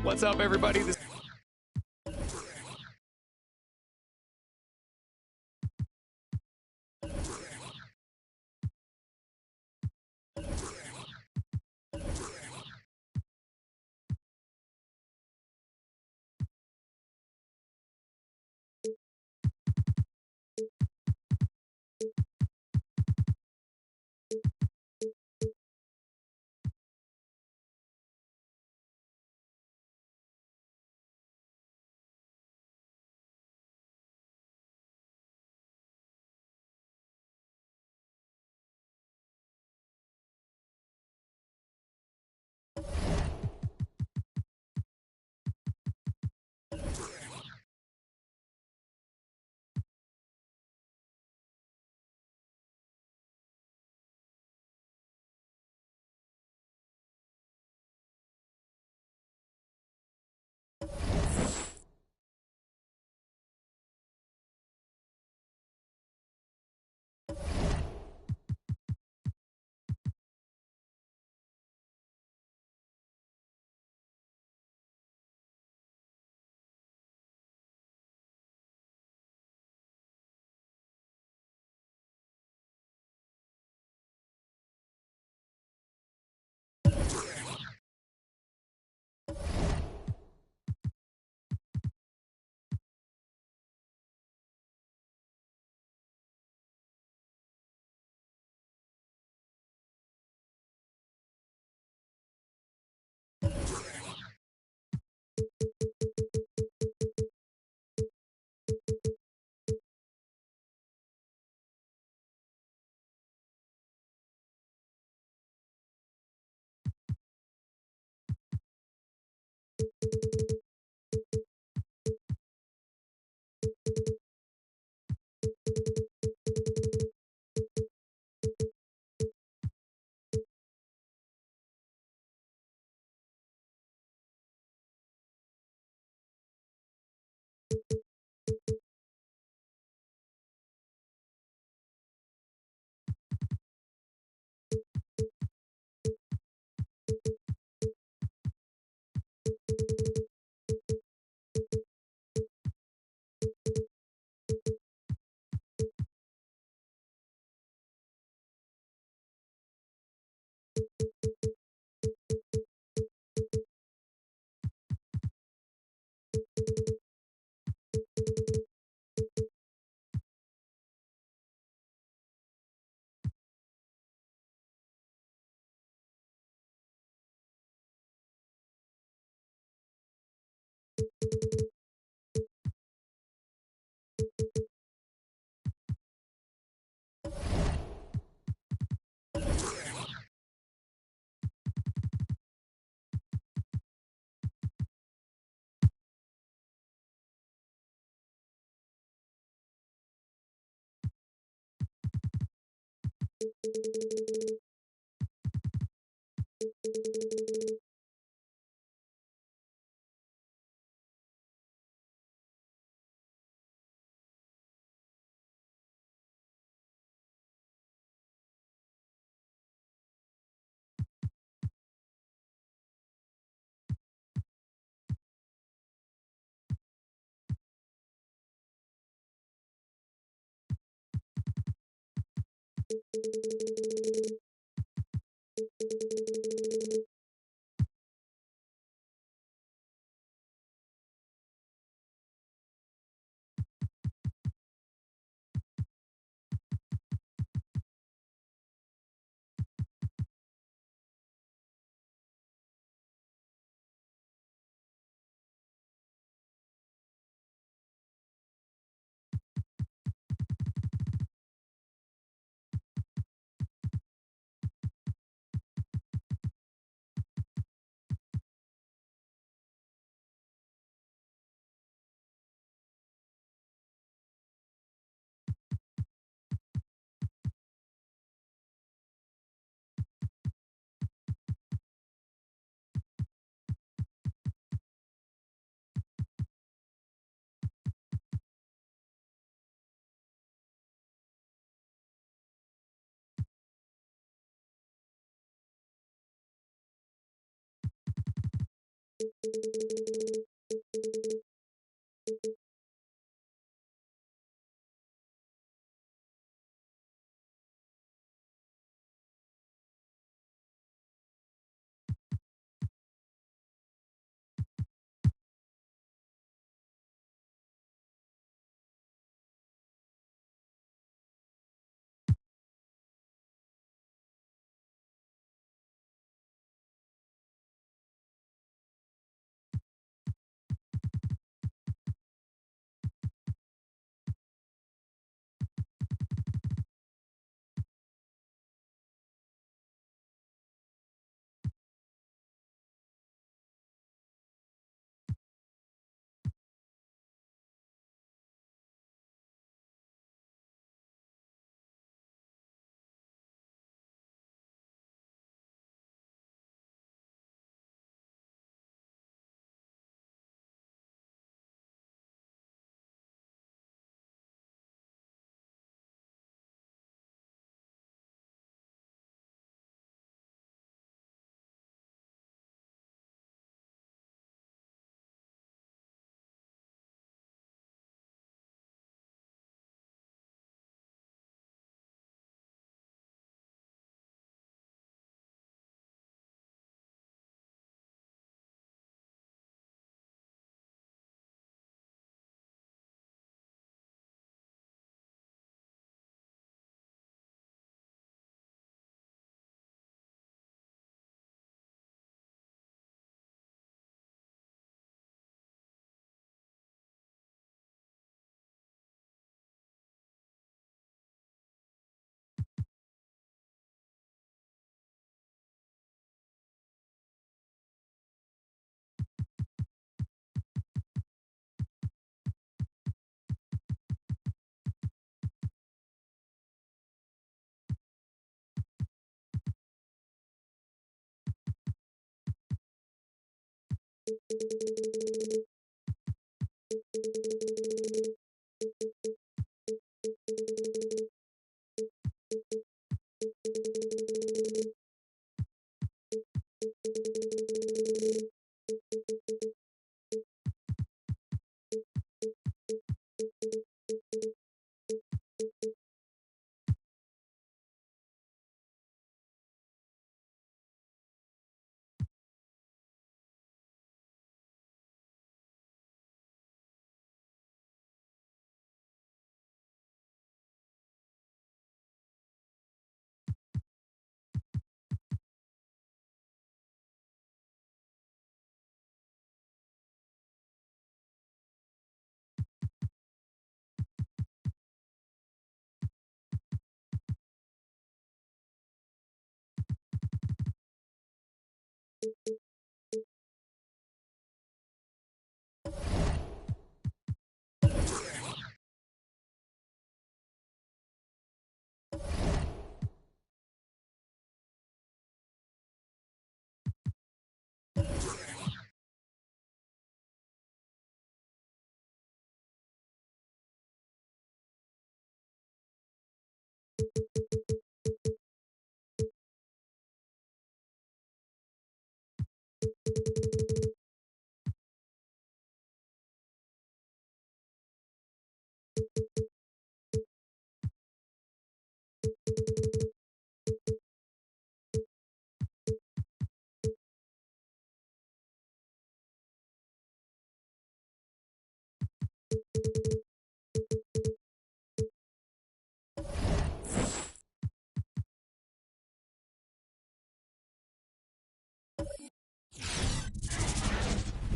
What's up, everybody?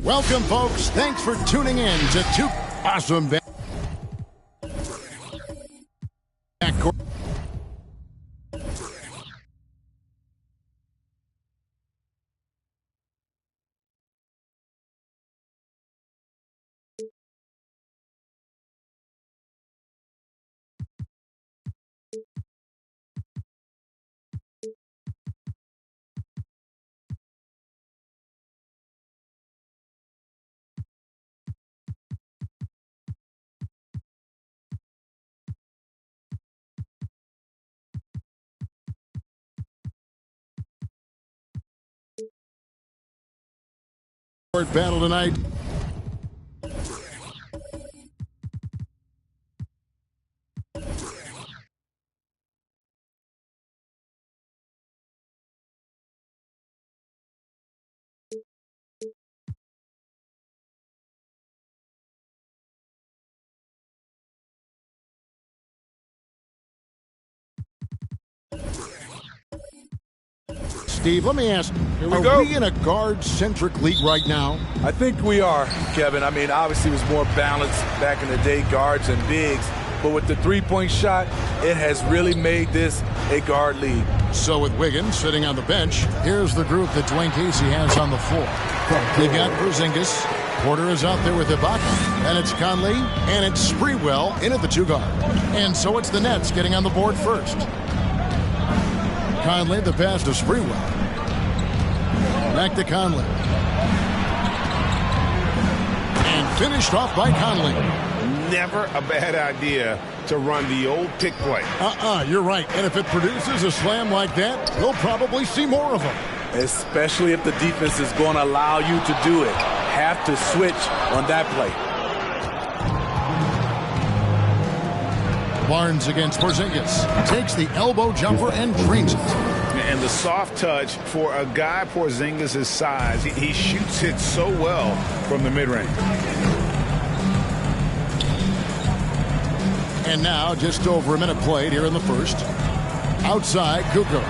Welcome, folks. Thanks for tuning in to two awesome backcourt. Battle tonight. Steve, let me ask, are we in a guard-centric league right now? I think we are, Kevin. I mean, obviously it was more balanced back in the day, guards and bigs. But with the three-point shot, it has really made this a guard league. So with Wiggins sitting on the bench, here's the group that Dwayne Casey has on the floor. They've got Porzingis. Porter is out there with Ibaka. And it's Conley. And it's Sprewell in at the two-guard. And so it's the Nets getting on the board first. Conley, the pass to Sprewell. Back to Conley. And finished off by Conley. Never a bad idea to run the old pick play. You're right. And if it produces a slam like that, we'll probably see more of them. Especially if the defense is going to allow you to do it. Have to switch on that play. Barnes against Porzingis. Takes the elbow jumper and drains it. And the soft touch for a guy Porzingis' size. He shoots it so well from the mid-range. And now just over a minute played here in the first. Outside, Kukoc.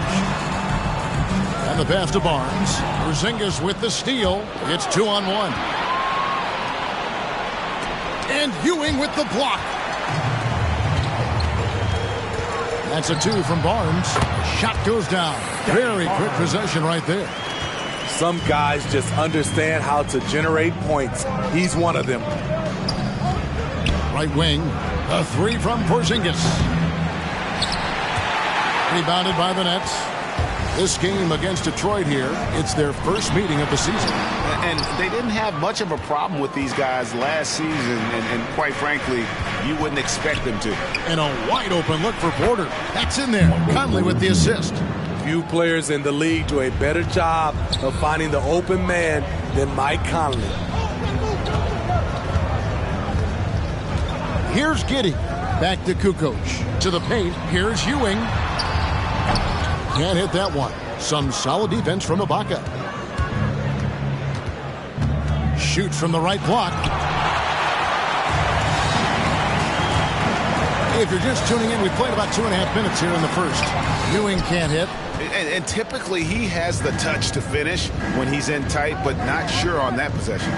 And the pass to Barnes. Porzingis with the steal. It's 2-on-1. And Ewing with the block. That's a two from Barnes. Shot goes down. Very quick possession right there. Some guys just understand how to generate points. He's one of them. Right wing. A three from Porzingis. Rebounded by the Nets. This game against Detroit here, it's their first meeting of the season. And they didn't have much of a problem with these guys last season, and quite frankly, you wouldn't expect them to. And a wide open look for Porter. That's in there. Conley with the assist. Few players in the league do a better job of finding the open man than Mike Conley. Here's Giddey. Back to Kukoc. To the paint. Here's Ewing. Can't hit that one. Some solid defense from Ibaka. Shoots from the right block. If you're just tuning in, we played about 2.5 minutes here in the first. Ewing can't hit. And typically he has the touch to finish when he's in tight, but not sure on that possession.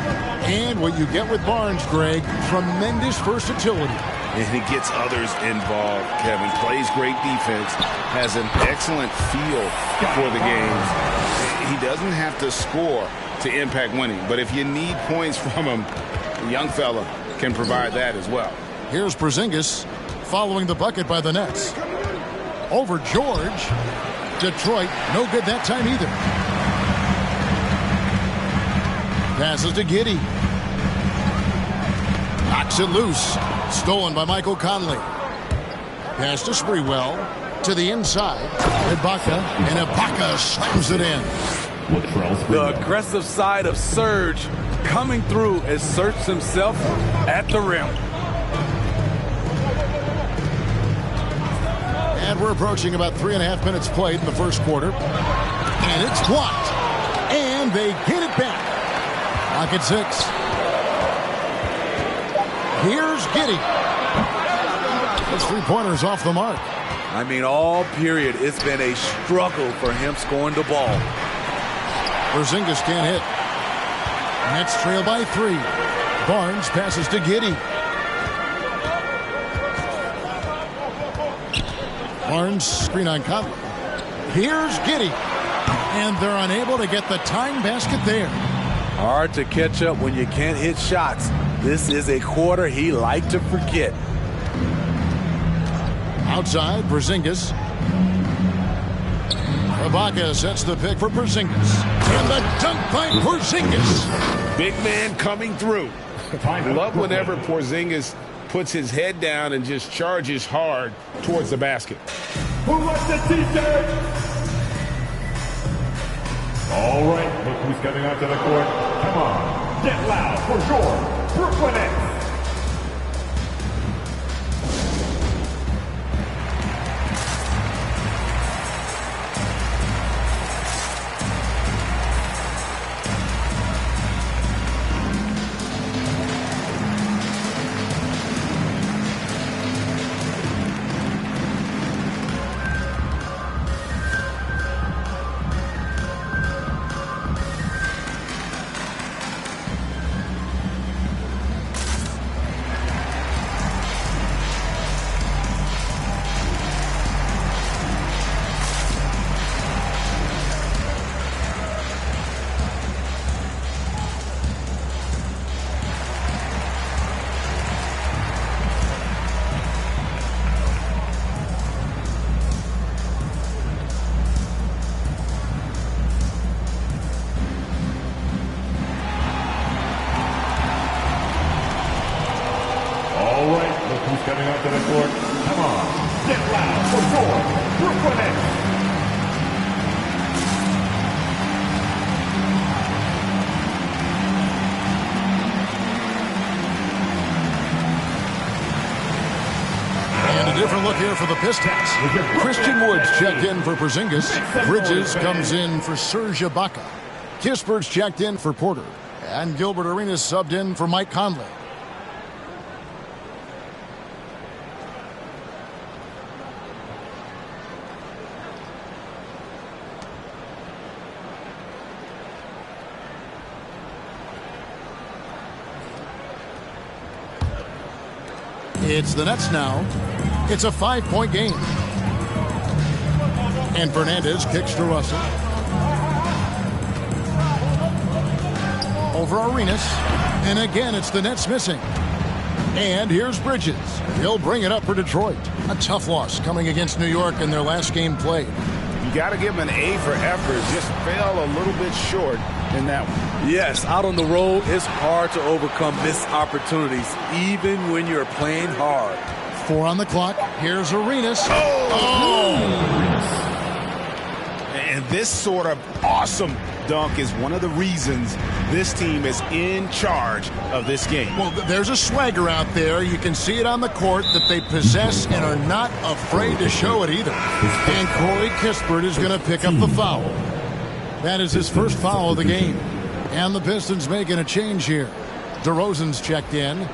And what you get with Barnes, Greg, tremendous versatility. And he gets others involved, Kevin. Plays great defense, has an excellent feel for the game. He doesn't have to score to impact winning, but if you need points from him, the young fella can provide that as well. Here's Porzingis following the bucket by the Nets. Over George. Detroit, no good that time either. Passes to Giddey. Knocks it loose. Stolen by Michael Conley. Pass to Sprewell. To the inside. Ibaka. And Ibaka slams it in. The aggressive side of Serge coming through asserts himself at the rim. And we're approaching about 3.5 minutes played in the first quarter. And it's blocked. And they get it back. Clock at 6. Here's Giddey. Those three-pointers off the mark. I mean, all period, it's been a struggle for him scoring the ball. Porzingis can't hit. Nets trail by 3. Barnes passes to Giddey. Barnes screen on Conley. Here's Giddey. And they're unable to get the tying basket there. Hard to catch up when you can't hit shots. This is a quarter he liked to forget. Outside, Porzingis. Ibaka sets the pick for Porzingis. And the dunk by Porzingis. Big man coming through. Love whenever Porzingis puts his head down and just charges hard towards the basket. Who wants the t-shirt? All right, who's coming onto the court. Come on, get loud for your Brooklyn Nets. Who's coming onto the court? Come on, get loud for your Brooklyn Nets. And a different look here for the Pistons. Christian Woods checked in for Porzingis. Bridges comes in for Serge Ibaka. Kispert's checked in for Porter. And Gilbert Arenas subbed in for Mike Conley. It's the Nets now. It's a 5-point game. And Fernandez kicks to Russell. Over Arenas. And again, it's the Nets missing. And here's Bridges. He'll bring it up for Detroit. A tough loss coming against New York in their last game played. You got to give him an A for effort. Just fell a little bit short in that one. Yes, out on the road, it's hard to overcome missed opportunities, even when you're playing hard. 4 on the clock. Here's Arenas. And this sort of awesome dunk is one of the reasons this team is in charge of this game. Well, there's a swagger out there. You can see it on the court that they possess and are not afraid to show it either. And Corey Kispert is going to pick up the foul. That is his first foul of the game. And the Pistons making a change here. DeRozan's checked in.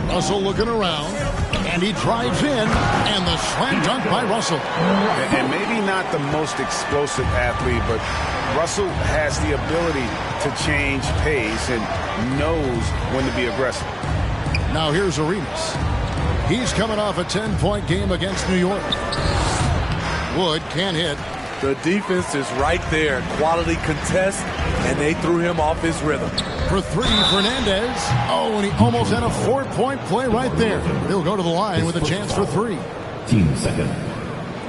Russell looking around, and he drives in, and the slam dunk by Russell. And maybe not the most explosive athlete, but Russell has the ability to change pace and knows when to be aggressive. Now here's Arenas. He's coming off a 10-point game against New York. Wood can't hit. The defense is right there. Quality contest, and they threw him off his rhythm. For 3, Fernandez. Oh, and he almost had a 4-point play right there. He'll go to the line with a chance for 3. Team second.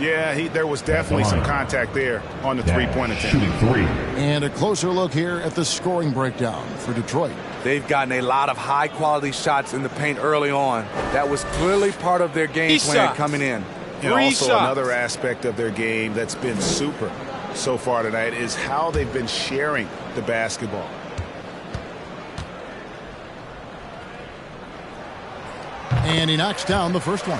Yeah, there was definitely some contact there on the three-point attempt. Shooting 3. And a closer look here at the scoring breakdown for Detroit. They've gotten a lot of high-quality shots in the paint early on. That was clearly part of their game plan coming in. And also another aspect of their game that's been super so far tonight is how they've been sharing the basketball. And he knocks down the first one.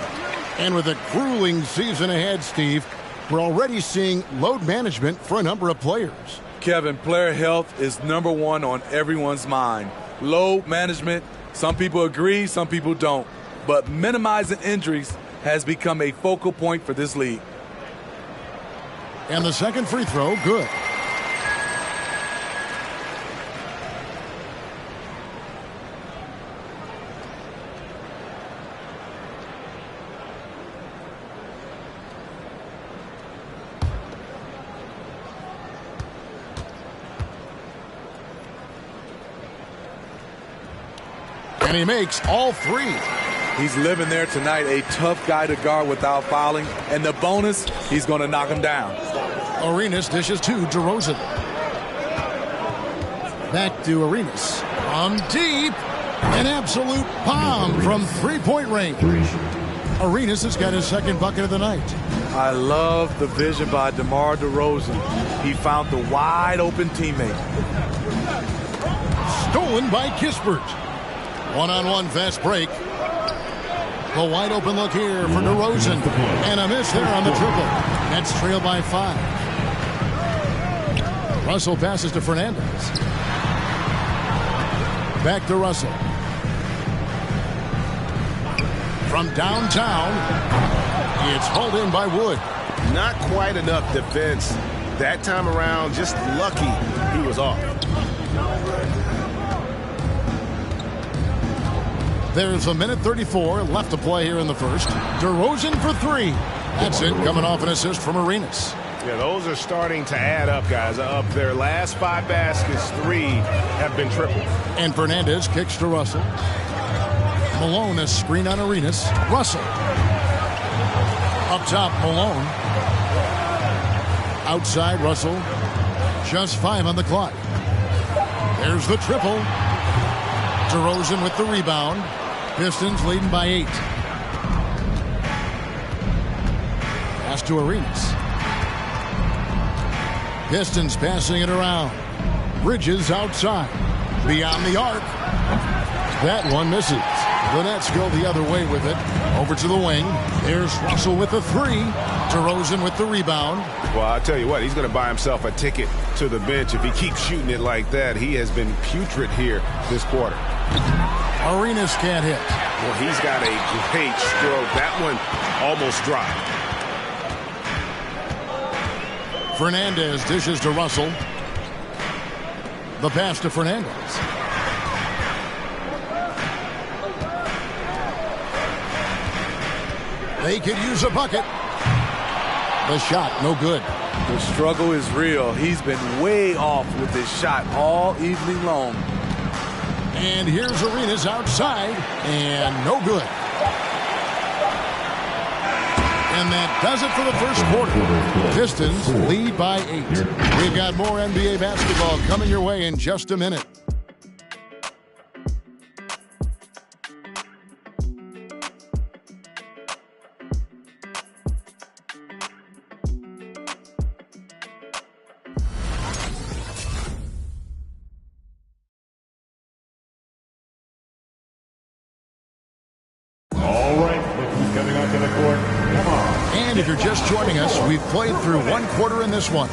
And with a grueling season ahead, Steve, we're already seeing load management for a number of players. Kevin, player health is #1 on everyone's mind. Load management, some people agree, some people don't. But minimizing injuries has become a focal point for this league. And the second free throw, good. And he makes all 3. He's living there tonight, a tough guy to guard without fouling. And the bonus, he's going to knock him down. Arenas dishes to DeRozan. Back to Arenas. From deep. An absolute bomb from three-point range. Arenas has got his second bucket of the night. I love the vision by DeMar DeRozan. He found the wide-open teammate. Stolen by Kispert. One-on-one fast break. The wide-open look here for DeRozan. And a miss there on the triple. Nets trail by 5. Russell passes to Fernandez. Back to Russell. From downtown, it's hauled in by Wood. Not quite enough defense that time around. Just lucky he was off. There's a minute 34 left to play here in the first. DeRozan for 3. That's it, coming off an assist from Arenas. Yeah, those are starting to add up, guys. Up their last 5 baskets, 3 have been triples. And Fernandez kicks to Russell. Malone a screen on Arenas. Russell. Up top, Malone. Outside, Russell. Just 5 on the clock. There's the triple. DeRozan with the rebound. Pistons leading by 8. Pass to Arenas. Pistons passing it around. Bridges outside. Beyond the arc. That one misses. The Nets go the other way with it. Over to the wing. There's Russell with the 3. DeRozan with the rebound. Well, I'll tell you what, he's going to buy himself a ticket to the bench if he keeps shooting it like that. He has been putrid here this quarter. Arenas can't hit. Well, he's got a great stroke. That one almost dropped. Fernandez dishes to Russell. The pass to Fernandez. They could use a bucket. The shot, no good. The struggle is real. He's been way off with his shot all evening long. And here's Arenas outside, and no good. And that does it for the first quarter. Pistons lead by 8. We've got more NBA basketball coming your way in just a minute. And if you're just joining us, we've played through one quarter in this one.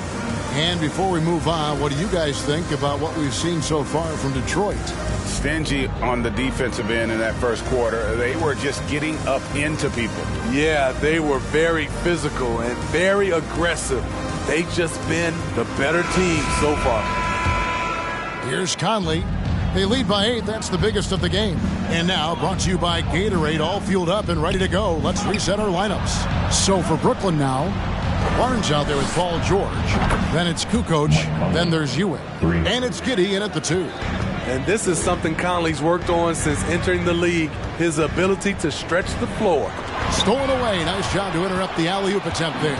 And before we move on, what do you guys think about what we've seen so far from Detroit? Stingy on the defensive end in that first quarter. They were just getting up into people. Yeah, they were very physical and very aggressive. They've just been the better team so far. Here's Conley. They lead by 8. That's the biggest of the game. And now, brought to you by Gatorade, all fueled up and ready to go. Let's reset our lineups. So for Brooklyn now, Barnes out there with Paul George. Then it's Kukoc. Then there's Ewing. And it's Giddey in at the 2. And this is something Conley's worked on since entering the league, his ability to stretch the floor. Stolen away. Nice job to interrupt the alley-oop attempt there.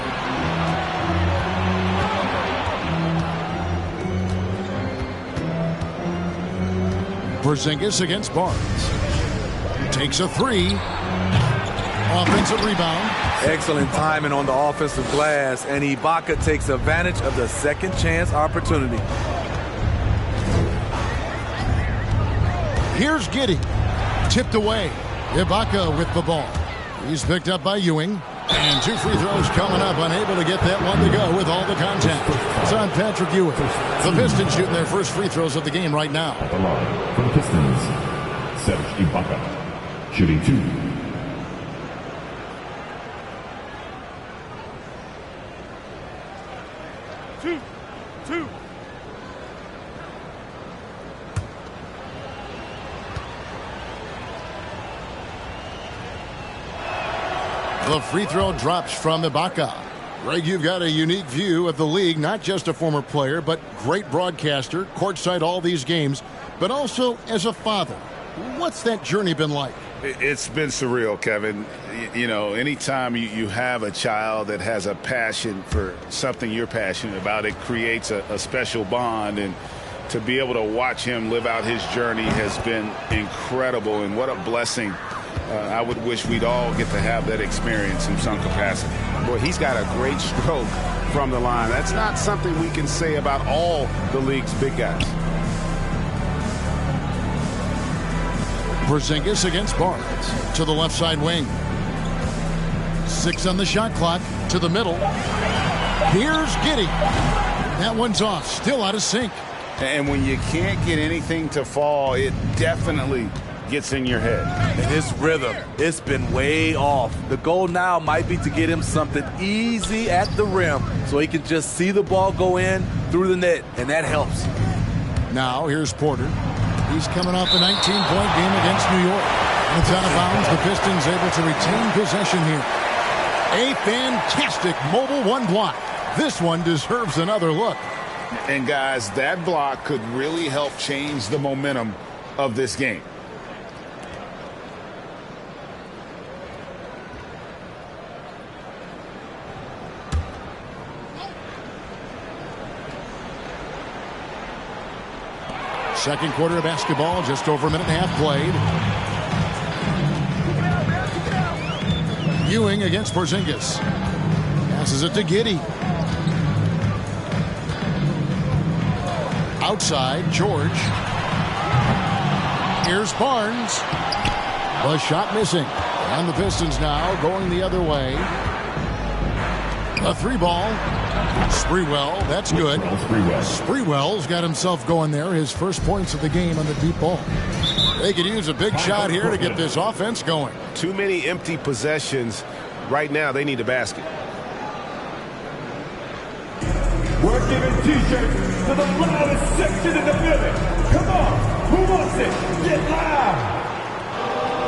Porzingis against Barnes. Takes a 3. Offensive rebound. Excellent timing on the offensive glass, and Ibaka takes advantage of the second chance opportunity. Here's Giddey. Tipped away. Ibaka with the ball. He's picked up by Ewing. And 2 free throws coming up. Unable to get that one to go with all the contact. It's on Patrick Ewing. The Pistons shooting their first free throws of the game right now. At the line for the Pistons, Serge Ibaka, shooting 2. The free throw drops from Ibaka. Greg, you've got a unique view of the league, not just a former player, but great broadcaster, courtside all these games, but also as a father. What's that journey been like? It's been surreal, Kevin. You know, anytime you have a child that has a passion for something you're passionate about, it creates a special bond. And to be able to watch him live out his journey has been incredible, and what a blessing. I would wish we'd all get to have that experience in some capacity. Boy, he's got a great stroke from the line. That's not something we can say about all the league's big guys. Porzingis against Barnes to the left side wing. 6 on the shot clock to the middle. Here's Giddey. That one's off, still out of sync. And when you can't get anything to fall, it definitely gets in your head. And his rhythm, it's been way off. The goal now might be to get him something easy at the rim so he can just see the ball go in through the net, and that helps. Now here's Porter. He's coming off a 19-point game against New York. And it's out of bounds. The Pistons able to retain possession here. A fantastic mobile one block. This one deserves another look. And guys, that block could really help change the momentum of this game. Second quarter of basketball, just over a minute and a half played. Ewing against Porzingis. Passes it to Giddey. Outside, George. Here's Barnes. The shot missing. And the Pistons now going the other way. A 3-ball. Sprewell, that's good. Sprewell's got himself going there. His first points of the game on the deep ball. They could use a big shot here to get this offense going. Too many empty possessions. Right now, they need a basket. We're giving T-shirts to the loudest section in the building. Come on, who wants it? Get loud!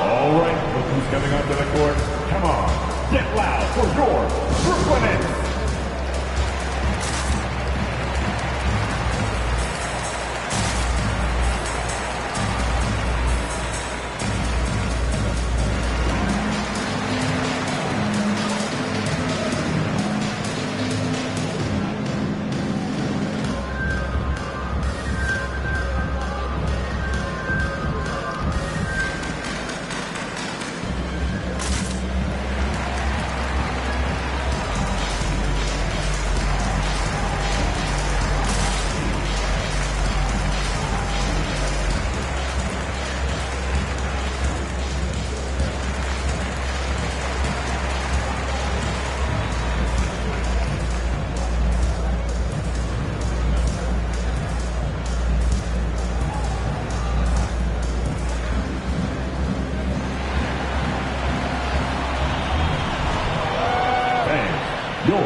All right, look who's coming onto the court. Come on, get loud for your Brooklyn Nets. Your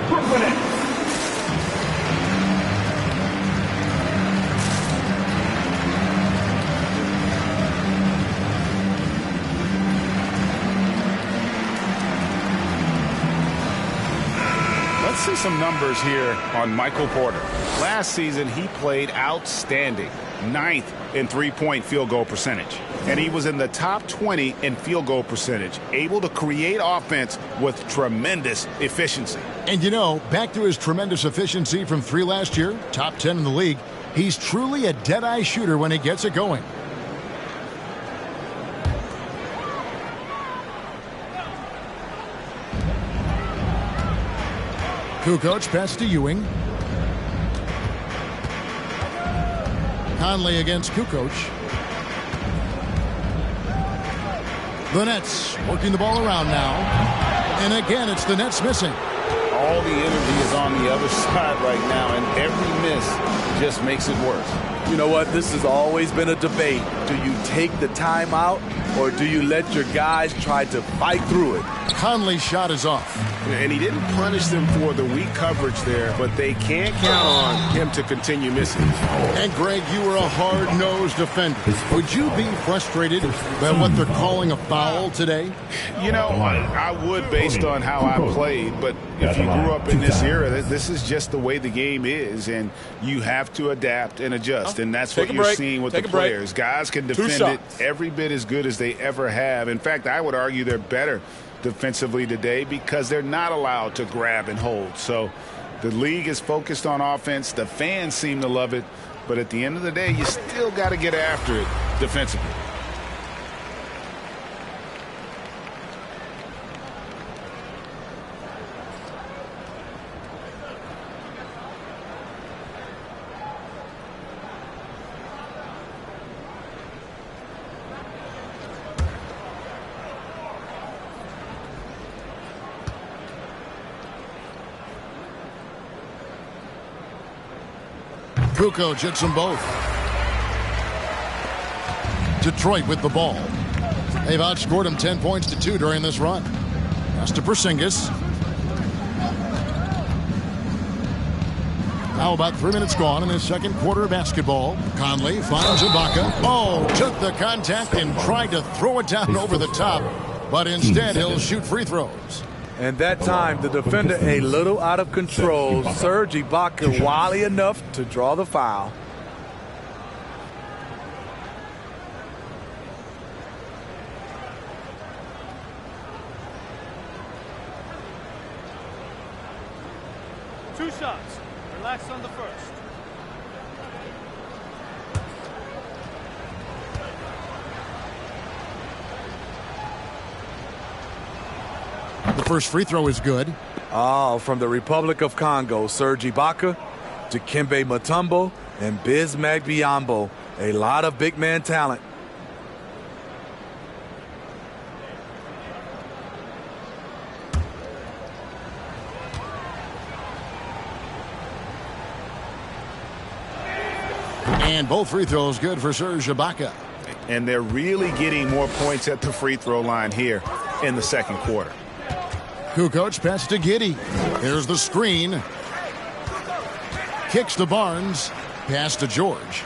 Brooklyn Nets. Let's see some numbers here on Michael Porter. Last season, he played outstanding. 9th in three-point field goal percentage. And he was in the top 20 in field goal percentage, able to create offense with tremendous efficiency. And you know, back to his tremendous efficiency from 3 last year, top 10 in the league, he's truly a dead-eye shooter when he gets it going. Kukoc pass to Ewing. Conley against Kukoc. The Nets working the ball around now. And again, it's the Nets missing. All the energy is on the other side right now, and every miss just makes it worse. You know what? This has always been a debate. Do you take the timeout, or do you let your guys try to fight through it? Conley's shot is off. And he didn't punish them for the weak coverage there, but they can't count on him to continue missing. And Greg, you were a hard-nosed defender. Would you be frustrated by what they're calling a foul today? You know, I would based on how I played, but if you grew up in this era, this is just the way the game is, and you have to adapt and adjust, and that's what you're seeing with the players. Guys can defend it every bit as good as they ever have. In fact, I would argue they're better defensively today because they're not allowed to grab and hold. So the league is focused on offense. The fans seem to love it. But at the end of the day, you still got to get after it defensively. Kukoc hits them both. Detroit with the ball. They've outscored him 10 points to 2 during this run. Pass to Porzingis. Now about 3 minutes gone in the second quarter of basketball. Conley finds Ibaka. Oh, took the contact and tried to throw it down over the top. But instead, he'll shoot free throws. And that time, the defender a little out of control. Serge Ibaka wily enough to draw the foul. Two shots. Relax on the first. The first free throw is good. Oh, from the Republic of Congo, Serge Ibaka, Dikembe Mutombo, and Bismack Biyombo. A lot of big man talent. And both free throws good for Serge Ibaka. And they're really getting more points at the free throw line here in the second quarter. Kukoc pass to Giddey. Here's the screen. Kicks to Barnes. Pass to George.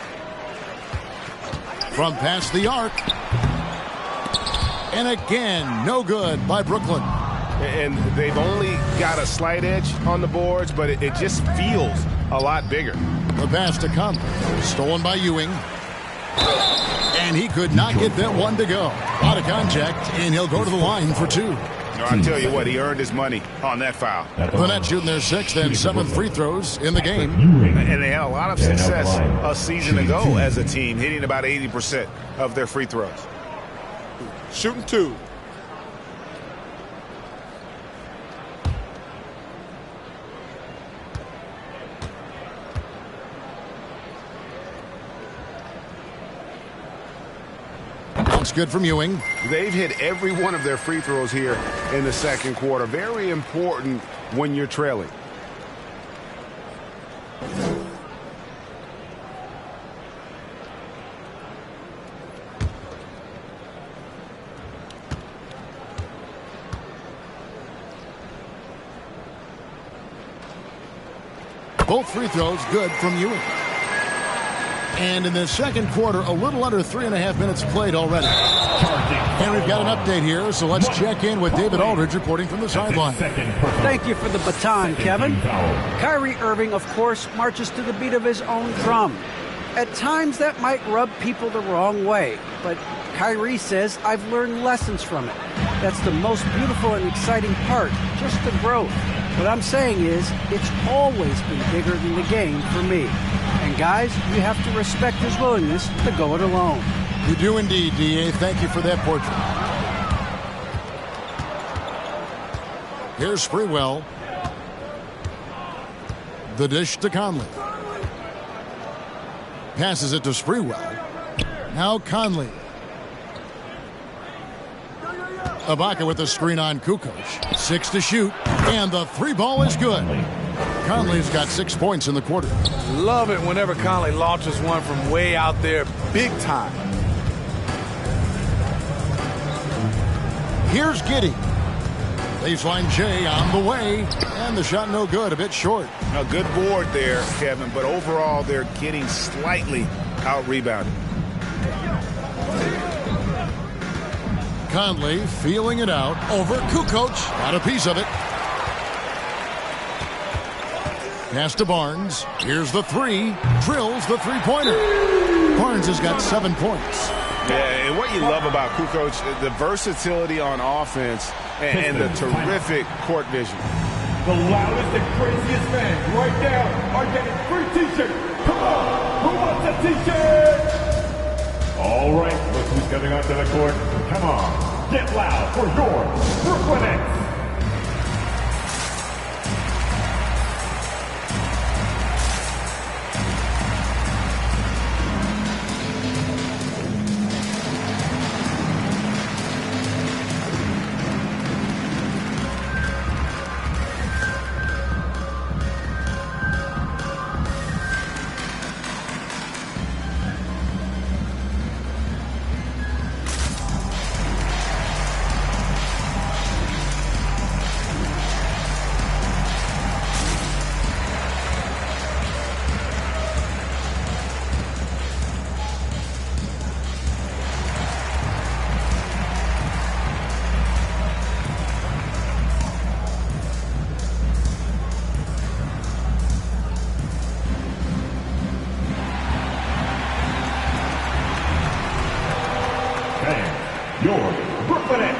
From past the arc. And again, no good by Brooklyn. And they've only got a slight edge on the boards, but it just feels a lot bigger. The pass to Conley. Stolen by Ewing. And he could not get that one to go. Out of contact, and he'll go to the line for 2. I tell you what, he earned his money on that foul. The Nets shooting their 6th and 7th free throws in the game. And they had a lot of success a season ago as a team, hitting about 80% of their free throws. Shooting 2. That's good from Ewing. They've hit every one of their free throws here in the second quarter. Very important when you're trailing. Both free throws good from Ewing. And in the second quarter, a little under 3.5 minutes played already. And we've got an update here, so let's check in with David Aldridge reporting from the sideline. Thank you for the baton, Kevin. Kyrie Irving, of course, marches to the beat of his own drum. At times, that might rub people the wrong way, but Kyrie says, I've learned lessons from it. That's the most beautiful and exciting part, just the growth. What I'm saying is, it's always been bigger than the game for me. And guys, you have to respect his willingness to go it alone. You do indeed, D.A. Thank you for that portrait. Here's Sprewell. The dish to Conley. Passes it to Sprewell. Now Conley. Ibaka with the screen on Kukoc. 6 to shoot. And the 3 ball is good. Conley's got 6 points in the quarter. Love it whenever Conley launches one from way out there, big time. Here's Giddey. Baseline J on the way. And the shot no good, a bit short. A good board there, Kevin, but overall they're getting slightly out-rebounded. Conley feeling it out over Kukoc. Got a piece of it. Pass to Barnes. Here's the 3. Drills the 3-pointer. Barnes has got 7 points. Yeah, and what you love about Kukoc, the versatility on offense and the terrific court vision. The loudest and craziest fans right now are getting free t-shirts. Come on, who wants a t-shirt? All right, look who's coming onto the court. Come on, get loud for your Brooklyn Nets. Your Brooklyn Nets.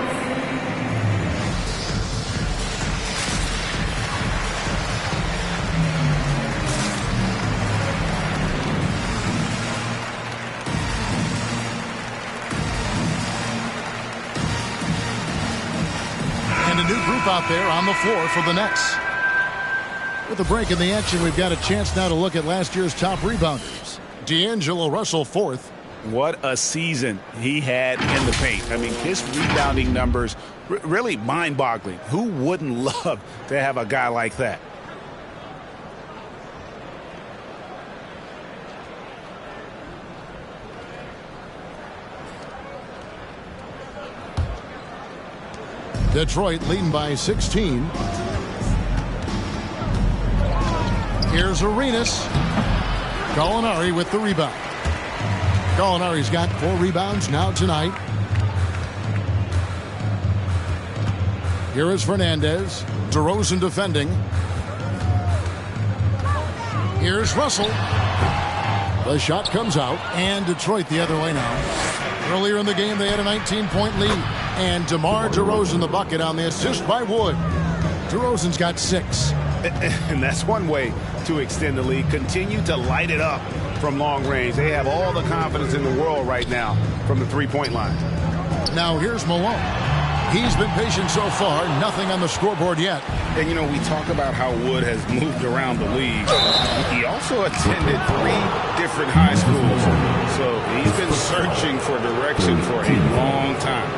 And a new group out there on the floor for the Nets. With a break in the action, we've got a chance now to look at last year's top rebounders. D'Angelo Russell, fourth. What a season he had in the paint. I mean, his rebounding numbers really mind-boggling. Who wouldn't love to have a guy like that? Detroit leading by 16. Here's Arenas. Gallinari with the rebound. Gallinari's got 4 rebounds now tonight. Here is Fernandez. DeRozan defending. Here's Russell. The shot comes out, and Detroit the other way now. Earlier in the game, they had a 19-point lead. And DeMar DeRozan the bucket on the assist by Wood. DeRozan's got 6. And that's one way to extend the lead. Continue to light it up from long range. They have all the confidence in the world right now from the three-point line. Now here's Malone. He's been patient so far. Nothing on the scoreboard yet. And, you know, we talk about how Wood has moved around the league. He also attended 3 different high schools. So he's been searching for direction for a long time.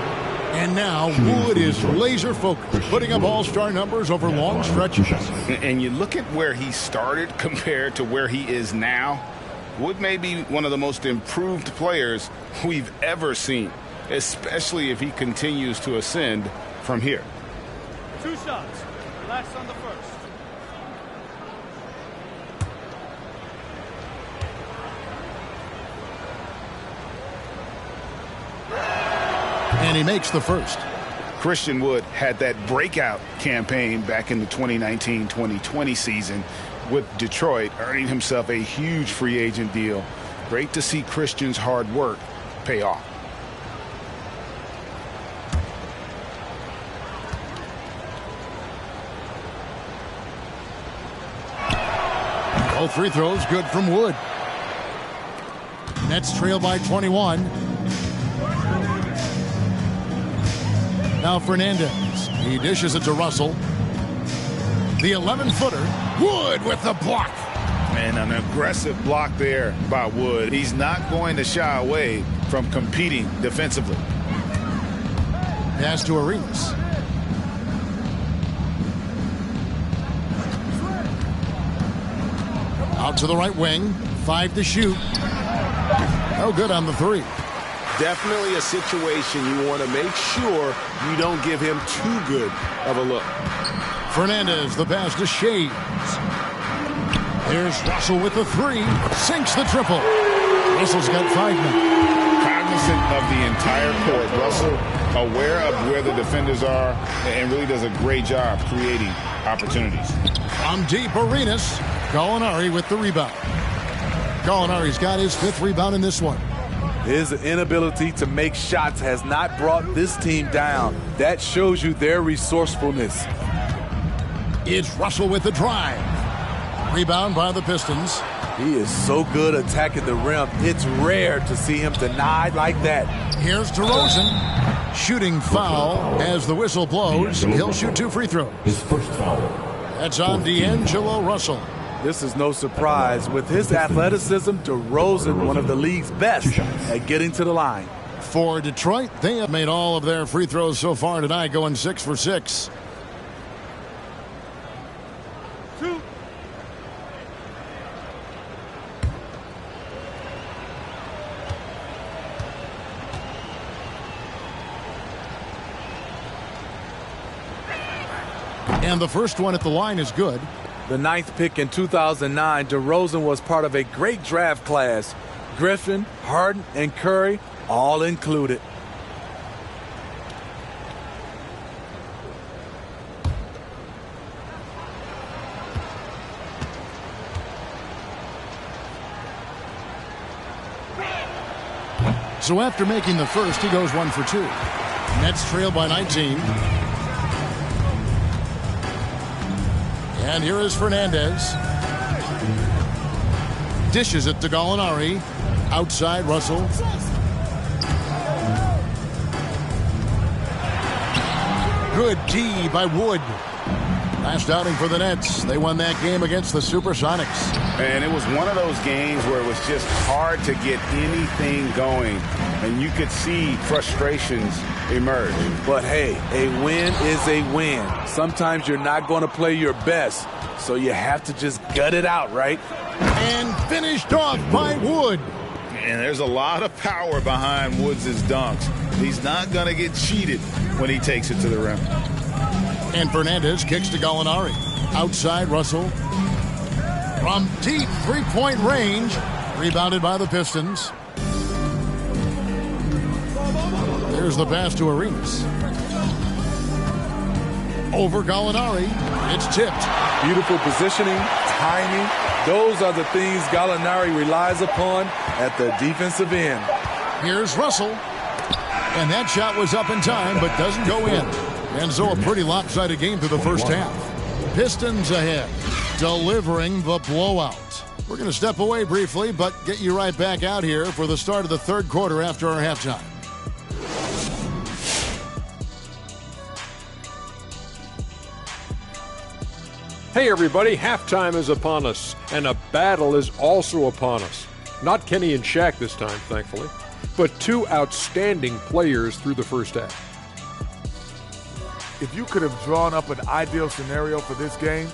And now Wood is laser focused, putting up all-star numbers over long stretches. And you look at where he started compared to where he is now. Wood may be one of the most improved players we've ever seen, especially if he continues to ascend from here. 2 shots. Relax on the first. And he makes the first. Christian Wood had that breakout campaign back in the 2019-2020 season with Detroit, earning himself a huge free agent deal. Great to see Christian's hard work pay off. Both free throws good from Wood. Nets trail by 21. Now Fernandez. He dishes it to Russell. The 11-footer. Wood with the block. And an aggressive block there by Wood. He's not going to shy away from competing defensively. Pass to Arenas. Out to the right wing. 5 to shoot. No good on the 3. Definitely a situation you want to make sure you don't give him too good of a look. Fernandez, the pass to Shades. Here's Russell with the 3. Sinks the triple. Russell's got 5 now. Cognizant of the entire court. Russell aware of where the defenders are and really does a great job creating opportunities. From deep, Arenas. Gallinari with the rebound. Gallinari's got his 5th rebound in this one. His inability to make shots has not brought this team down. That shows you their resourcefulness. It's Russell with the drive. Rebound by the Pistons. He is so good attacking the rim. It's rare to see him denied like that. Here's DeRozan. Shooting foul as the whistle blows. He'll shoot 2 free throws. His first foul. That's on D'Angelo Russell. This is no surprise. With his athleticism, DeRozan, one of the league's best at getting to the line. For Detroit, they have made all of their free throws so far tonight, going 6 for 6. And the first one at the line is good. The 9th pick in 2009, DeRozan was part of a great draft class. Griffin, Harden, and Curry all included. So after making the first, he goes 1 for 2. Nets trail by 19. And here is Fernandez. Dishes it to Gallinari. Outside Russell. Good D by Wood. Last outing for the Nets. They won that game against the Supersonics. And it was one of those games where it was just hard to get anything going. And you could see frustrations emerge. But hey, a win is a win. Sometimes you're not going to play your best, so you have to just gut it out, right? And finished off by Wood. And there's a lot of power behind Woods' dunks. He's not going to get cheated when he takes it to the rim. And Fernandez kicks to Gallinari. Outside Russell. From deep three-point range. Rebounded by the Pistons. There's the pass to Arenas. Over Gallinari. It's tipped. Beautiful positioning, timing. Those are the things Gallinari relies upon at the defensive end. Here's Russell. And that shot was up in time, but doesn't go in. And so a pretty lopsided game through the first half. Pistons ahead, delivering the blowout. We're going to step away briefly, but get you right back out here for the start of the third quarter after our halftime. Hey everybody, halftime is upon us, and a battle is also upon us. Not Kenny and Shaq this time, thankfully, but 2 outstanding players through the first half. If you could have drawn up an ideal scenario for this game,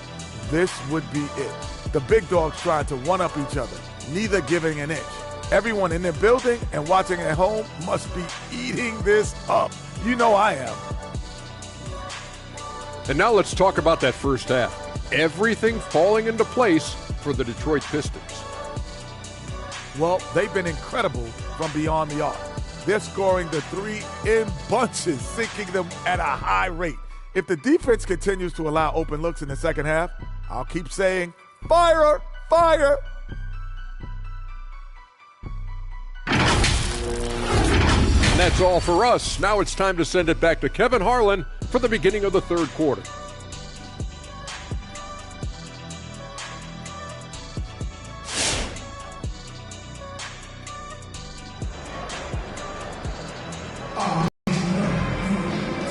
this would be it. The big dogs trying to one-up each other, neither giving an inch. Everyone in their building and watching at home must be eating this up. You know I am. And now let's talk about that first half. Everything falling into place for the Detroit Pistons. Well, they've been incredible from beyond the arc. They're scoring the 3 in bunches, sinking them at a high rate. If the defense continues to allow open looks in the second half, I'll keep saying, fire, fire. And that's all for us. Now it's time to send it back to Kevin Harlan for the beginning of the third quarter.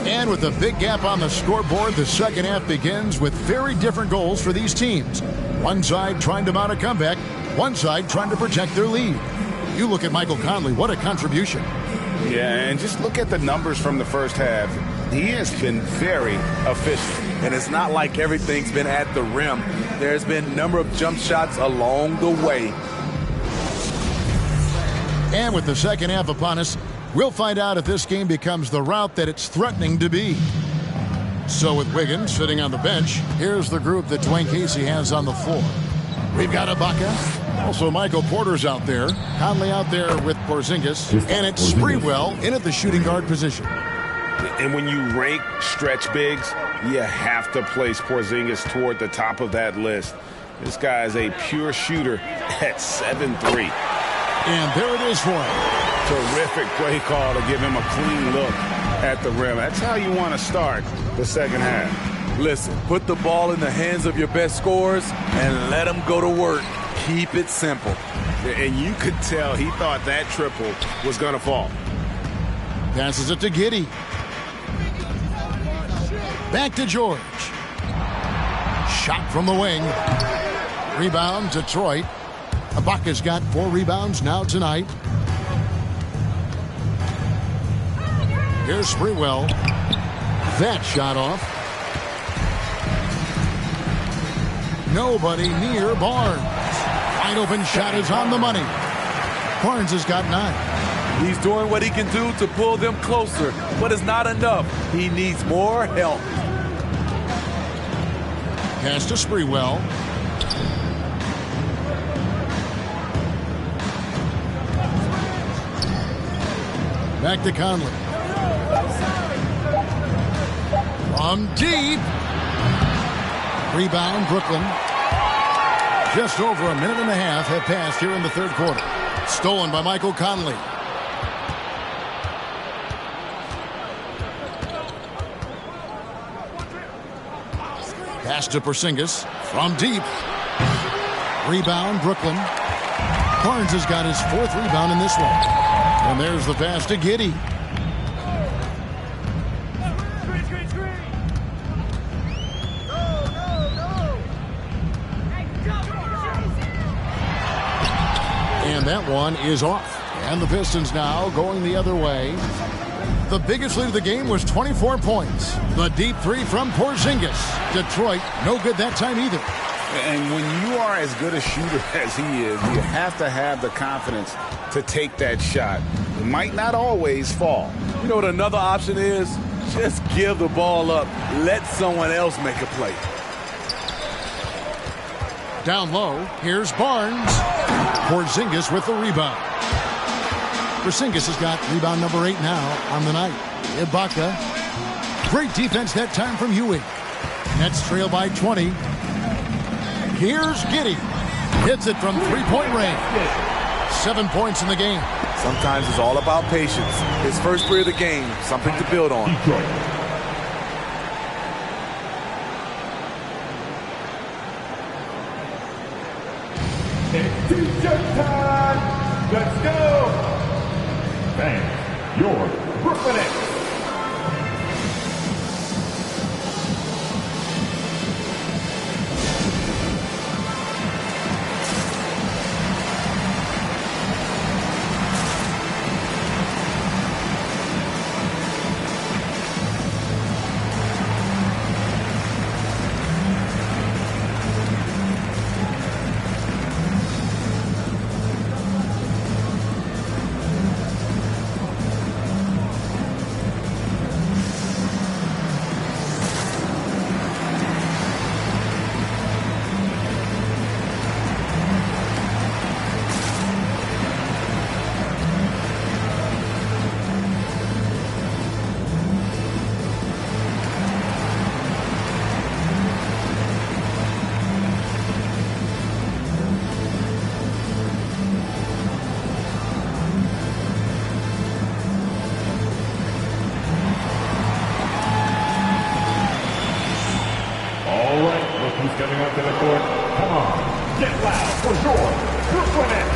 And with a big gap on the scoreboard, the second half begins with very different goals for these teams. One side trying to mount a comeback, one side trying to protect their lead. You look at Michael Conley, what a contribution. Yeah, and just look at the numbers from the first half. He has been very efficient. And it's not like everything's been at the rim. There's been a number of jump shots along the way. And with the second half upon us, we'll find out if this game becomes the route that it's threatening to be. So with Wiggins sitting on the bench, here's the group that Dwayne Casey has on the floor. We've got Ibaka. Also, Michael Porter's out there. Conley out there with Porzingis. And it's Sprewell in at the shooting guard position. And when you rank stretch bigs, you have to place Porzingis toward the top of that list. This guy is a pure shooter at 7'3". And there it is for him. Terrific play call to give him a clean look at the rim. That's how you want to start the second half. Listen, put the ball in the hands of your best scorers and let them go to work. Keep it simple. And you could tell he thought that triple was going to fall. Passes it to Giddey. Back to George. Shot from the wing. Rebound, Detroit. Ibaka's got 4 rebounds now tonight. Here's Sprewell. That shot off. Nobody near Barnes. Wide open shot is on the money. Barnes has got 9. He's doing what he can do to pull them closer, but it's not enough. He needs more help. Pass to Sprewell. Back to Conley. From deep. Rebound, Brooklyn. Just over a minute and a half have passed here in the third quarter. Stolen by Michael Conley. Pass to Porzingis from deep. Rebound, Brooklyn. Barnes has got his 4th rebound in this one. And there's the pass to Giddey. And that one is off. And the Pistons now going the other way. The biggest lead of the game was 24 points. The deep 3 from Porzingis. Detroit, no good that time either. And when you are as good a shooter as he is, you have to have the confidence to take that shot. It might not always fall. You know what another option is? Just give the ball up. Let someone else make a play. Down low, here's Barnes. Porzingis with the rebound. Porzingis has got rebound number 8 now on the night. Ibaka. Great defense that time from Ewing. Nets trail by 20. Here's Giddey. Hits it from 3-point range. 7 points in the game. Sometimes it's all about patience. His first 3 of the game, something to build on. It's T-shirt time. Let's go. Thanks. Your Brooklyn Nets. Coming up to the court. Come on, get loud for your Brooklyn Nets.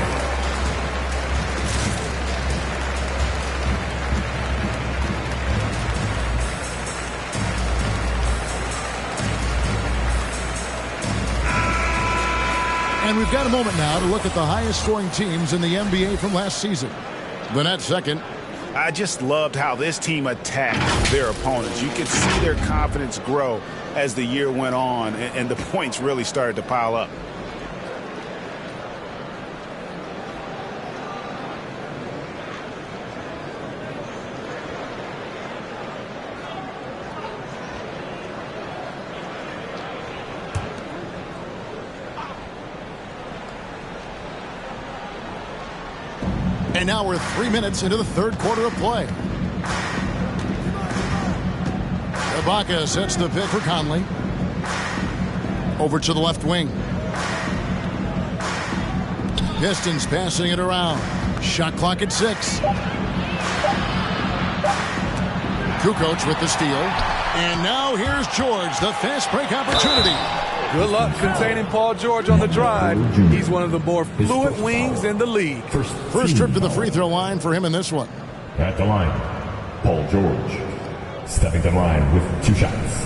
And we've got a moment now to look at the highest scoring teams in the NBA from last season. The Nets second. I just loved how this team attacked their opponents. You could see their confidence grow as the year went on, and the points really started to pile up. And now we're 3 minutes into the third quarter of play. Ibaka sets the pick for Conley. Over to the left wing. Pistons passing it around. Shot clock at 6. Kukoc with the steal. And now here's George, the fast break opportunity. Good luck containing Paul George on the drive. He's one of the more fluid wings in the league. First trip to the free throw line for him in this one. At the line, Paul George. Stepping to the line with 2 shots.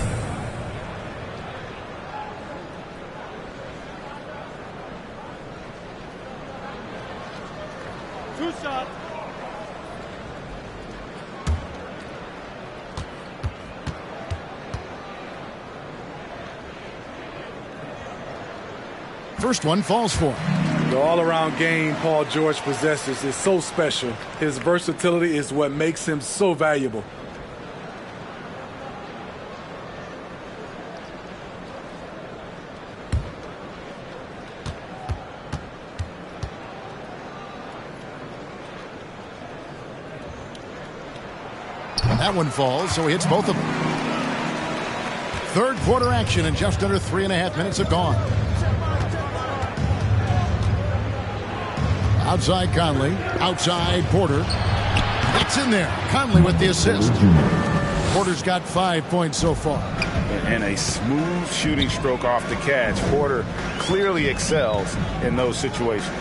First one falls for him. The all-around game Paul George possesses is so special. His versatility is what makes him so valuable. That one falls, so he hits both of them. Third quarter action, and just under 3.5 minutes have gone. Outside Conley, outside Porter. It's in there. Conley with the assist. Porter's got 5 points so far. And a smooth shooting stroke off the catch. Porter clearly excels in those situations.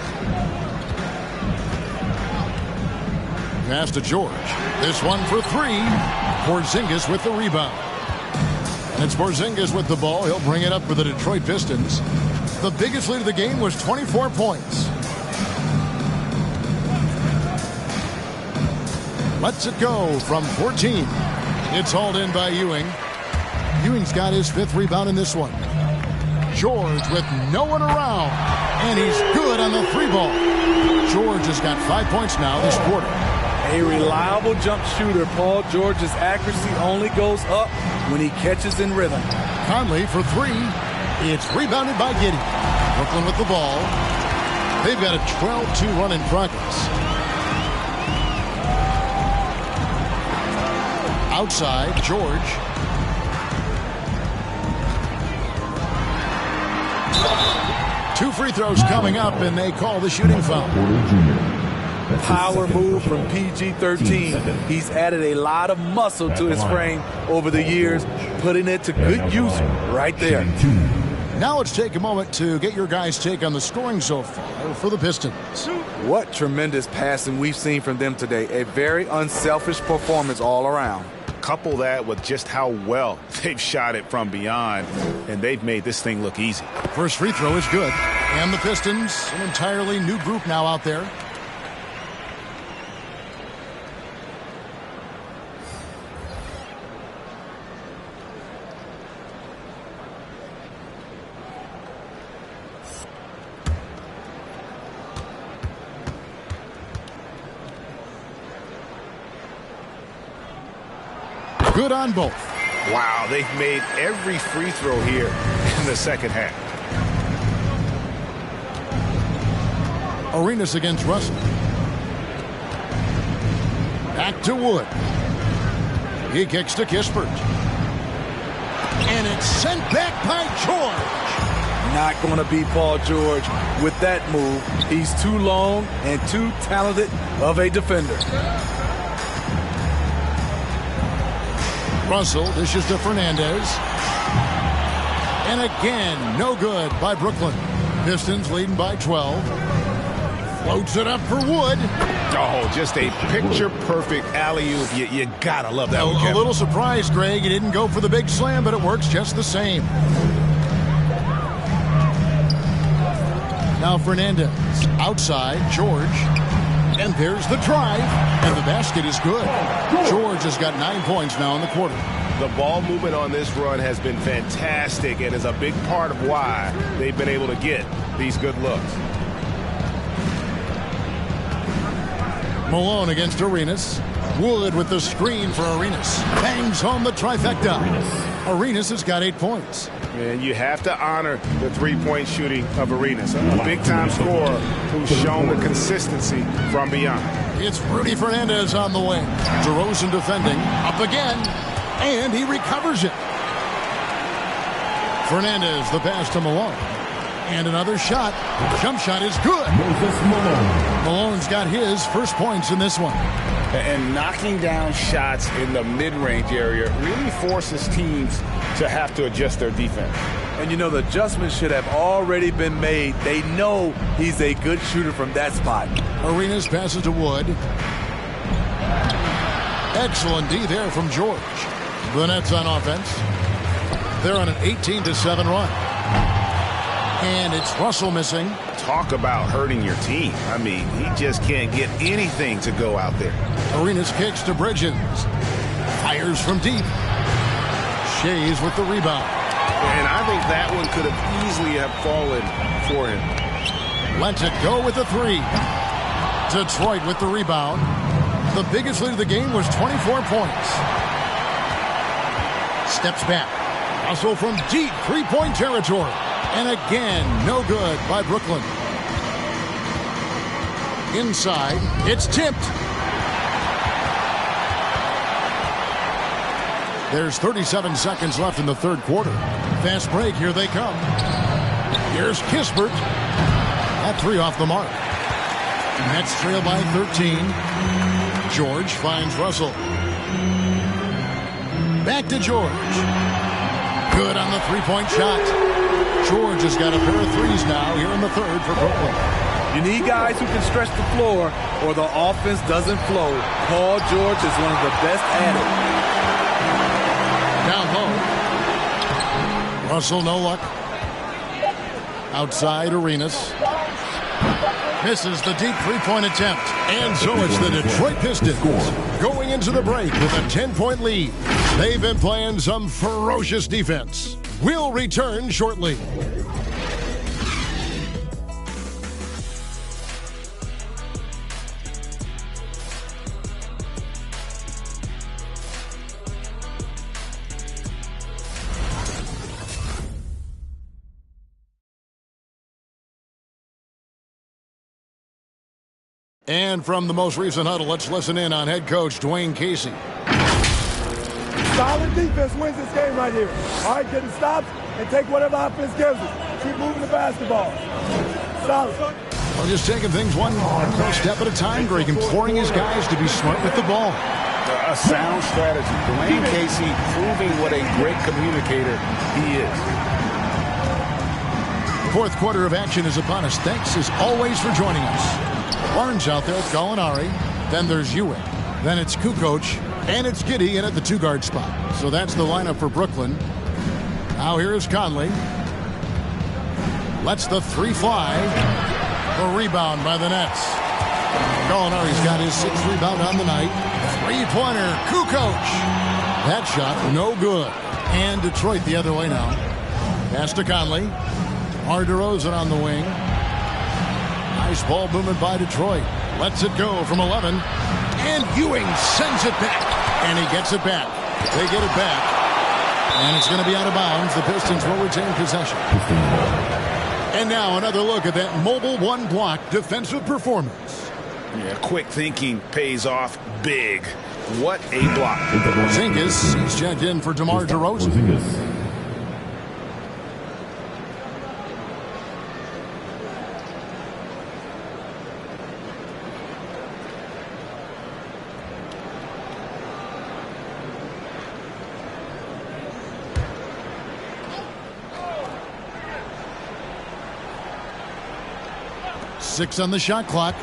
Pass to George. This one for 3. Porzingis with the rebound. And it's Porzingis with the ball. He'll bring it up for the Detroit Pistons. The biggest lead of the game was 24 points. Lets it go from 14. It's hauled in by Ewing. Ewing's got his 5th rebound in this one. George with no one around. And he's good on the 3-ball. George has got 5 points now this quarter. A reliable jump shooter. Paul George's accuracy only goes up when he catches in rhythm. Conley for 3. It's rebounded by Giddey. Brooklyn with the ball. They've got a 12-2 run in progress. Outside, George. Two free throws coming up, and they call the shooting foul. Power move from PG-13. He's added a lot of muscle to his frame over the years, putting it to good use right there. Now let's take a moment to get your guys' take on the scoring so far for the Pistons. What tremendous passing we've seen from them today. A very unselfish performance all around. Couple that with just how well they've shot it from beyond, and they've made this thing look easy. First free throw is good. And the Pistons, an entirely new group now out there. Good on both. Wow, they've made every free throw here in the second half. Arenas against Russell. Back to Wood. He kicks to Kispert. And it's sent back by George. Not going to be Paul George with that move. He's too long and too talented of a defender. Russell dishes to Fernandez. And again, no good by Brooklyn. Pistons leading by 12. Floats it up for Wood. Oh, just a picture-perfect alley-oop. You gotta love that one, A little surprised, Greg. He didn't go for the big slam, but it works just the same. Now Fernandez. Outside, George. And there's the drive. And the basket is good. George has got 9 points now in the quarter. The ball movement on this run has been fantastic and is a big part of why they've been able to get these good looks. Malone against Arenas. Wood with the screen for Arenas. Bangs home the trifecta. Arenas has got 8 points. And you have to honor the three-point shooting of Arenas. A big-time scorer who's shown the consistency from beyond. It's Rudy Fernandez on the wing. DeRozan defending. Up again. And he recovers it. Fernandez, the pass to Malone. And another shot. Jump shot is good. Malone's got his first points in this one. And knocking down shots in the mid-range area really forces teams to have to adjust their defense. And, you know, the adjustments should have already been made. They know he's a good shooter from that spot. Arenas passes to Wood. Excellent D there from George. The Nets on offense. They're on an 18-7 run. And it's Russell missing. Talk about hurting your team. I mean, he just can't get anything to go out there. Arenas kicks to Bridges. Fires from deep. Shays with the rebound. And I think that one could have easily have fallen for him. Lets it go with the three. Detroit with the rebound. The biggest lead of the game was 24 points. Steps back. Russell from deep three-point territory. And again, no good by Brooklyn. Inside, it's tipped. There's 37 seconds left in the third quarter. Fast break, here they come. Here's Kispert. That three off the mark. Nets trail by 13. George finds Russell. Back to George. Good on the three-point shot. George has got a pair of threes now here in the third for Brooklyn. You need guys who can stretch the floor or the offense doesn't flow. Paul George is one of the best at it. Down low. Russell, no luck. Outside, Arenas. Misses the deep three-point attempt. And so it's the Detroit Pistons going into the break with a 10-point lead. They've been playing some ferocious defense. We'll return shortly. And from the most recent huddle, let's listen in on head coach Dwayne Casey. Solid defense wins this game right here. All right, getting stops and take whatever offense gives us. Keep moving the basketball. Solid. Well, just taking things one step at a time, Greg, imploring his guys to be smart with the ball. A sound strategy. Dwayne Casey proving what a great communicator he is. Fourth quarter of action is upon us. Thanks, as always, for joining us. Barnes out there with Gallinari. Then there's Ewing. Then it's Kukoc. And it's Giddey in at the two-guard spot. So that's the lineup for Brooklyn. Now here is Conley. Lets the three fly. The rebound by the Nets. Gallinari's got his sixth rebound on the night. Three-pointer, Kukoc. That shot, no good. And Detroit the other way now. Pass to Conley. DeRozan on the wing. Nice ball movement by Detroit. Lets it go from 11. And Ewing sends it back. And he gets it back. They get it back. And it's going to be out of bounds. The Pistons will retain possession. And now another look at that mobile one-block defensive performance. Yeah, quick thinking pays off big. What a block. Porzingis is checked in for DeMar DeRozan. Six on the shot clock.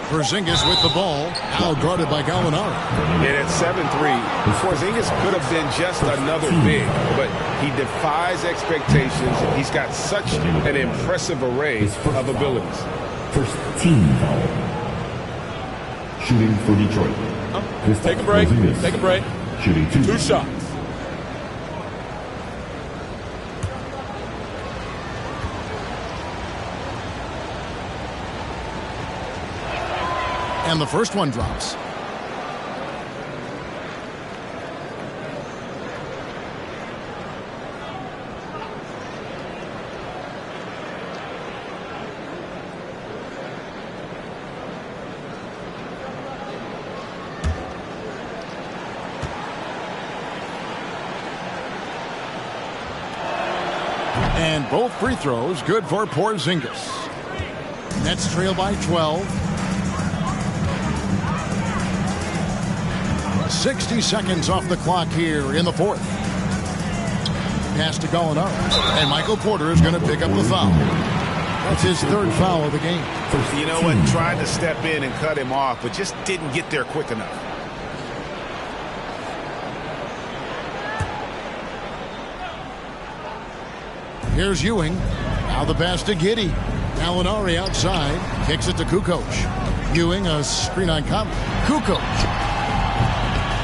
Porzingis with the ball. Now guarded by Gallinari. And at 7-3, Porzingis could have been just another big, but he defies expectations. He's got such an impressive array of abilities. First team foul. Shooting for Detroit. Take a break. Take a break. Shooting two shots. And the first one drops. And both free throws good for Porzingis. Nets trail by 12. 60 seconds off the clock here in the fourth. Pass to Gallinari. And Michael Porter is going to pick up the foul. That's his third foul of the game. You know what? Tried to step in and cut him off, but just didn't get there quick enough. Here's Ewing. Now the pass to Giddey. Gallinari outside. Kicks it to Kukoc. Ewing, a screen on Conley. Kukoc.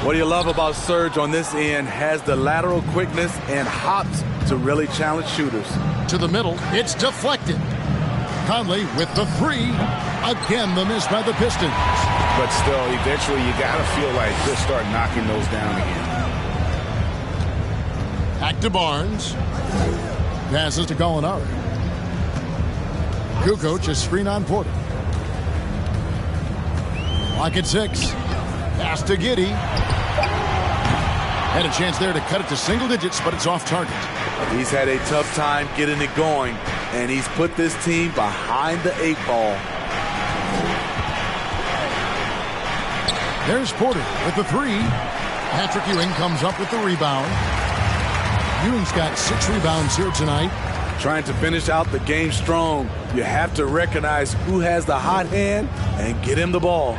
What do you love about Serge on this end? Has the lateral quickness and hops to really challenge shooters. To the middle. It's deflected. Conley with the three. Again, the miss by the Pistons. But still, eventually you got to feel like he'll start knocking those down again. Back to Barnes. Passes to Gallinari. Kukoc, a screen on Porter. Clock at 6. Pass to Giddey. Had a chance there to cut it to single digits, but it's off target. He's had a tough time getting it going, and he's put this team behind the 8 ball. There's Porter with the three. Patrick Ewing comes up with the rebound. Ewing's got 6 rebounds here tonight. Trying to finish out the game strong. You have to recognize who has the hot hand and get him the ball.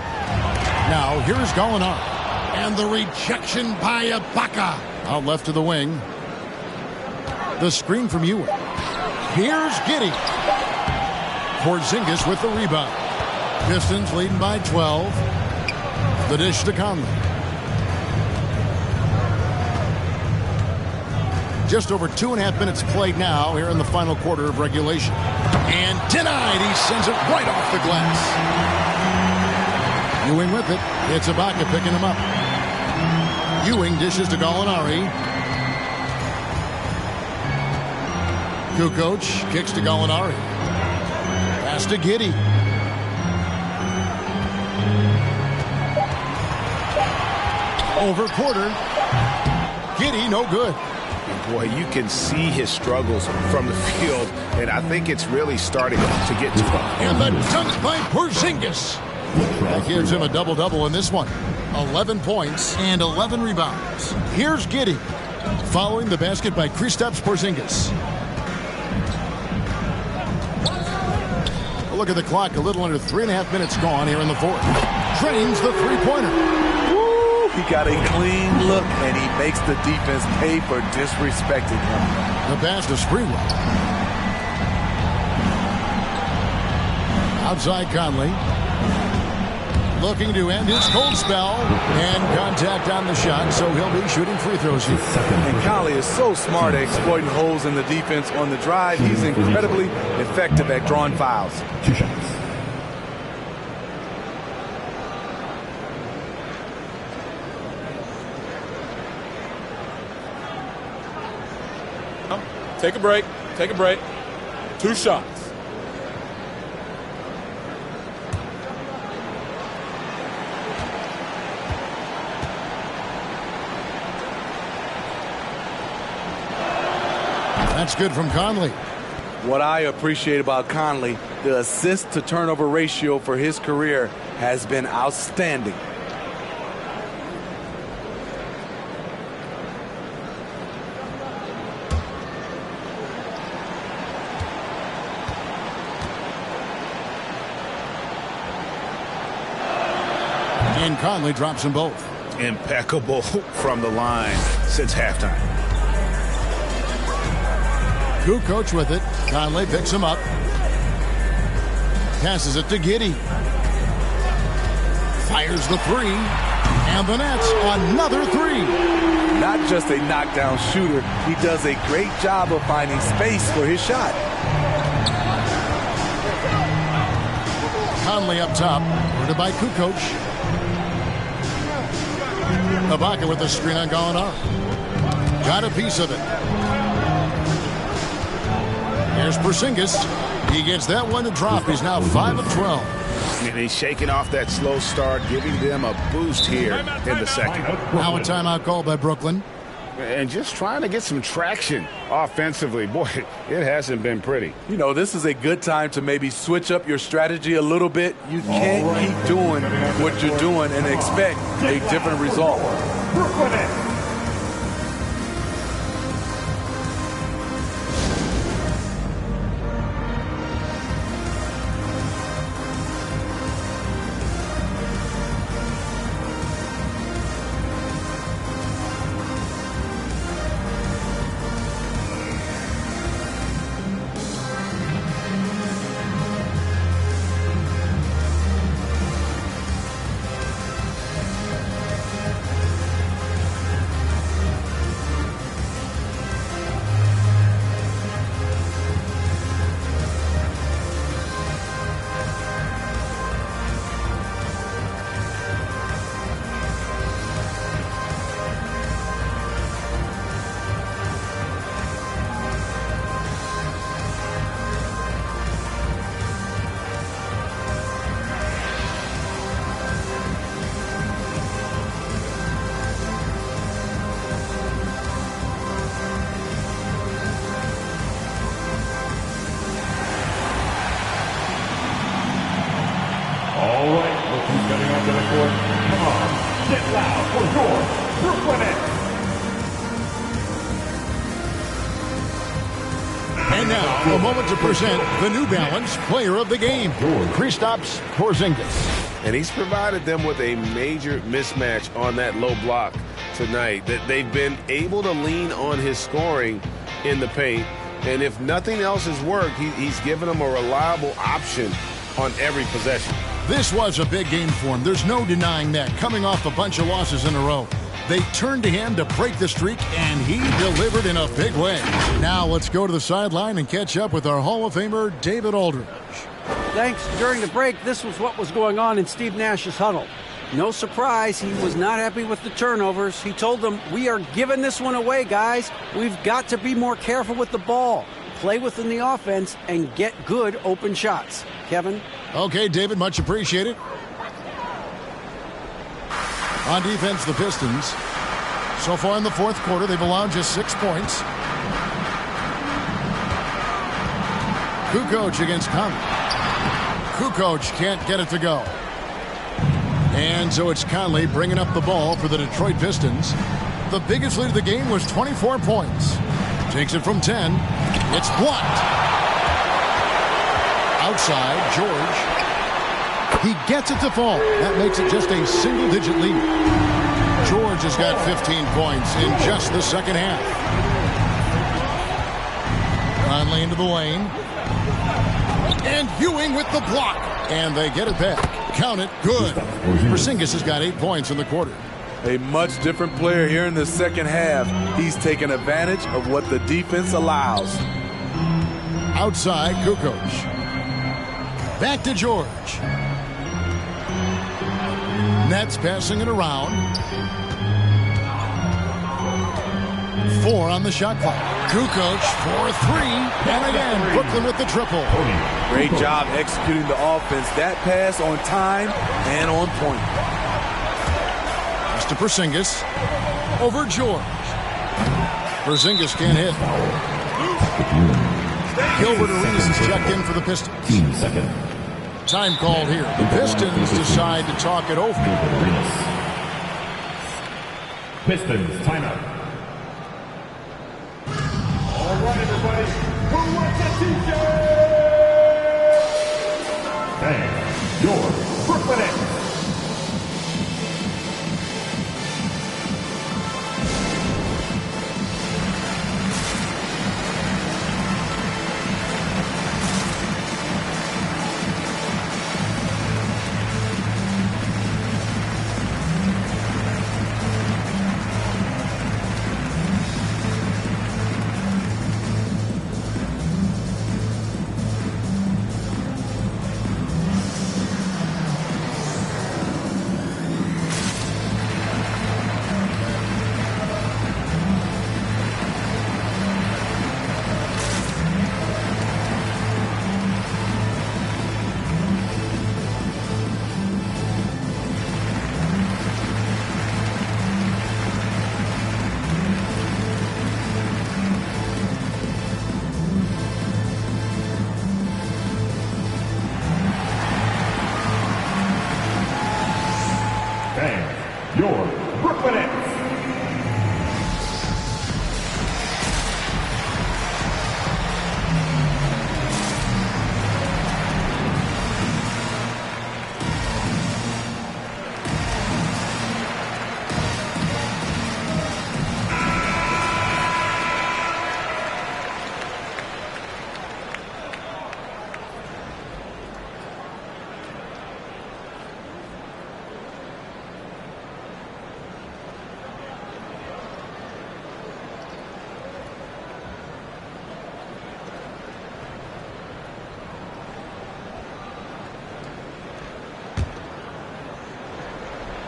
Now here's Gallinari. And the rejection by Ibaka. Out left to the wing. The screen from Ewing. Here's Giddey. Porzingis with the rebound. Pistons leading by 12. The dish to Conley. Just over 2.5 minutes played now here in the final quarter of regulation. And denied. He sends it right off the glass. Ewing with it. It's Ibaka picking him up. Ewing dishes to Gallinari. Kukoc kicks to Gallinari. Pass to Giddey. Over Porter. Giddey, no good. Boy, you can see his struggles from the field, and I think it's really starting to get to him. And the dunk by Porzingis. That gives him a double-double in this one. 11 points and 11 rebounds. Here's Giddey. Following the basket by Kristaps Porzingis. Look at the clock. A little under 3.5 minutes gone here in the fourth. Drains the three-pointer. He got a clean look, and he makes the defense pay for disrespecting him. The pass to Sprewell. Outside Conley. Looking to end his cold spell. And contact on the shot, so he'll be shooting free throws here. And Conley is so smart at exploiting holes in the defense on the drive. He's incredibly effective at drawing fouls. 2 shots. Take a break. Take a break. 2 shots. That's good from Conley. What I appreciate about Conley, the assist-to-turnover ratio for his career has been outstanding. And Conley drops them both. Impeccable from the line since halftime. Kukoc with it. Conley picks him up. Passes it to Giddey. Fires the three. And the Nets, another three. Not just a knockdown shooter, he does a great job of finding space for his shot. Conley up top. Ordered by Kukoc. Ibaka with the screen on Gallinari. Got a piece of it. Here's Porzingis. He gets that one to drop. He's now 5 of 12. And he's shaking off that slow start, giving them a boost here in the second. Now a timeout called by Brooklyn. and just trying to get some traction offensively. Boy, it hasn't been pretty. You know, this is a good time to maybe switch up your strategy a little bit. You can't keep doing what you're doing and expect a different result. All right, look who's getting onto the court. Come on, get loud for your Brooklyn Nets. And now, a moment to present the New Balance Player of the Game, Kristaps Porzingis. And he's provided them with a major mismatch on that low block tonight, that they've been able to lean on his scoring in the paint. And if nothing else has worked, he's given them a reliable option on every possession. This was a big game for him. There's no denying that, coming off a bunch of losses in a row. They turned to him to break the streak, and he delivered in a big way. Now let's go to the sideline and catch up with our Hall of Famer, David Aldridge. Thanks. During the break, this was what was going on in Steve Nash's huddle. No surprise, he was not happy with the turnovers. He told them, we are giving this one away, guys. We've got to be more careful with the ball, play within the offense, and get good open shots. Kevin? Okay, David, much appreciated. On defense, the Pistons. So far in the fourth quarter, they've allowed just 6 points. Kukoc against Conley. Kukoc can't get it to go. And so it's Conley bringing up the ball for the Detroit Pistons. The biggest lead of the game was 24 points. Takes it from 10. It's blocked. Outside, George. He gets it to fall. That makes it just a single-digit lead. George has got 15 points in just the second half. Conley into the lane. And Ewing with the block. And they get it back. Count it. Good. Porzingis has got 8 points in the quarter. A much different player here in the second half. He's taken advantage of what the defense allows. Outside, Kukoc. Back to George. Nets passing it around. 4 on the shot clock. Kukoc for 3. And again, Brooklyn with the triple. Great job executing the offense. That pass on time and on point. Pass to Porzingis. Over George. Porzingis can't hit. Gilbert Arenas is checked in for the Pistons. Time called here. The Pistons decide to talk it over. Pistons timeout. All right, everybody. Who wants a t-shirt? And your Brooklyn Nets. your Brooklyn Nets.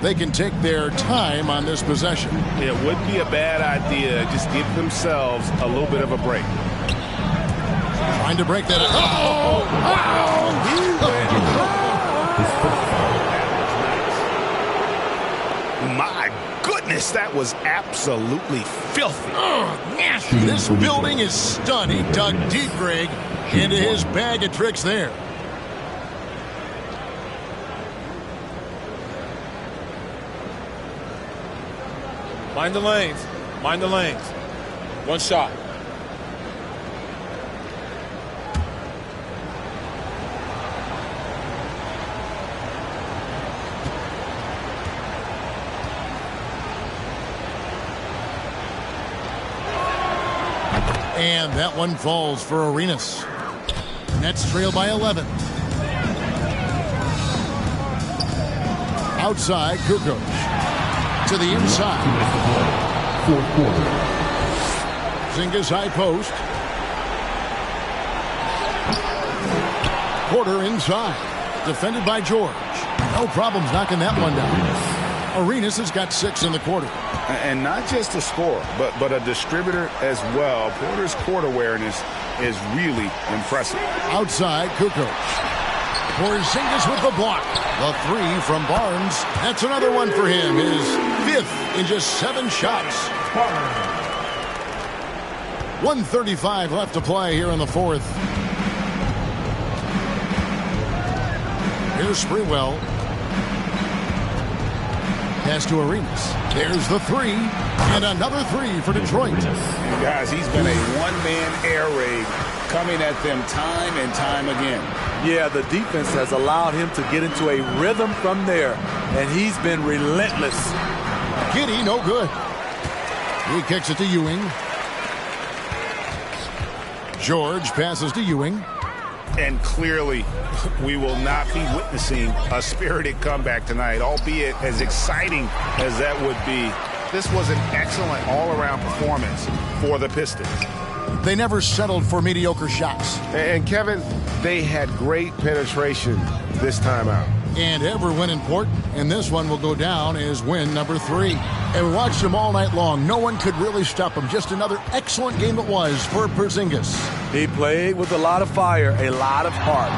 They can take their time on this possession. It wouldn't be a bad idea. Just give themselves a little bit of a break. Trying to break that. My goodness, that was absolutely filthy. Nasty. This building is stunning. Dug deep, Greg, into his bag of tricks there. Mind the lanes. Mind the lanes. One shot. And that one falls for Arenas. Nets trail by 11. Outside, Kukoc. To the inside. Fourth quarter. Zingas high post. Porter inside. Defended by George. No problems knocking that one down. Arenas has got 6 in the quarter. And not just a scorer, but a distributor as well. Porter's court awareness is really impressive. Outside, Kukoc. Porzingis with the block. The 3 from Barnes. That's another one for him. His 5th in just 7 shots. 1:35 left to play here in the 4th. Here's Sprewell. Pass to Arenas. There's the 3. And another 3 for Detroit. And guys, he's been a one-man air raid coming at them time and time again. Yeah, the defense has allowed him to get into a rhythm from there, and he's been relentless. Giddy, no good. He kicks it to Ewing. George passes to Ewing. And clearly, we will not be witnessing a spirited comeback tonight, albeit as exciting as that would be. This was an excellent all-around performance for the Pistons. They never settled for mediocre shots. And Kevin, they had great penetration this time out. And every win important, and this one will go down as win number 3. And we watched him all night long. No one could really stop him. Just another excellent game it was for Porzingis. He played with a lot of fire, a lot of heart,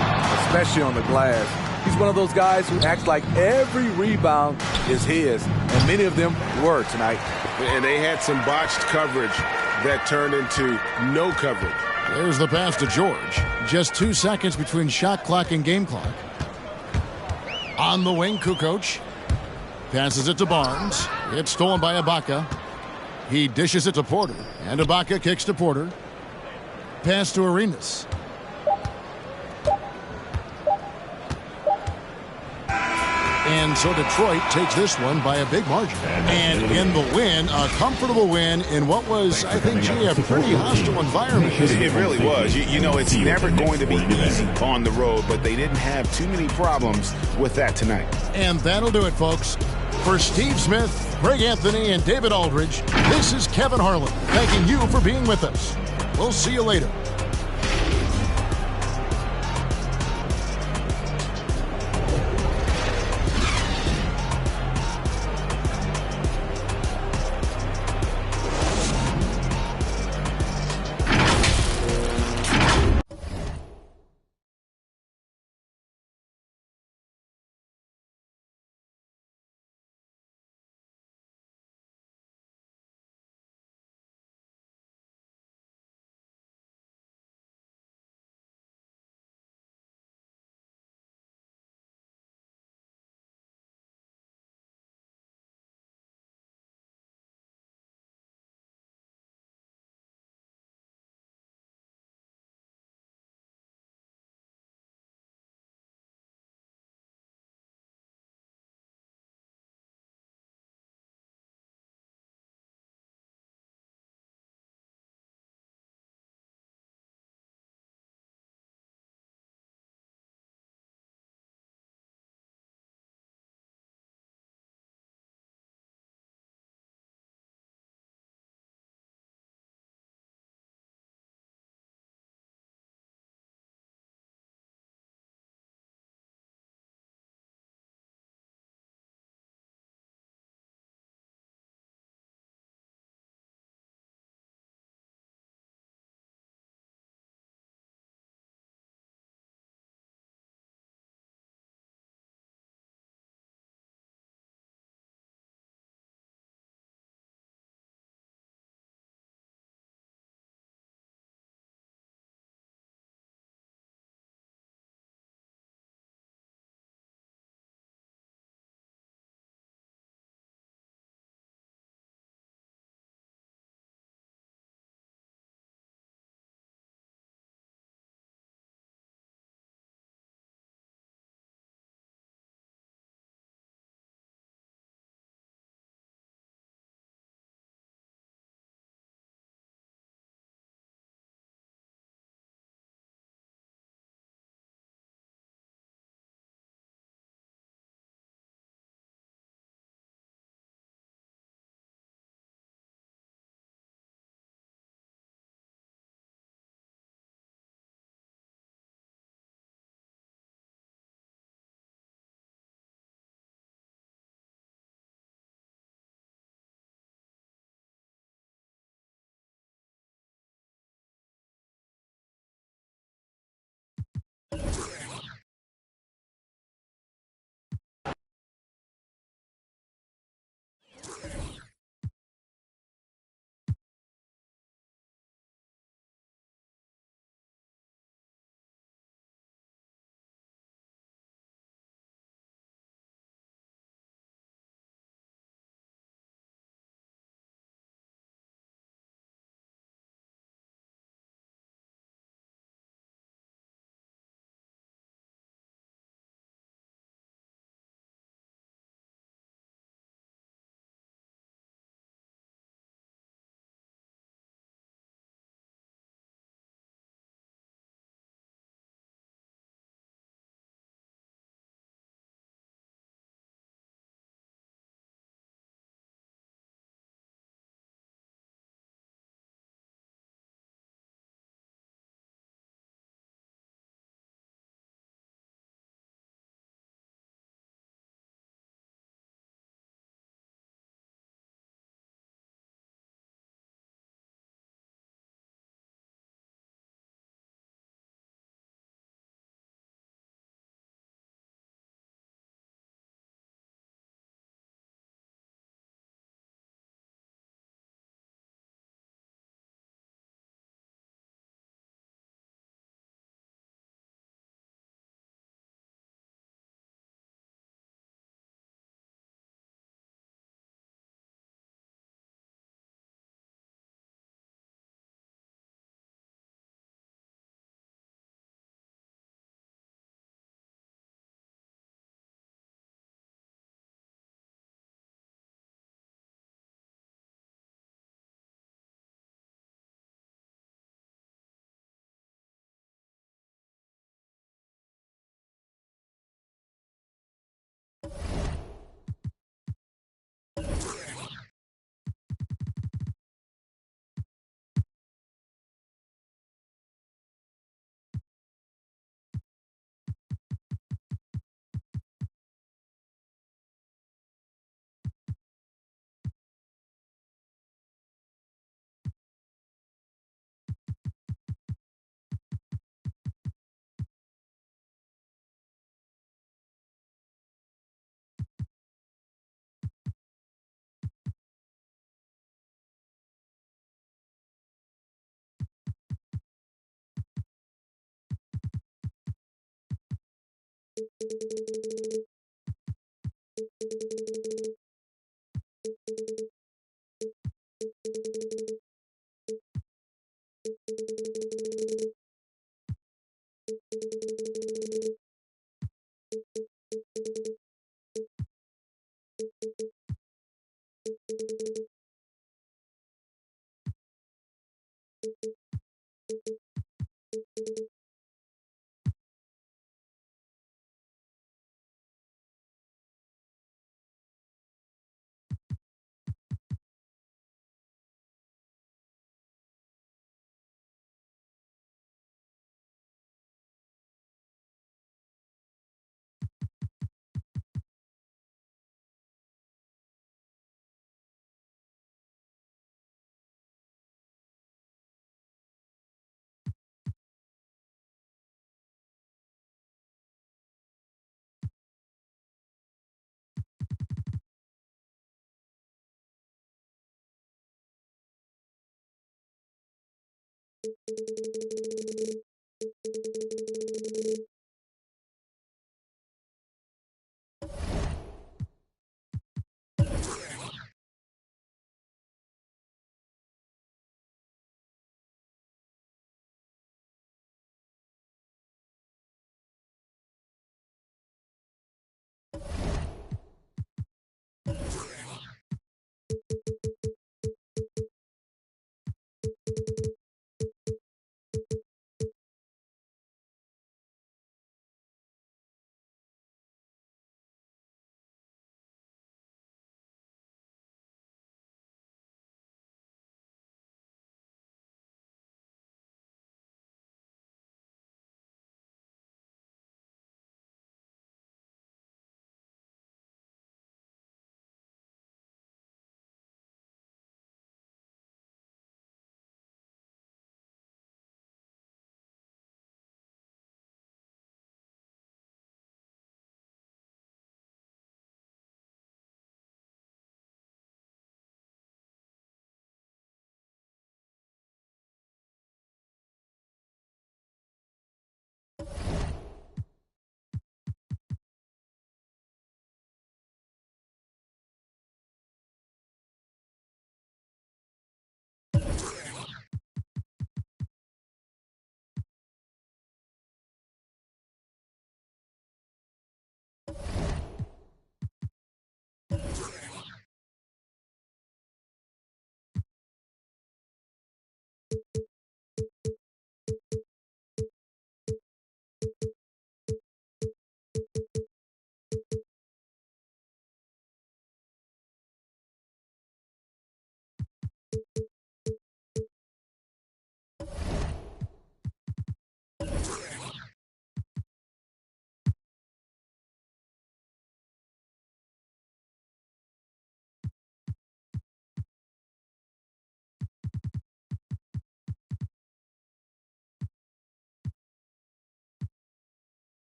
especially on the glass. He's one of those guys who acts like every rebound is his, and many of them were tonight. And they had some botched coverage that turned into no coverage. There's the pass to George. Just 2 seconds between shot clock and game clock. On the wing, Kukoc. Passes it to Barnes. It's stolen by Ibaka. He dishes it to Porter. And Ibaka kicks to Porter. Pass to Arenas. And so Detroit takes this one by a big margin. And in the win, a comfortable win in what was, I think, a pretty hostile environment. It really was. You know, it's never going to be easy on the road, but they didn't have too many problems with that tonight. And that'll do it, folks. For Steve Smith, Greg Anthony, and David Aldridge, this is Kevin Harlan thanking you for being with us. We'll see you later.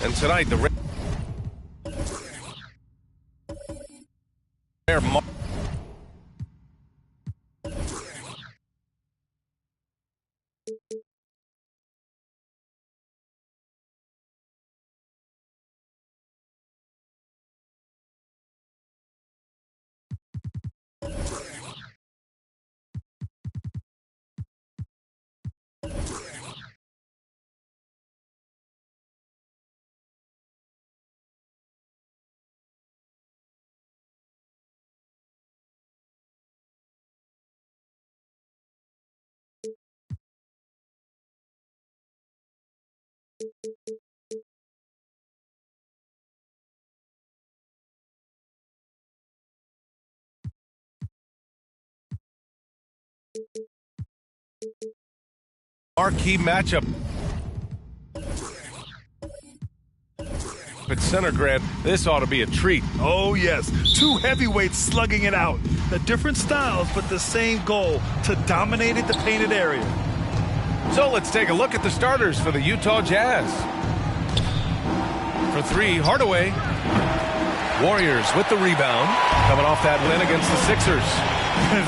And tonight, the rare Marquee matchup. At center, Grant, this ought to be a treat. Oh, yes. Two heavyweights slugging it out. The different styles, but the same goal, to dominate the painted area. So let's take a look at the starters for the Utah Jazz. For three, Hardaway. Warriors with the rebound, coming off that win against the Sixers.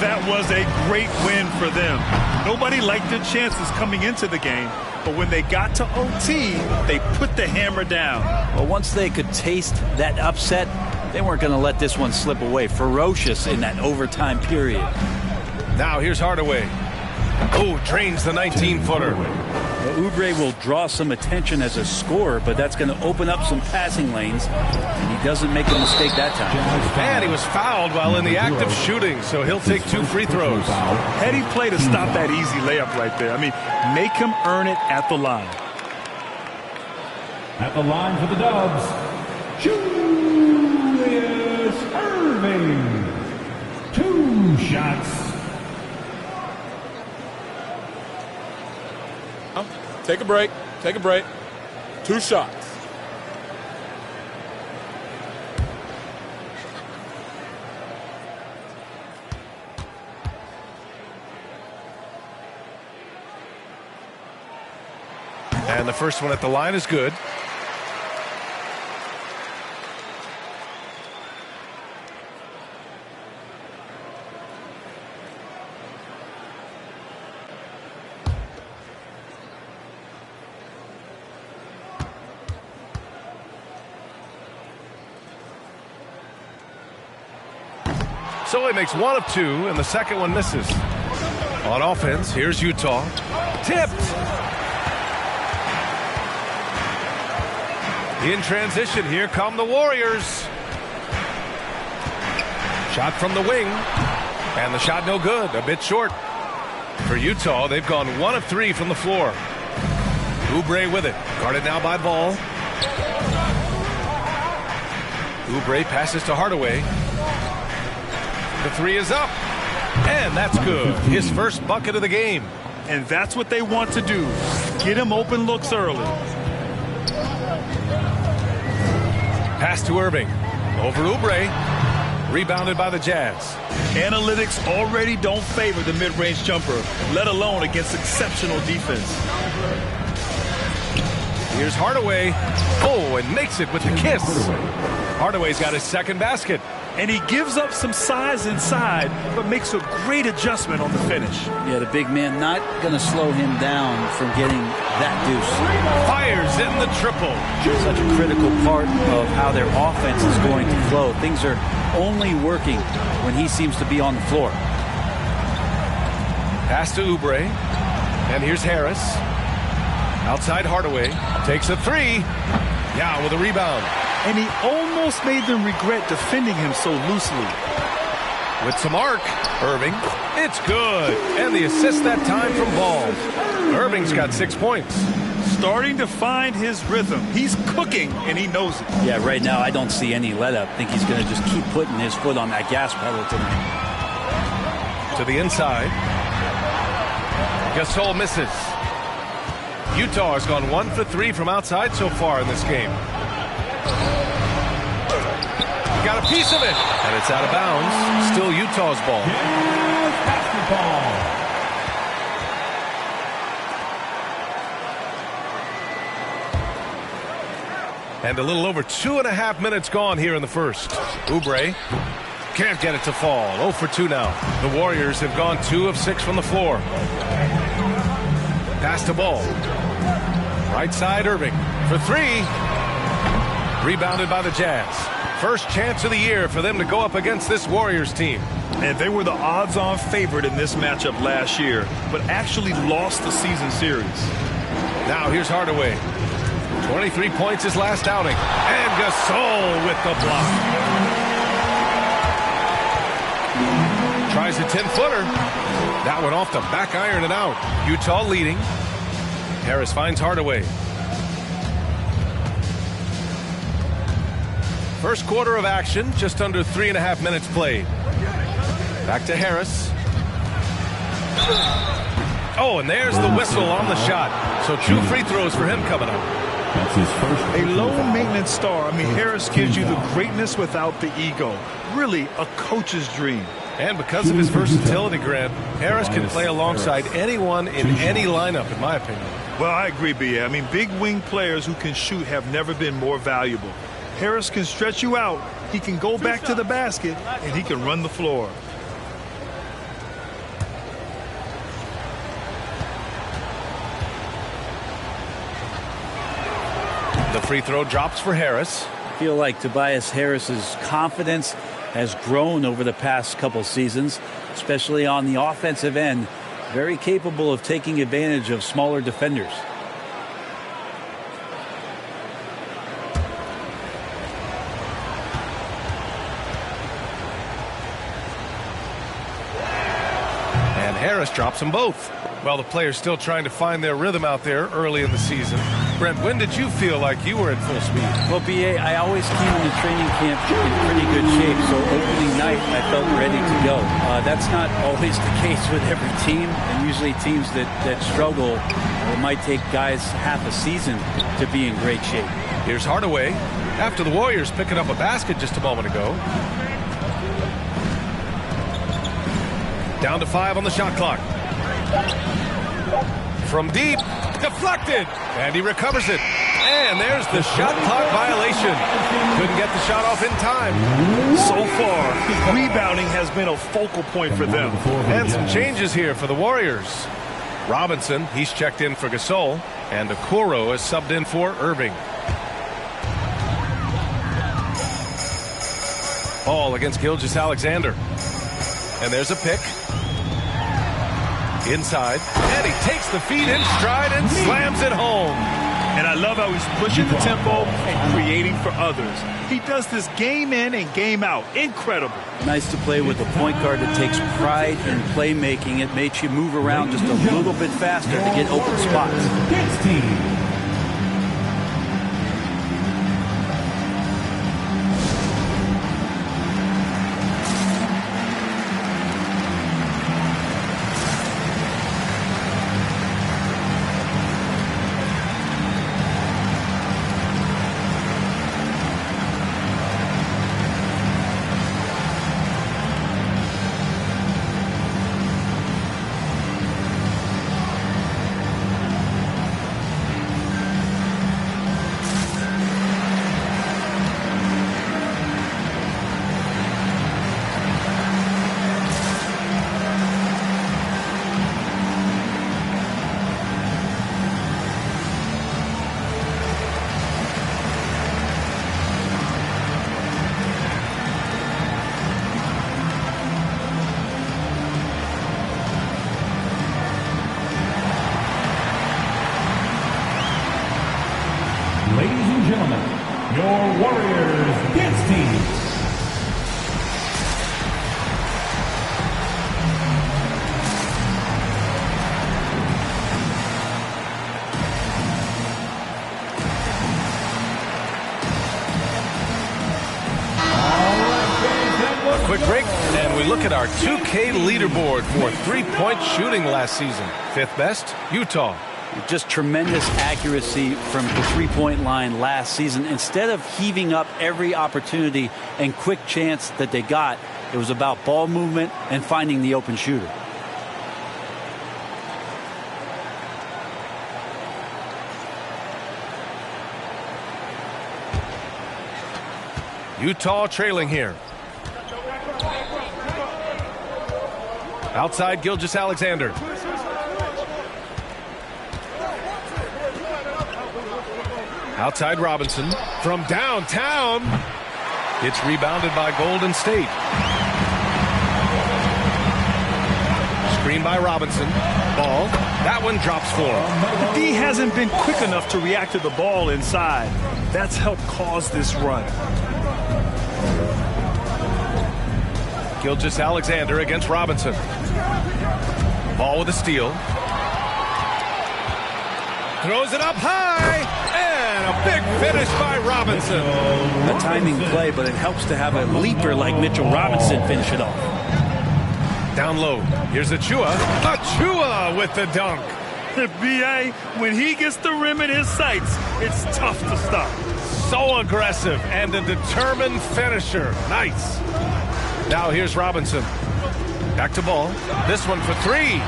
That was a great win for them. Nobody liked their chances coming into the game, but when they got to OT, they put the hammer down. Well, once they could taste that upset, they weren't going to let this one slip away. Ferocious in that overtime period. Now here's Hardaway. Oh, drains the 19-footer. Well, Oubre will draw some attention as a scorer, but that's going to open up some passing lanes, and he doesn't make a mistake that time. And he was fouled while in the act of shooting, so he'll take 2 free throws. Heady play to stop that easy layup right there. I mean, make him earn it at the line. At the line for the Dubs, Julius Irving. 2 shots. Take a break. Take a break. 2 shots. And the first one at the line is good. So he makes 1 of 2, and the second one misses. On offense, here's Utah. Tipped. In transition, here come the Warriors. Shot from the wing, and the shot no good, a bit short. For Utah, they've gone 1 of 3 from the floor. Oubre with it, guarded now by Ball. Oubre passes to Hardaway. The 3 is up, and that's good. His first bucket of the game. And that's what they want to do. Get him open looks early. Pass to Irving. Over Oubre. Rebounded by the Jazz. Analytics already don't favor the mid-range jumper, let alone against exceptional defense. Here's Hardaway. Oh, and makes it with the kiss. Hardaway's got his second basket. And he gives up some size inside, but makes a great adjustment on the finish. Yeah, the big man not going to slow him down from getting that deuce. Fires in the triple. Such a critical part of how their offense is going to flow. Things are only working when he seems to be on the floor. Pass to Oubre. And here's Harris. Outside Hardaway. Takes a 3. Yeah, with a rebound. And he almost made them regret defending him so loosely. With some arc, Irving. It's good. And the assist that time from Ball. Irving's got 6 points. Starting to find his rhythm. He's cooking, and he knows it. Yeah, right now I don't see any let-up. I think he's going to just keep putting his foot on that gas pedal tonight. To the inside. Gasol misses. Utah has gone 1 for 3 from outside so far in this game. Got a piece of it, and it's out of bounds. Still Utah's ball. Basketball. And a little over 2.5 minutes gone here in the first. Oubre can't get it to fall. 0 for 2 now. The Warriors have gone 2 of 6 from the floor. Pass to Ball. Right side Irving for 3. Rebounded by the Jazz. First chance of the year for them to go up against this Warriors team. And they were the odds-on favorite in this matchup last year, but actually lost the season series. Now here's Hardaway. 23 points his last outing. And Gasol with the block. Tries a 10-footer. That one off the back iron and out. Utah leading. Harris finds Hardaway. First quarter of action, just under 3.5 minutes played. Back to Harris. Oh, and there's the whistle on the shot. So 2 free throws for him coming up. That's his first. A low-maintenance star. I mean, Harris gives you the greatness without the ego. Really a coach's dream. And because of his versatility, Grant, Harris can play alongside anyone in any lineup, in my opinion. Well, I agree, B.A. I mean, big wing players who can shoot have never been more valuable. Harris can stretch you out. He can go back to the basket, and he can run the floor. The free throw drops for Harris. I feel like Tobias Harris's confidence has grown over the past couple seasons, especially on the offensive end. Very capable of taking advantage of smaller defenders. And Harris drops them both. Well, the players still trying to find their rhythm out there early in the season. Brent, when did you feel like you were at full speed? Well, B.A., I always came into training camp in pretty good shape, so opening night I felt ready to go. That's not always the case with every team, and usually teams that struggle, it might take guys half a season to be in great shape. Here's Hardaway after the Warriors picking up a basket just a moment ago. Down to 5 on the shot clock. From deep, deflected, and he recovers it. And there's the shot clock violation. Couldn't get the shot off in time. So far, rebounding has been a focal point for them. And some changes here for the Warriors. Robinson, he's checked in for Gasol, and Okoro is subbed in for Irving. Ball against Gilgeous-Alexander. And there's a pick. Inside, and he takes the feed in stride and slams it home. And I love how he's pushing the tempo and creating for others. He does this game in and game out. Incredible. Nice to play with a point guard that takes pride in playmaking. It makes you move around just a little bit faster to get open spots. Ladies and gentlemen, your Warriors dance team. A quick break, and we look at our 2K leaderboard for three-point shooting last season. 5th best, Utah. Just tremendous accuracy from the three-point line last season. Instead of heaving up every opportunity and quick chance that they got, it was about ball movement and finding the open shooter. Utah trailing here. Outside Gilgeous-Alexander. Outside Robinson from downtown. It's rebounded by Golden State. Screen by Robinson. Ball. That one drops for him. D hasn't been quick enough to react to the ball inside. That's helped cause this run. Gilgeous-Alexander against Robinson. Ball with a steal. Throws it up high, and a big finish by Robinson. A timing play, but it helps to have a leaper like Mitchell Robinson finish it off. Down low, here's Achua. Achua with the dunk. B.A., when he gets the rim in his sights, it's tough to stop. So aggressive and a determined finisher. Nice. Now here's Robinson. Back to Ball. This one for three.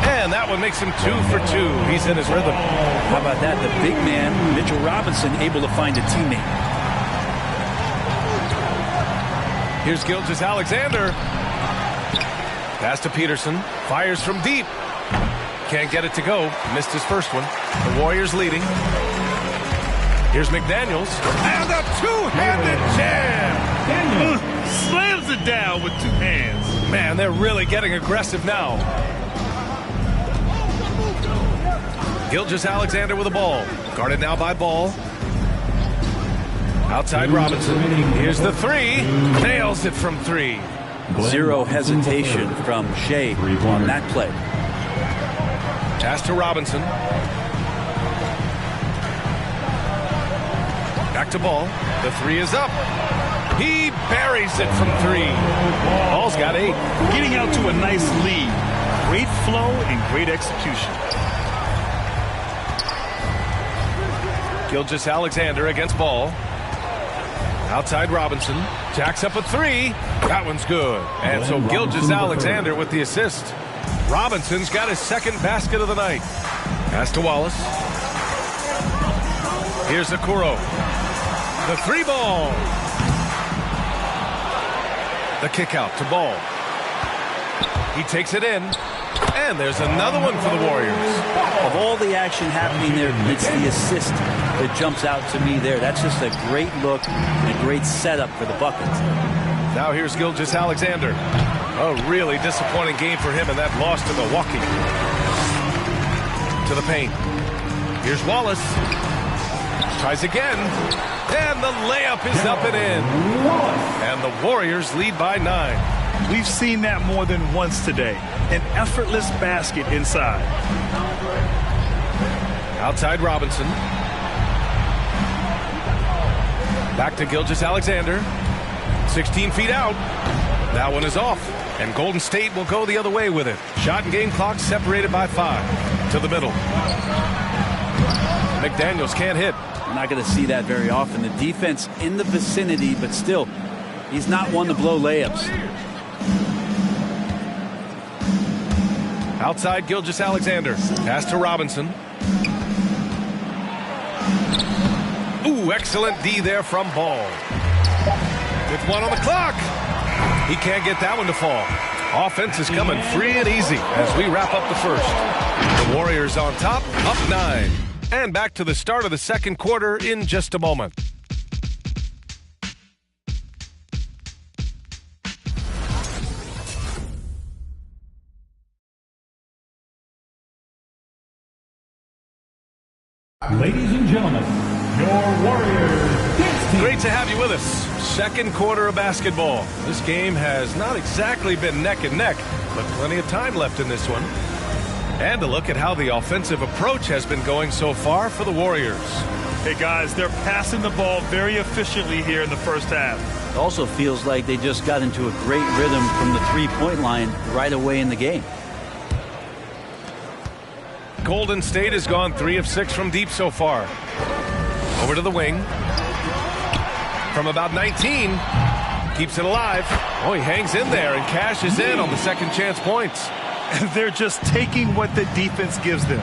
And that one makes him 2 for 2. He's in his rhythm. How about that? The big man, Mitchell Robinson, able to find a teammate. Here's Gilgeous-Alexander. Pass to Peterson. Fires from deep. Can't get it to go. Missed his first one. The Warriors leading. Here's McDaniels. And a two-handed jam. Slams it down with two hands. Man, they're really getting aggressive now. Gilgeous-Alexander with the ball. Guarded now by Ball. Outside Robinson. Here's the three. Nails it from three. Zero hesitation from Shea on that play. Pass to Robinson. Back to Ball. The three is up. He buries it from three. Ball's got 8. Getting out to a nice lead. Great flow and great execution. Gilgeous-Alexander against Ball. Outside Robinson. Jacks up a three. That one's good. And so Gilgeous-Alexander with the assist. Robinson's got his second basket of the night. Pass to Wallace. Here's Okoro. The three ball. The kick out to Ball. He takes it in. And there's another one for the Warriors. Of all the action happening there, it's the assist that jumps out to me there. That's just a great look and a great setup for the buckets. Now here's Gilgeous-Alexander. A really disappointing game for him in that loss to Milwaukee. To the paint. Here's Wallace. Tries again. And the layup is up and in. And the Warriors lead by 9. We've seen that more than once today. An effortless basket inside. Outside Robinson. Back to Gilgeous-Alexander. 16 feet out. That one is off. And Golden State will go the other way with it. Shot and game clock separated by 5. To the middle. McDaniels can't hit. We're not going to see that very often. The defense in the vicinity, but still, he's not one to blow layups. Outside Gilgeous-Alexander. Pass to Robinson. Ooh, excellent D there from Ball. With 1 on the clock. He can't get that one to fall. Offense is coming free and easy as we wrap up the first. The Warriors on top, up 9. And back to the start of the second quarter in just a moment. Ladies and gentlemen, your Warriors dance team. Great to have you with us. Second quarter of basketball. This game has not exactly been neck and neck, but plenty of time left in this one. And a look at how the offensive approach has been going so far for the Warriors. Hey, guys, they're passing the ball very efficiently here in the first half. It also feels like they just got into a great rhythm from the three-point line right away in the game. Golden State has gone 3 of 6 from deep so far. Over to the wing. From about 19. Keeps it alive. Oh, he hangs in there and cashes in on the second chance points. They're just taking what the defense gives them.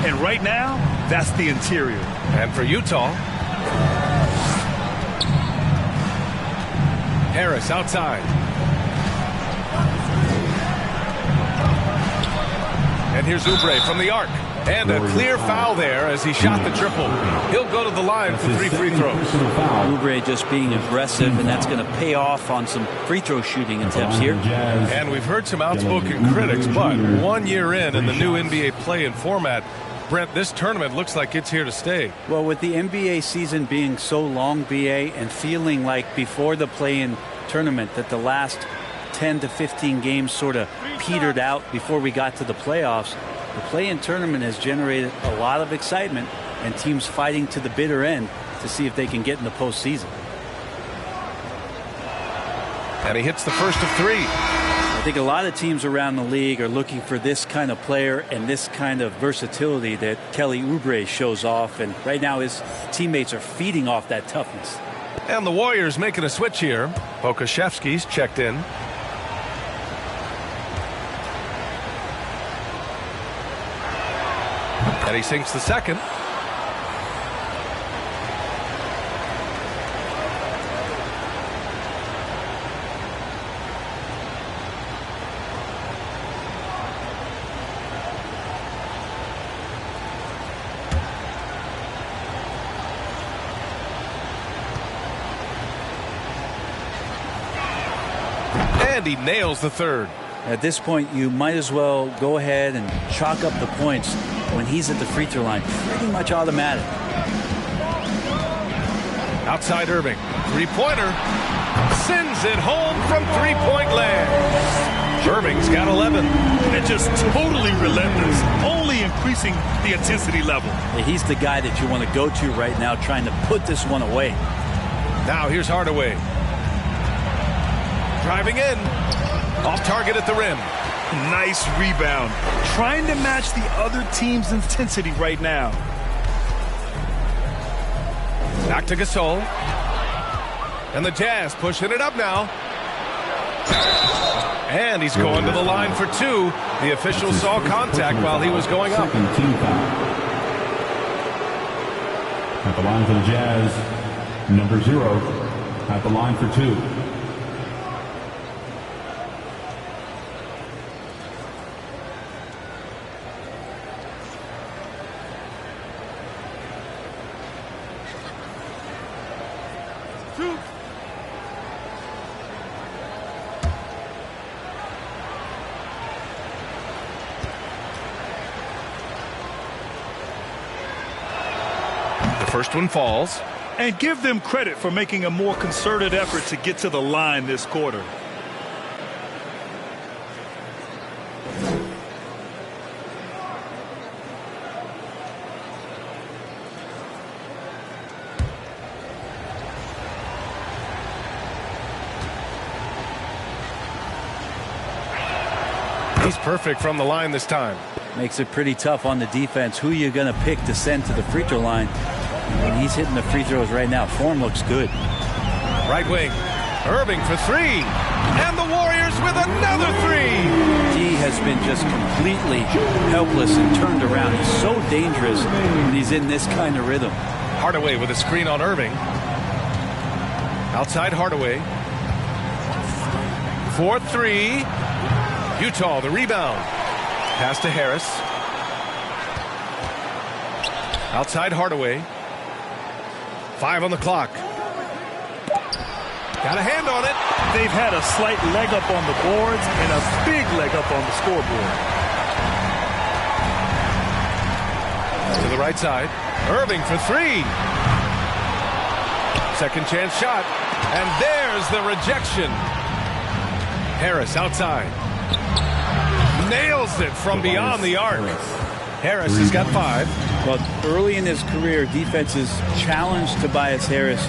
And right now, that's the interior. And for Utah, Harris outside. And here's Oubre from the arc. And a clear foul there as he shot the triple. He'll go to the line for 3 free throws. Oubre just being aggressive, and that's going to pay off on some free throw shooting attempts here. And we've heard some outspoken critics, but 1 year in the new NBA play-in format, Brent, this tournament looks like it's here to stay. Well, with the NBA season being so long, BA, and feeling like before the play-in tournament that the last 10 to 15 games sort of petered out before we got to the playoffs, The play-in tournament has generated a lot of excitement and teams fighting to the bitter end to see if they can get in the postseason. And he hits the first of 3. I think a lot of teams around the league are looking for this kind of player and this kind of versatility that Kelly Oubre shows off. And right now his teammates are feeding off that toughness. And the Warriors making a switch here. Pokusevski's checked in. And he sinks the second. And he nails the third. At this point, you might as well go ahead and chalk up the points when he's at the free throw line. Pretty much automatic. Outside Irving. Three-pointer. Sends it home from three-point land. Irving's got 11. And just totally relentless. Only increasing the intensity level. Yeah, he's the guy that you want to go to right now trying to put this one away. Now here's Hardaway. Driving in. Off target at the rim. Nice rebound. Trying to match the other team's intensity right now. Back to Gasol. And the Jazz pushing it up now. And he's going to the line for 2. The official saw contact while he was going up. At the line for the Jazz, number 0. At the line for 2. First one falls. And give them credit for making a more concerted effort to get to the line this quarter. He's perfect from the line this time. Makes it pretty tough on the defense. Who are you going to pick to send to the free throw line? And he's hitting the free throws right now. Form looks good. Right wing. Irving for 3. And the Warriors with another 3. He has been just completely helpless and turned around. He's so dangerous when he's in this kind of rhythm. Hardaway with a screen on Irving. Outside Hardaway. 4-3. Utah the rebound. Pass to Harris. Outside Hardaway. 5 on the clock. Got a hand on it. They've had a slight leg up on the boards and a big leg up on the scoreboard. To the right side. Irving for 3. Second chance shot. And there's the rejection. Harris outside. Nails it from beyond the arc. Harris has got 5. Well, early in his career, defenses challenged Tobias Harris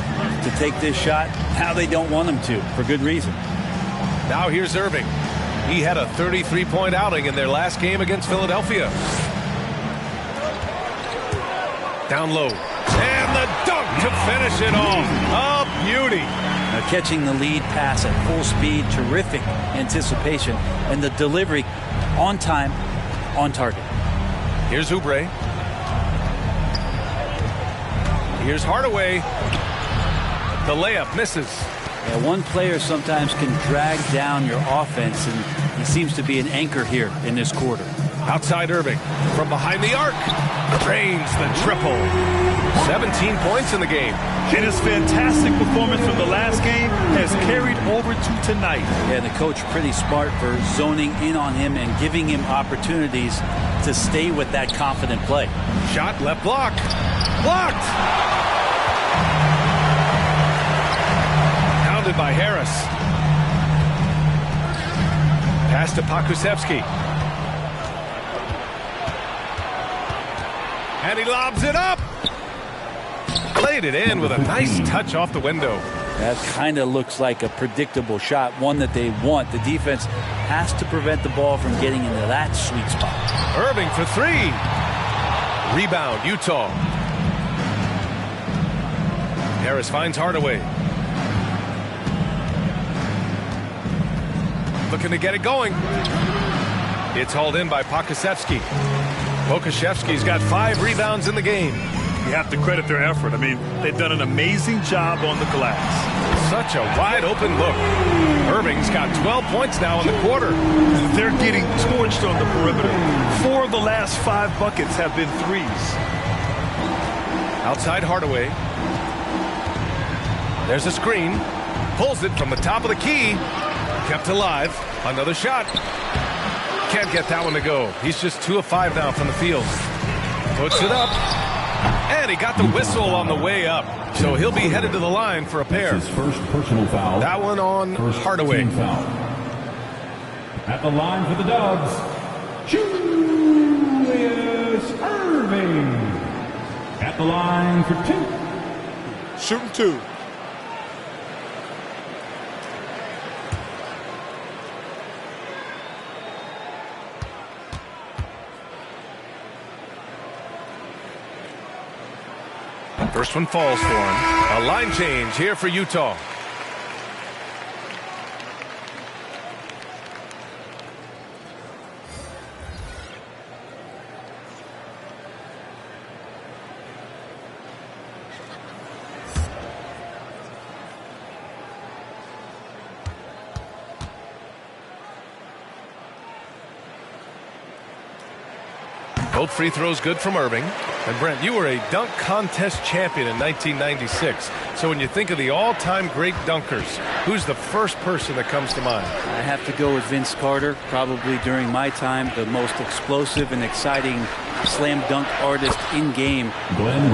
to take this shot. Now they don't want him to, for good reason. Now here's Irving. He had a 33-point outing in their last game against Philadelphia. Down low. And the dunk to finish it off. A beauty. Now catching the lead pass at full speed, terrific anticipation, and the delivery on time, on target. Here's Oubre. Here's Hardaway. The layup misses. Yeah, one player sometimes can drag down your offense, and he seems to be an anchor here in this quarter. Outside Irving. From behind the arc. Drains the triple. 17 points in the game. And his fantastic performance from the last game has carried over to tonight. Yeah, the coach pretty smart for zoning in on him and giving him opportunities to stay with that confident play. Shot left block. Blocked. Pounded by Harris. Pass to Pokusevski. And he lobs it up. Laid it in with a nice touch off the window. That kind of looks like a predictable shot, one that they want. The defense has to prevent the ball from getting into that sweet spot. Irving for three. Rebound, Utah. Harris finds Hardaway. Looking to get it going. It's hauled in by Pokusevski. Pokusevski's got 5 rebounds in the game. You have to credit their effort. I mean, they've done an amazing job on the glass. Such a wide open look. Irving's got 12 points now in the quarter. They're getting torched on the perimeter. 4 of the last 5 buckets have been threes. Outside Hardaway. There's a screen. Pulls it from the top of the key. Kept alive. Another shot. Can't get that one to go. He's just 2 of 5 now from the field. Puts it up. And he got the whistle on the way up. So he'll be headed to the line for a pair. His first personal foul. That one on Hardaway. At the line for the Dubs, Julius Irving. At the line for 2. Shooting 2. First one falls for him. A line change here for Utah. Both free throws good from Irving. And Brent, you were a dunk contest champion in 1996. So when you think of the all-time great dunkers, who's the first person that comes to mind? I have to go with Vince Carter, probably during my time, the most explosive and exciting slam dunk artist in game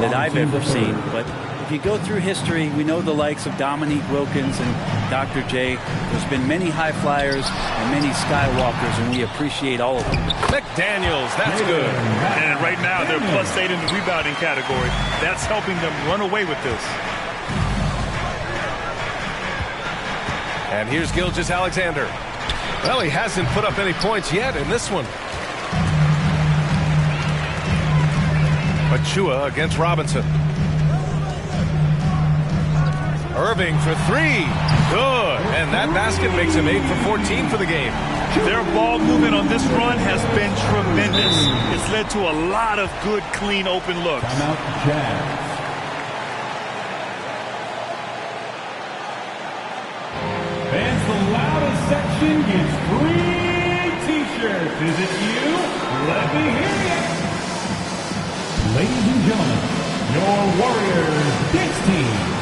that I've ever seen. But if you go through history, we know the likes of Dominique Wilkins and Dr. J. There's been many high flyers and many skywalkers, and we appreciate all of them. McDaniels, that's good. And right now, they're +8 in the rebounding category. That's helping them run away with this. And here's Gilgeous-Alexander. Well, he hasn't put up any points yet in this one. Achua against Robinson. Irving for 3. Good. And that basket makes him 8 for 14 for the game. Their ball movement on this run has been tremendous. It's led to a lot of good, clean, open looks. Timeout, Jazz. Fans, the loudest section gets free T-shirts. Is it you? Let me hear you. Ladies and gentlemen, your Warriors Knicks team.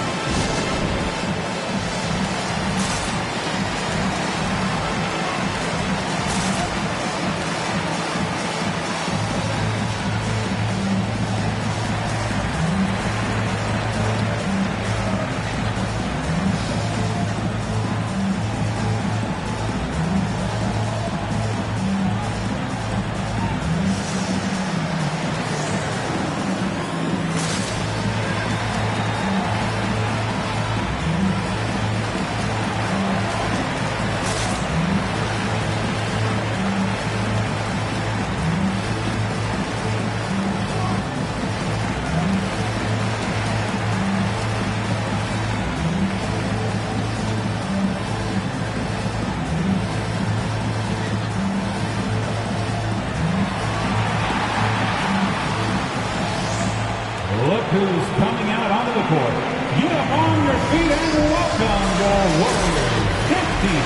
Look who's coming out onto the court. Get up on your feet and welcome your Warriors Knicks team.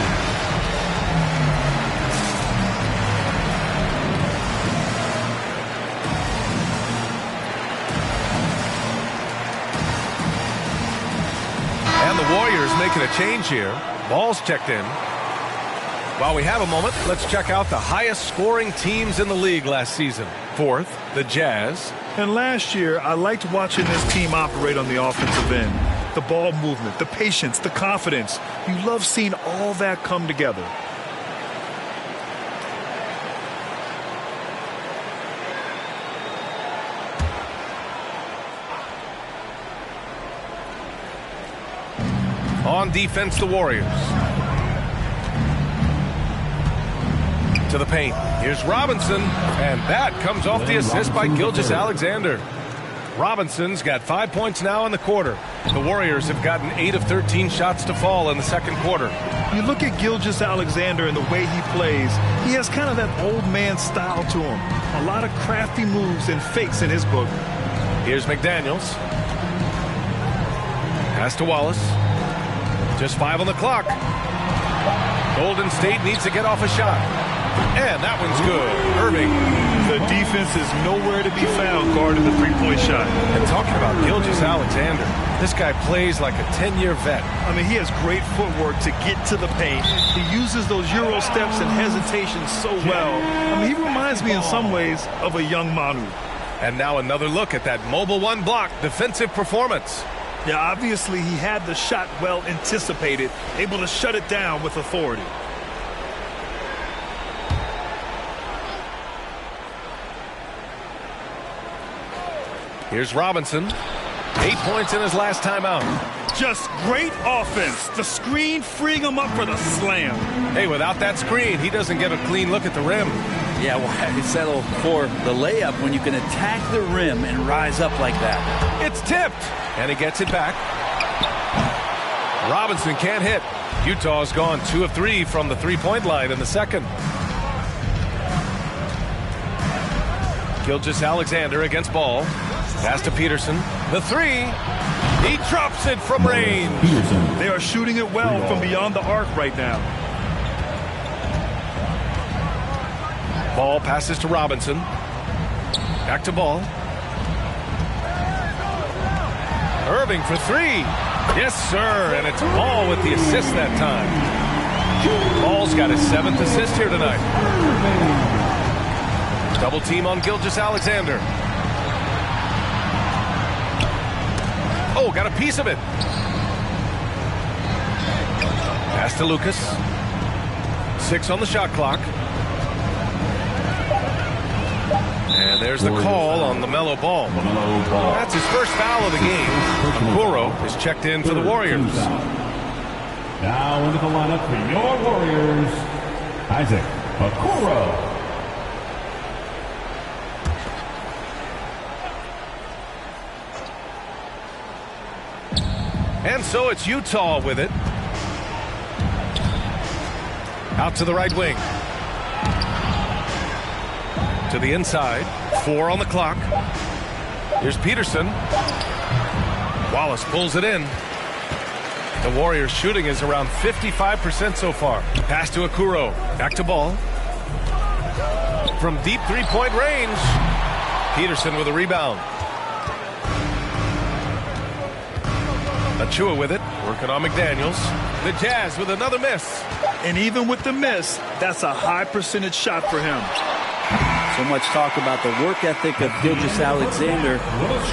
And the Warriors making a change here. Ball's checked in. While we have a moment, let's check out the highest scoring teams in the league last season. 4th, the Jazz. And last year, I liked watching this team operate on the offensive end. The ball movement, the patience, the confidence. You love seeing all that come together. On defense, the Warriors. To the paint. Here's Robinson, and that comes off the assist by Gilgeous-Alexander. Robinson's got 5 points now in the quarter. The Warriors have gotten 8 of 13 shots to fall in the second quarter. You look at Gilgeous-Alexander and the way he plays, he has kind of that old man style to him. A lot of crafty moves and fakes in his book. Here's McDaniels. Pass to Wallace. Just 5 on the clock. Golden State needs to get off a shot. And that one's good. Irving. The defense is nowhere to be found guarding the three-point shot. And talking about Gilgeous-Alexander, this guy plays like a 10-year vet. I mean, he has great footwork to get to the paint. He uses those Euro steps and hesitations so well. I mean, he reminds me in some ways of a young Manu. And now another look at that mobile one block defensive performance. Yeah, obviously he had the shot well anticipated, able to shut it down with authority. Here's Robinson. 8 points in his last time out. Just great offense. The screen freeing him up for the slam. Hey, without that screen, he doesn't get a clean look at the rim. Yeah, well, he settled for the layup when you can attack the rim and rise up like that. It's tipped, and he gets it back. Robinson can't hit. Utah's gone 2 of 3 from the three-point line in the second. Gilgeous-Alexander against Ball. Pass to Peterson. The three. He drops it from range. They are shooting it well from beyond the arc right now. Ball passes to Robinson. Back to Ball. Irving for 3. Yes, sir. And it's Ball with the assist that time. Ball's got his 7th assist here tonight. Double team on Gilgeous-Alexander. Oh, got a piece of it. Pass to Lucas. 6 on the shot clock. And there's the call on LaMelo Ball. That's his first foul of the game. Okoro is checked in for the Warriors. Now into the lineup for your Warriors, Isaac Okoro. And so it's Utah with it. Out to the right wing. To the inside. 4 on the clock. Here's Peterson. Wallace pulls it in. The Warriors' shooting is around 55% so far. Pass to Okoro. Back to Ball. From deep three-point range. Peterson with a rebound. Achua with it, working on McDaniels. The Jazz with another miss. And even with the miss, that's a high percentage shot for him. So much talk about the work ethic of Gilgeous-Alexander.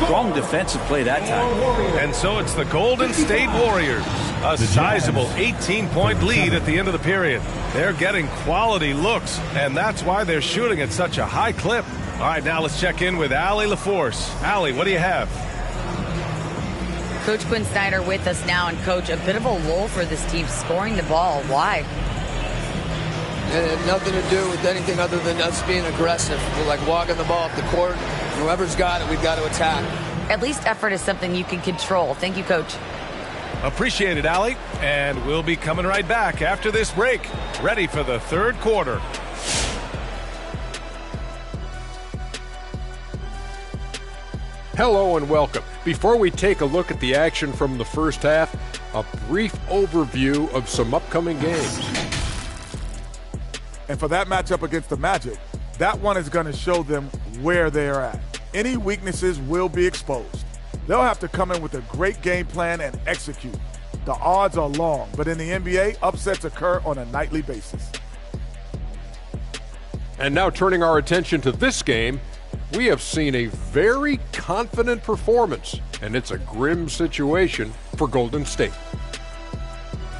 Strong defensive play that time. And so it's the Golden State Warriors. A sizable 18-point lead at the end of the period. They're getting quality looks, and that's why they're shooting at such a high clip. All right, now let's check in with Allie LaForce. Allie, what do you have? Coach Quinn Snyder with us now, and Coach, a bit of a lull for this team scoring the ball. Why? It had nothing to do with anything other than us being aggressive. We're like walking the ball up the court. Whoever's got it, we've got to attack. At least effort is something you can control. Thank you, Coach. Appreciate it, Allie. And we'll be coming right back after this break. Ready for the third quarter. Hello and welcome. Before we take a look at the action from the first half, a brief overview of some upcoming games. And for that matchup against the Magic, that one is going to show them where they're at. Any weaknesses will be exposed. They'll have to come in with a great game plan and execute. The odds are long, but in the NBA, upsets occur on a nightly basis. And now turning our attention to this game, we have seen a very confident performance, and it's a grim situation for Golden State.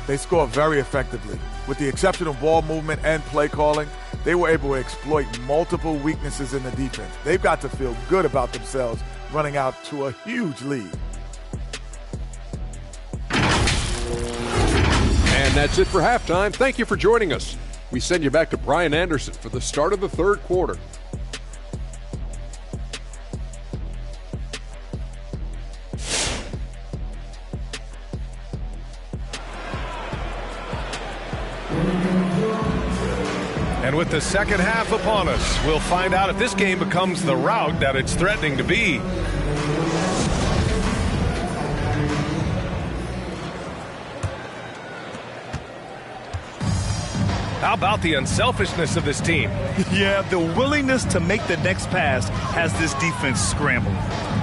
They score very effectively. With the exceptional ball movement and play calling, they were able to exploit multiple weaknesses in the defense. They've got to feel good about themselves running out to a huge lead. that's it for halftime. Thank you for joining us. We send you back to Brian Anderson for the start of the third quarter. And with the second half upon us, we'll find out if this game becomes the rout that it's threatening to be. How about the unselfishness of this team? Yeah, the willingness to make the next pass has this defense scrambling.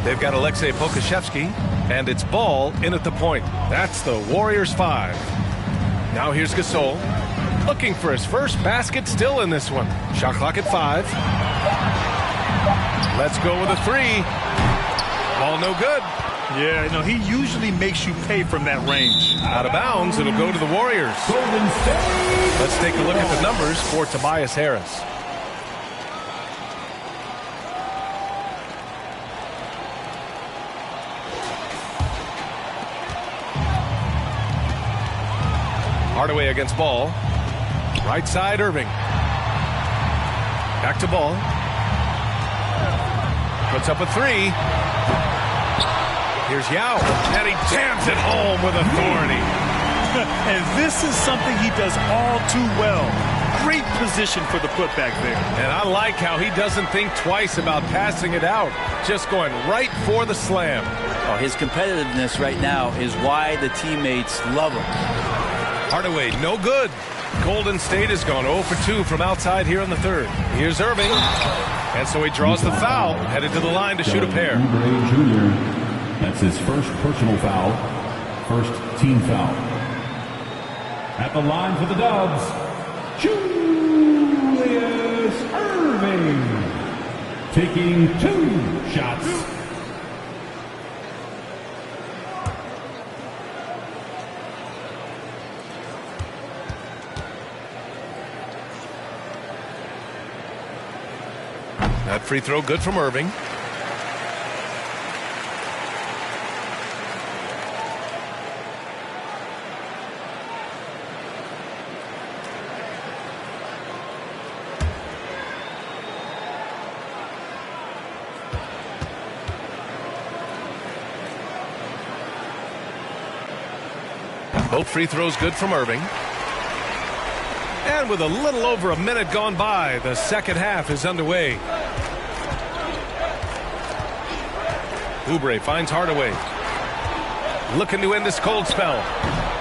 They've got Alexei Pokashevsky, and it's ball in at the point. That's the Warriors 5. Now here's Gasol, looking for his first basket still in this one. Shot clock at 5. Let's go with a 3. Ball no good. Yeah, no, he usually makes you pay from that range. Out of bounds, it'll go to the Warriors. Let's take a look at the numbers for Tobias Harris. Hardaway against Ball. Right side, Irving. Back to Ball. Puts up a 3. Here's Yao, and he jams it home with authority. And this is something he does all too well. Great position for the putback there. And I like how he doesn't think twice about passing it out, just going right for the slam. Oh, his competitiveness right now is why the teammates love him. Hardaway, no good. Golden State has gone 0 for 2 from outside here in the third. Here's Irving. And so he draws the foul, headed to the line to shoot a pair. That's his first personal foul, first team foul. At the line for the Dubs, Julius Irving, taking 2 shots. That free throw good from Irving. Both free throws good from Irving. And with a little over a minute gone by, the second half is underway. Oubre finds Hardaway. Looking to end this cold spell.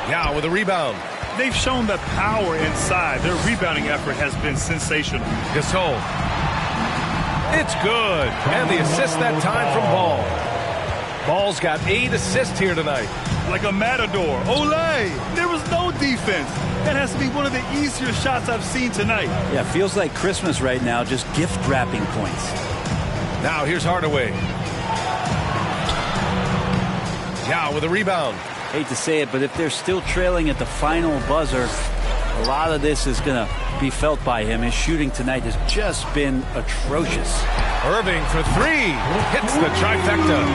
Yao with a rebound. They've shown the power inside. Their rebounding effort has been sensational. Gasol. It's good. And the assist that time from Ball. Ball's got 8 assists here tonight. Like a matador. Olay! There was no defense. That has to be one of the easier shots I've seen tonight. Yeah, feels like Christmas right now, just gift wrapping points. Now here's Hardaway. Yao with a rebound. Hate to say it, but if they're still trailing at the final buzzer, a lot of this is going to be felt by him. His shooting tonight has just been atrocious. Irving for 3. Hits the trifecta.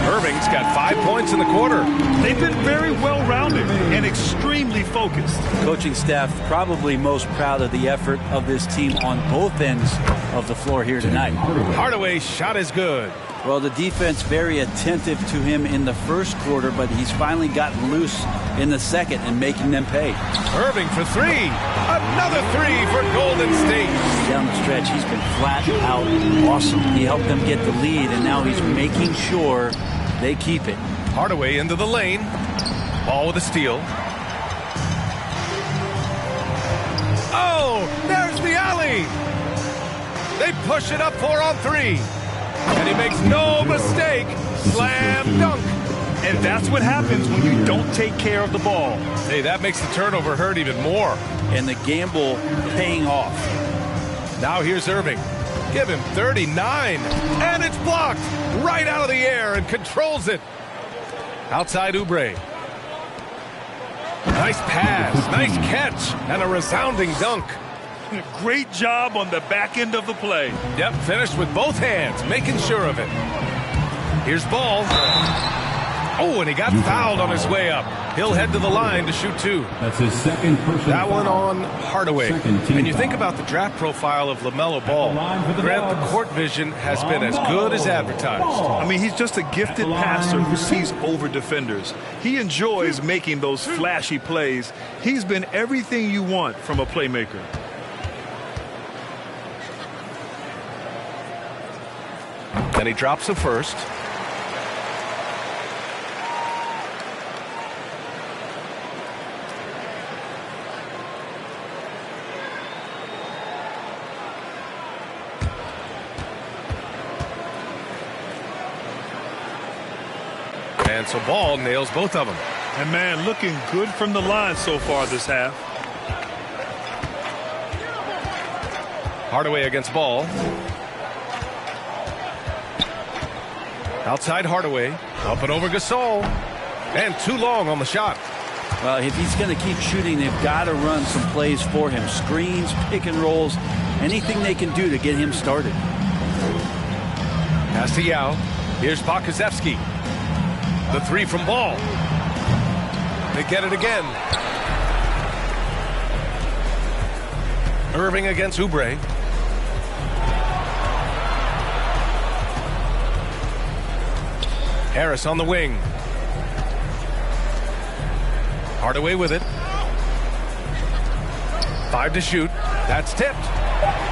Irving's got 5 points in the quarter. They've been very well-rounded and extremely focused. Coaching staff probably most proud of the effort of this team on both ends of the floor here tonight. Hardaway's shot is good. Well, the defense very attentive to him in the first quarter, but he's finally gotten loose in the second and making them pay. Irving for 3. Another 3 for Golden State. Down the stretch, he's been flat out awesome. He helped them get the lead, and now he's making sure they keep it. Hardaway into the lane. Ball with a steal. Oh, there's the alley. They push it up 4 on 3. And he makes no mistake. Slam dunk. And that's what happens when you don't take care of the ball. Hey, that makes the turnover hurt even more. And the gamble paying off. Now here's Irving. Give him 39. And it's blocked right out of the air and controls it. Outside Oubre. Nice pass, nice catch, and a resounding dunk. Great job on the back end of the play. Yep, finished with both hands, making sure of it. Here's Ball. Oh, and he got fouled on his way up. He'll head to the line to shoot 2. That's his second personal That one foul. on Hardaway. And you think about the draft profile of LaMelo Ball. Grant, the court vision has been as good as advertised. I mean, he's just a gifted passer who sees over defenders. He enjoys making those flashy plays. He's been everything you want from a playmaker. And he drops the first. And so Ball nails both of them. And man, looking good from the line so far this half. Hardaway against Ball. Outside Hardaway. Up and over Gasol. And too long on the shot. Well, if he's going to keep shooting, they've got to run some plays for him. Screens, pick and rolls, anything they can do to get him started. Pass to Yao. Here's Pokusevski. The 3 from Ball. They get it again. Irving against Oubre. Harris on the wing. Hardaway with it. 5 to shoot. That's tipped.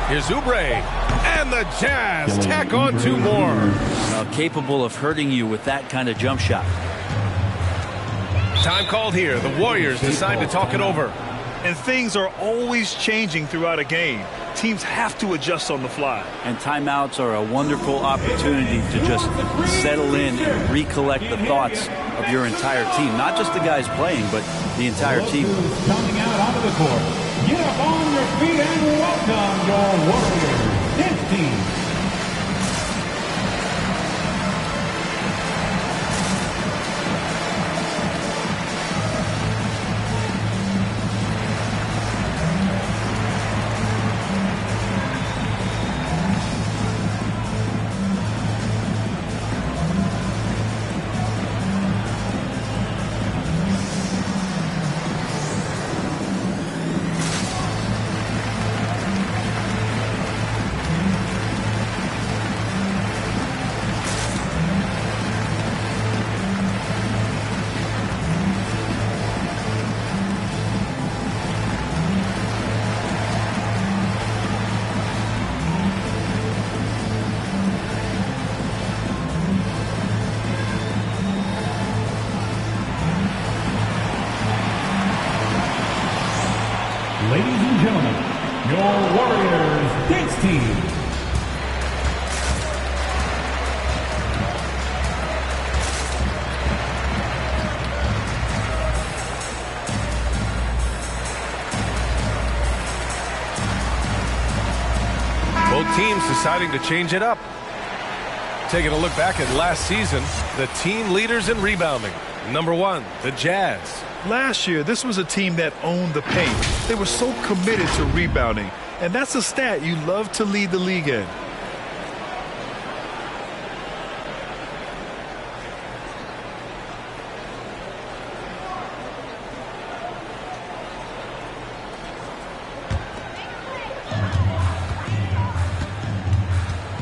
Here's Oubre. And the Jazz tack on 2 more. Well, capable of hurting you with that kind of jump shot. Time called here. The Warriors decide to talk it over. And things are always changing throughout a game. Teams have to adjust on the fly. And timeouts are a wonderful opportunity to just settle in and recollect the thoughts of your entire team. Not just the guys playing, but the entire team. Coming out onto the court. Get up on your feet and welcome your Warriors. This team. Ladies and gentlemen, your Warriors dance team. Both teams deciding to change it up. Taking a look back at last season, the team leaders in rebounding. Number 1, the Jazz. Last year, this was a team that owned the paint. They were so committed to rebounding, and that's a stat you love to lead the league in.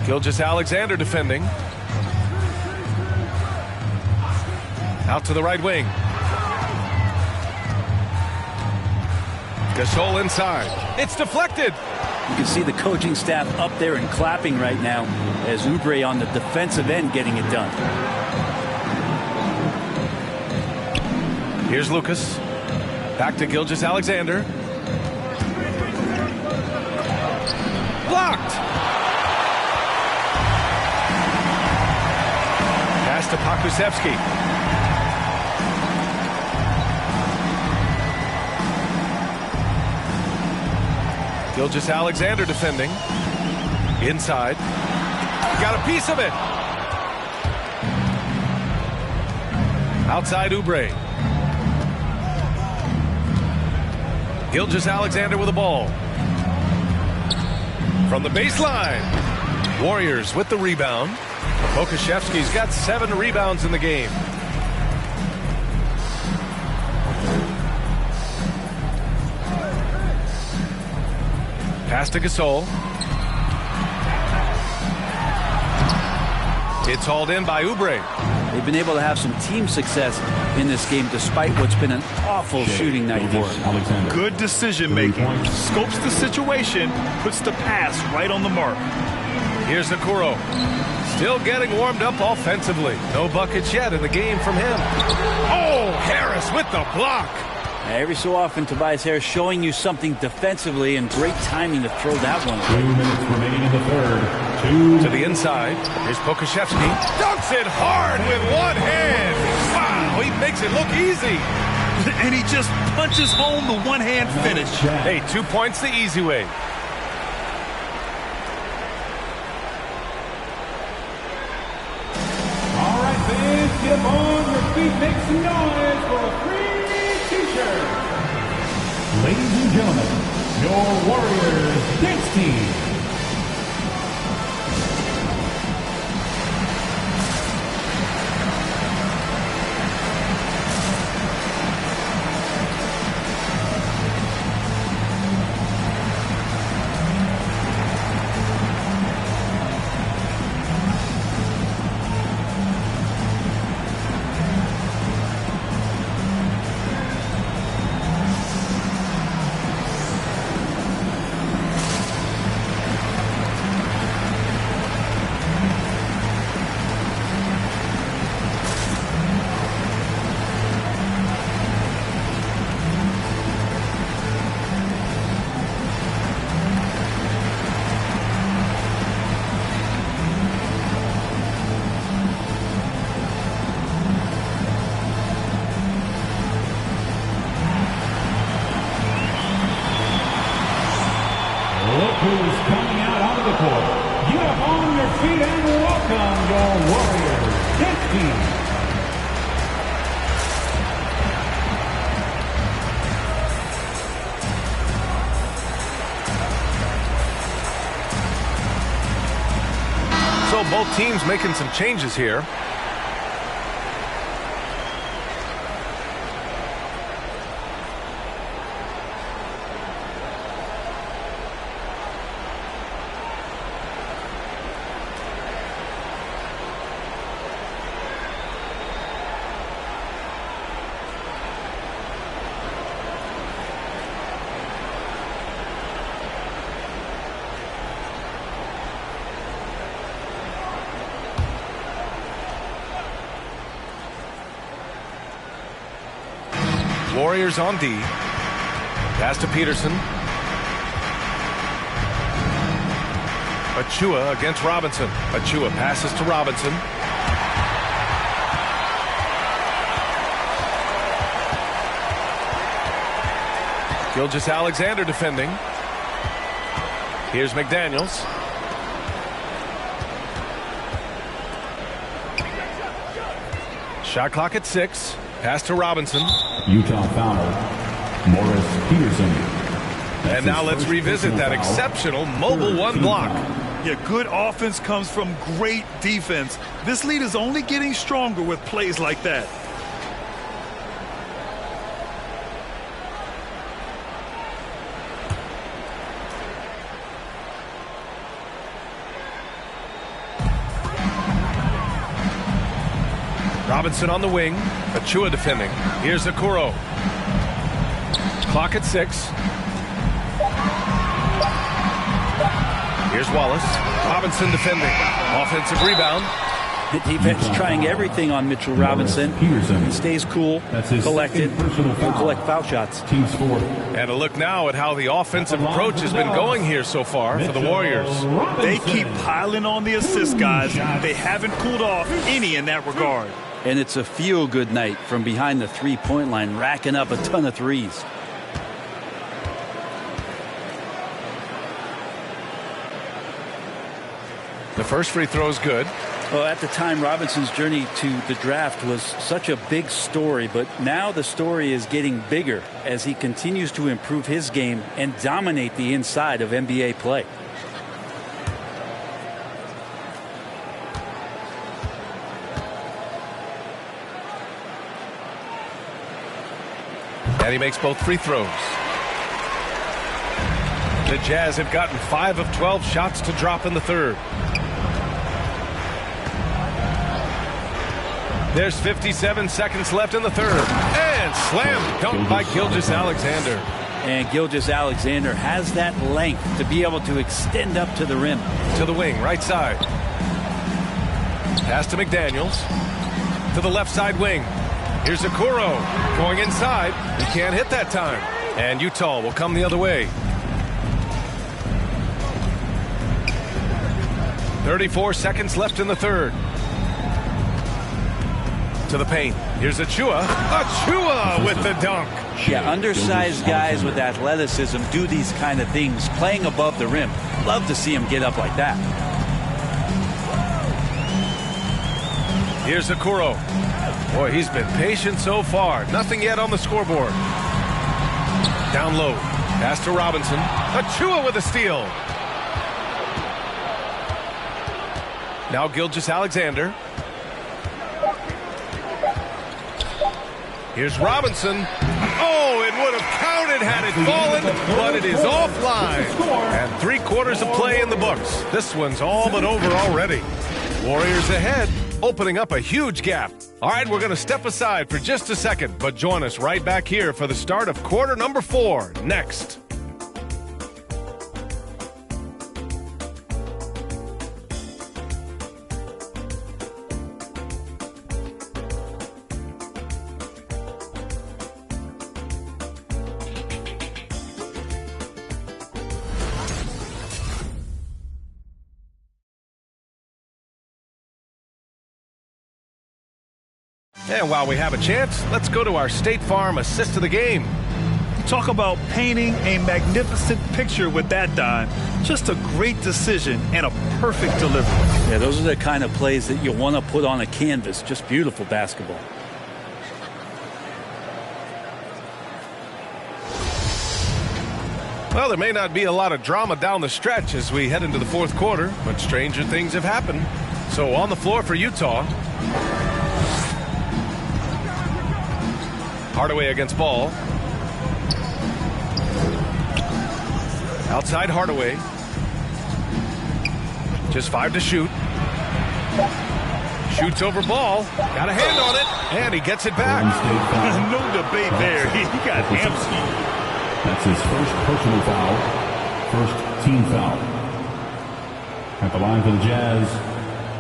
Gilgeous-Alexander defending. Out to the right wing. Gasol inside. It's deflected. You can see the coaching staff up there and clapping right now as Oubre on the defensive end getting it done. Here's Lucas. Back to Gilgeous-Alexander. Blocked. Pass to Pokusevski. Gilgeous-Alexander defending. Inside. Got a piece of it. Outside Oubre. Gilgeous-Alexander with the ball. From the baseline. Warriors with the rebound. Pokusevski's got 7 rebounds in the game. Pass to Gasol. It's hauled in by Oubre. They've been able to have some team success in this game despite what's been an awful shooting night for them. Good decision making. Scopes the situation, puts the pass right on the mark. Here's Okoro. Still getting warmed up offensively. No buckets yet in the game from him. Oh, Harris with the block. Every so often, Tobias Harris showing you something defensively, and great timing to throw that one away. 2 minutes remaining in the third. To the inside. Here's Pokusevski. Dunks it hard with one hand. Wow, he makes it look easy. And he just punches home the one-hand finish. Hey, 2 points the easy way. All right, fans, get up on your feet, make some noise for a free t-shirt. Ladies and gentlemen, your Warriors dance team. Who's coming out onto the court. Get up on your feet and welcome your Warriors dance team. So both teams making some changes here. Warriors on D. Pass to Peterson. Achua against Robinson. Achua passes to Robinson. Gilgeous-Alexander defending. Here's McDaniels. Shot clock at 6. Pass to Robinson. Utah foul. Morris Peterson. And now let's revisit that exceptional mobile one block. Yeah, good offense comes from great defense. This lead is only getting stronger with plays like that. Robinson on the wing. Achua defending. Here's Okoro. Clock at 6. Here's Wallace. Robinson defending. Offensive rebound. The defense trying everything on Mitchell Robinson. He stays cool, collected, and collect foul shots. And a look now at how the offensive approach has been going here so far for the Warriors. They keep piling on the assist, guys. They haven't cooled off any in that regard. And it's a feel-good night from behind the three-point line, racking up a ton of threes. The first free throw is good. Well, at the time, Robinson's journey to the draft was such a big story, but now the story is getting bigger as he continues to improve his game and dominate the inside of NBA play. And he makes both free throws. The Jazz have gotten 5 of 12 shots to drop in the third. There's 57 seconds left in the third. And slam dunk by Gilgeous-Alexander. And Gilgeous-Alexander has that length to be able to extend up to the rim. To the wing, right side. Pass to McDaniels. To the left side wing. Here's Okoro going inside. He can't hit that time. And Utah will come the other way. 34 seconds left in the third. To the paint. Here's Achua. Achua with the dunk. Yeah, undersized guys with athleticism do these kind of things, playing above the rim. Love to see him get up like that. Here's Okoro. Boy, he's been patient so far. Nothing yet on the scoreboard. Down low. Pass to Robinson. Achua with a steal. Now Gilgeous-Alexander. Here's Robinson. Oh, it would have counted had it fallen, but it is offline. And 3/4 of play in the books. This one's all but over already. Warriors ahead, opening up a huge gap. All right, we're going to step aside for just a second, but join us right back here for the start of quarter number 4 next. And while we have a chance, let's go to our State Farm assist of the game. Talk about painting a magnificent picture with that dime. Just a great decision and a perfect delivery. Yeah, those are the kind of plays that you want to put on a canvas. Just beautiful basketball. Well, there may not be a lot of drama down the stretch as we head into the fourth quarter, but stranger things have happened. So on the floor for Utah. Hardaway against Ball. Outside Hardaway. Just 5 to shoot. Shoots over Ball. Got a hand on it. And he gets it back. No debate there. He got hamstrung. That's his first personal foul. First team foul. At the line for the Jazz,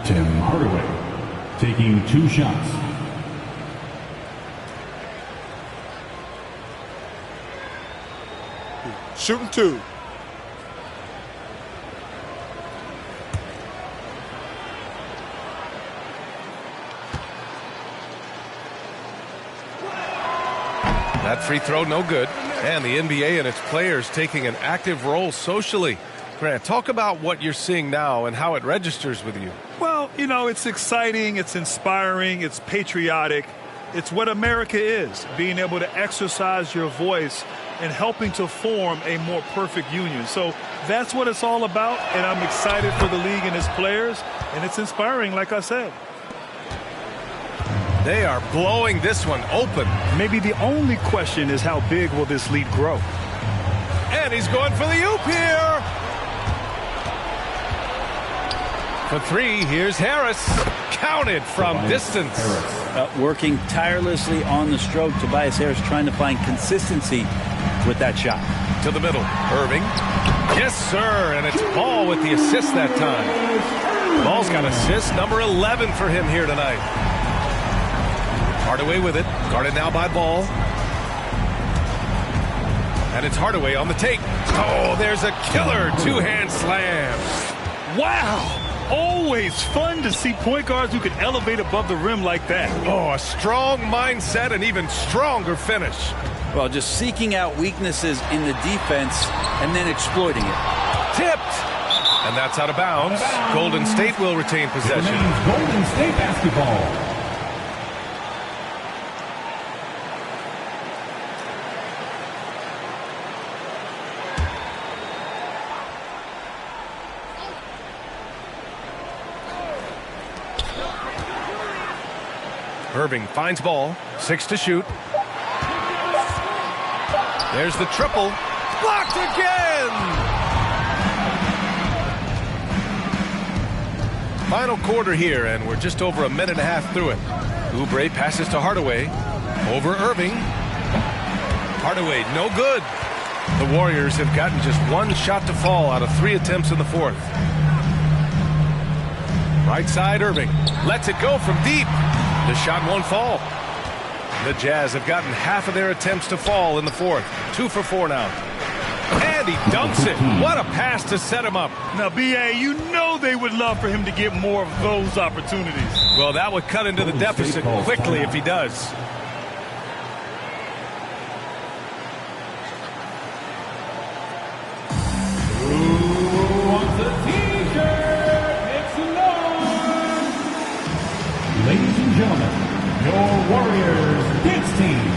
Tim Hardaway. Taking 2 shots. Shooting 2. That free throw, no good. And the NBA and its players taking an active role socially. Grant, talk about what you're seeing now and how it registers with you. Well, you know, it's exciting, it's inspiring, it's patriotic. It's what America is, being able to exercise your voice and helping to form a more perfect union. So that's what it's all about, and I'm excited for the league and its players, and it's inspiring, like I said. They are blowing this one open. Maybe the only question is how big will this lead grow? And he's going for the oop here. For 3, here's Harris. Counted from distance. Working tirelessly on the stroke. Tobias Harris trying to find consistency with that shot. To the middle. Irving. Yes, sir. And it's Ball with the assist that time. Ball's got assist number 11 for him here tonight. Hardaway with it. Guarded now by Ball. And it's Hardaway on the take. Oh, there's a killer 2-hand slam. Wow. Always fun to see point guards who can elevate above the rim like that. Oh, a strong mindset and even stronger finish. Well, just seeking out weaknesses in the defense and then exploiting it. Tipped. And that's out of bounds. Golden State will retain possession. Golden State basketball. Irving finds Ball. 6 to shoot. There's the triple. Blocked again! Final quarter here, and we're just over a minute and a half through it. Oubre passes to Hardaway. Over Irving. Hardaway, no good. The Warriors have gotten just one shot to fall out of 3 attempts in the fourth. Right side, Irving. Lets it go from deep. The shot won't fall. The Jazz have gotten half of their attempts to fall in the fourth. 2 for 4 now. And he dunks it. What a pass to set him up. Now, B.A., you know they would love for him to get more of those opportunities. Well, that would cut into the deficit quickly if he does. Ladies and gentlemen, your Warriors dance team.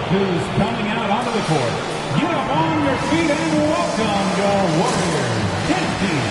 Who's coming out onto the court. Get up on your feet and welcome your Warriors dance team.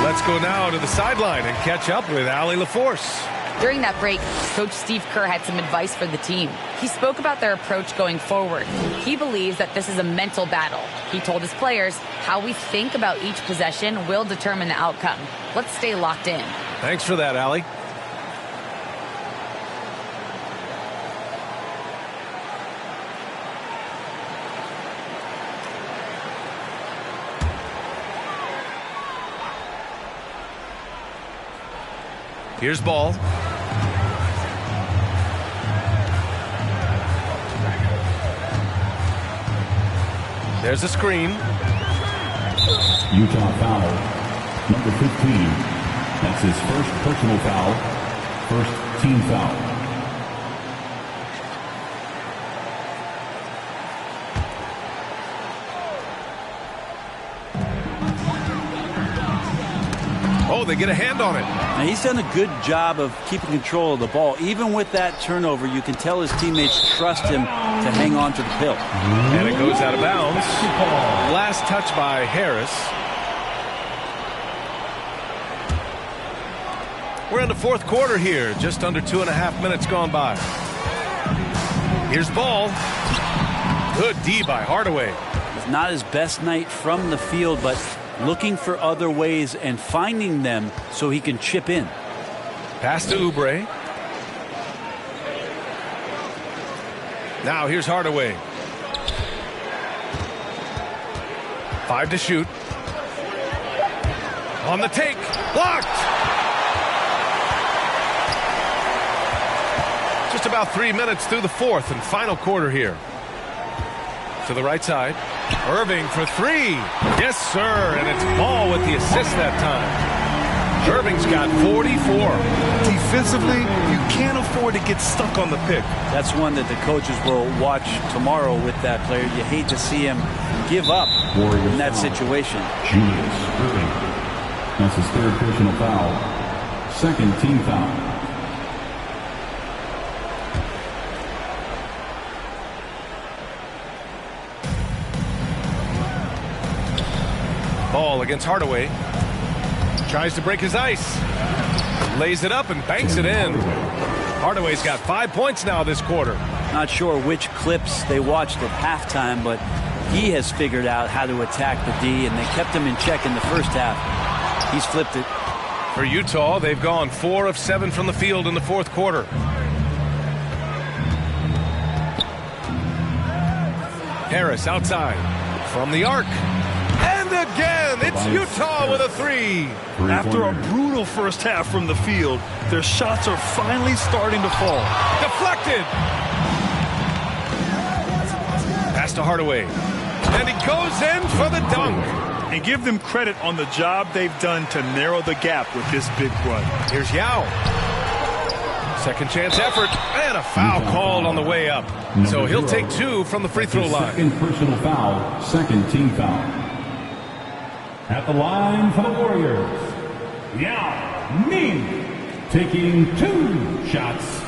Let's go now to the sideline and catch up with Allie LaForce. During that break, Coach Steve Kerr had some advice for the team. He spoke about their approach going forward. He believes that this is a mental battle. He told his players how we think about each possession will determine the outcome. Let's stay locked in. Thanks for that, Allie. Here's Ball. There's a screen. Utah foul. Number 15. That's his first personal foul. First team foul. Oh, they get a hand on it. Now, he's done a good job of keeping control of the ball. Even with that turnover, you can tell his teammates trust him to hang on to the pill. And it goes out of bounds. Last touch by Harris. We're in the fourth quarter here. Just under 2.5 minutes gone by. Here's Ball. Good D by Hardaway. It's not his best night from the field, but looking for other ways and finding them so he can chip in. Pass to Oubre. Now here's Hardaway. 5 to shoot. On the take. Blocked. Just about 3 minutes through the fourth and final quarter here. To the right side. Irving for 3. Yes, sir. And it's Ball with the assist that time. Irving's got 44. Defensively, you can't afford to get stuck on the pick. That's one that the coaches will watch tomorrow with that player. You hate to see him give up in that situation. Julius Irving. That's his third personal foul. Second team foul. Ball against Hardaway. Tries to break his ice. Lays it up and banks it in. Hardaway's got 5 points now this quarter. Not sure which clips they watched at halftime, but he has figured out how to attack the D, and they kept him in check in the first half. He's flipped it. For Utah, they've gone 4 of 7 from the field in the fourth quarter. Harris outside from the arc. And again, it's Utah with a three. After a brutal first half from the field, their shots are finally starting to fall. Deflected. Pass to Hardaway. And he goes in for the dunk. And give them credit on the job they've done to narrow the gap with this big run. Here's Yao. Second chance effort. And a foul called on the way up. So he'll take 2 from the free throw line. Second personal foul, second team foul. At the line for the Warriors, Yao Ming taking 2 shots.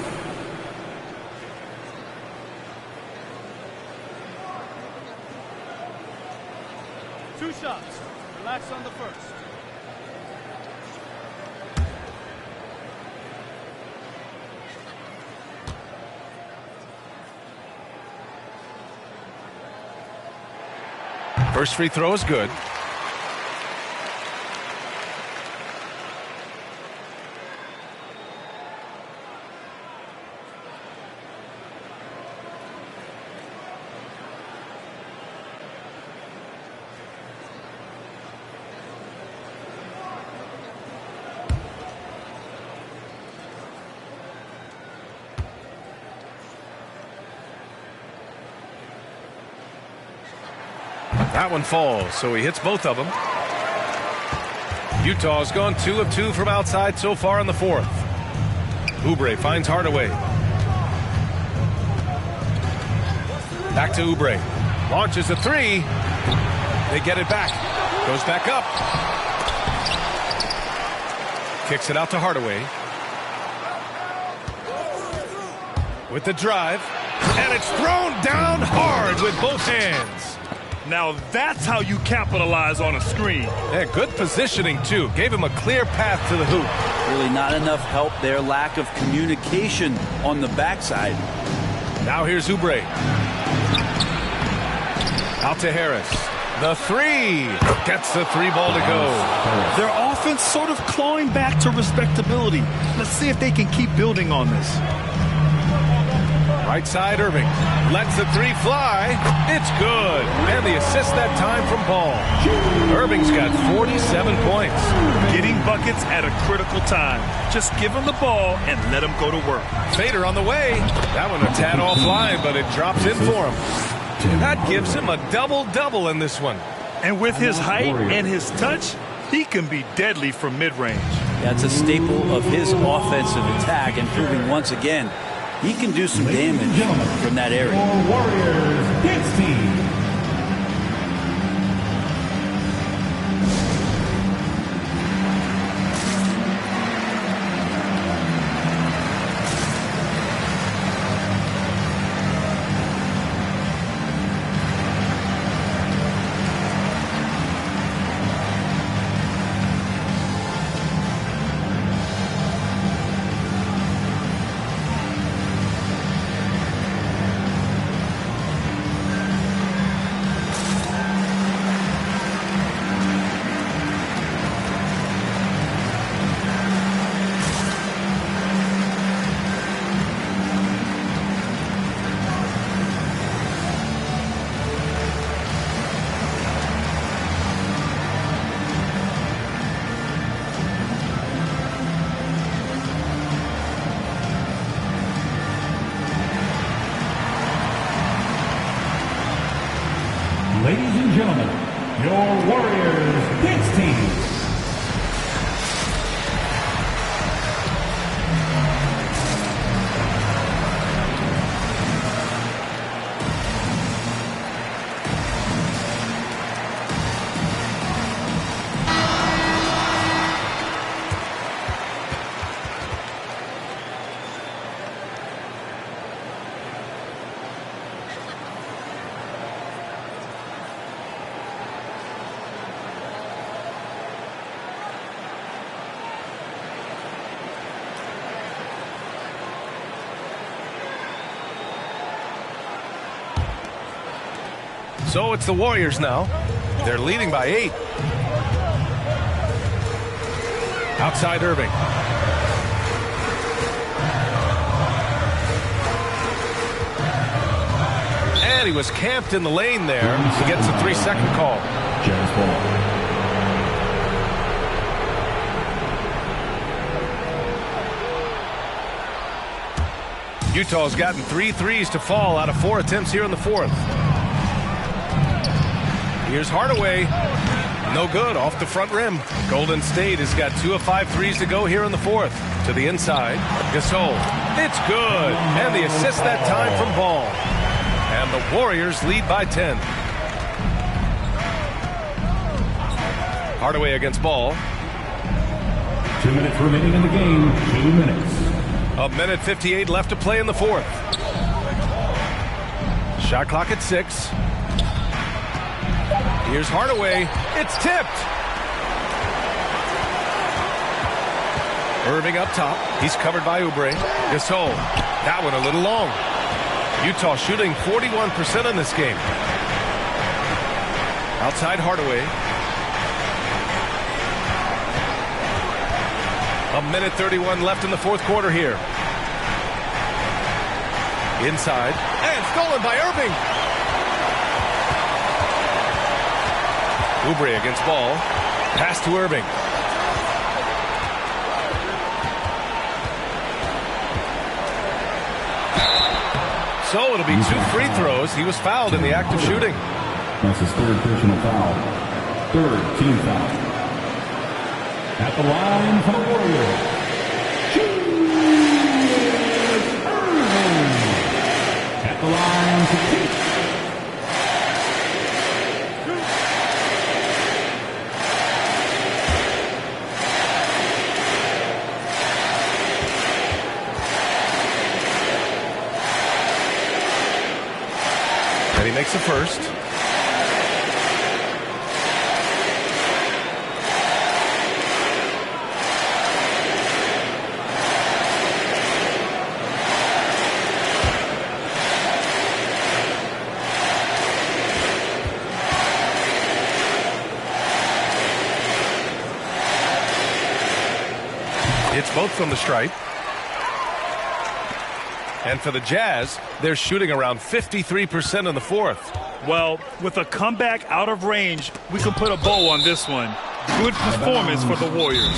Relax on the first. First free throw is good. That one falls, so he hits both of them. Utah's gone 2 of 2 from outside so far in the fourth. Oubre finds Hardaway. Back to Oubre. Launches a 3. They get it back. Goes back up. Kicks it out to Hardaway. With the drive. And it's thrown down hard with both hands. Now that's how you capitalize on a screen. Yeah, good positioning, too. Gave him a clear path to the hoop. Really not enough help there. Lack of communication on the backside. Now here's Oubre. Out to Harris. The 3. Gets the 3 ball to go. Their offense sort of clawing back to respectability. Let's see if they can keep building on this. Right side, Irving. Lets the 3 fly. It's good. And the assist that time from Ball. Irving's got 47 points. Getting buckets at a critical time. Just give him the ball and let him go to work. Fader on the way. That one a tad offline, but it drops in for him. And that gives him a double-double in this one. And with his height and his touch, he can be deadly from mid-range. That's a staple of his offensive attack, and proving once again he can do some damage from that area. Warriors Kids team. Ladies and gentlemen, your Warriors Kids team. So it's the Warriors now. They're leading by 8. Outside Irving. And he was camped in the lane there. He gets a 3-second call. Jazz ball. Utah's gotten 3 threes to fall out of 4 attempts here in the fourth. Here's Hardaway. No good, off the front rim. Golden State has got 2 of 5 threes to go here in the fourth. To the inside, Gasol. It's good. And the assist that time from Ball. And the Warriors lead by 10. Hardaway against Ball. 2 minutes remaining in the game. 2 minutes. A minute 58 left to play in the fourth. Shot clock at 6. Here's Hardaway. It's tipped. Irving up top. He's covered by Oubre. Gasol. That one a little long. Utah shooting 41% in this game. Outside Hardaway. A minute 31 left in the fourth quarter here. Inside. And stolen by Irving. Oubre against Ball. Pass to Irving. So it'll be 2 free throws. He was fouled in the act of shooting. That's his 3rd personal foul. 3rd team foul. At the line for the Warriors. Irving. At the line to kick. And he makes the first. It's both from the stripe. And for the Jazz, they're shooting around 53% in the fourth. Well, with a comeback out of range, we can put a bow on this one. Good performance for the Warriors.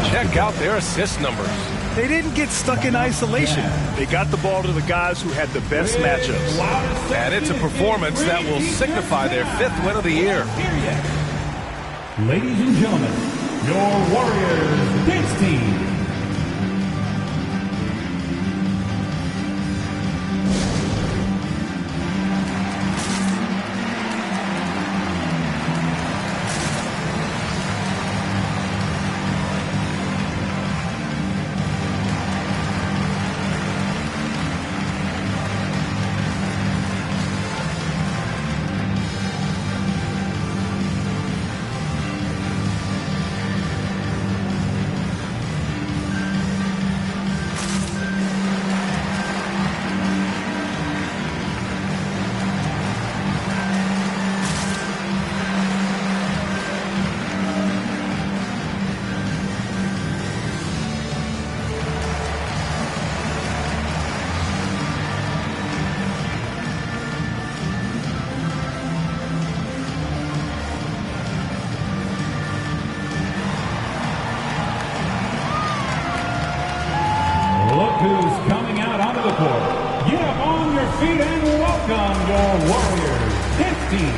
Check out their assist numbers. They didn't get stuck in isolation. They got the ball to the guys who had the best matchups. And it's a performance that will signify their 5th win of the year. Ladies and gentlemen, your Warriors dance team. Who's coming out onto the court. Get up on your feet and welcome your Warriors dance team.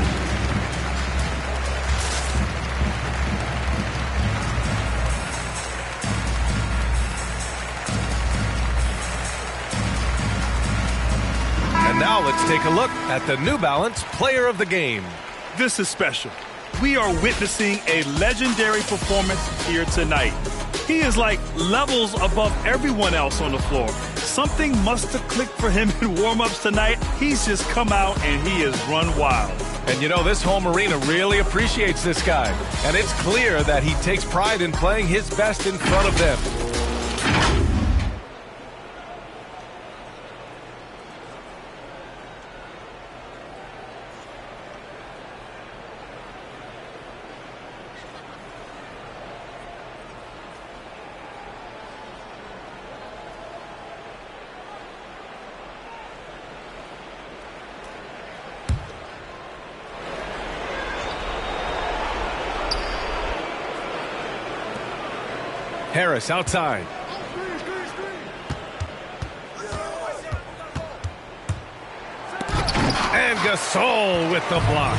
And now let's take a look at the New Balance Player of the Game. This is special. We are witnessing a legendary performance here tonight. He is like levels above everyone else on the floor. Something must have clicked for him in warm-ups tonight. He's just come out and he has run wild. And you know, this home arena really appreciates this guy. And it's clear that he takes pride in playing his best in front of them. Harris outside. And Gasol with the block.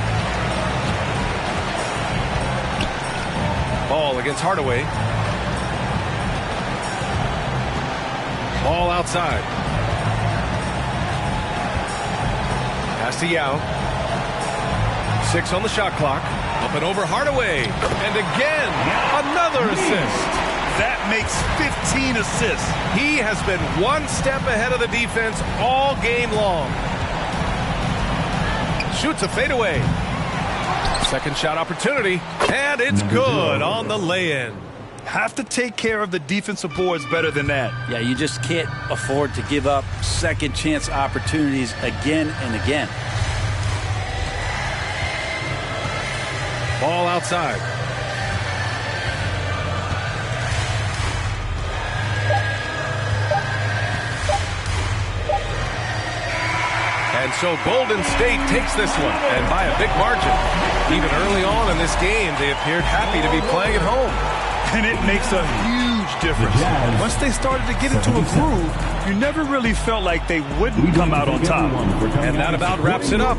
Ball against Hardaway. Ball outside. Pass to Yao. 6 on the shot clock. Up and over Hardaway. And again, another assist. That makes 15 assists. He has been one step ahead of the defense all game long. Shoots a fadeaway. Second shot opportunity. And it's good on the lay-in. Have to take care of the defensive boards better than that. Yeah, you just can't afford to give up second chance opportunities again and again. Ball outside. And so Golden State takes this one, and by a big margin. Even early on in this game, they appeared happy to be playing at home. And it makes a huge difference. Once they started to get into a groove, you never really felt like they wouldn't come out on top. And that about wraps it up.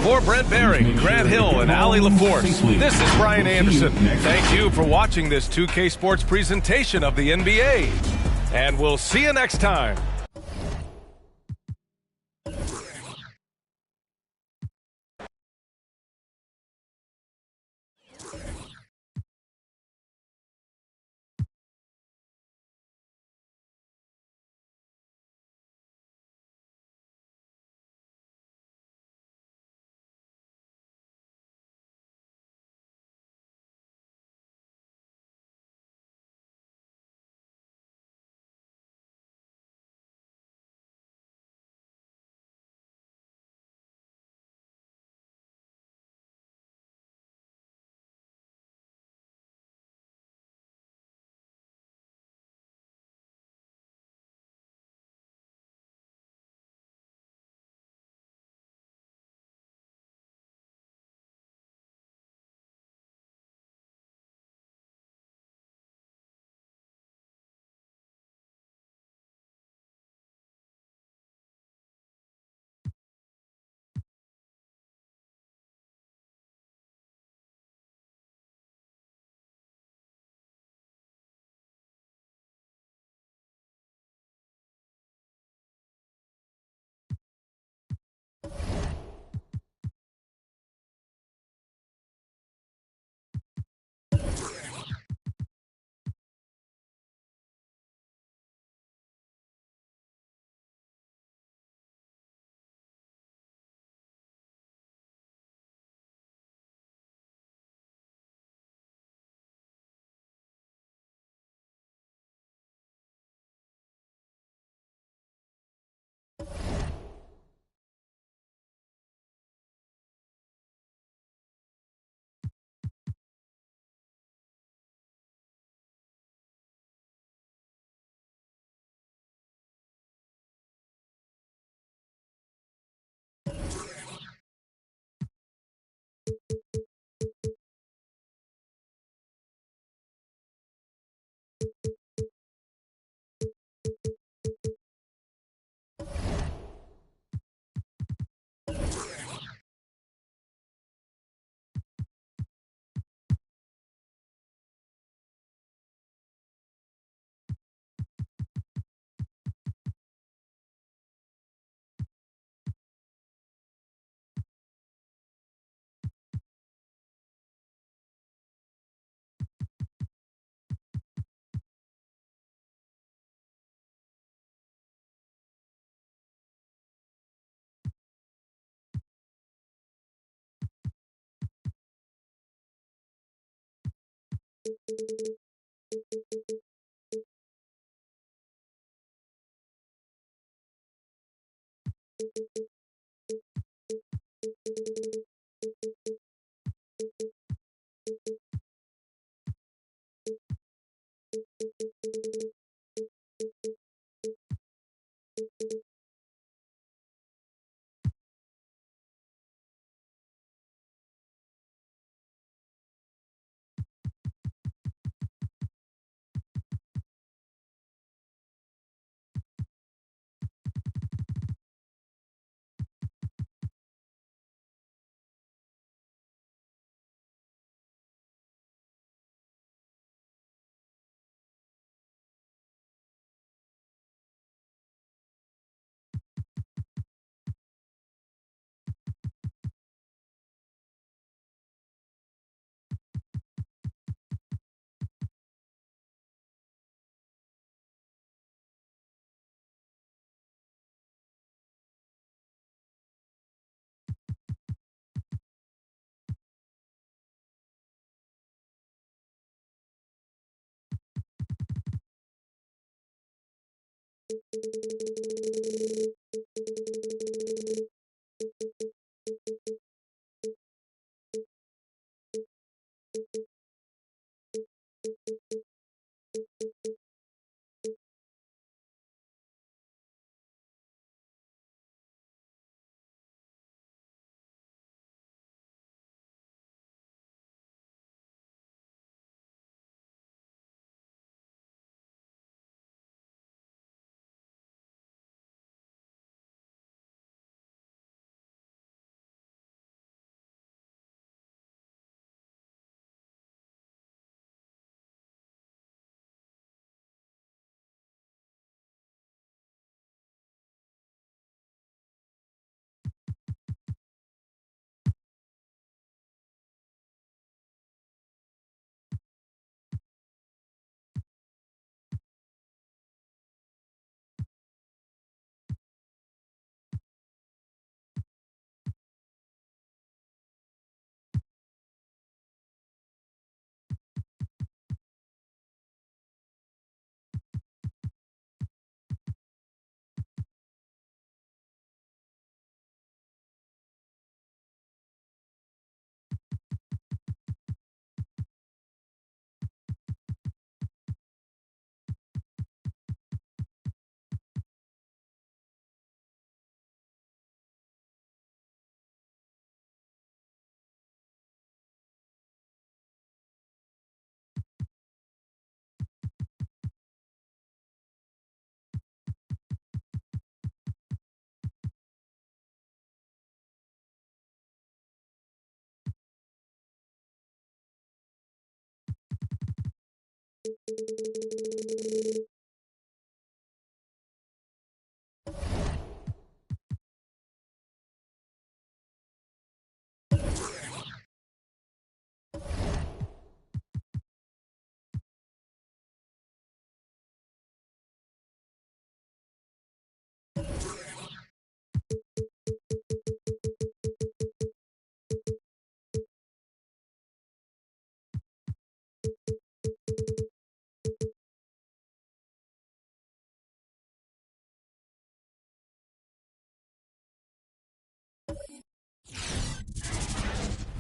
For Brent Barry, Grant Hill, and Allie LaForce, this is Brian Anderson. Thank you for watching this 2K Sports presentation of the NBA. And we'll see you next time.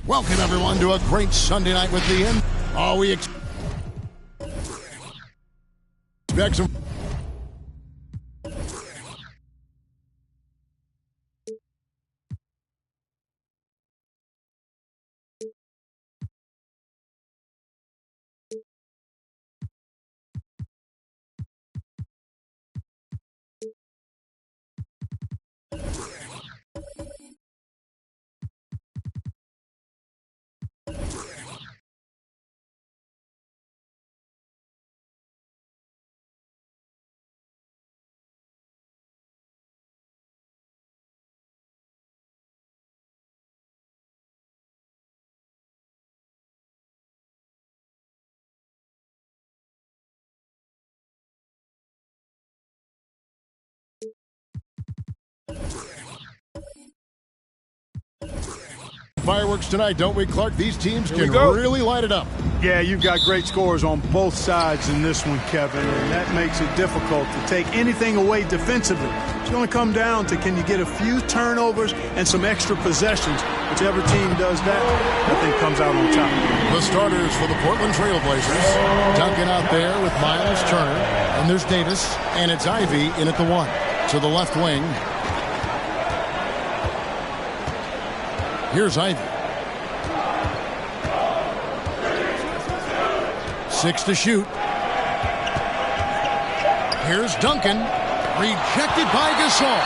Welcome, everyone, to a great Sunday night with the end. All we expect some. Fireworks tonight, don't we, Clark? These teams can really light it up. Yeah, you've got great scores on both sides in this one, Kevin, and that makes it difficult to take anything away defensively. It's going to come down to, can you get a few turnovers and some extra possessions? Whichever team does that, I think comes out on top. The starters for the Portland Trailblazers. Duncan out there with Miles Turner, and there's Davis, and it's Ivy in at the one. To the left wing. Here's Ivy. 6 to shoot. Here's Duncan. Rejected by Gasol.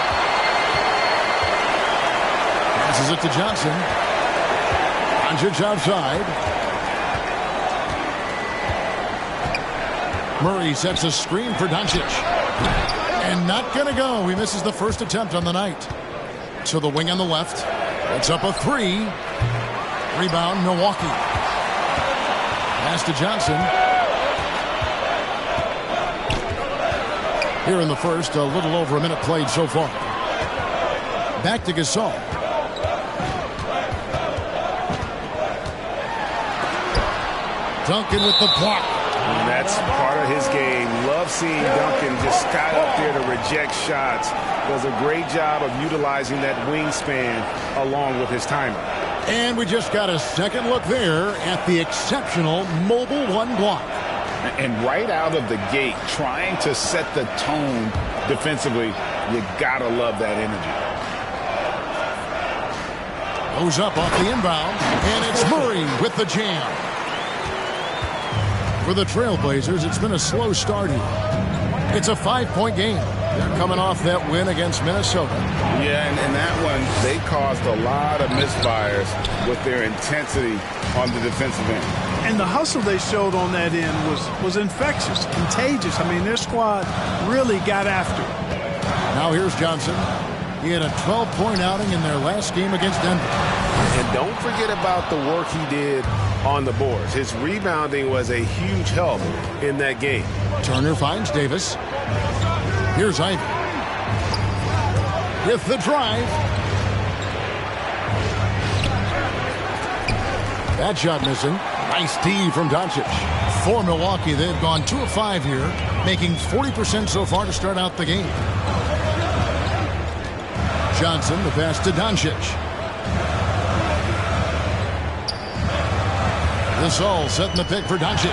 Passes it to Johnson. Doncic outside. Murray sets a screen for Doncic. And not going to go. He misses the first attempt on the night. To the wing on the left. It's up a 3. Rebound, Milwaukee. Pass to Johnson. Here in the first, a little over a minute played so far. Back to Gasol. Duncan with the block. And that's part of his game. Love seeing Duncan just sky up there to reject shots. Does a great job of utilizing that wingspan along with his timing. And we just got a second look there at the exceptional mobile one block. And right out of the gate, trying to set the tone defensively, you gotta love that energy. Goes up off the inbound, and it's Murray with the jam. For the Trailblazers, it's been a slow start here. It's a 5-point game. They're coming off that win against Minnesota. Yeah, and that one, they caused a lot of misfires with their intensity on the defensive end. And the hustle they showed on that end was infectious, contagious. I mean, their squad really got after it. Now here's Johnson. He had a 12-point outing in their last game against Denver. And don't forget about the work he did on the boards. His rebounding was a huge help in that game. Turner finds Davis. Here's Ivey. With the drive. That shot missing. Nice D from Doncic. For Milwaukee, they've gone 2 of 5 here, making 40% so far to start out the game. Johnson, the pass to Doncic. Gasol setting the pick for Doncic.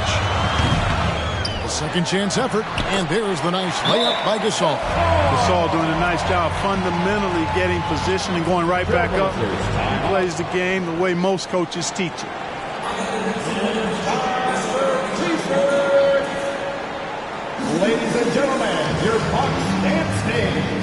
A second chance effort, and there's the nice layup by Gasol. Gasol doing a nice job fundamentally getting position and going right back up. He plays the game the way most coaches teach it. Ladies and gentlemen, your Bucks dance day.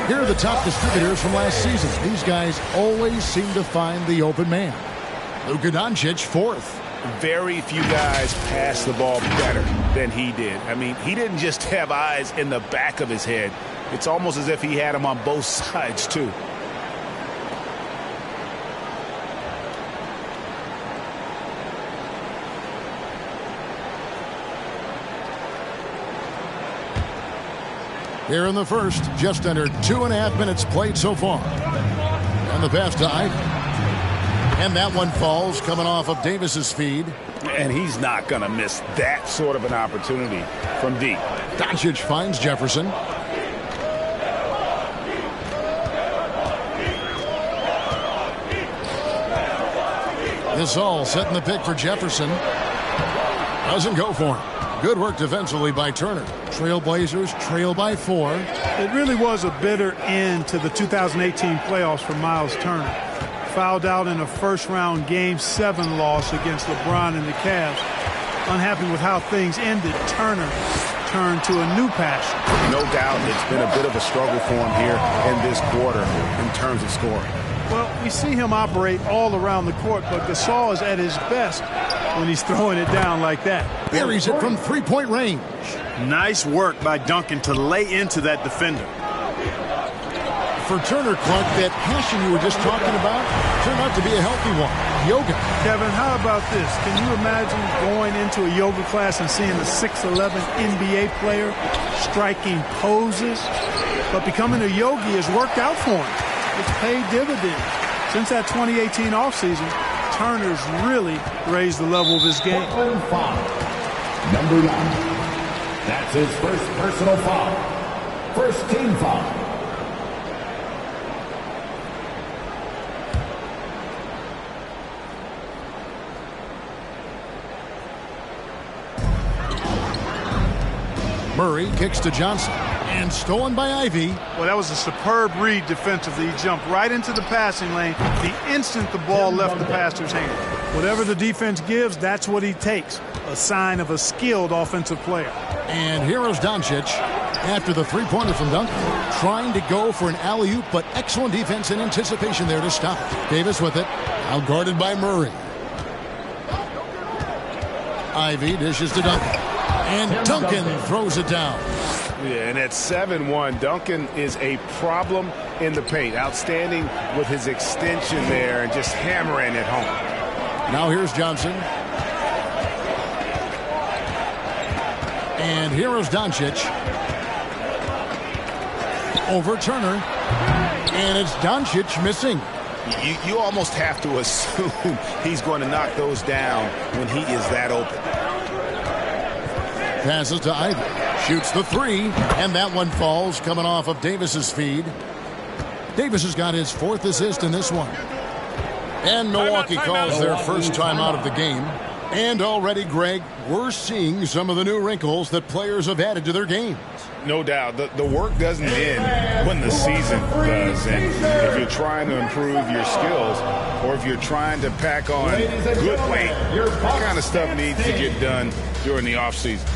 Here are the top distributors from last season. These guys always seem to find the open man. Luka Doncic, 4th. Very few guys pass the ball better than he did. I mean, he didn't just have eyes in the back of his head. It's almost as if he had them on both sides, too. Here in the first, just under 2.5 minutes played so far. And the pass to Ivey. And that one falls coming off of Davis's feed. And he's not going to miss that sort of an opportunity from deep. Doncic finds Jefferson. Gasol setting the pick for Jefferson. Doesn't go for him. Good work defensively by Turner. Trailblazers trail by 4. It really was a bitter end to the 2018 playoffs for Miles Turner. Fouled out in a first-round Game 7 loss against LeBron and the Cavs. Unhappy with how things ended, Turner turned to a new passion. No doubt it's been a bit of a struggle for him here in this quarter in terms of scoring. Well, we see him operate all around the court, but Gasol is at his best when he's throwing it down like that. Buries it from 3-point range. Nice work by Duncan to lay into that defender. For Turner, Clark, that passion you were just talking about turned out to be a healthy one. Yoga. Kevin, how about this? Can you imagine going into a yoga class and seeing a 6'11 NBA player striking poses? But becoming a yogi has worked out for him. It's paid dividends. Since that 2018 offseason, Turner's really raised the level of his game. Number 9. That's his first personal foul. First team foul. Murray kicks to Johnson. And stolen by Ivy. Well, that was a superb read defensively. He jumped right into the passing lane the instant the ball left the passer's hand. Whatever the defense gives, that's what he takes. A sign of a skilled offensive player. And here is Doncic after the three-pointer from Duncan. Trying to go for an alley-oop, but excellent defense and anticipation there to stop it. Davis with it. Outguarded by Murray. Ivy dishes to Duncan. And Duncan throws it down. Yeah, and at 7-1, Duncan is a problem in the paint. Outstanding with his extension there and just hammering it home. Now here's Johnson. And here is Doncic. Over Turner. And it's Doncic missing. You almost have to assume he's going to knock those down when he is that open. Passes to Ivy. Shoots the three, and that one falls coming off of Davis's feed. Davis has got his 4th assist in this one. And Milwaukee calls their first time out of the game. And already, Greg, we're seeing some of the new wrinkles that players have added to their games. No doubt. The work doesn't end when the season does. And if you're trying to improve your skills or if you're trying to pack on good weight, that kind of stuff needs to get done during the offseason.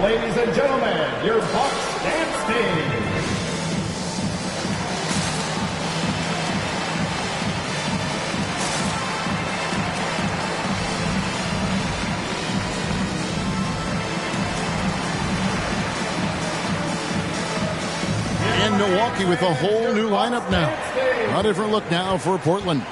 Ladies and gentlemen, your Bucks dance team. And Milwaukee with a whole new lineup now. A different look now for Portland.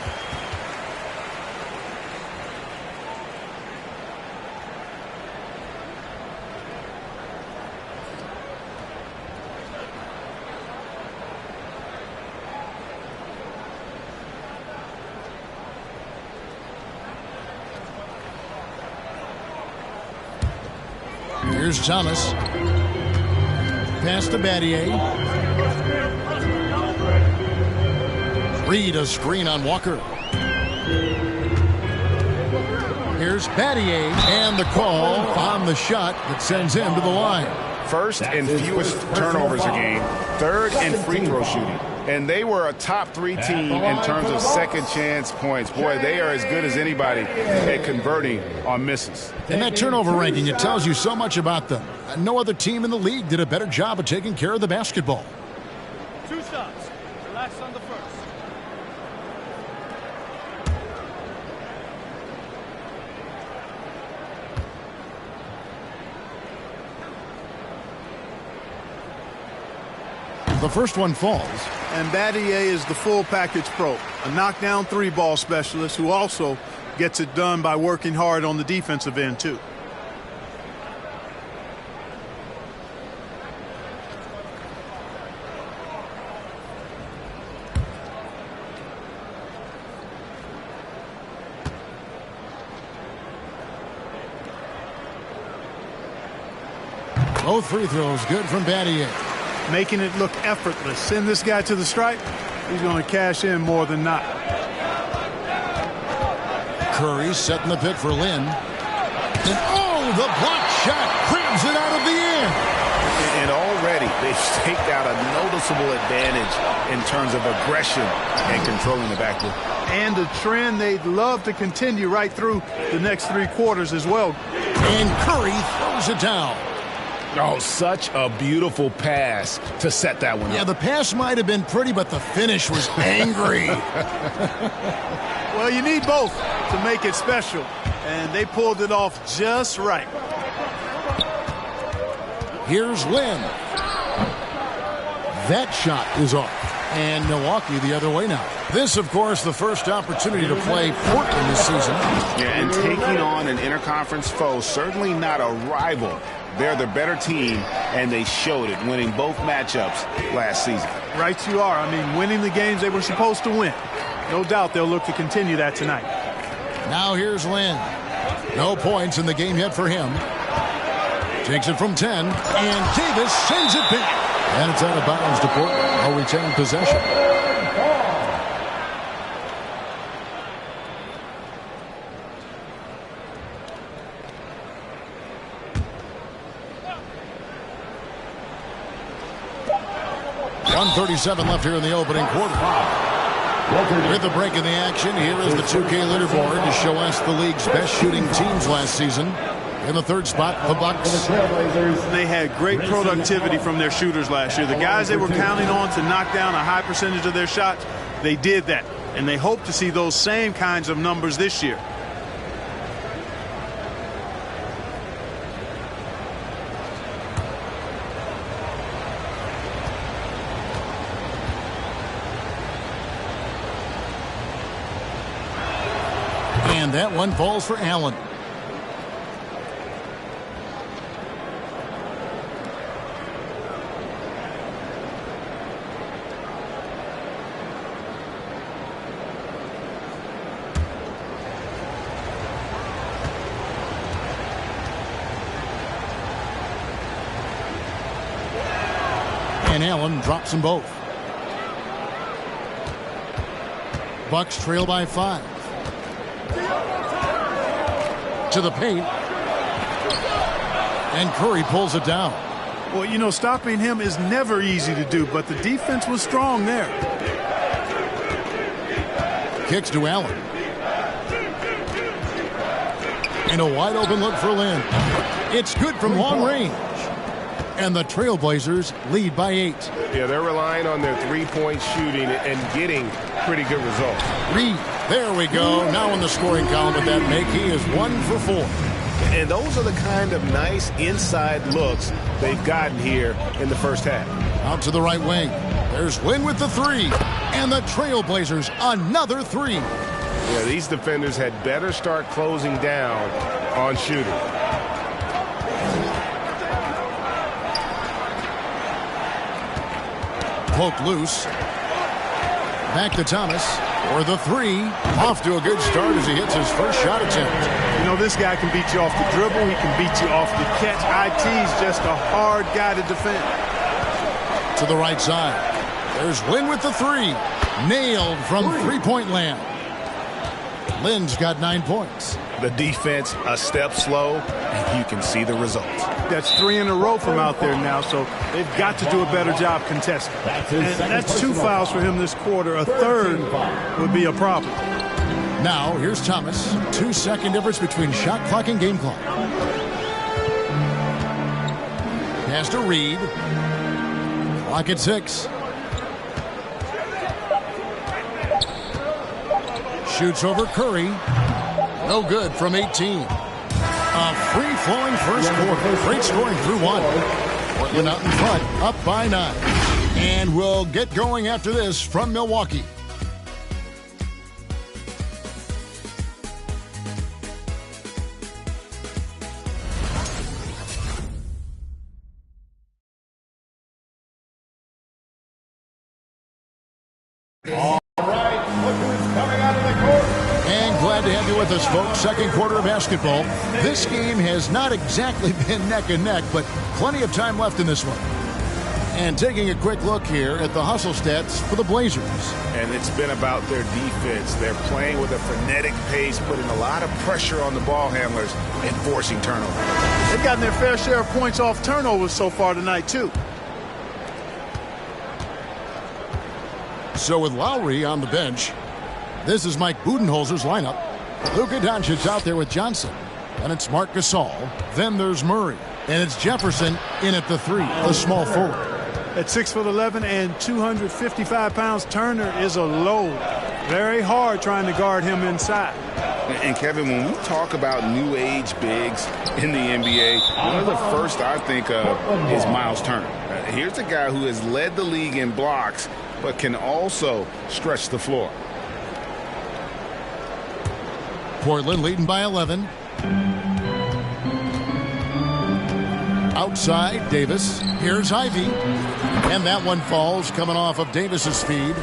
Here's Thomas. Pass to Battier. Reed a screen on Walker. Here's Battier and the call on the shot that sends him to the line. First and fewest turnovers a game. Third in free throw shooting. And they were a top 3 team in terms of second chance points. Boy, they are as good as anybody at converting on misses. And that turnover ranking, it tells you so much about them. No other team in the league did a better job of taking care of the basketball. 2 shots. Relax on the first. The first one falls. And Battier is the full package pro, a knockdown 3-ball specialist who also gets it done by working hard on the defensive end, too. Both free throws good from Battier. Making it look effortless. Send this guy to the stripe, he's going to cash in more than not. Curry setting the pick for Lynn. And oh, the block shot grabs it out of the air. And already they've staked out a noticeable advantage in terms of aggression and controlling the backcourt. And a trend they'd love to continue right through the next 3 quarters as well. And Curry throws it down. Oh, such a beautiful pass to set that one up. Yeah, the pass might have been pretty, but the finish was angry. Well, you need both to make it special, and they pulled it off just right. Here's Lynn. That shot is off. And Milwaukee the other way now. This, of course, the first opportunity to play Portland this season. Yeah, and taking on an interconference foe, certainly not a rival. They're the better team, and they showed it, winning both matchups last season. Right you are. I mean, winning the games they were supposed to win. No doubt they'll look to continue that tonight. Now here's Lynn. No points in the game yet for him. Takes it from 10, and Davis sends it back. And it's out of bounds to Portland. They'll retain possession. .137 left here in the opening quarter. With the break in the action, here is the 2K leaderboard to show us the league's best shooting teams last season. In the third spot, the Bucks. They had great productivity from their shooters last year. The guys they were counting on to knock down a high percentage of their shots, they did that. And they hope to see those same kinds of numbers this year. And that one falls for Allen. And Allen drops them both. Bucks trail by 5. To the paint. And Curry pulls it down. Well, you know, stopping him is never easy to do, but the defense was strong there. Kicks to Allen. And a wide open look for Lynn. It's good from long range. And the Trailblazers lead by 8. Yeah, they're relying on their three-point shooting and getting pretty good results. Reed, there we go. Now in the scoring column with that make, he is 1 for 4. And those are the kind of nice inside looks they've gotten here in the first half. Out to the right wing. There's Lynn with the 3. And the Trailblazers another 3. Yeah, these defenders had better start closing down on shooting. Poked loose. Back to Thomas for the 3. Off to a good start as he hits his first shot attempt. You know, this guy can beat you off the dribble. He can beat you off the catch. IT's just a hard guy to defend. To the right side. There's Lynn with the 3. Nailed from three-point land. Lynn's got 9 points. The defense a step slow, and you can see the results. That's 3 in a row from out there now, so they've got to do a better job contesting. And that's 2 fouls for him this quarter. A third would be a problem. Now, here's Thomas. 2-second difference between shot clock and game clock. Pass to Reed. Clock at 6. Shoots over Curry. No good from 18. A free-flowing first quarter. Great scoring through 1. Portland out in front, up by 9. And we'll get going after this from Milwaukee. With us, folks. Second quarter of basketball. This game has not exactly been neck and neck, but plenty of time left in this one. And taking a quick look here at the hustle stats for the Blazers. And it's been about their defense. They're playing with a frenetic pace, putting a lot of pressure on the ball handlers and forcing turnovers. They've gotten their fair share of points off turnovers so far tonight, too. So with Lowry on the bench, this is Mike Budenholzer's lineup. Luka Doncic out there with Johnson. And it's Marc Gasol. Then there's Murray. And it's Jefferson in at the 3, the small forward. At 6'11" and 255 pounds, Turner is a load. Very hard trying to guard him inside. And Kevin, when we talk about new age bigs in the NBA, one of the first I think of is Miles Turner. Here's a guy who has led the league in blocks, but can also stretch the floor. Portland leading by 11. Outside, Davis. Here's Ivy. And that one falls coming off of Davis's feed.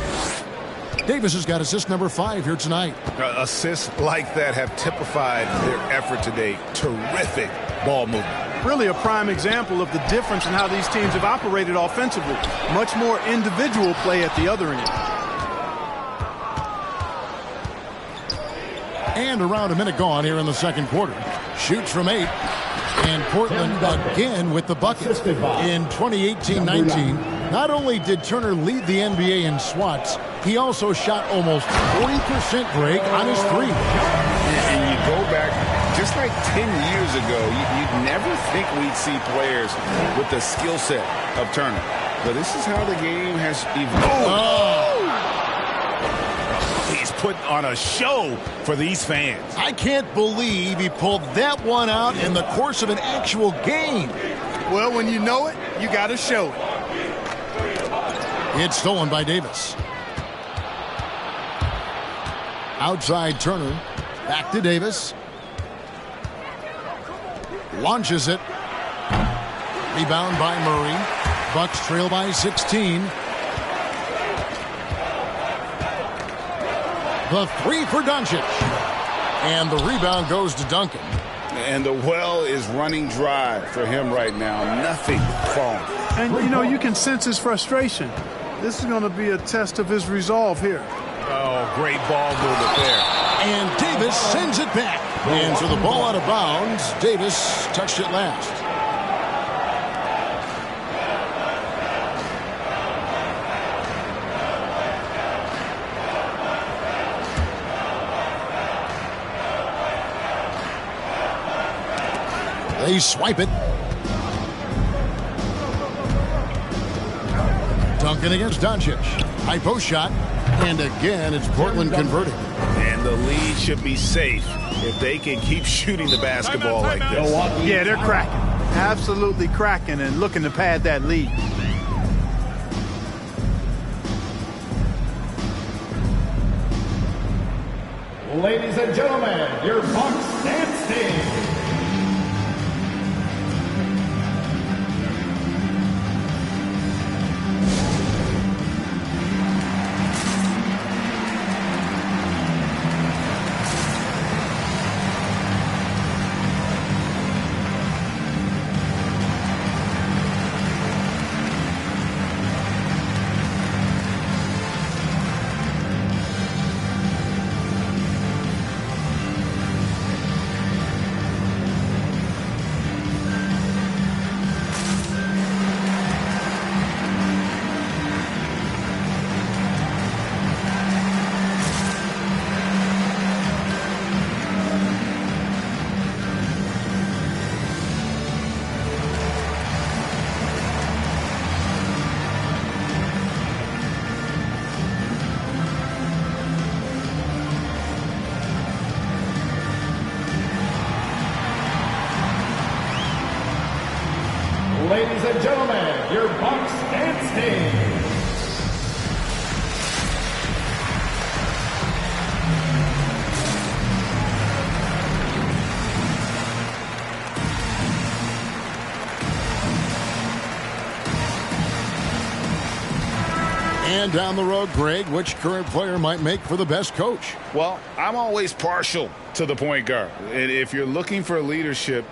Davis has got assist number 5 here tonight. Assists like that have typified their effort today. Terrific ball movement. Really a prime example of the difference in how these teams have operated offensively. Much more individual play at the other end. And around a minute gone here in the second quarter. Shoots from 8. And Portland again with the bucket. In 2018-19, not only did Turner lead the NBA in swats, he also shot almost 40% break on his 3. And you go back just like 10 years ago, you'd never think we'd see players with the skill set of Turner. But this is how the game has evolved. He's put on a show for these fans. I can't believe he pulled that one out in the course of an actual game. Well, when you know it, you got to show it. It's stolen by Davis. Outside Turner. Back to Davis. Launches it. Rebound by Murray. Bucks trail by 16. The 3 for Doncic. And the rebound goes to Duncan. And the well is running dry for him right now. Nothing falling. And, you know, you can sense his frustration. This is going to be a test of his resolve here. Oh, great ball movement there. And Davis sends it back. And so the ball out of bounds. Davis touched it last. They swipe it. Duncan against Doncic. High post shot. And again, it's Portland converting. And the lead should be safe if they can keep shooting the basketball like this. Yeah, they're cracking. Absolutely cracking and looking to pad that lead. Ladies and gentlemen, your Bucks standing. Ladies and gentlemen, your Bucks standing. And down the road, Greg, which current player might make for the best coach? Well, I'm always partial to the point guard. And if you're looking for leadership,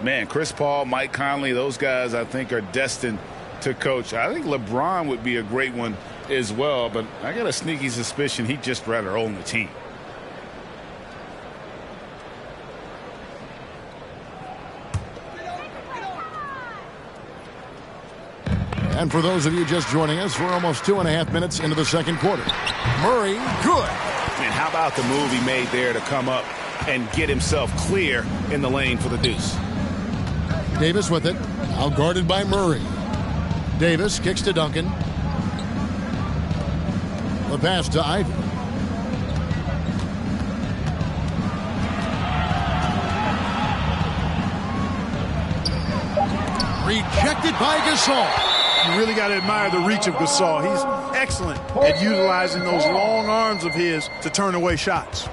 man, Chris Paul, Mike Conley, those guys I think are destined to coach. I think LeBron would be a great one as well, but I got a sneaky suspicion he'd just rather own the team. And for those of you just joining us, we're almost 2.5 minutes into the second quarter. Murray, good. And how about the move he made there to come up and get himself clear in the lane for the deuce? Davis with it. Now guarded by Murray. Davis kicks to Duncan. The pass to Ivy. Rejected by Gasol. You really got to admire the reach of Gasol. He's excellent at utilizing those long arms of his to turn away shots.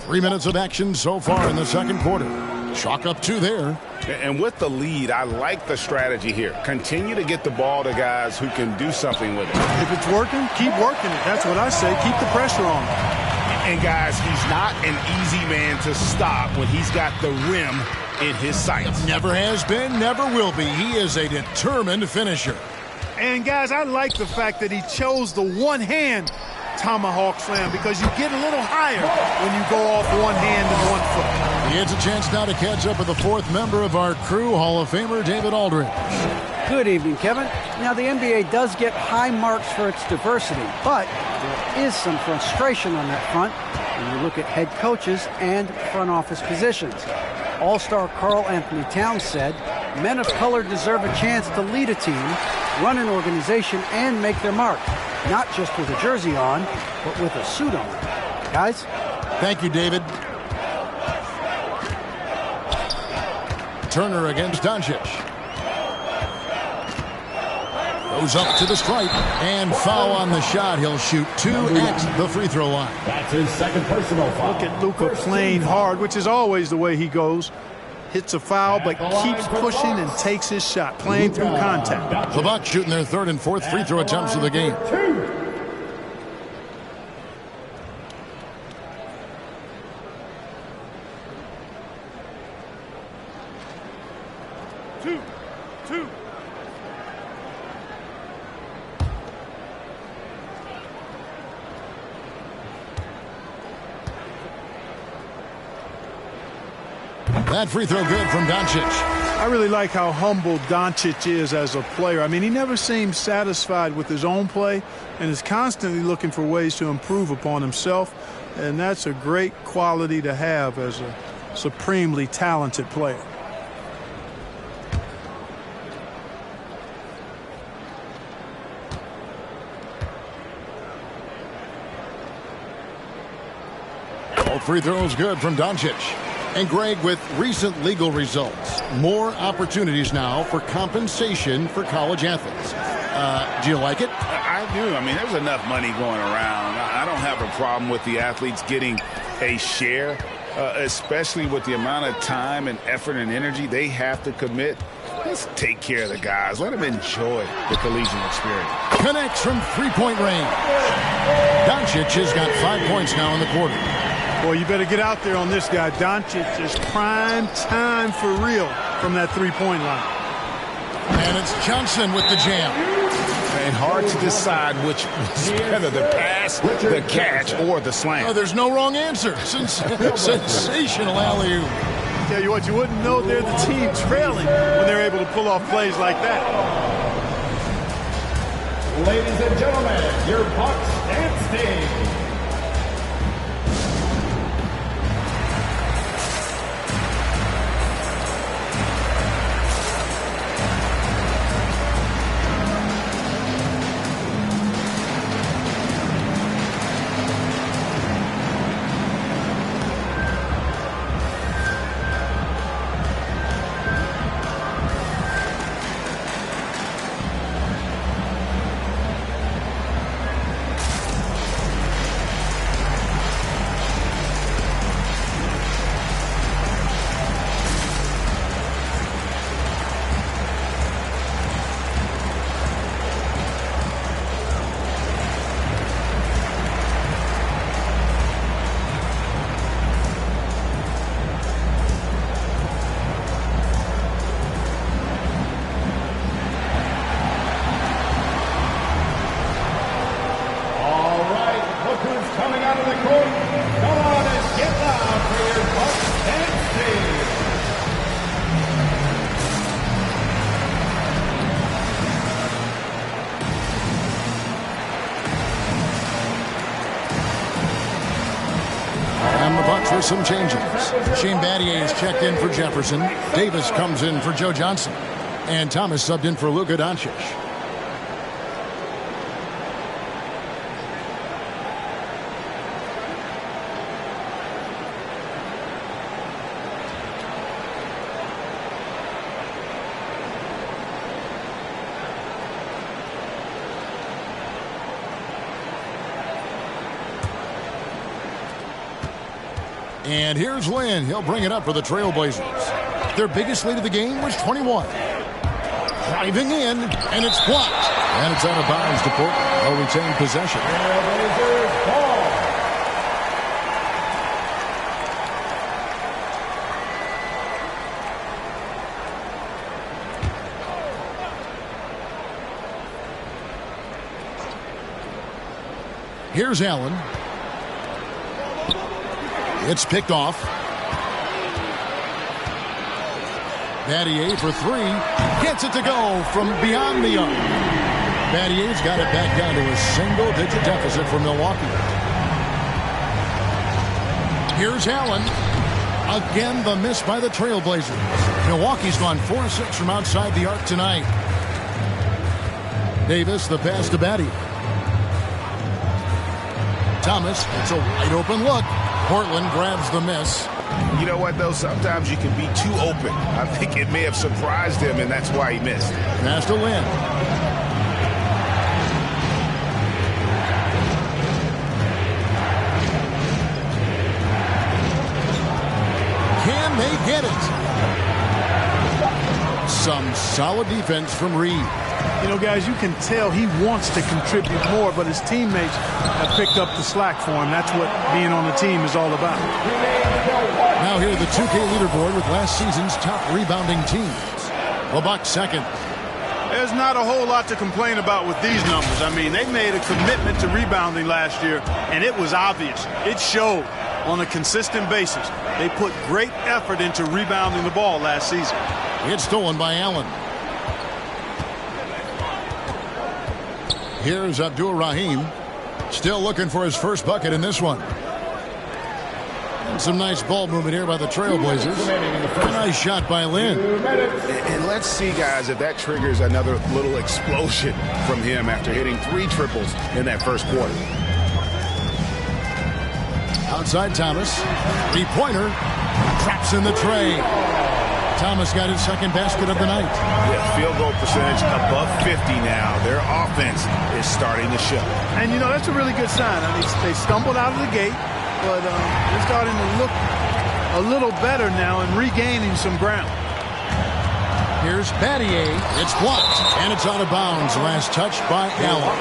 Three minutes of action so far in the second quarter. Chalk up 2 there. And with the lead, I like the strategy here. Continue to get the ball to guys who can do something with it. If it's working, keep working it. That's what I say. Keep the pressure on. And guys, he's not an easy man to stop when he's got the rim in his sights. Never has been, never will be. He is a determined finisher. And guys, I like the fact that he chose the one-hand tomahawk slam because you get a little higher when you go off one hand and 1 foot. He gets a chance now to catch up with the 4th member of our crew, Hall of Famer David Aldridge. Good evening, Kevin. Now, the NBA does get high marks for its diversity, but there is some frustration on that front when you look at head coaches and front office positions. All-star Karl Anthony Towns said, men of color deserve a chance to lead a team, run an organization, and make their mark. Not just with a jersey on, but with a suit on. Guys? Thank you, David. Turner against Doncic. Goes up to the stripe and foul on the shot. He'll shoot 2 at the free throw line. That's his second personal foul. Look at Luka playing hard, which is always the way he goes. Hits a foul, but keeps pushing and takes his shot, playing through contact. The Bucks shooting their 3rd and 4th free throw attempts of the game. Two. That free throw good from Doncic. I really like how humble Doncic is as a player. I mean, he never seems satisfied with his own play and is constantly looking for ways to improve upon himself. And that's a great quality to have as a supremely talented player. All free throws good from Doncic. And Greg, with recent legal results, more opportunities now for compensation for college athletes. Do you like it? I do. I mean, there's enough money going around. I don't have a problem with the athletes getting a share, especially with the amount of time and effort and energy they have to commit. Let's take care of the guys. Let them enjoy the collegiate experience. Connects from three-point range. Doncic has got 5 points now in the quarter. Boy, you better get out there on this guy. Doncic is prime time for real from that three-point line. And it's Johnson with the jam. And hard to decide which was better, the pass, the catch, or the slam. Oh, there's no wrong answer. Sensational alley-oop. Tell you what, you wouldn't know they're the team trailing when they're able to pull off plays like that. Ladies and gentlemen, your Bucks and Sting. with some changes. Shane Battier is checked in for Jefferson. Davis comes in for Joe Johnson. And Thomas subbed in for Luka Doncic. And here's Lynn. He'll bring it up for the Trailblazers. Their biggest lead of the game was 21. Driving in, and it's blocked. And it's out of bounds to Portland. They'll retain possession. Trailblazers ball. Here's Allen. It's picked off. Battier for three. Gets it to go from beyond the arc. Battier's got it back down to a single-digit deficit for Milwaukee. Here's Allen. Again, the miss by the Trailblazers. Milwaukee's gone 4-6 from outside the arc tonight. Davis, the pass to Battier. Thomas, it's a wide-open look. Portland grabs the miss. You know what, though? Sometimes you can be too open. I think it may have surprised him, and that's why he missed. Pass to Lynn. Can they get it? Some solid defense from Reed. You know, guys, you can tell he wants to contribute more, but his teammates have picked up the slack for him. That's what being on the team is all about. Now here the 2K leaderboard with last season's top rebounding teams. The Bucks second. There's not a whole lot to complain about with these numbers. I mean, they made a commitment to rebounding last year, and it was obvious. It showed on a consistent basis. They put great effort into rebounding the ball last season. It's stolen by Allen. Here's Abdul-Rahim. Still looking for his first bucket in this one. And some nice ball movement here by the Trailblazers. A nice shot by Lynn. And let's see, guys, if that triggers another little explosion from him after hitting 3 triples in that first quarter. Outside Thomas. Three-pointer. Traps in the tray. Thomas got his second basket of the night. Yeah, field goal percentage above 50 now. Their offense is starting to show. And, you know, that's a really good sign. I mean, they stumbled out of the gate, but they're starting to look a little better now and regaining some ground. Here's Battier. It's blocked, and it's out of bounds. Last touch by Allen.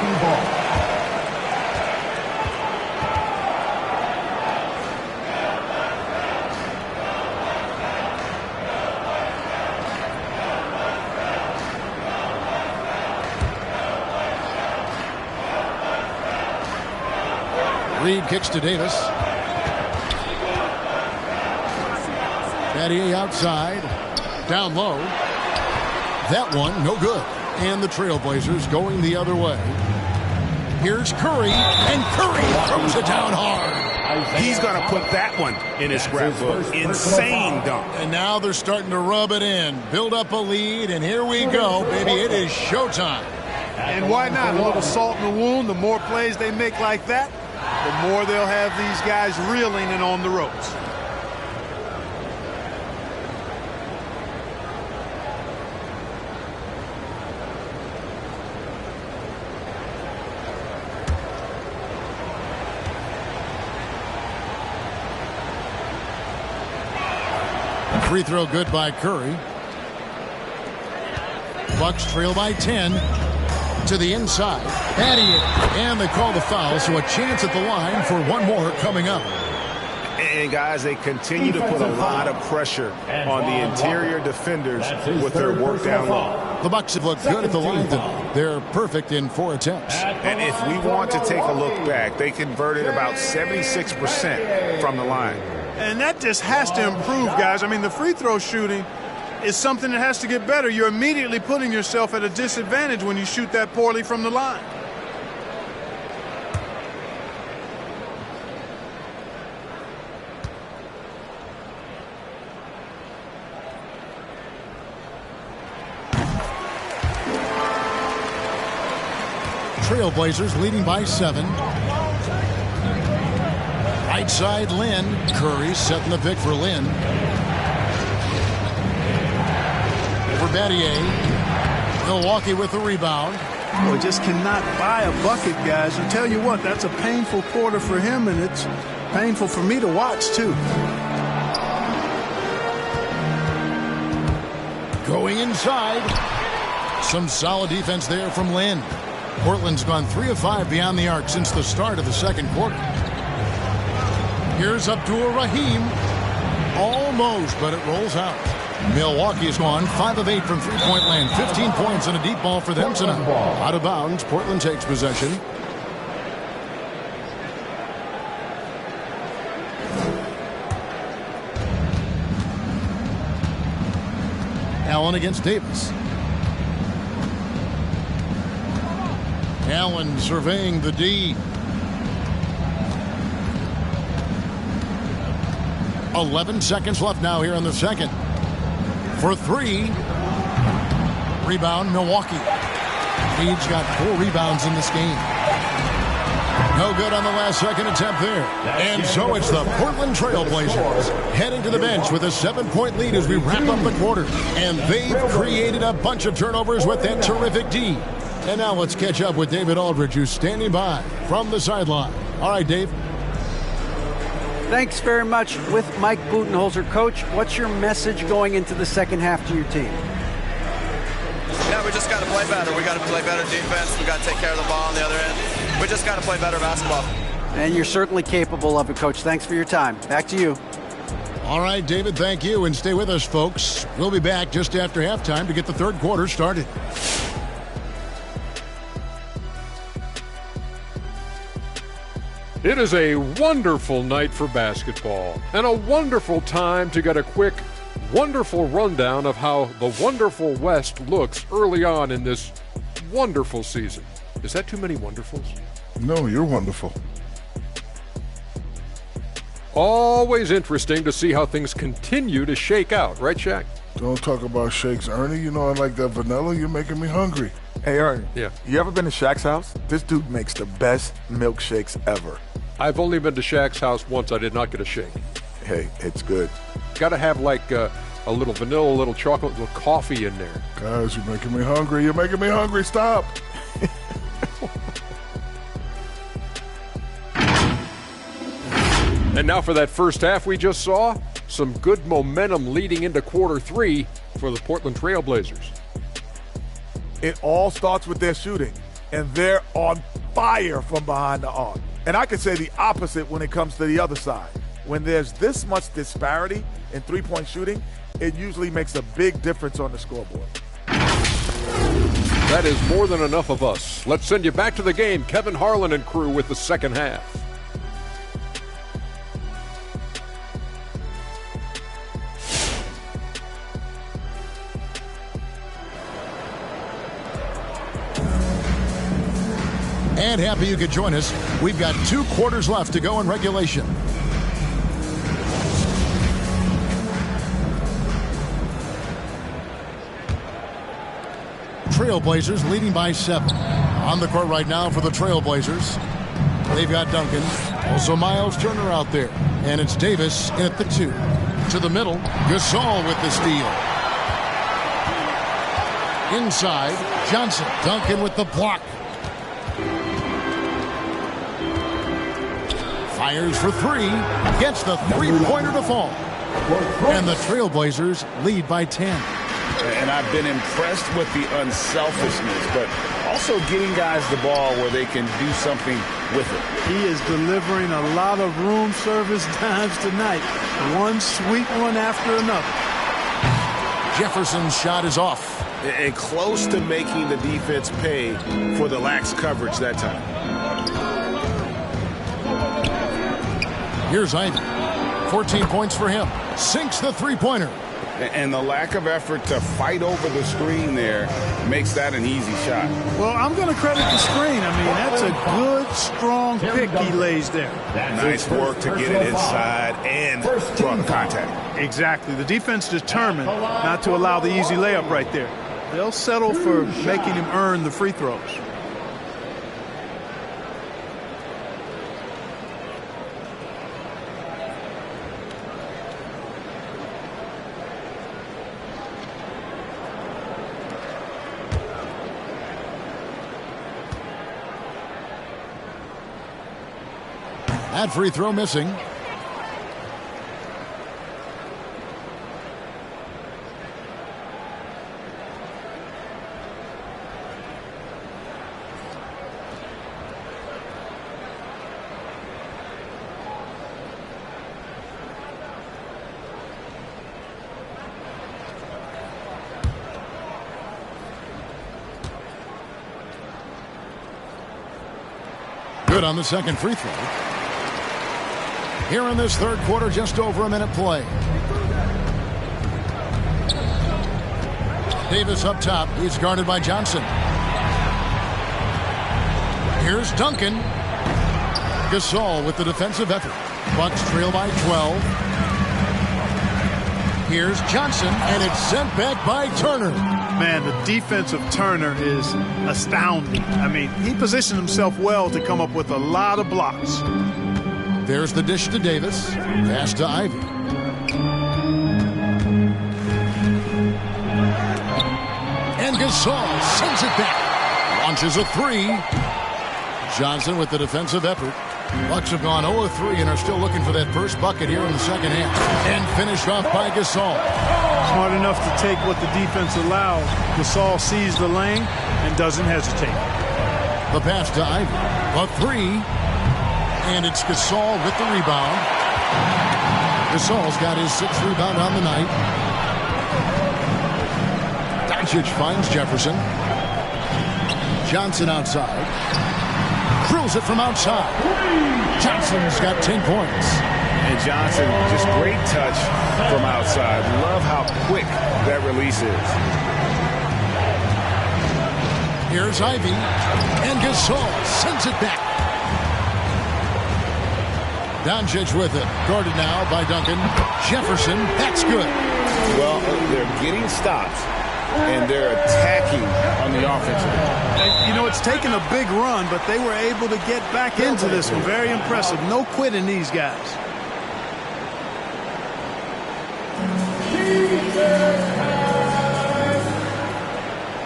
Reed kicks to Davis. Battier outside. Down low. That one, no good. And the Trailblazers going the other way. Here's Curry, and Curry throws it down hard. He's going to put that one in his scrapbook. Insane dunk. And now they're starting to rub it in. Build up a lead, and here we go, baby. It is showtime. And why not? A little salt in the wound. The more plays they make like that, the more they'll have these guys reeling and on the ropes. Free throw good by Curry. Bucks trail by 10. To the inside. Battier. And they call the foul, so a chance at the line for one more coming up. And, guys, they continue to put a lot of pressure on the interior defenders with their work down low. The Bucks have looked good at the line tonight. They're perfect in 4 attempts. And if we want to take a look back, they converted about 76% from the line. And that just has to improve, guys. I mean, the free throw shooting is something that has to get better. You're immediately putting yourself at a disadvantage when you shoot that poorly from the line. Trailblazers leading by 7. Right side, Lynn. Curry setting the pick for Lynn. For Battier. Milwaukee with the rebound. Well, just cannot buy a bucket, guys. I tell you what, that's a painful quarter for him, and it's painful for me to watch, too. Going inside. Some solid defense there from Lynn. Portland's gone 3 of 5 beyond the arc since the start of the second quarter. Here's Abdul Rahim. Almost, but it rolls out. Milwaukee's gone 5 of 8 from three-point land. 15 points and a deep ball for them tonight. Out of bounds, Portland takes possession. Allen against Davis. Allen surveying the D. 11 seconds left now here in the second. For 3. Rebound, Milwaukee. He's got 4 rebounds in this game. No good on the last second attempt there. And so it's the Portland Trailblazers heading to the bench with a 7-point lead as we wrap up the quarter. And they've created a bunch of turnovers with that terrific D. And now let's catch up with David Aldridge, who's standing by from the sideline. All right, Dave. Thanks very much. With Mike Budenholzer, Coach, what's your message going into the second half to your team? Yeah, we just got to play better. We got to play better defense. We got to take care of the ball on the other end. We just got to play better basketball. And you're certainly capable of it, Coach. Thanks for your time. Back to you. All right, David, thank you. And stay with us, folks. We'll be back just after halftime to get the third quarter started. It is a wonderful night for basketball and a wonderful time to get a quick, wonderful rundown of how the wonderful West looks early on in this wonderful season. Is that too many wonderfuls? No, you're wonderful. Always interesting to see how things continue to shake out, right, Shaq? Don't talk about shakes, Ernie. You know I like that vanilla. You're making me hungry. Hey, Ernie. Yeah. You ever been to Shaq's house? This dude makes the best milkshakes ever. I've only been to Shaq's house once. I did not get a shake. Hey, it's good. Got to have like a little vanilla, a little chocolate, a little coffee in there. Guys, you're making me hungry. You're making me hungry. Stop. And now for that first half we just saw, some good momentum leading into quarter 3 for the Portland Trailblazers. It all starts with their shooting, and they're on fire from behind the arc. And I could say the opposite when it comes to the other side. When there's this much disparity in three-point shooting, it usually makes a big difference on the scoreboard. That is more than enough of us. Let's send you back to the game. Kevin Harlan and crew with the second half. And happy you could join us. We've got 2 quarters left to go in regulation. Trailblazers leading by 7. On the court right now for the Trailblazers. They've got Duncan. Also Miles Turner out there. And it's Davis in at the 2. To the middle. Gasol with the steal. Inside. Johnson. Duncan with the block. Fires for 3, gets the three-pointer to fall. And the Trailblazers lead by 10. And I've been impressed with the unselfishness, but also getting guys the ball where they can do something with it. He is delivering a lot of room service times tonight. One sweet one after another. Jefferson's shot is off. And close to making the defense pay for the lax coverage that time. Here's Ivy. 14 points for him. Sinks the three-pointer. And the lack of effort to fight over the screen there makes that an easy shot. Well, I'm going to credit the screen. I mean, that's a good, strong pick he lays there. Nice work to get it inside and draw the contact. Exactly. The defense determined not to allow the easy layup right there. They'll settle for making him earn the free throws. That free throw missing. Good on the second free throw. Here in this third quarter, just over a minute play. Davis up top. He's guarded by Johnson. Here's Duncan. Gasol with the defensive effort. Bucks trail by 12. Here's Johnson, and it's sent back by Turner. Man, the defense of Turner is astounding. I mean, he positioned himself well to come up with a lot of blocks. There's the dish to Davis. Pass to Ivy. And Gasol sends it back. Launches a three. Johnson with the defensive effort. Bucks have gone 0-3 and are still looking for that first bucket here in the second half. And finished off by Gasol. Smart enough to take what the defense allows. Gasol sees the lane and doesn't hesitate. The pass to Ivy. A three. And it's Gasol with the rebound. Gasol's got his sixth rebound on the night. Doncic finds Jefferson. Johnson outside. Drills it from outside. Johnson's got 10 points. And Johnson, just great touch from outside. Love how quick that release is. Here's Ivy. And Gasol sends it back. Doncic with it. Guarded now by Duncan. Jefferson, that's good. Well, they're getting stops, and they're attacking on the offensive end. You know, it's taken a big run, but they were able to get back into this one. Very impressive. No quitting these guys.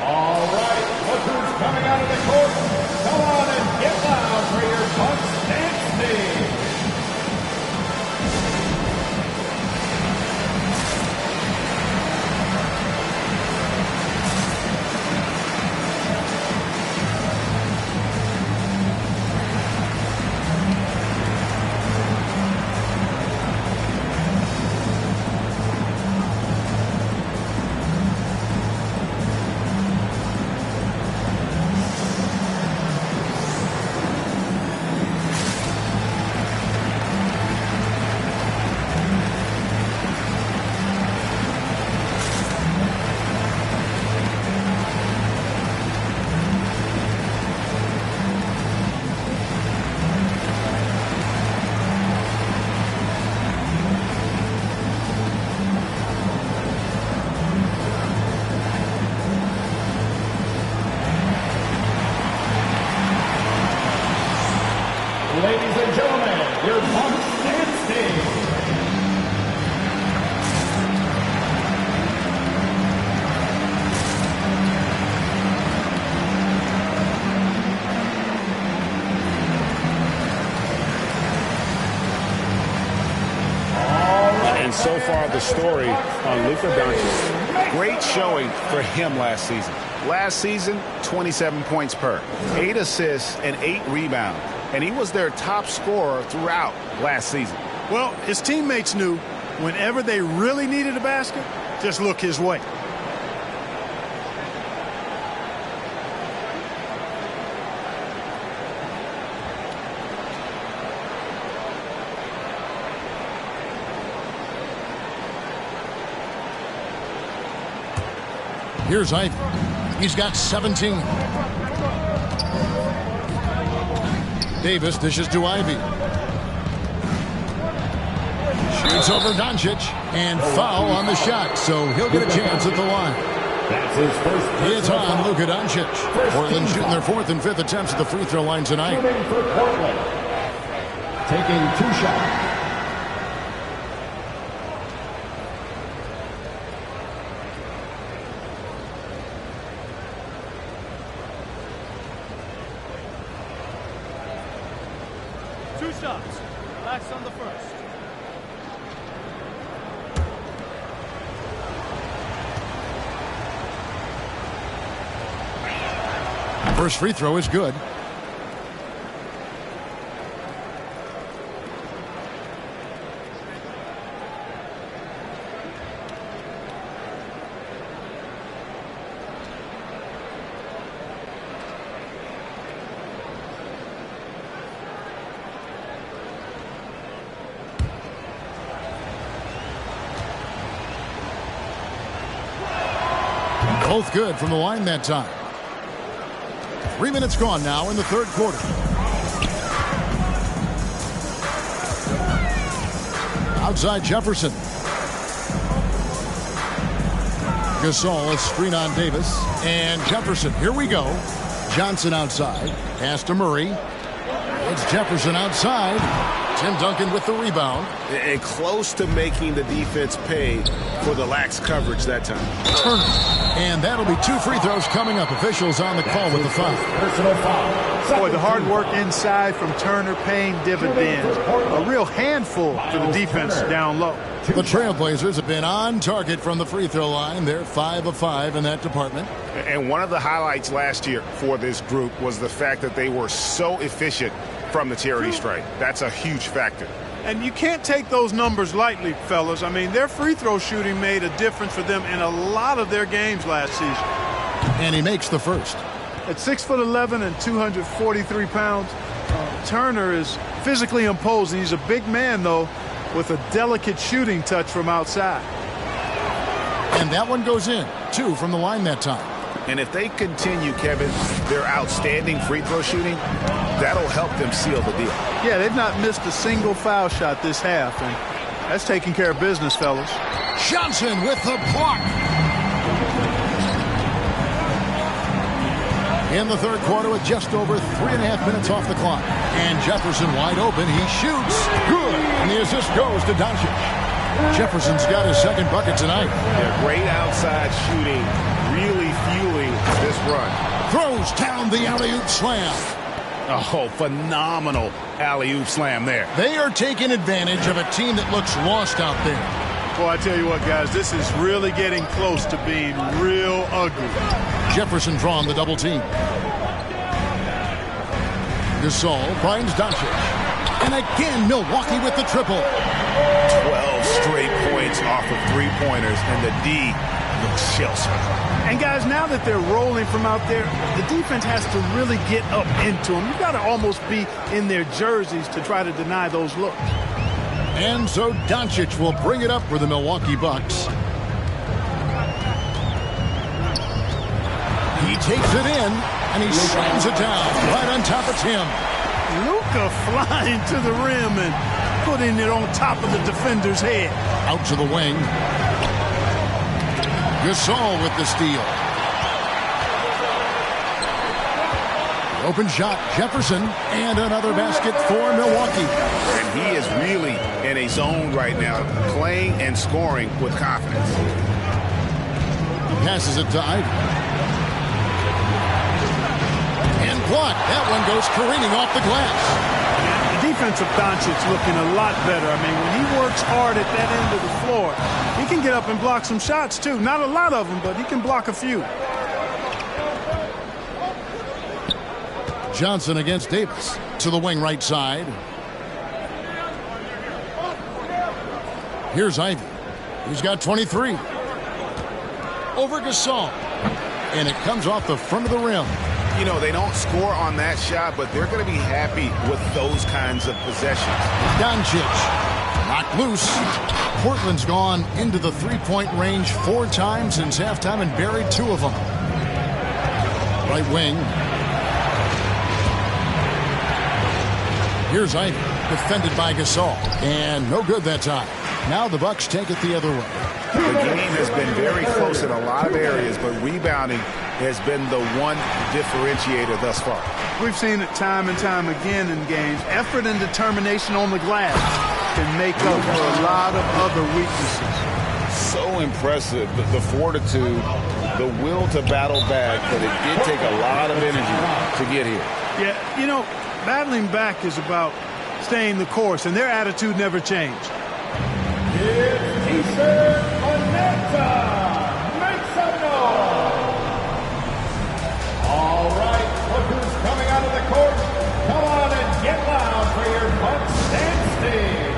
All right, look who's coming out of the court. Come on and get loud for your Bucks dance team. Ladies and gentlemen, your Bucks dance team. And so far, the story on Luka Doncic. Great showing for him last season. Last season, 27 points per, 8 assists, and 8 rebounds. And he was their top scorer throughout last season. Well, his teammates knew whenever they really needed a basket, just look his way. Here's Ivy. He's got 17. Davis dishes to Ivy. Shoots over Doncic. And foul on the shot, so he'll get a chance at the line. That's his first. It's on Luka Doncic. Portland shooting their fourth and fifth attempts at the free throw line tonight. Shooting for Portland. Taking 2 shots. Two shots. Relax on the first. First free throw is good. Both good from the line that time. 3 minutes gone now in the third quarter. Outside Jefferson. Gasol, a screen on Davis. And Jefferson, here we go. Johnson outside. Pass to Murray. It's Jefferson outside. Tim Duncan with the rebound. And close to making the defense pay for the lax coverage that time. Turner. And that'll be 2 free throws coming up. Officials on the call with the foul. Boy, the hard work inside from Turner paying dividends. A real handful for the defense down low. The Trailblazers have been on target from the free throw line. They're 5 of 5 in that department. And one of the highlights last year for this group was the fact that they were so efficient from the charity stripe. That's a huge factor. And you can't take those numbers lightly, fellas. I mean, their free throw shooting made a difference for them in a lot of their games last season. And he makes the first. At 6'11" and 243 pounds, Turner is physically imposing. He's a big man, though, with a delicate shooting touch from outside. And that one goes in. 2 from the line that time. And if they continue, Kevin, their outstanding free throw shooting, that'll help them seal the deal. Yeah, they've not missed a single foul shot this half, and that's taking care of business, fellas. Johnson with the block. In the third quarter with just over 3.5 minutes off the clock. And Jefferson wide open. He shoots. Good. And the assist goes to Doncic. Jefferson's got his second bucket tonight. Yeah, great outside shooting, really fueling this run. Throws down the alley-oop slam. Oh, phenomenal alley-oop slam there. They are taking advantage of a team that looks lost out there. Well, I tell you what, guys, this is really getting close to being real ugly. Jefferson drawn the double team. Gasol finds Doncic. And again, Milwaukee with the triple. 12 straight points off of three-pointers, and the D looks shell-shocked. And, guys, now that they're rolling from out there, the defense has to really get up into them. You've got to almost be in their jerseys to try to deny those looks. And so Doncic will bring it up for the Milwaukee Bucks. He takes it in, and he slams it down right on top of Tim. Luka flying to the rim and putting it on top of the defender's head. Out to the wing. Gasol with the steal. Open shot, Jefferson, and another basket for Milwaukee. And he is really in a zone right now, playing and scoring with confidence. Passes it to Ivy. And blocked. That one goes careening off the glass. The defense of Doncic looking a lot better. I mean, when he works hard at that end of the floor, he can get up and block some shots, too. Not a lot of them, but he can block a few. Johnson against Davis. To the wing right side. Here's Ivy. He's got 23. Over Gasol. And it comes off the front of the rim. You know, they don't score on that shot, but they're going to be happy with those kinds of possessions. Doncic knocked loose. Portland's gone into the three-point range 4 times since halftime and buried 2 of them. Right wing. Here's Ivy, defended by Gasol. And no good that time. Now the Bucks take it the other way. The game has been very close in a lot of areas, but rebounding has been the one differentiator thus far. We've seen it time and time again in games. Effort and determination on the glass can make up for a lot of other weaknesses. So impressive, the fortitude, the will to battle back, but it did take a lot of energy to get here. Yeah, you know, battling back is about staying the course, and their attitude never changed. It's T-shirt Aneta. Make some noise. All right, look who's coming out of the court. Come on and get loud for your Bucks and Steve.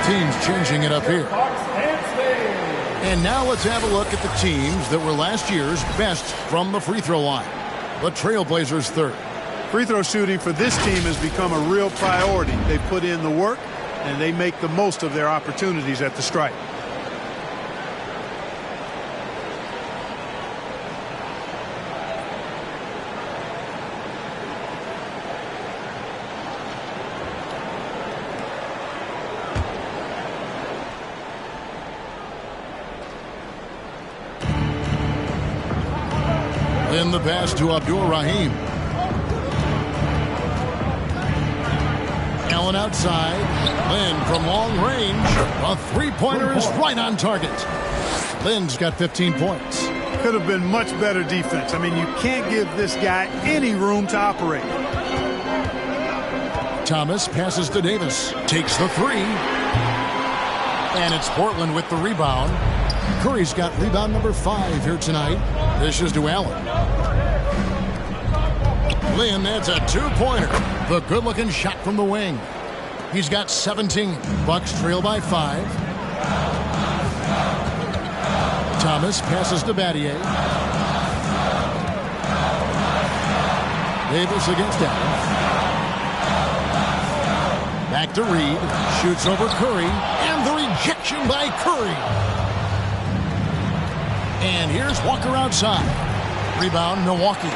Teams changing it up here. And now let's have a look at the teams that were last year's best from the free throw line. The Trailblazers third. Free throw shooting for this team has become a real priority. They put in the work, and they make the most of their opportunities at the stripe. In the pass to Abdur-Rahim. Allen outside. Lynn from long range. A three-pointer is right on target. Lynn's got 15 points. Could have been much better defense. I mean, you can't give this guy any room to operate. Thomas passes to Davis. Takes the three. And it's Portland with the rebound. Curry's got rebound number 5 here tonight. This is to Allen. Lynn, that's a two-pointer. The good-looking shot from the wing. He's got 17. Bucks trail by 5. Thomas passes to Battier. Davis against Allen. Back to Reed. Shoots over Curry. And the rejection by Curry. And here's Walker outside. Rebound, Milwaukee.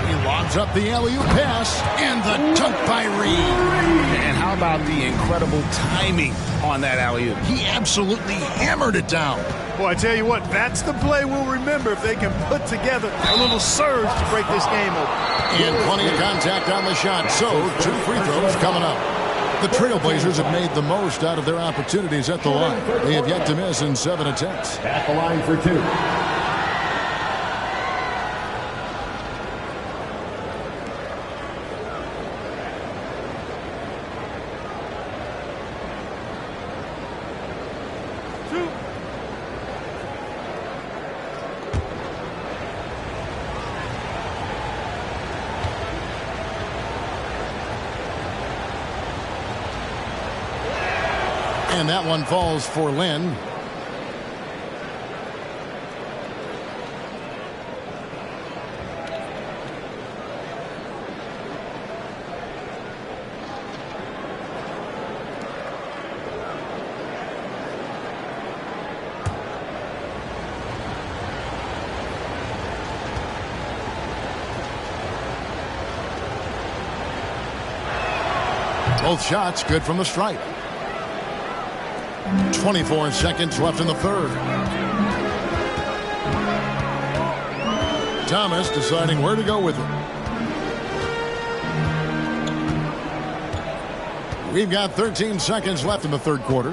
He lobs up the alley-oop pass, and the dunk by Reed. And how about the incredible timing on that alley-oop? He absolutely hammered it down. Boy, I tell you what, that's the play we'll remember if they can put together a little surge to break this game open. And plenty of contact on the shot, so 2 free throws coming up. The Trailblazers have made the most out of their opportunities at the line. They have yet to miss in 7 attempts. At the line for 2. And that one falls for Lynn. Both shots good from the stripe. 24 seconds left in the third. Thomas deciding where to go with it. We've got 13 seconds left in the third quarter.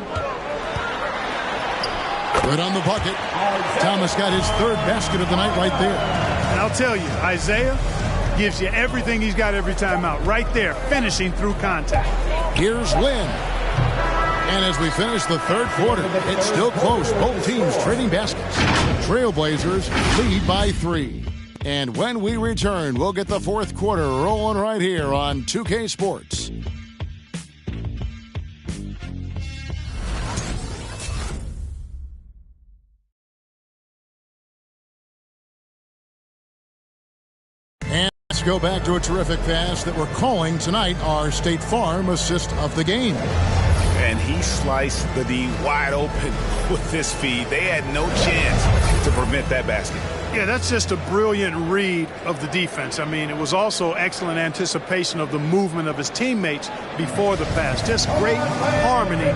Good on the bucket. Thomas got his third basket of the night right there. And I'll tell you, Isaiah, gives you everything he's got every time out. Right there, finishing through contact. Here's Lynn. And as we finish the third quarter, it's still close. Both teams trading baskets. Trailblazers lead by 3. And when we return, we'll get the fourth quarter rolling right here on 2K Sports. And let's go back to a terrific pass that we're calling tonight our State Farm assist of the game. And he sliced the D wide open with this feed. They had no chance to prevent that basket. Yeah, that's just a brilliant read of the defense. I mean, it was also excellent anticipation of the movement of his teammates before the pass. Just great harmony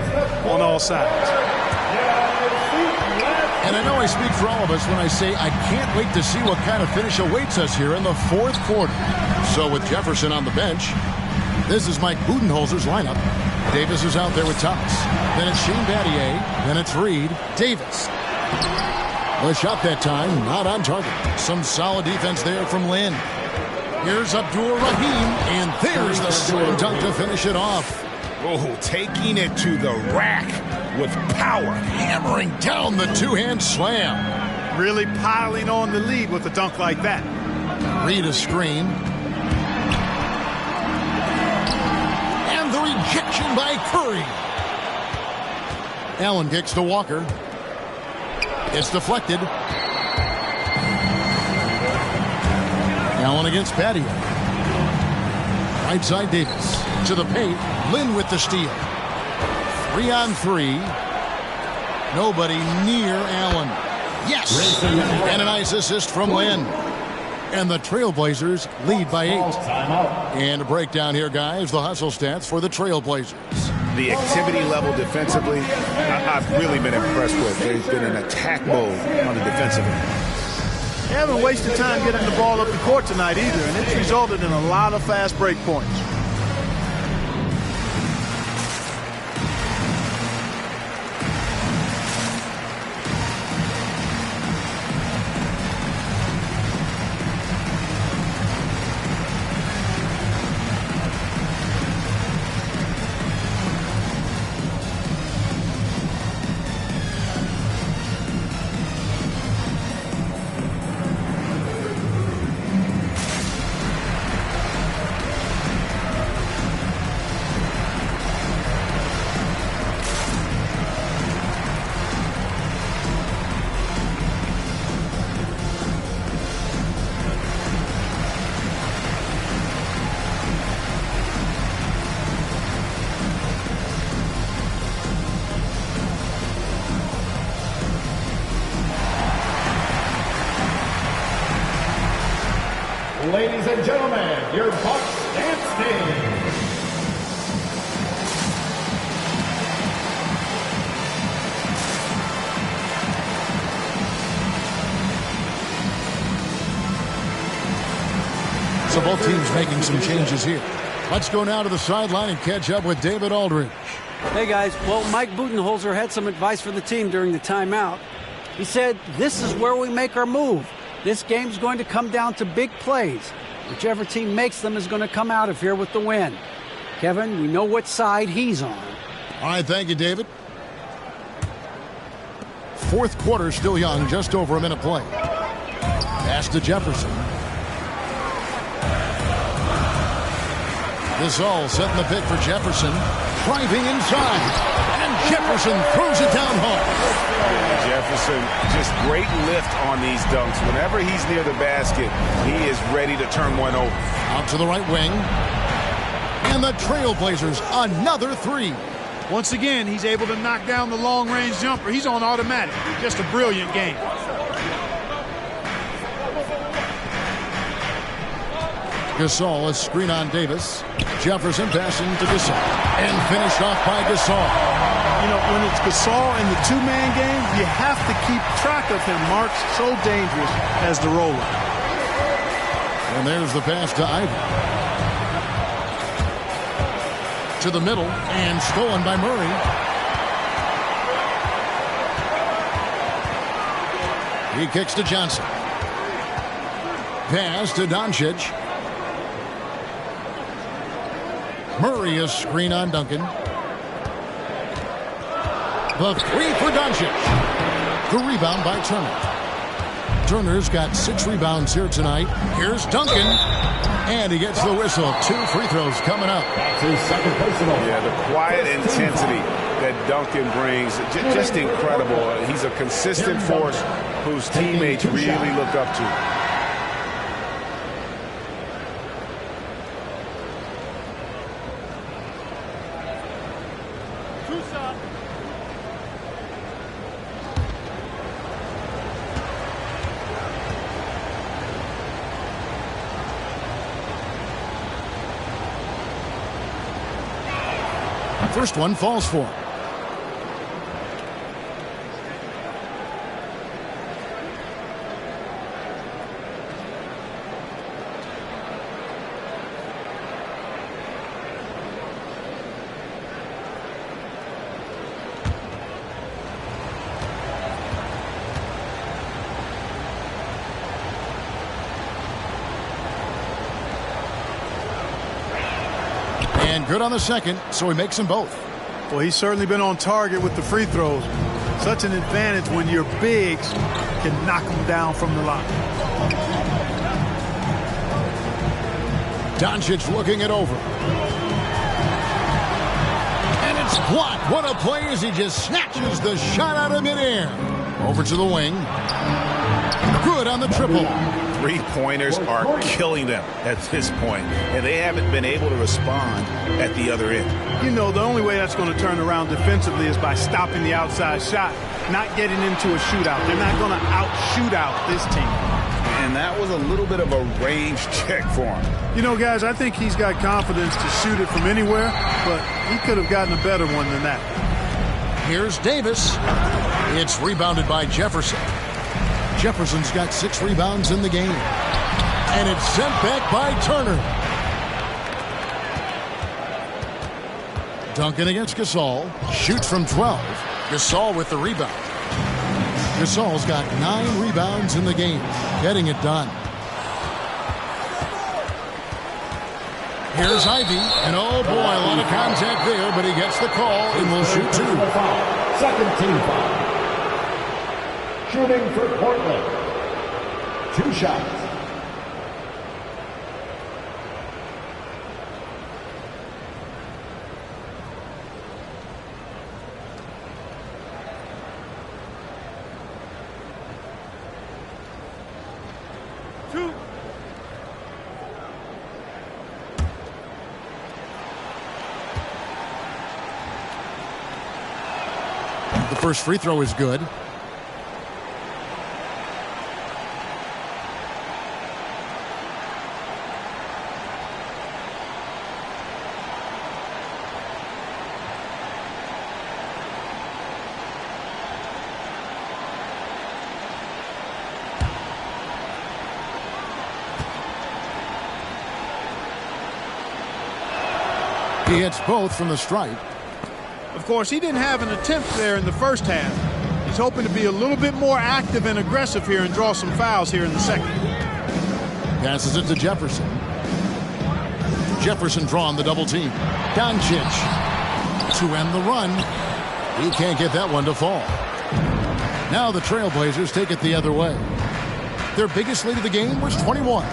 on all sides. And I know I speak for all of us when I say I can't wait to see what kind of finish awaits us here in the fourth quarter. So with Jefferson on the bench, this is Mike Budenholzer's lineup. Davis is out there with Thomas. Then it's Shane Battier. Then it's Reed. Davis. The shot that time, not on target. Some solid defense there from Lynn. Here's Abdul Rahim, and there's the slam dunk to finish it off. Oh, taking it to the rack with power. Hammering down the two-hand slam. Really piling on the lead with a dunk like that. Reed a screen. And the rejection by Curry. Allen kicks to Walker. It's deflected. Allen against Battier. Right side Davis. To the paint. Lynn with the steal. 3-on-3. Nobody near Allen. Yes! And a nice assist from Lynn. And the Trailblazers lead by 8. And a breakdown here, guys. The hustle stats for the Trailblazers. The activity level defensively, I've really been impressed with. They've been in attack mode on the defensive end. They haven't wasted time getting the ball up the court tonight either, and it's resulted in a lot of fast break points. Ladies and gentlemen, your Bucks dance team. So both teams making some changes here. Let's go now to the sideline and catch up with David Aldridge. Hey, guys. Well, Mike Budenholzer had some advice for the team during the timeout. He said, this is where we make our move. This game's going to come down to big plays. Whichever team makes them is going to come out of here with the win. Kevin, we know what side he's on. All right, thank you, David. Fourth quarter still young, just over a minute play. Pass to Jefferson. Gasol setting the pick for Jefferson. Driving inside. And Jefferson throws it down hard. Jefferson, just great lift on these dunks. Whenever he's near the basket, he is ready to turn one over. Out to the right wing. And the Trailblazers, another 3. Once again, he's able to knock down the long-range jumper. He's on automatic. Just a brilliant game. Gasol, a screen on Davis. Jefferson passing to Gasol. And finished off by Gasol. You know, when it's Gasol in the two-man game, you have to keep track of him. Mark's so dangerous as the roller. And there's the pass to Ivy. To the middle, and stolen by Murray. He kicks to Johnson. Pass to Doncic. Murray a screen on Duncan. The three for Doncic. The rebound by Turner. Turner's got 6 rebounds here tonight. Here's Duncan. And he gets the whistle. 2 free throws coming up. That's his second personal. Yeah, the quiet intensity that Duncan brings, just incredible. He's a consistent force whose teammates really look up to. First one falls for him. And good on the second, so he makes them both. Well, he's certainly been on target with the free throws. Such an advantage when your bigs can knock them down from the line. Doncic looking it over. And it's blocked. What a play as he just snatches the shot out of midair. Over to the wing. Good on the triple. Three-pointers are killing them at this point, and they haven't been able to respond at the other end. You know, the only way that's going to turn around defensively is by stopping the outside shot, not getting into a shootout. They're not going to out-shoot out this team. And that was a little bit of a range check for him. You know, guys, I think he's got confidence to shoot it from anywhere, but he could have gotten a better one than that. Here's Davis. It's rebounded by Jefferson. Jefferson's got 6 rebounds in the game. And it's sent back by Turner. Duncan against Gasol. Shoots from 12. Gasol with the rebound. Gasol's got 9 rebounds in the game. Getting it done. Here's Ivy. And oh boy, a lot of contact there, but he gets the call and will shoot 2. Second team foul. Shooting for Portland. 2 shots. The first free throw is good. He hits both from the stripe. Of course, he didn't have an attempt there in the first half. He's hoping to be a little bit more active and aggressive here and draw some fouls here in the second. Passes it to Jefferson. Jefferson drawing the double team. Doncic to end the run. He can't get that one to fall. Now the Trailblazers take it the other way. Their biggest lead of the game was 21.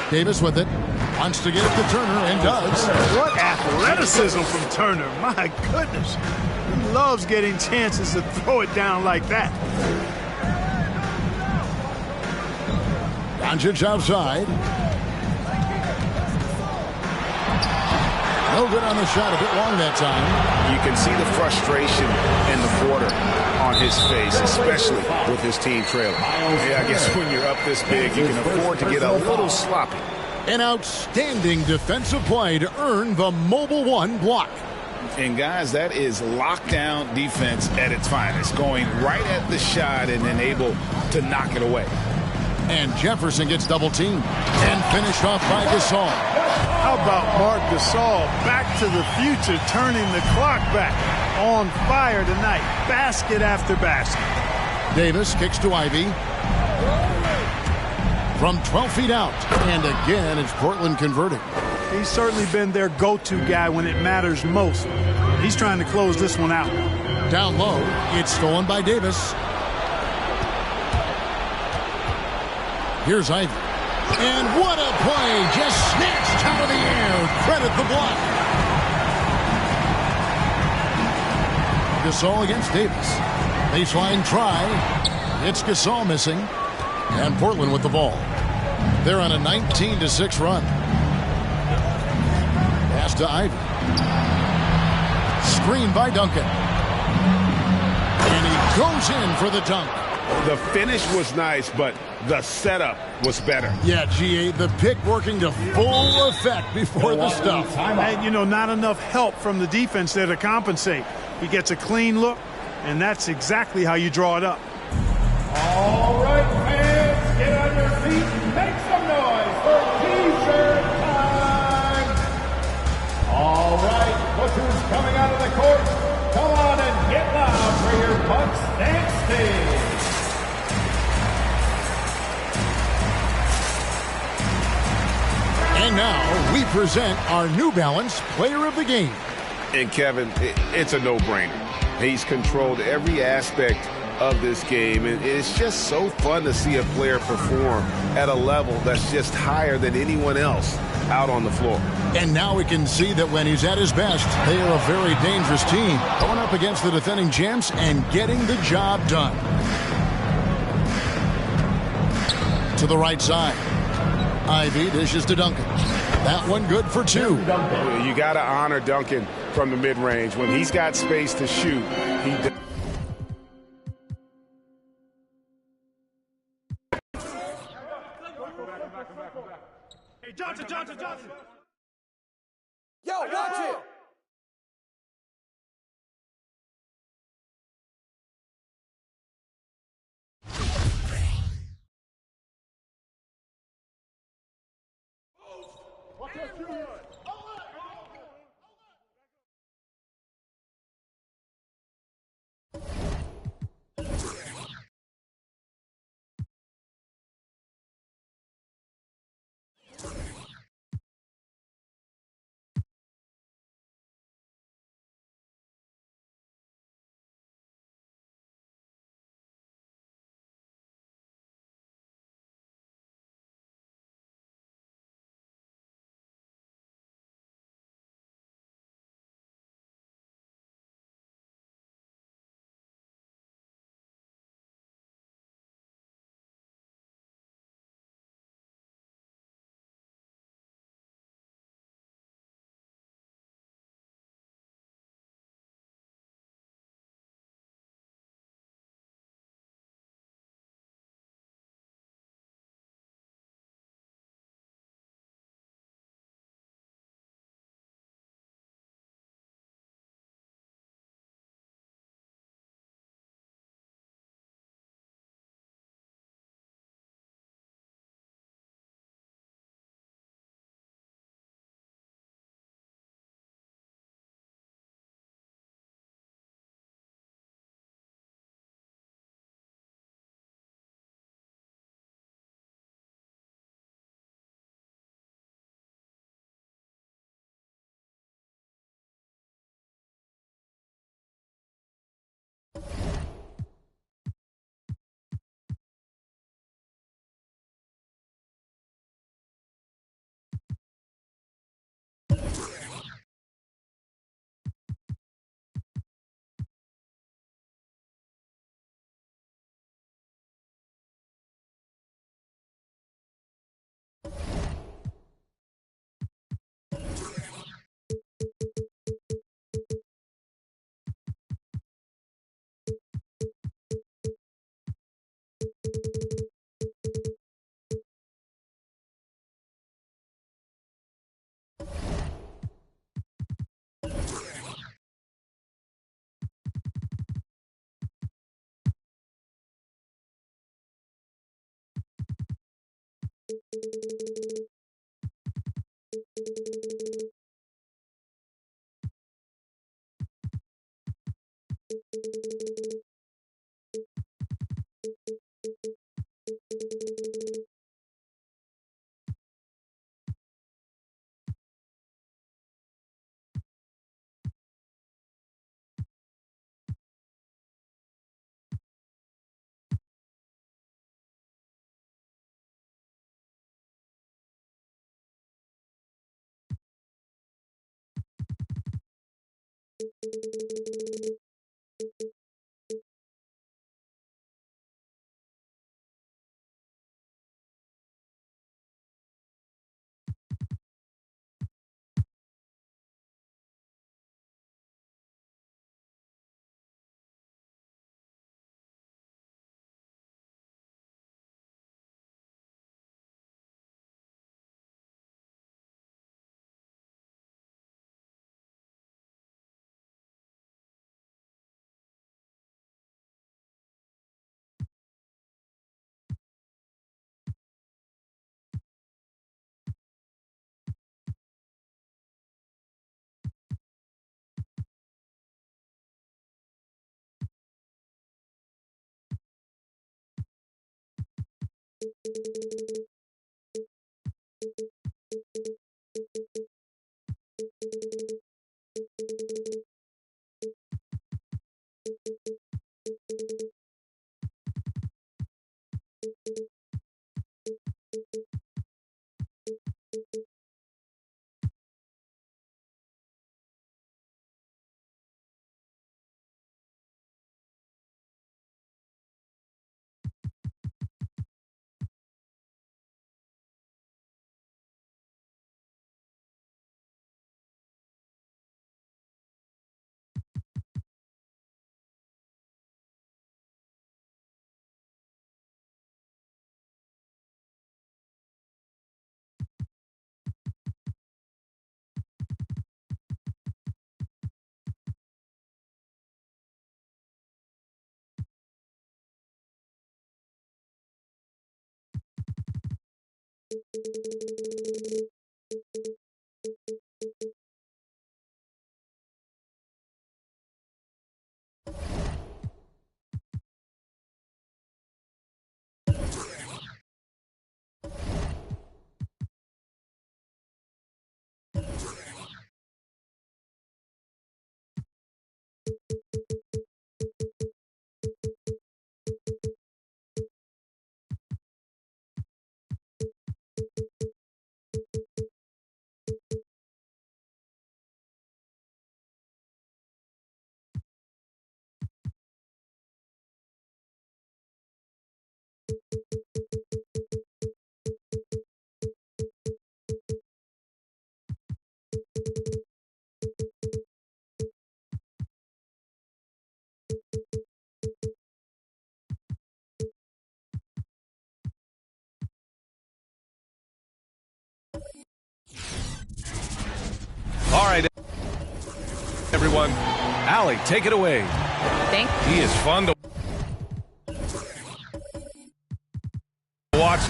Davis with it. Wants to get it to Turner and does. What athleticism from Turner. My goodness. He loves getting chances to throw it down like that. Doncic outside. No good on the shot. A bit long that time. You can see the frustration in the quarter on his face, especially with his team trailing. Yeah, I guess when you're up this big, you can afford to get a little sloppy. An outstanding defensive play to earn the Mobile One block. And, guys, that is lockdown defense at its finest, going right at the shot and then able to knock it away. And Jefferson gets double-teamed and finished off by Gasol. How about Marc Gasol? Back to the future, turning the clock back. On fire tonight. Basket after basket. Davis kicks to Ivy. from 12 feet out. And again, it's Portland converting. He's certainly been their go-to guy when it matters most. He's trying to close this one out. Down low, it's stolen by Davis. Here's Ivy. And what a play! Just snatched out of the air. Credit the block. Gasol against Davis. Baseline try. It's Gasol missing. And Portland with the ball. They're on a 19-6 run. Pass to Ivy. Screen by Duncan. And he goes in for the dunk. The finish was nice, but the setup was better. Yeah, GA, the pick working to full effect before the stuff. And, not enough help from the defense there to compensate. He gets a clean look, and that's exactly how you draw it up. All right, fans, get on your feet and make some noise for T-shirt time. All right, look who's coming out of the court. Come on and get loud for your Bucks dance stage. And now we present our New Balance Player of the Game. And Kevin, it's a no-brainer. He's controlled every aspect of this game, and it's just so fun to see a player perform at a level that's just higher than anyone else out on the floor. And now we can see that when he's at his best, they are a very dangerous team, going up against the defending champs and getting the job done. To the right side. Ivy dishes to Duncan. That one good for two. You got to honor Duncan from the mid-range. When he's got space to shoot, he does. Hey, Johnson! Yo, watch it! All right, everyone. Allie, take it away. Thank you. He is fun to watch.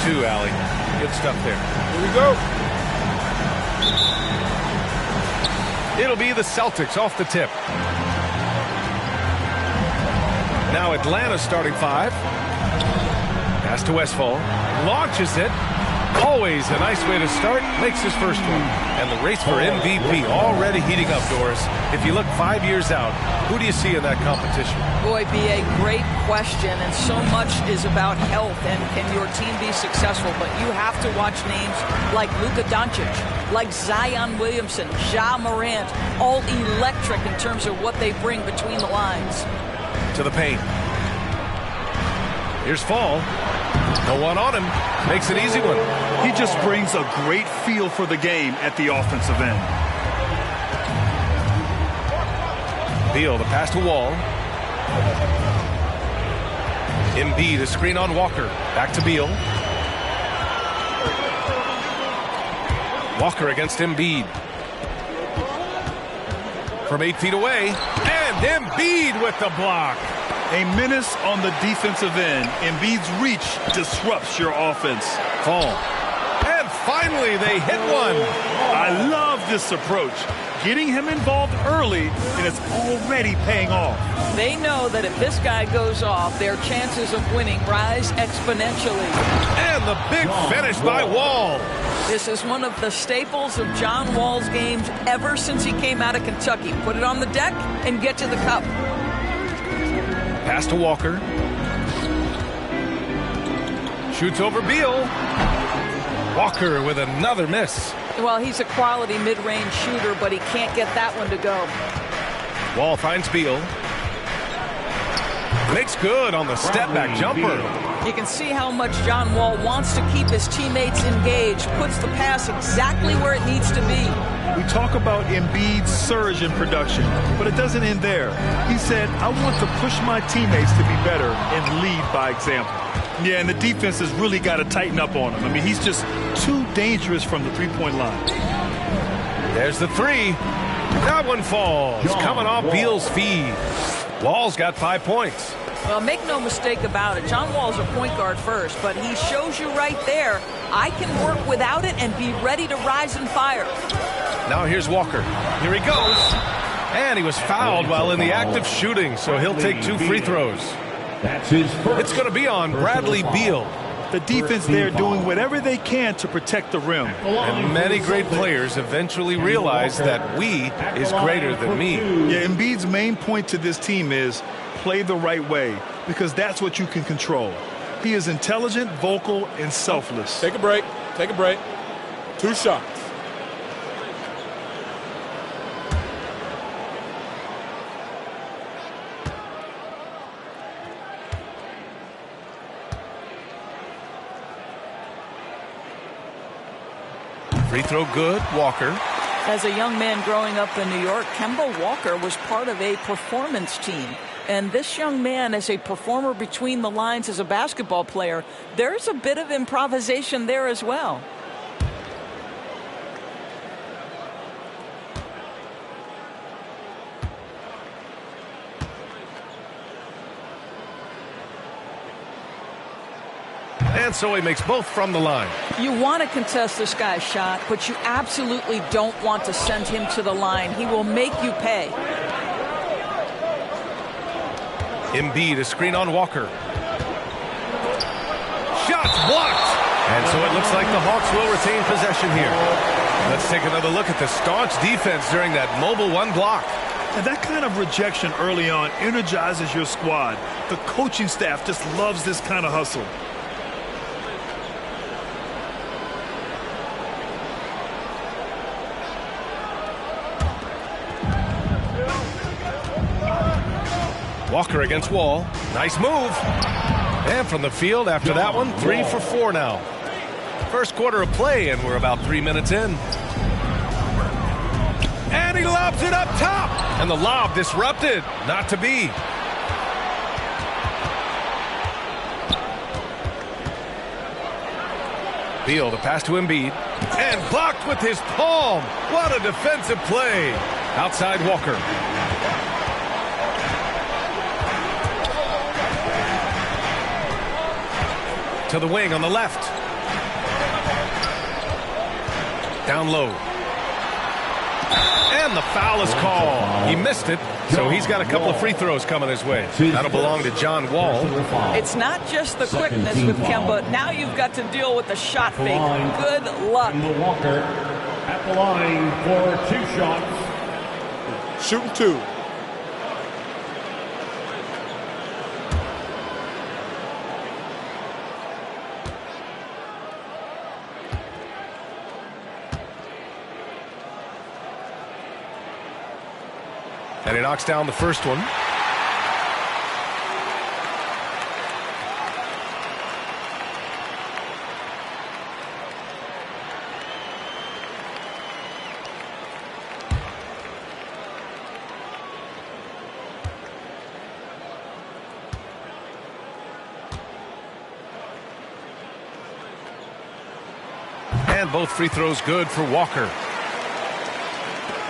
Two, Allie. Good stuff there. Here we go. It'll be the Celtics off the tip. Now Atlanta starting five. Pass to Westfall. Launches it. Always a nice way to start. Makes his first one. And the race for MVP already heating up, Doris. If you look 5 years out, who do you see in that competition? Boy, B.A., great question. And so much is about health and can your team be successful. But you have to watch names like Luka Doncic, like Zion Williamson, Ja Morant, all electric in terms of what they bring between the lines. To the paint. Here's Fall. No one on him. Makes an easy one. He just brings a great feel for the game at the offensive end. Beal, the pass to Wall. Embiid, a screen on Walker. Back to Beal. Walker against Embiid. from 8 feet away. And Embiid with the block. A menace on the defensive end. Embiid's reach disrupts your offense. Fall. And finally, they hit one. I love this approach. Getting him involved early, and it's already paying off. They know that if this guy goes off, their chances of winning rise exponentially. And the big finish by Wall. This is one of the staples of John Wall's games ever since he came out of Kentucky. Put it on the deck and get to the cup. Pass to Walker. Shoots over Beal. Walker with another miss. Well, he's a quality mid-range shooter, but he can't get that one to go. Wall finds Beal. Makes good on the step-back jumper. You can see how much John Wall wants to keep his teammates engaged. Puts the pass exactly where it needs to be. We talk about Embiid's surge in production, but it doesn't end there. He said, I want to push my teammates to be better and lead by example. Yeah, and the defense has really got to tighten up on him. I mean, he's just too dangerous from the three-point line. There's the three. That one falls. Coming off Beal's feed. Wall's got 5 points. Well, make no mistake about it. John Wall's a point guard first, but he shows you right there, I can work without it and be ready to rise and fire. Now here's Walker. Here he goes. And he was fouled while in the act of shooting, so he'll take 2 free throws. That's his first. It's going to be on Bradley Beal. The defense there doing whatever they can to protect the rim. And many great players eventually realize that we is greater than me. Yeah, Embiid's main point to this team is play the right way, because that's what you can control. He is intelligent, vocal, and selfless. Take a break. Take a break. 2 shots. Free throw good, Walker. As a young man growing up in New York, Kemba Walker was part of a performance team. And this young man, as a performer between the lines as a basketball player, there's a bit of improvisation there as well. And so he makes both from the line. You want to contest this guy's shot, but you absolutely don't want to send him to the line. He will make you pay. Embiid, a screen on Walker. Shots blocked. And so it looks like the Hawks will retain possession here. Let's take another look at the staunch defense during that mobile 1 block. And that kind of rejection early on energizes your squad. The coaching staff just loves this kind of hustle. Walker against Wall. Nice move. And from the field after that one, 3 for 4 now. First quarter of play, and we're about 3 minutes in. And he lobs it up top. And the lob disrupted. Not to be. Beal, the pass to Embiid. And blocked with his palm. What a defensive play. Outside Walker. To the wing on the left. Down low. And the foul is called. He missed it, so he's got a couple of free throws coming his way. That'll belong to John Wall. It's not just the quickness with Kemba. Now you've got to deal with the shot fake. Good luck. Walker at the line for 2 shots. Shooting 2. And he knocks down the first one. And both free throws good for Walker.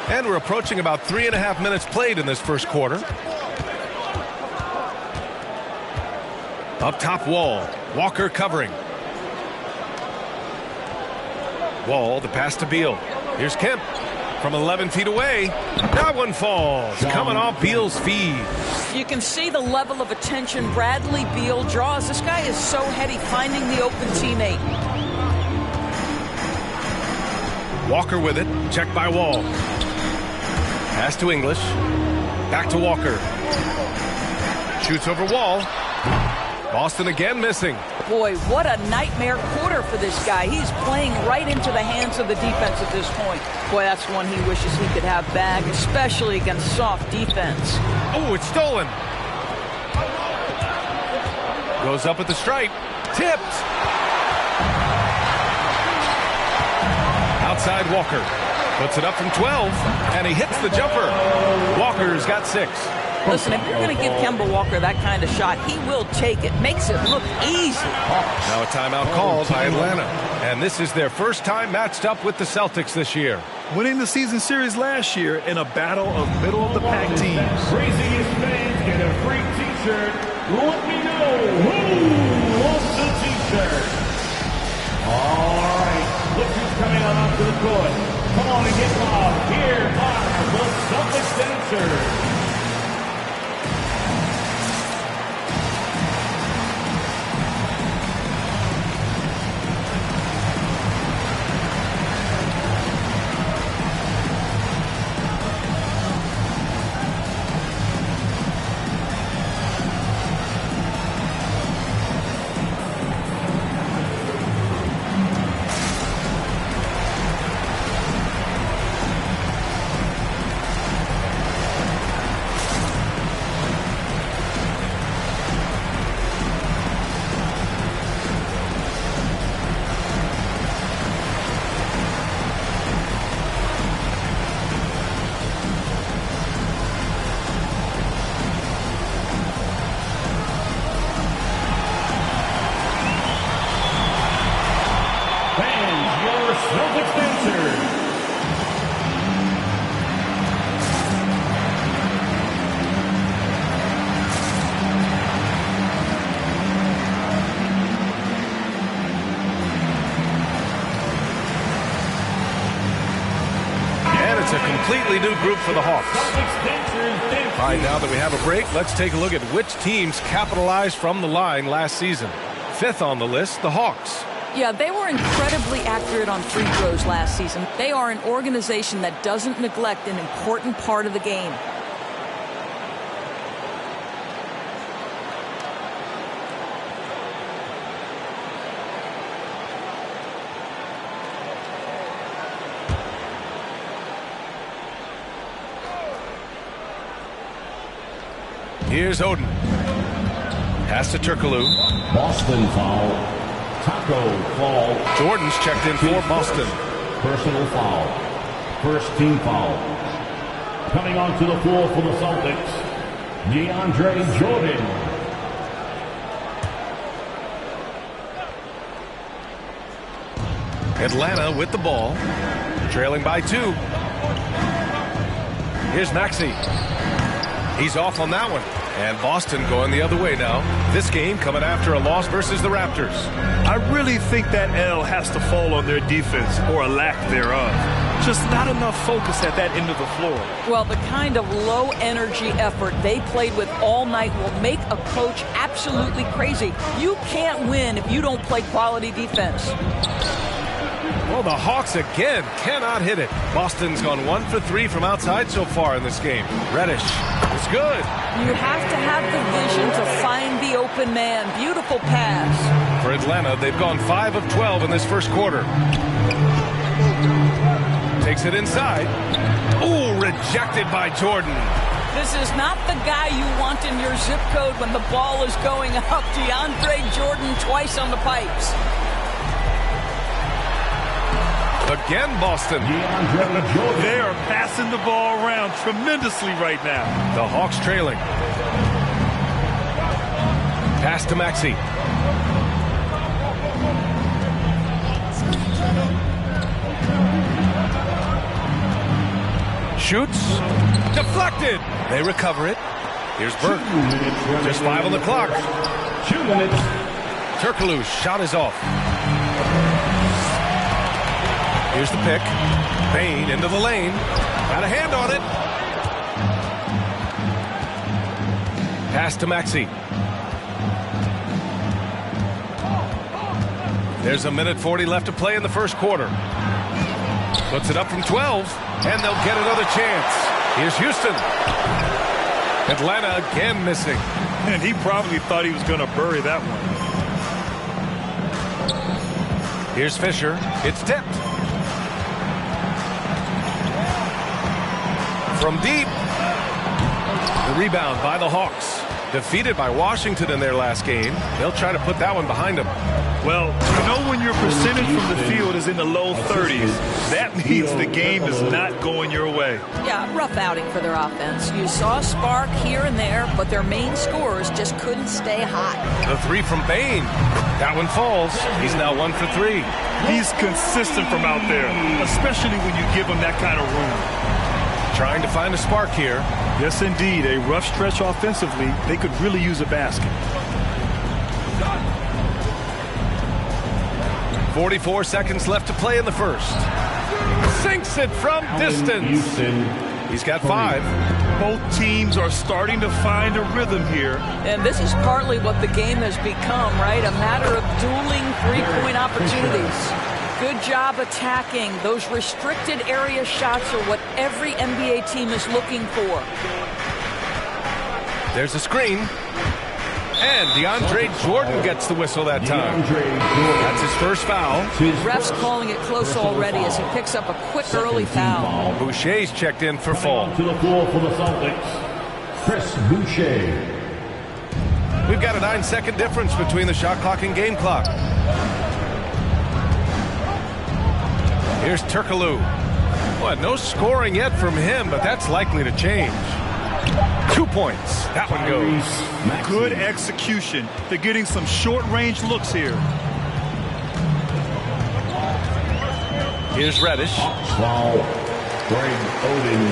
And we're approaching about 3.5 minutes played in this first quarter. Up top, Wall. Walker covering. Wall, the pass to Beal. Here's Kemp from 11 feet away. That one falls. Coming off Beal's feed. You can see the level of attention Bradley Beal draws. This guy is so heady finding the open teammate. Walker with it. Checked by Wall. Pass to English. Back to Walker. Shoots over Wall. Boston again missing. Boy, what a nightmare quarter for this guy. He's playing right into the hands of the defense at this point. Boy, that's one he wishes he could have back, especially against soft defense. Oh, it's stolen. Goes up at the stripe. Tipped. Outside Walker. Puts it up from 12, and he hits the jumper. Walker's got 6. Listen, if you're going to give Kemba Walker that kind of shot, he will take it. Makes it look easy. Now a timeout called by Atlanta. And this is their first time matched up with the Celtics this year. Winning the season series last year in a battle of middle-of-the-pack teams. Craziest fans get a free T-shirt. Let me know who wants the T-shirt. All right, look who's coming on up to the court. Come on and get loud. Here are the Celtics dancers. Completely new group for the Hawks. All right, now that we have a break, let's take a look at which teams capitalized from the line last season. 5th on the list, the Hawks. Yeah, they were incredibly accurate on free throws last season. They are an organization that doesn't neglect an important part of the game. Here's Oden. Pass to Turkoglu. Boston foul. Taco foul. Jordan's checked in for Boston. Personal foul. First team foul. Coming onto the floor for the Celtics, DeAndre Jordan. Atlanta with the ball. Trailing by 2. Here's Maxey. He's off on that one. And Boston going the other way now. This game coming after a loss versus the Raptors. I really think that L has to fall on their defense, or a lack thereof. Just not enough focus at that end of the floor. Well, the kind of low-energy effort they played with all night will make a coach absolutely crazy. You can't win if you don't play quality defense. Well, the Hawks again cannot hit it. Boston's gone 1 for 3 from outside so far in this game. Reddish is good. You have to have the vision to find the open man. Beautiful pass. For Atlanta, they've gone 5 of 12 in this first quarter. Takes it inside. Ooh, rejected by Jordan. This is not the guy you want in your zip code when the ball is going up. DeAndre Jordan twice on the pipes. Again, Boston. They are passing the ball around tremendously right now. The Hawks trailing. Pass to Maxey. Shoots. Deflected. They recover it. Here's Burke. Just 5 on the clock. 2 minutes. Turkoglu's shot is off. Here's the pick. Bain into the lane. Got a hand on it. Pass to Maxey. There's a minute 40 left to play in the first quarter. Puts it up from 12, and they'll get another chance. Here's Houston. Atlanta again missing. And he probably thought he was going to bury that one. Here's Fisher. It's tipped. From deep. The rebound by the Hawks. Defeated by Washington in their last game. They'll try to put that one behind them. Well, you know when your percentage from the field is in the low 30s, that means the game is not going your way. Yeah, rough outing for their offense. You saw a spark here and there, but their main scorers just couldn't stay hot. The 3 from Bain. That one falls. He's now 1 for 3. He's consistent from out there, especially when you give him that kind of room. Trying to find a spark here. Yes, indeed. A rough stretch offensively. They could really use a basket. 44 seconds left to play in the first. Sinks it from distance. He's got 5. Both teams are starting to find a rhythm here. And this is partly what the game has become, right? A matter of dueling three-point opportunities. Good job attacking. Those restricted area shots are what every NBA team is looking for. There's a screen. And DeAndre Jordan gets the whistle that time. That's his first foul. Ref's calling it close already as he picks up a quick early foul. Boucher's checked in for fall. To the floor for the Celtics, Chris Boucher. We've got a 9-second difference between the shot clock and game clock. Here's Turkoglu. Well, no scoring yet from him, but that's likely to change. 2 points. That one goes. Good execution. They're getting some short-range looks here. Here's Reddish. Foul. Greg Oden.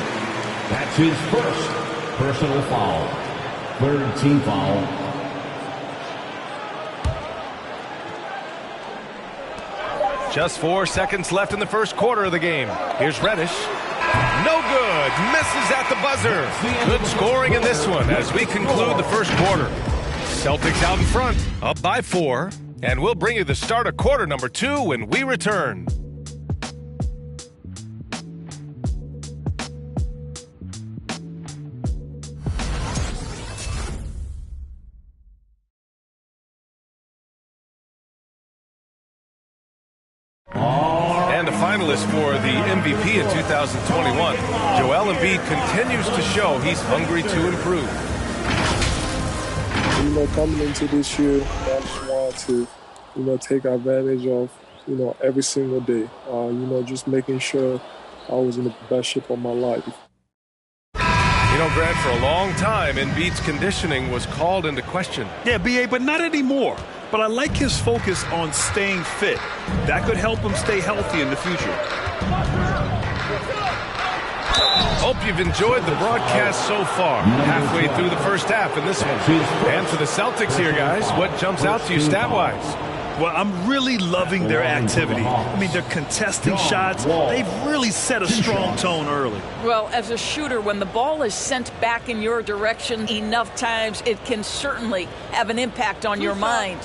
That's his first personal foul. 3rd team foul. Just 4 seconds left in the first quarter of the game. Here's Reddish. No good. Misses at the buzzer. Good scoring in this one as we conclude the first quarter. Celtics out in front, up by 4. And we'll bring you the start of quarter number 2 when we return. And a finalist for the MVP in 2021, Joel Embiid continues to show he's hungry to improve. You know, coming into this year, I just wanted to, take advantage of, every single day. Just making sure I was in the best shape of my life. Grant, for a long time, Embiid's conditioning was called into question. Yeah, B.A., but not anymore. But I like his focus on staying fit. That could help him stay healthy in the future. Hope you've enjoyed the broadcast so far. Halfway through the first half in this one. And for the Celtics here, guys, what jumps out to you stat-wise? Well, I'm really loving their activity. I mean, they're contesting shots. They've really set a strong tone early. Well, as a shooter, when the ball is sent back in your direction enough times, it can certainly have an impact on your mind.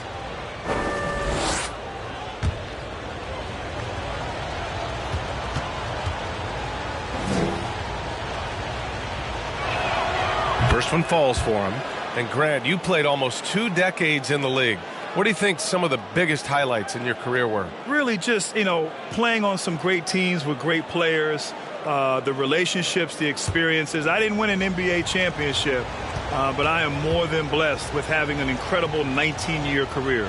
First one falls for him. And Grant, you played almost 2 decades in the league. What do you think some of the biggest highlights in your career were? Really just, playing on some great teams with great players, the relationships, the experiences. I didn't win an NBA championship, but I am more than blessed with having an incredible 19-year career.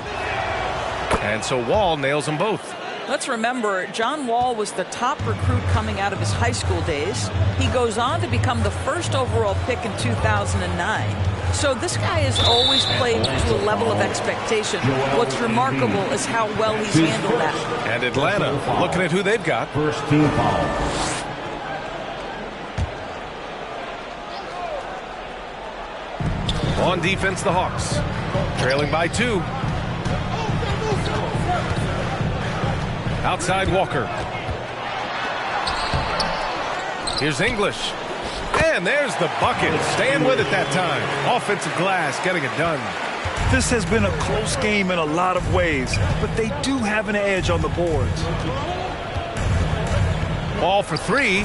And so Wall nails them both. Let's remember, John Wall was the top recruit coming out of his high school days. He goes on to become the first overall pick in 2009. So this guy has always played to a level of expectation. What's remarkable is how well he's handled that. And Atlanta, looking at who they've got. First team foul. On defense, the Hawks trailing by 2. Outside Walker. Here's English. And there's the bucket. Staying with it that time. Offensive glass getting it done. This has been a close game in a lot of ways, but they do have an edge on the boards. Ball for 3.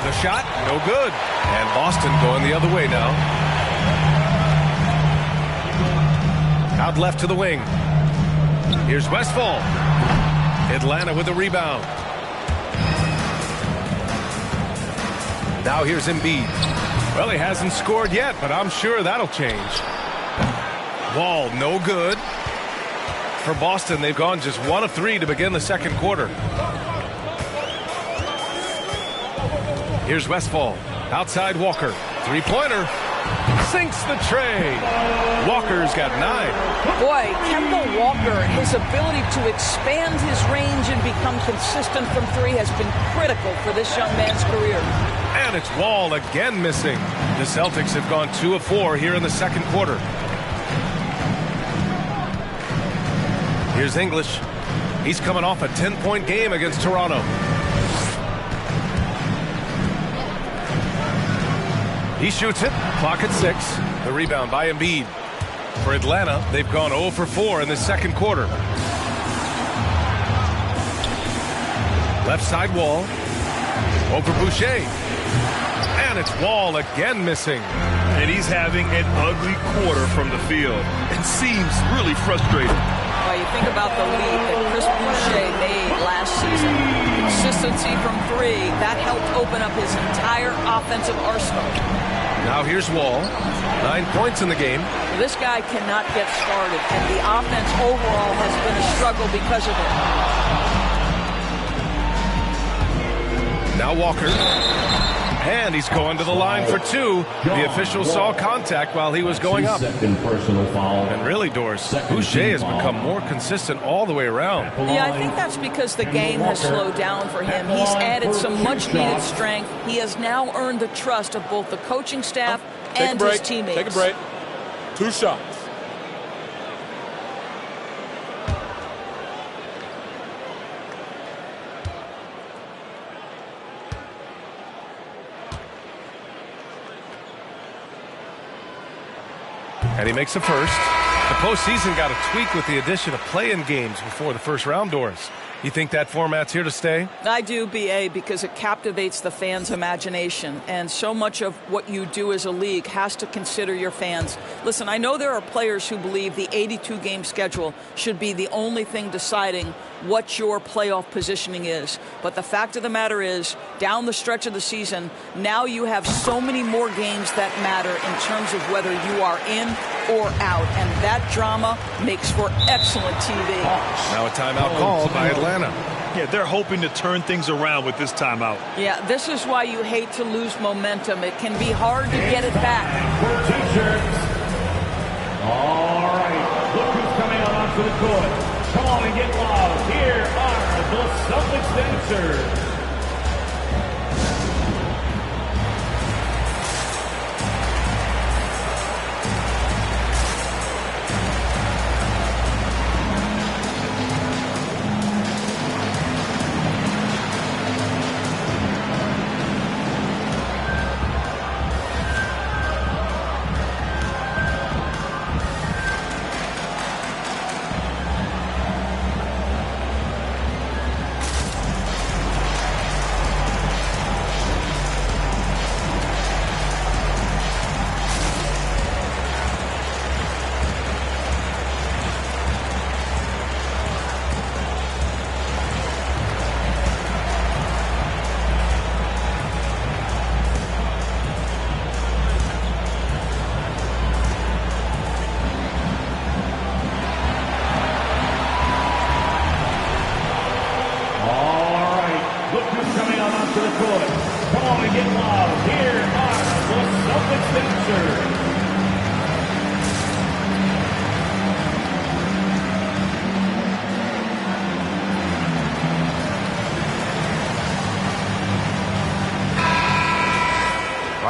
The shot, no good. And Boston going the other way now. Out left to the wing. Here's Westphal. Atlanta with the rebound. Now here's Embiid. Well, he hasn't scored yet, but I'm sure that'll change. Wall, no good. For Boston, they've gone just 1 of 3 to begin the second quarter. Here's Westphal. Outside Walker. 3-pointer. Sinks the tray. Walker's got 9. Boy, Kemba Walker, his ability to expand his range and become consistent from 3 has been critical for this young man's career. And it's Wall again missing. The Celtics have gone 2 of 4 here in the second quarter. Here's English. He's coming off a 10-point game against Toronto. He shoots it. Clock at 6. The rebound by Embiid. For Atlanta, they've gone 0 for 4 in the second quarter. Left side Wall. Over Boucher. And it's Wall again missing. And he's having an ugly quarter from the field. It seems really frustrated. Well, you think about the lead that Chris Boucher made last season. Consistency from 3, that helped open up his entire offensive arsenal. Now here's Wall. 9 points in the game. This guy cannot get started, and the offense overall has been a struggle because of it. Now Walker. And he's going to the line for 2. The official saw contact while he was going up. Second personal foul. And really, Doris, Boucher has become more consistent all the way around. Yeah, I think that's because the game has slowed down for him. He's added some much-needed strength. He has now earned the trust of both the coaching staff and his teammates. Take a break. 2 shots. And he makes a first. The postseason got a tweak with the addition of play-in games before the first round, Doris. You think that format's here to stay? I do, B.A., because it captivates the fans' imagination. And so much of what you do as a league has to consider your fans. Listen, I know there are players who believe the 82-game schedule should be the only thing deciding what your playoff positioning is. But the fact of the matter is, down the stretch of the season, now you have so many more games that matter in terms of whether you are in or out. And that drama makes for excellent TV. Now a timeout called by Atlanta. Yeah, they're hoping to turn things around with this timeout. Yeah, this is why you hate to lose momentum. It can be hard to get it back. All right, look who's coming out onto the court. Come on and get loud. Here are the Celtics dancers.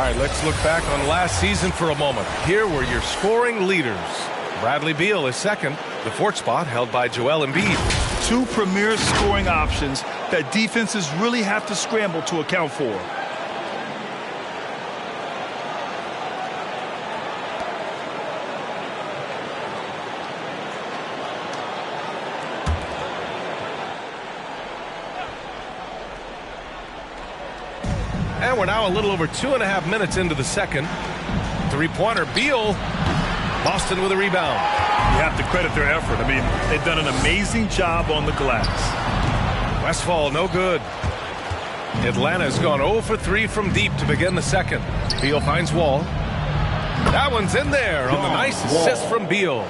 right, let's look back on last season for a moment. Here were your scoring leaders. Bradley Beal is second. The fourth spot held by Joel Embiid. Two premier scoring options that defenses really have to scramble to account for. And we're now a little over 2.5 minutes into the second. Three-pointer, Beal. Boston with a rebound. You have to credit their effort. I mean, they've done an amazing job on the glass. Westfall, no good. Atlanta's gone 0 for 3 from deep to begin the second. Beal finds Wall. That one's in there on the nice assist from Beal.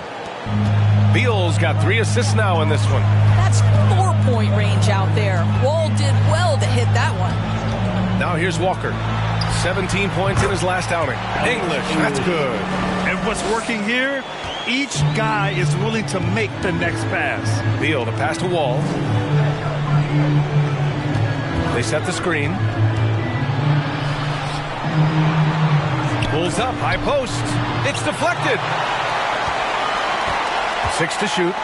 Beal's got 3 assists now in this one. That's 4-point range out there. Wall did well to hit that one. Now here's Walker. 17 points in his last outing. English, that's good. And what's working here, each guy is willing to make the next pass. Beal, the pass to Wall. They set the screen. Pulls up, high post. It's deflected. 6 to shoot.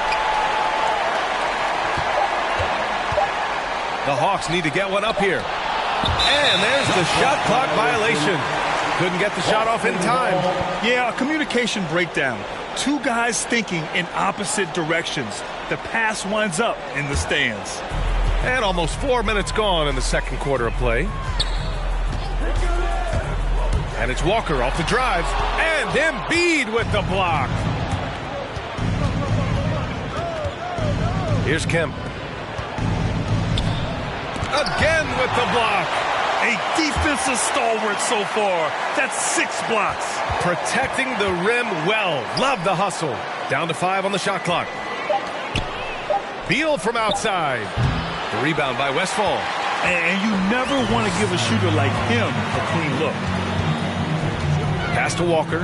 The Hawks need to get one up here. And there's the shot clock violation. Couldn't get the shot off in time. Yeah, a communication breakdown. Two guys thinking in opposite directions. The pass winds up in the stands. And almost 4 minutes gone in the second quarter of play. And it's Walker off the drive. And Embiid with the block. Here's Kemp. Again with the block. A defensive stalwart so far. That's 6 blocks. Protecting the rim well. Love the hustle. Down to 5 on the shot clock. Beal from outside. The rebound by Westfall. And you never want to give a shooter like him a clean look. Pass to Walker.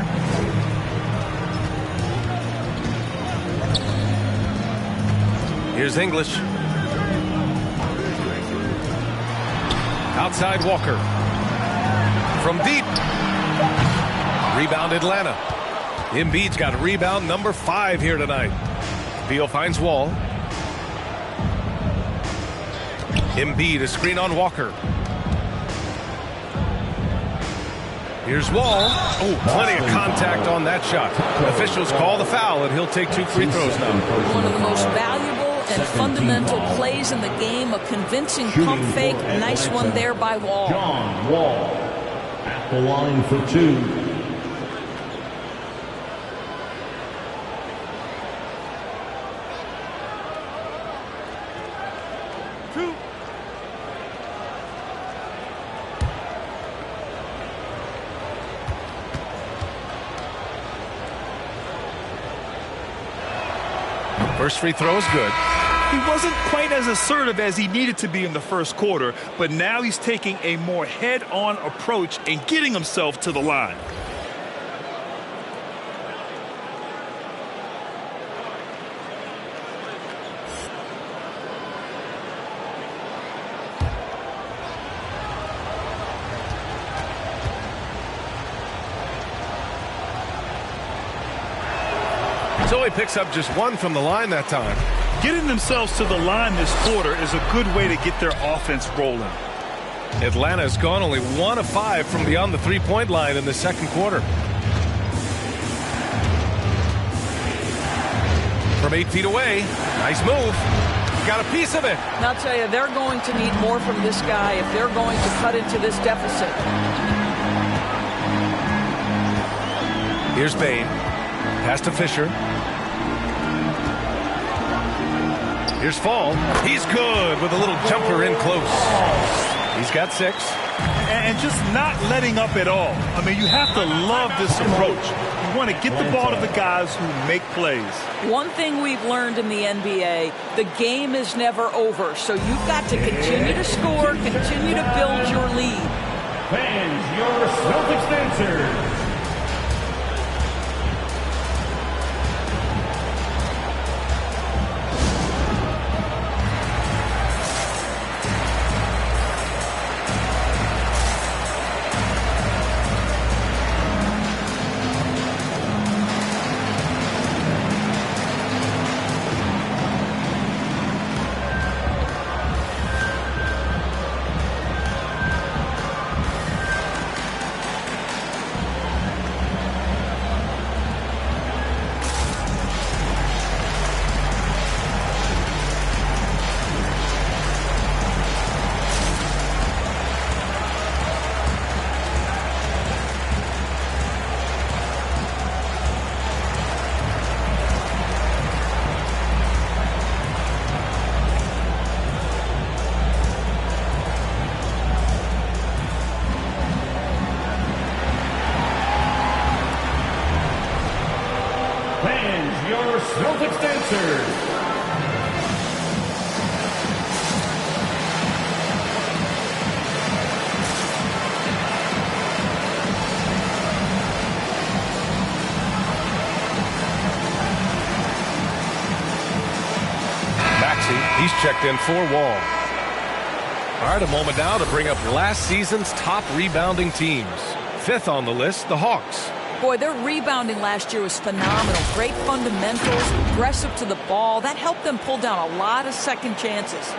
Here's English. Outside Walker. From deep. Rebound Atlanta. Embiid's got a rebound number 5 here tonight. Beal finds Wall. Embiid, a screen on Walker. Here's Wall. Oh, plenty of contact on that shot. Officials call the foul, and he'll take 2 free throws now. One of the most valuable and fundamental plays in the game, a convincing pump fake. Nice one there by Wall. John Wall at the line for 2. First free throw is good. He wasn't quite as assertive as he needed to be in the first quarter, but now he's taking a more head-on approach and getting himself to the line. So he picks up just 1 from the line that time. Getting themselves to the line this quarter is a good way to get their offense rolling. Atlanta's gone only 1 of 5 from beyond the three-point line in the second quarter. From 8 feet away. Nice move. Got a piece of it. And I'll tell you, they're going to need more from this guy if they're going to cut into this deficit. Here's Bain. Pass to Fisher. Here's Fall. He's good with a little jumper in close. He's got 6. And just not letting up at all. I mean, you have to love this approach. You want to get the ball to the guys who make plays. One thing we've learned in the NBA, the game is never over. So you've got to continue to score, continue to build your lead. Fans, your Celtics dancers. Celtics dancers. He's checked in for Wall. All right, a moment now to bring up last season's top rebounding teams. 5th on the list, the Hawks. Boy, their rebounding last year was phenomenal. Great fundamentals, aggressive to the ball. That helped them pull down a lot of second chances.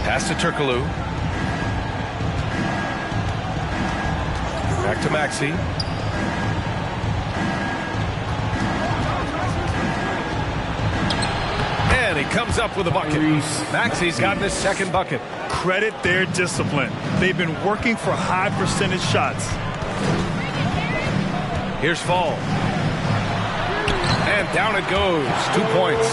Pass to Turkoglu. Back to Maxey. And he comes up with a bucket. Maxey's gotten his second bucket. Credit their discipline. They've been working for high percentage shots. Here's Fall. And down it goes. 2 points.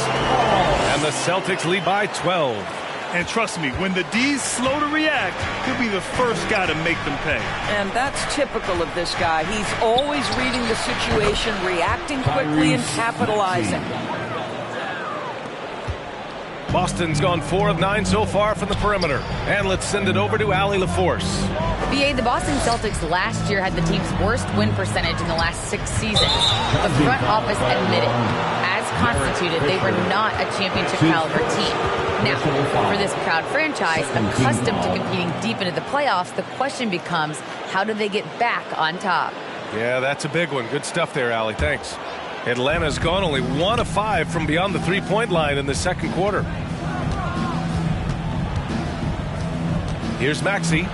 And the Celtics lead by 12. And trust me, when the D's slow to react, he'll be the first guy to make them pay. And that's typical of this guy. He's always reading the situation, reacting quickly, and capitalizing. Boston's gone 4 of 9 so far from the perimeter. And let's send it over to Allie LaForce. BA, the Boston Celtics last year had the team's worst win percentage in the last 6 seasons. The front office admitted, as constituted, they were not a championship caliber team. Now, for this proud franchise, accustomed to competing deep into the playoffs, the question becomes, how do they get back on top? Yeah, that's a big one. Good stuff there, Allie. Thanks. Atlanta's gone only 1 of 5 from beyond the three-point line in the second quarter. Here's Maxey.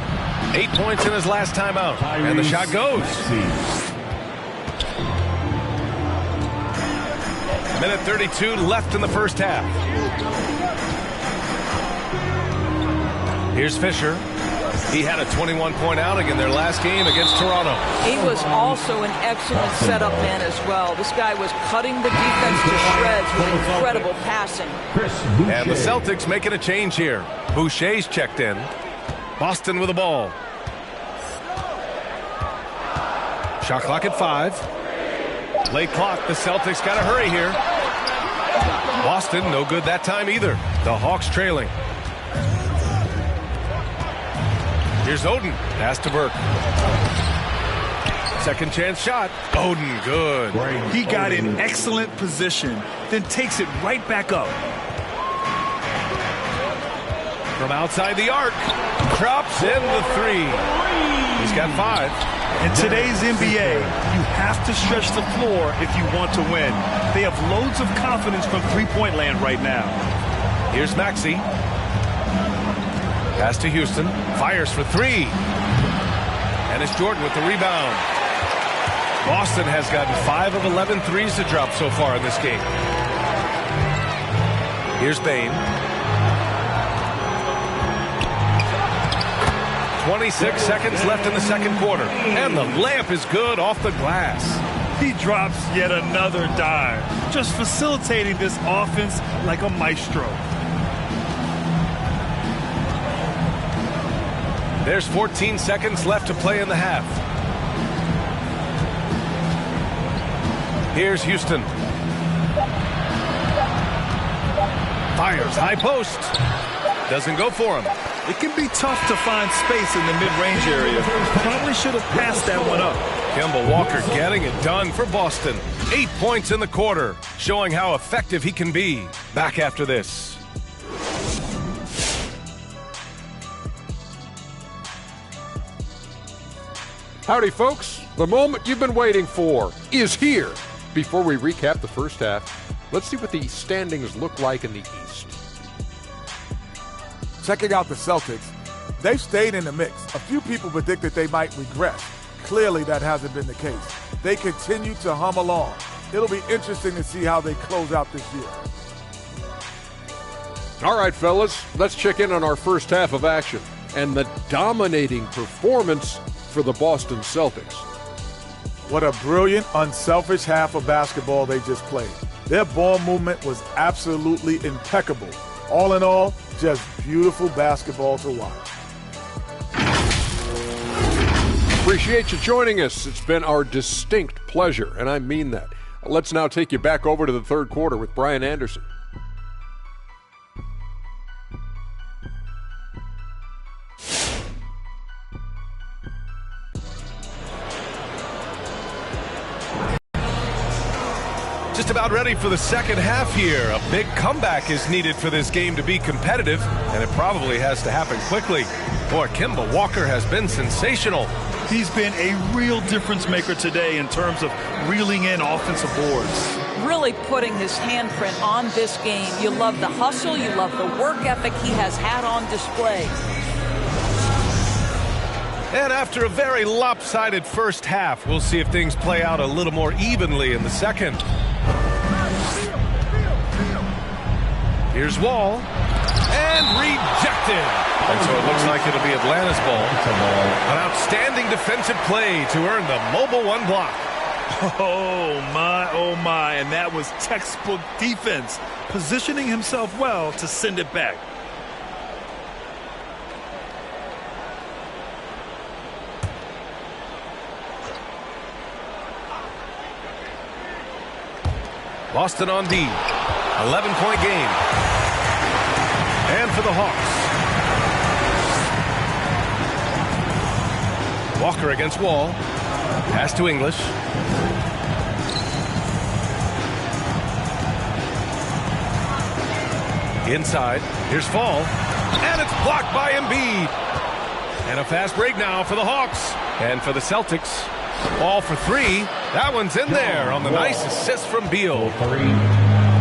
8 points in his last time out. And the shot goes. Minute 32 left in the first half. Here's Fisher. He had a 21-point outing in their last game against Toronto. He was also an excellent setup man as well. This guy was cutting the defense to shreds with incredible passing. And the Celtics making a change here. Boucher's checked in. Boston with the ball. Shot clock at 5. Late clock. The Celtics got to hurry here. Boston no good that time either. The Hawks trailing. Here's Oden. Pass to Burke. Second chance shot. Oden, good. He got in excellent position, then takes it right back up. From outside the arc. Drops in the 3. He's got 5. In today's NBA, you have to stretch the floor if you want to win. They have loads of confidence from three-point land right now. Here's Maxey. Pass to Houston. Fires for 3. And it's Jordan with the rebound. Boston has gotten 5 of 11 threes to drop so far in this game. Here's Bane. 26 seconds left in the second quarter. And the layup is good off the glass. He drops yet another dime, just facilitating this offense like a maestro. There's 14 seconds left to play in the half. Here's Houston. Fires high post. Doesn't go for him. It can be tough to find space in the mid-range area. Probably should have passed that one up. Kemba Walker getting it done for Boston. 8 points in the quarter, showing how effective he can be. Back after this. Howdy, folks. The moment you've been waiting for is here. Before we recap the first half, let's see what the standings look like in the East. Checking out the Celtics, they've stayed in the mix. A few people predicted they might regress. Clearly, that hasn't been the case. They continue to hum along. It'll be interesting to see how they close out this year. All right, fellas, let's check in on our first half of action and the dominating performance for the Boston Celtics. What a brilliant, unselfish half of basketball they just played. Their ball movement was absolutely impeccable. All in all, just beautiful basketball to watch. Appreciate you joining us. It's been our distinct pleasure, and I mean that. Let's now take you back over to the third quarter with Brian Anderson. Just about ready for the second half here. A big comeback is needed for this game to be competitive, and it probably has to happen quickly. Boy, Kemba Walker has been sensational. He's been a real difference maker today in terms of reeling in offensive boards. Really putting his handprint on this game. You love the hustle, you love the work ethic he has had on display. And after a very lopsided first half, we'll see if things play out a little more evenly in the second. Here's Wall. And rejected. And so it looks like it'll be Atlanta's ball. An outstanding defensive play to earn the mobile one block. Oh, my. And that was textbook defense, positioning himself well to send it back. Boston on D. 11-point game. And for the Hawks. Walker against Wall. Pass to English. Inside. Here's Fall. And it's blocked by Embiid. And a fast break now for the Hawks. And for the Celtics. Ball for three. That one's in there on the nice assist from Beal.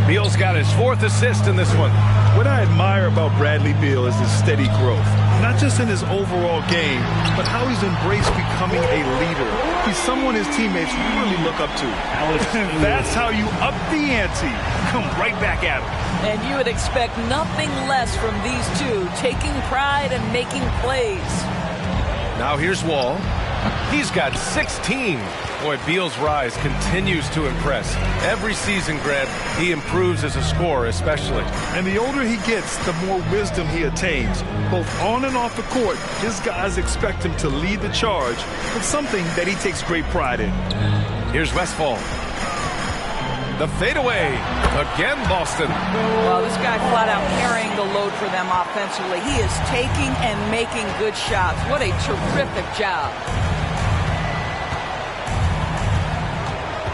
Beal's got his fourth assist in this one. What I admire about Bradley Beal is his steady growth. Not just in his overall game, but how he's embraced becoming a leader. He's someone his teammates really look up to. And that's how you up the ante. Come right back at him. And you would expect nothing less from these two, taking pride and making plays. Now here's Wall. He's got 16. Boy, Beal's rise continues to impress. Every season, Grant, he improves as a scorer especially. And the older he gets, the more wisdom he attains. Both on and off the court, his guys expect him to lead the charge with something that he takes great pride in. Here's Westphal. The fadeaway. Again, Boston. Well, this guy flat out carrying the load for them offensively. He is taking and making good shots. What a terrific job.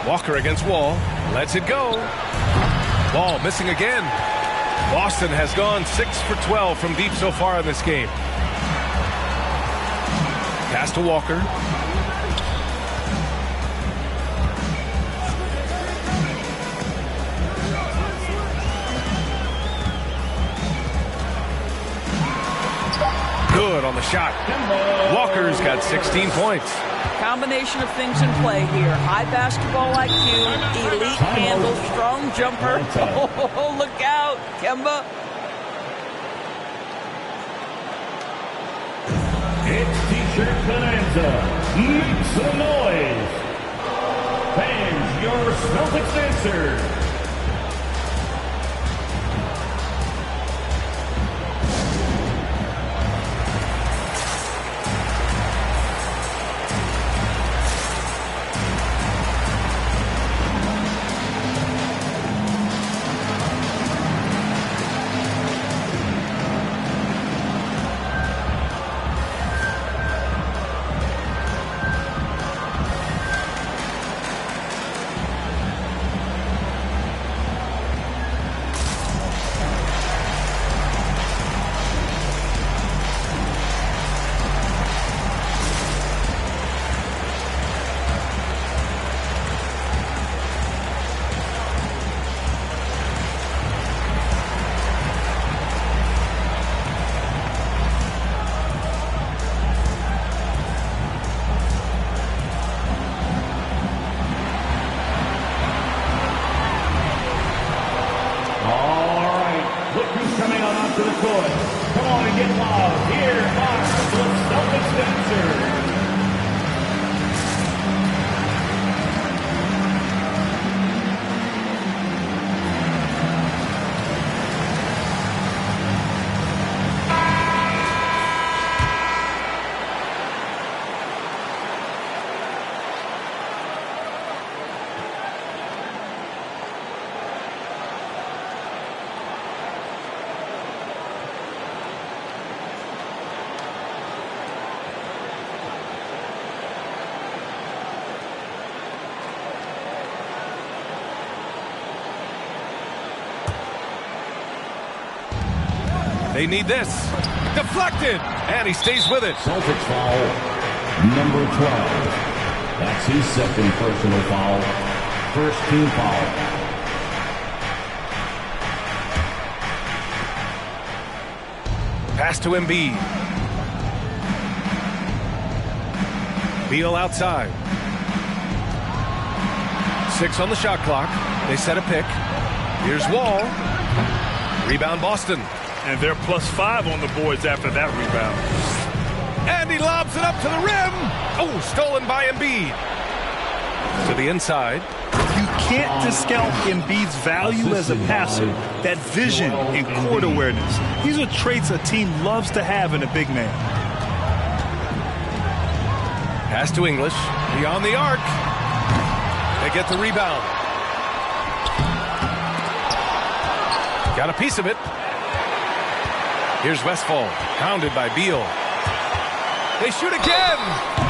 Walker against Wall. Lets it go. Wall missing again. Boston has gone 6 for 12 from deep so far in this game. Pass to Walker. Good on the shot. Walker's got 16 points. Combination of things in play here. High basketball IQ, elite handle, strong jumper. Oh, look out, Kemba. It's T-shirt bonanza. Make some noise. Fans, your Celtics answer. They need this. Deflected. And he stays with it. Celtics foul, number 12. That's his second personal foul. First team foul. Pass to Embiid. Beal outside. 6 on the shot clock. They set a pick. Here's Wall. Rebound Boston. And they're +5 on the boards after that rebound. And he lobs it up to the rim. Oh, stolen by Embiid. To the inside. You can't discount Embiid's value as a passer. That vision and court awareness. These are traits a team loves to have in a big man. Pass to English. Beyond the arc. They get the rebound. Got a piece of it. Here's Westfall. Pounded by Beal. They shoot again.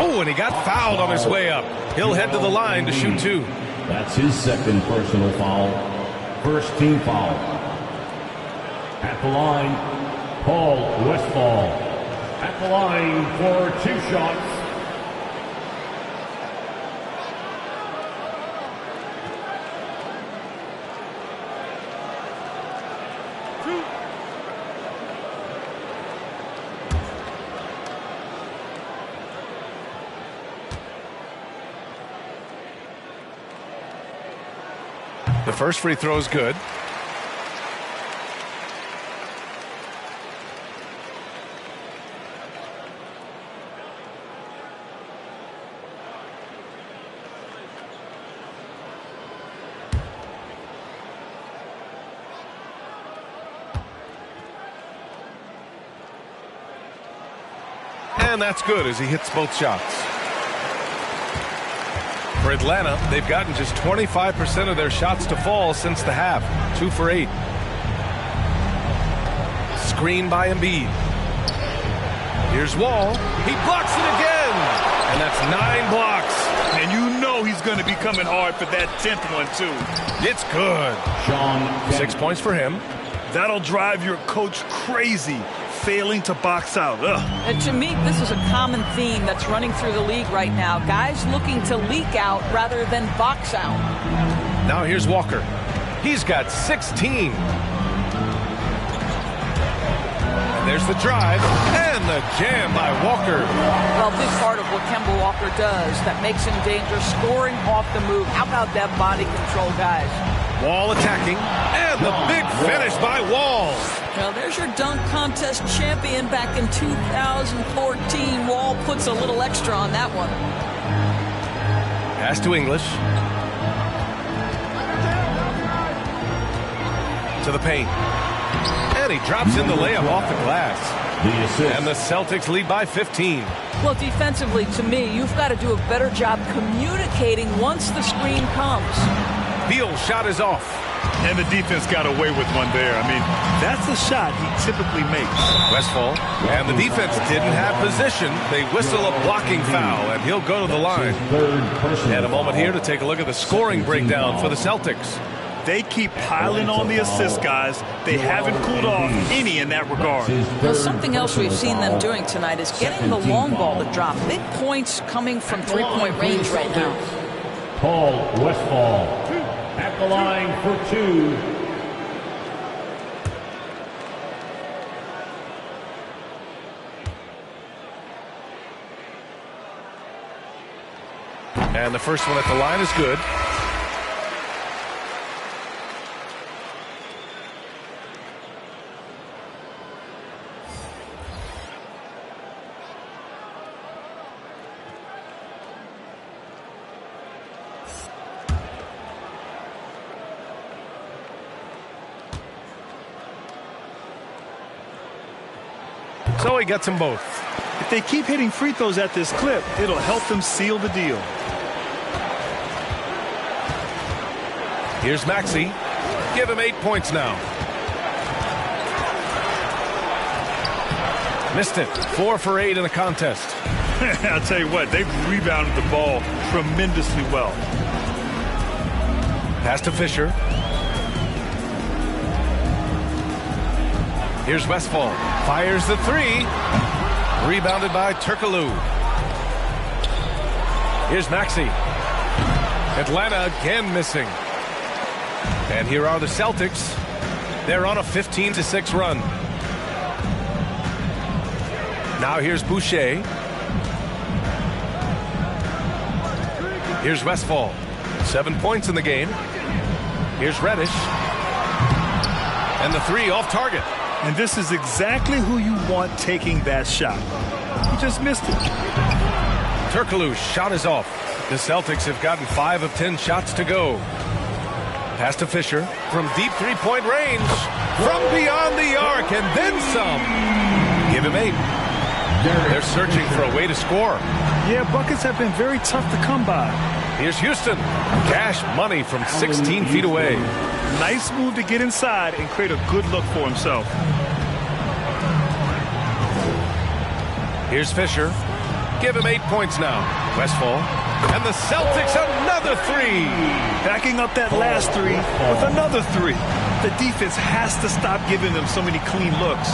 Oh, and he got fouled on his way up. He'll head to the line to shoot 2. That's his second personal foul. First team foul. At the line, Paul Westfall. At the line for 2 shots. The first free throw is good. And that's good as he hits both shots. For Atlanta, they've gotten just 25% of their shots to fall since the half. 2 for 8. Screen by Embiid. Here's Wall. He blocks it again. And that's 9 blocks. And you know he's going to be coming hard for that 10th one, too. It's good. 6 points for him. That'll drive your coach crazy. Failing to box out. Ugh. And to me, this is a common theme that's running through the league right now. Guys looking to leak out rather than box out. Now here's Walker. He's got 16. And there's the drive and the jam by Walker. Well, big part of what Kemba Walker does that makes him dangerous, scoring off the move. How about that body control, guys? Wall attacking, and the big finish by Wall. Well, there's your dunk contest champion back in 2014. Wall puts a little extra on that one. Pass to English. To the paint. And he drops in the layup off the glass. And the Celtics lead by 15. Well, defensively, to me, you've got to do a better job communicating once the screen comes. Beal's shot is off. And the defense got away with one there. I mean, that's the shot he typically makes. Westfall. And the defense didn't have position. They whistle a blocking foul, and he'll go to the line. And a moment here to take a look at the scoring breakdown for the Celtics. They keep piling on the assist, guys. They haven't cooled off any in that regard. Well, something else we've seen them doing tonight is getting the long ball to drop. Big points coming from three-point range right now. Paul Westfall at the line for 2. And the first one at the line is good. So he gets them both. If they keep hitting free throws at this clip, it'll help them seal the deal. Here's Maxey. Give him 8 points now. Missed it. 4 for 8 in the contest. I'll tell you what, they've rebounded the ball tremendously well. Pass to Fisher. Here's Westfall. Fires the three. Rebounded by Turkoglu. Here's Maxey. Atlanta again missing. And here are the Celtics. They're on a 15-6 run. Now here's Boucher. Here's Westfall. 7 points in the game. Here's Reddish. And the three off target. And this is exactly who you want taking that shot. He just missed it. Turkoglu's shot is off. The Celtics have gotten 5 of 10 shots to go. Pass to Fisher from deep three-point range. From beyond the arc and then some. Give him 8. They're searching for a way to score. Yeah, buckets have been very tough to come by. Here's Houston. Cash money from 16 feet away. Nice move to get inside and create a good look for himself. Here's Fisher. Give him 8 points now. Westfall. And the Celtics another three. Backing up that last three with another three. The defense has to stop giving them so many clean looks.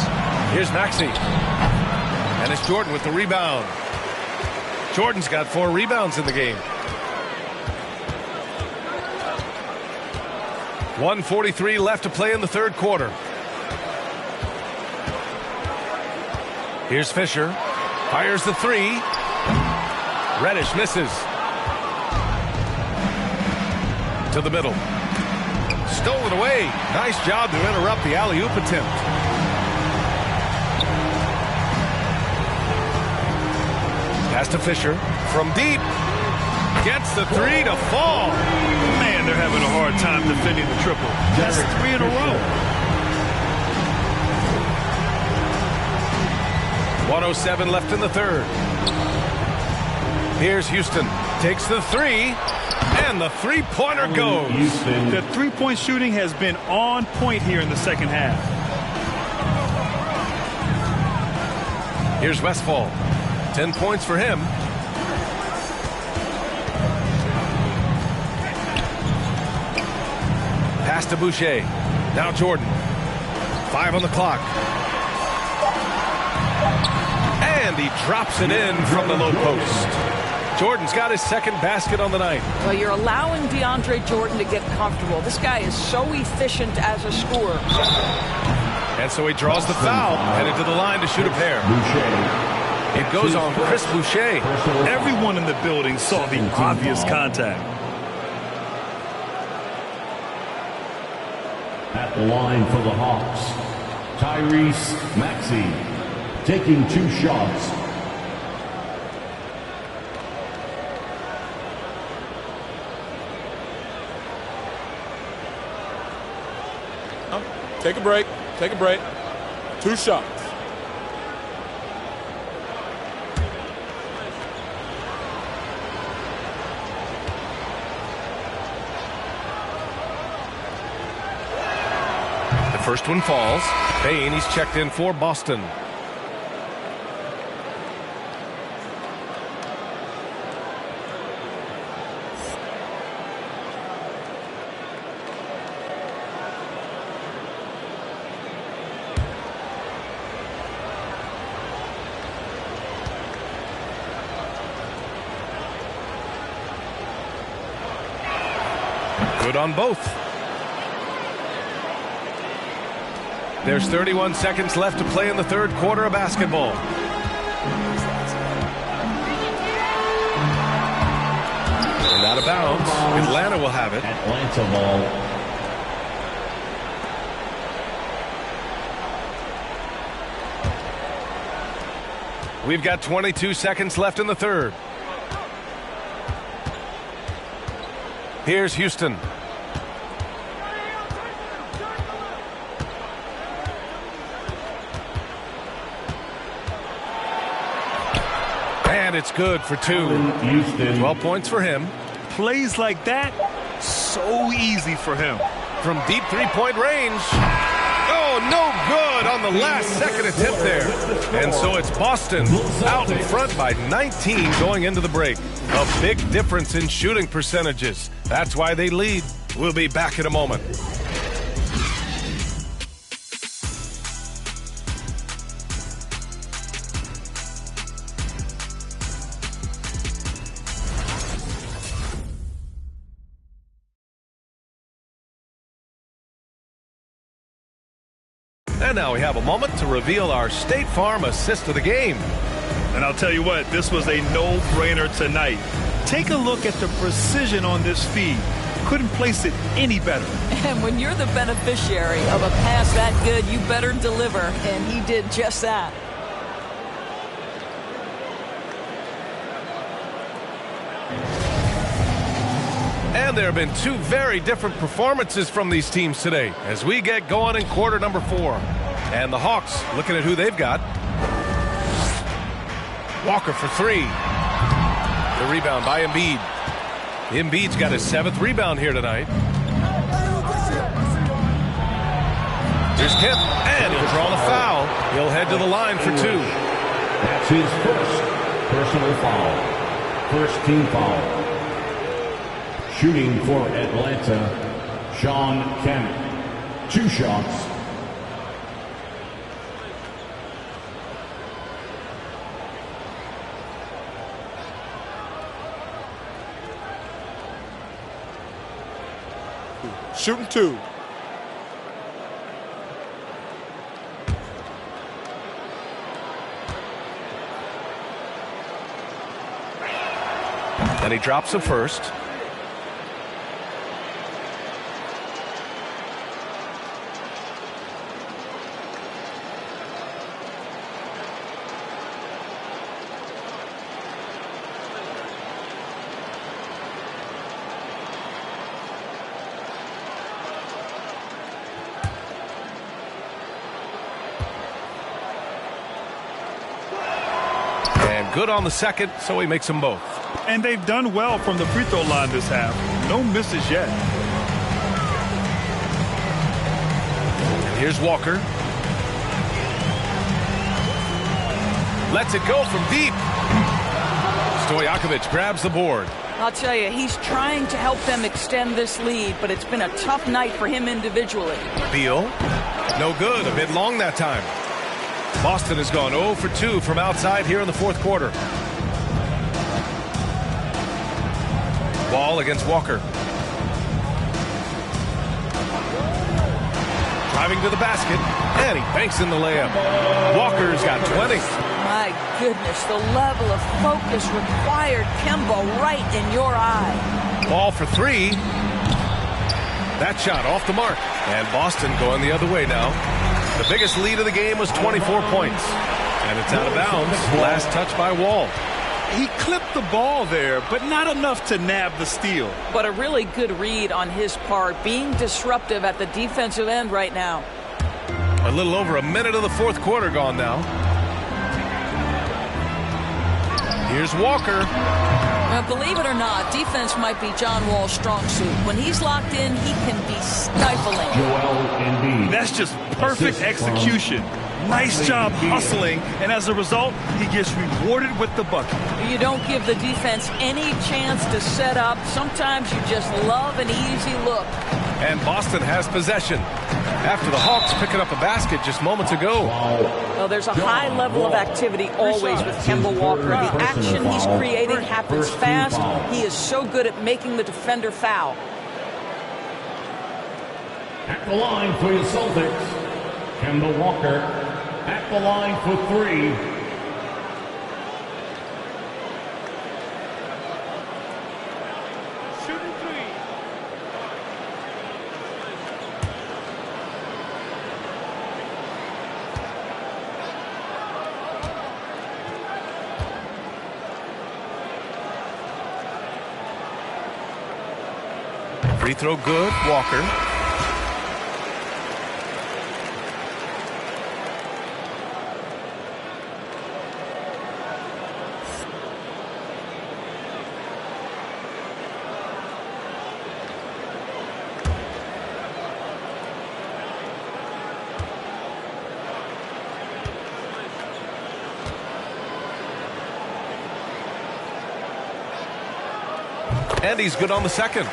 Here's Maxey. And it's Jordan with the rebound. Jordan's got 4 rebounds in the game. 1:43 left to play in the third quarter. Here's Fisher. Fires the three. Reddish misses. To the middle. Stolen away. Nice job to interrupt the alley-oop attempt. Pass to Fisher. From deep. Gets the three to fall. Man, they're having a hard time defending the triple. That's 3 in a row. 1:07 left in the third. Here's Houston. Takes the three. And the three-pointer goes. The three-point shooting has been on point here in the second half. Here's Westfall. 10 points for him. Pass to Boucher. Now Jordan. 5 on the clock. And he drops it in from the low post. Jordan's got his second basket on the night. Well, you're allowing DeAndre Jordan to get comfortable. This guy is so efficient as a scorer. And so he draws the foul, headed to the line to shoot a pair. It goes on Chris Boucher. Everyone in the building saw the obvious contact. At the line for the Hawks, Tyrese Maxey, taking 2 shots. Take a break. Take a break. 2 shots. The first one falls. Payne, he's checked in for Boston. Good on both. There's 31 seconds left to play in the third quarter of basketball. And out of bounds. Atlanta will have it. Atlanta ball. We've got 22 seconds left in the third. Here's Houston. And it's good for 2. 12 points for him. Plays like that, so easy for him. From deep three-point range. Oh, no good on the last second attempt there. And so it's Boston out in front by 19 going into the break. A big difference in shooting percentages. That's why they lead. We'll be back in a moment. And now we have a moment to reveal our State Farm assist of the game. And I'll tell you what, this was a no-brainer tonight. Take a look at the precision on this feed. Couldn't place it any better. And when you're the beneficiary of a pass that good, you better deliver. And he did just that. And there have been two very different performances from these teams today as we get going in quarter number 4. And the Hawks looking at who they've got. Walker for 3. The rebound by Embiid. Embiid's got his 7th rebound here tonight. Here's Kemp, and he'll draw the foul. He'll head to the line for 2. That's his first personal foul. First team foul. Shooting for Atlanta, Sean Kemp. 2 shots. Shooting 2. And he drops the first. Good on the second, so he makes them both. And they've done well from the free throw line this half. No misses yet. And here's Walker. Lets it go from deep. Stojakovic grabs the board. I'll tell you, he's trying to help them extend this lead, but it's been a tough night for him individually. Beal. No good. A bit long that time. Boston has gone 0 for 2 from outside here in the 4th quarter. Ball against Walker. Driving to the basket, and he banks in the layup. Walker's got 20. My goodness, the level of focus required. Kemba right in your eye. Ball for 3. That shot off the mark. And Boston going the other way now. The biggest lead of the game was 24 points. And it's out of bounds. Last touch by Wall. He clipped the ball there, but not enough to nab the steal. But a really good read on his part, being disruptive at the defensive end right now. A little over a minute of the 4th quarter gone now. Here's Walker. Now, believe it or not, defense might be John Wall's strong suit. When he's locked in, he can be stifling. That's just perfect execution. Nice job hustling, and as a result, he gets rewarded with the bucket. You don't give the defense any chance to set up. Sometimes you just love an easy look. And Boston has possession after the Hawks picking up a basket just moments ago. Well, there's a high level of activity always with Kemba Walker. The action he's creating happens fast. He is so good at making the defender foul. At the line for the Celtics, Kemba Walker. At the line for 3. Shooting 3. Free throw good, Walker. And he's good on the second.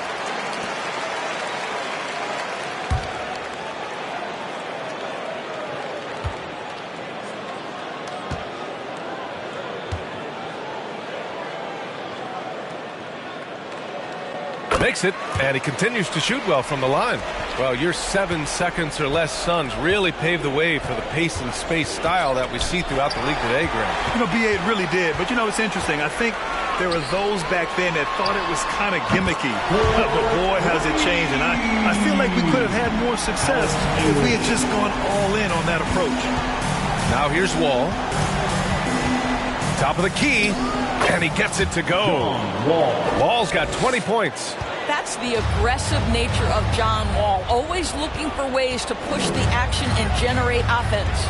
Makes it, and he continues to shoot well from the line. Well, your 7 seconds or less Suns really paved the way for the pace and space style that we see throughout the league today, Graham. You know, B.A., it really did. But, you know, it's interesting. I think there were those back then that thought it was kind of gimmicky. But boy, has it changed. And I feel like we could have had more success if we had just gone all in on that approach. Now here's Wall. Top of the key, and he gets it to go. Wall's got 20 points. That's the aggressive nature of John Wall, always looking for ways to push the action and generate offense.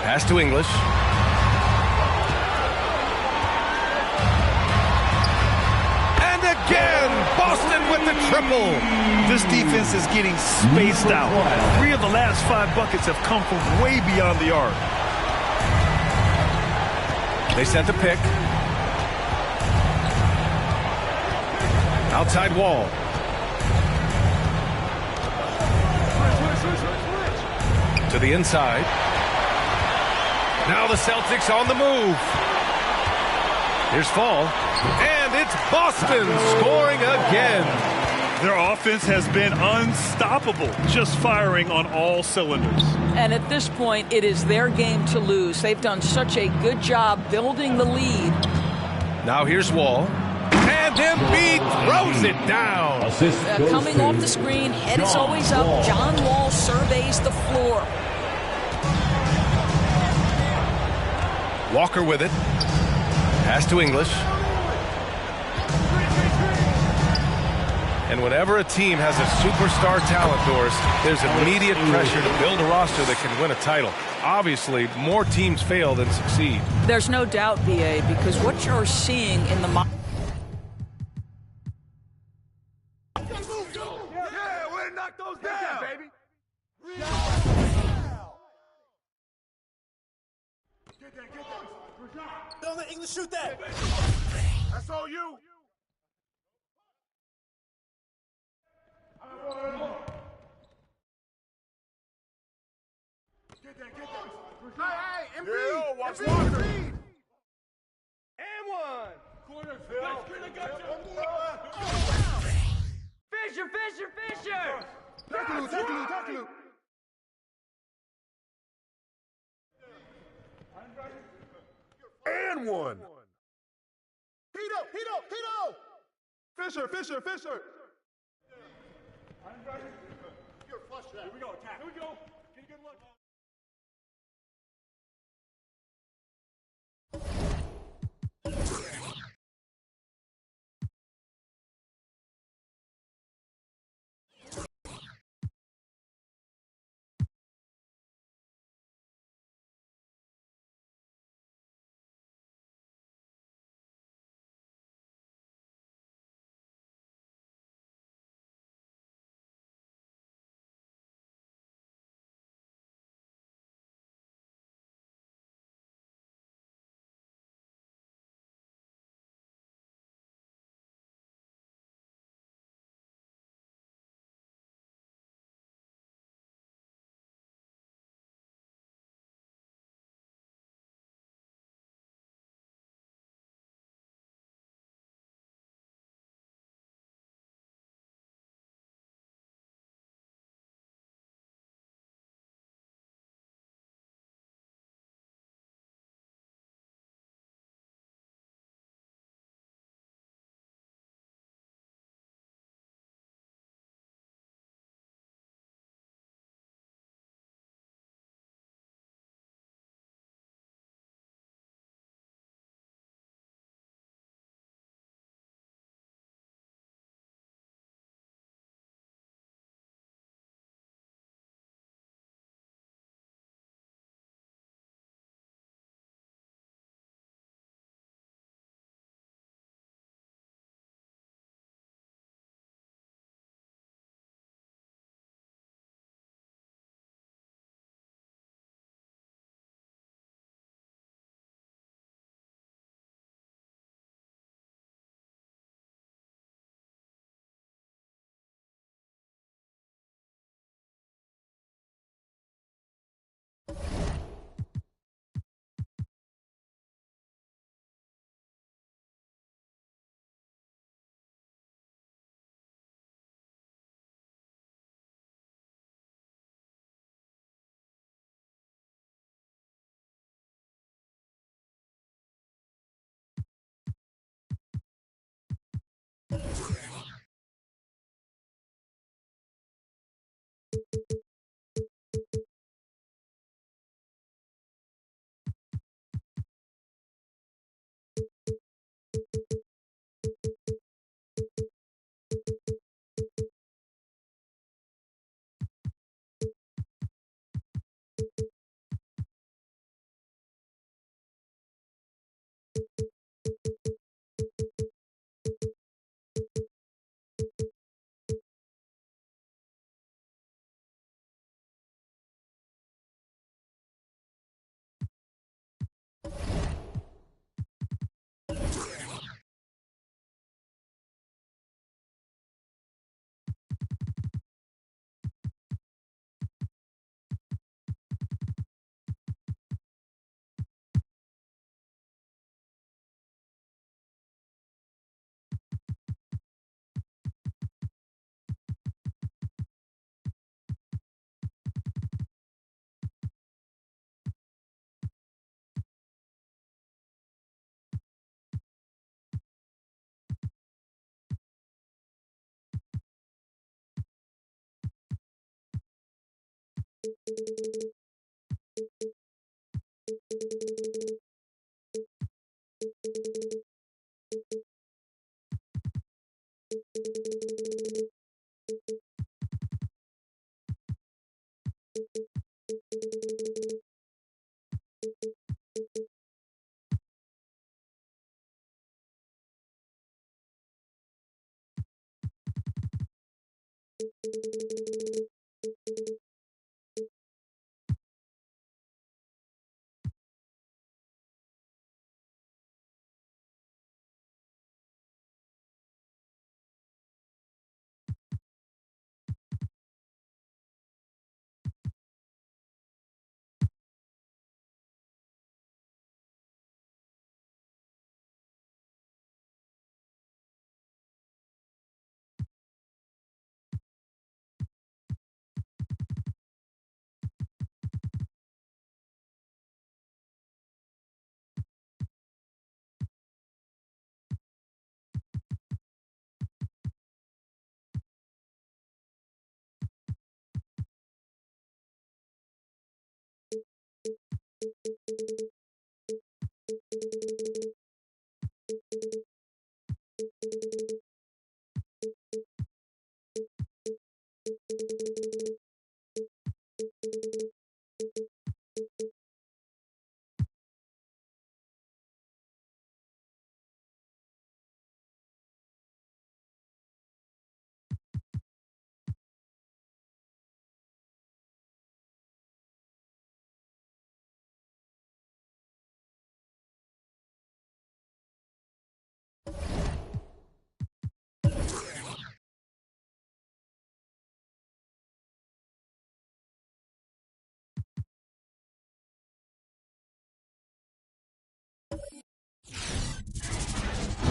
Pass to English. And again, Boston with the triple. This defense is getting spaced out. 3 of the last 5 buckets have come from way beyond the arc. They set the pick. Outside Wall. To the inside. Now the Celtics on the move. Here's Fall. And it's Boston scoring again. Their offense has been unstoppable, just firing on all cylinders. And at this point, it is their game to lose. They've done such a good job building the lead. Now here's Wall. And Embiid throws it down. Coming off the screen, head is always up. John Wall surveys the floor. Walker with it. Pass to English. And whenever a team has a superstar talent, Doris, there's immediate pressure to build a roster that can win a title. Obviously, more teams fail than succeed. There's no doubt, BA, because what you're seeing in the... Don't let English shoot that. That's all you. Get that. Hey, Embiid. Watch Walker. And one. Corner, Phil. Fisher. Tackle. And one. Hito. Fisher. You're flush that. Here we go. Attack. Here we go. Get a good look.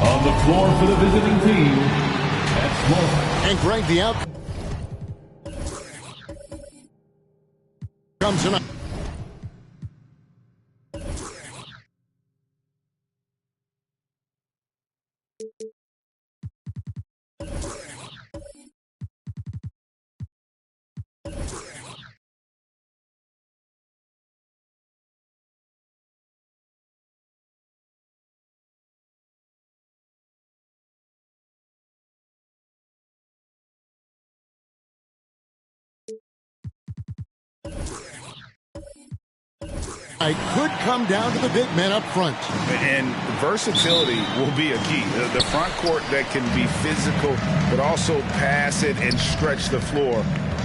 On the floor for the visiting team, that's Florida. And Greg, the out comes in. It could come down to the big men up front. And versatility will be a key. The front court that can be physical but also pass it and stretch the floor,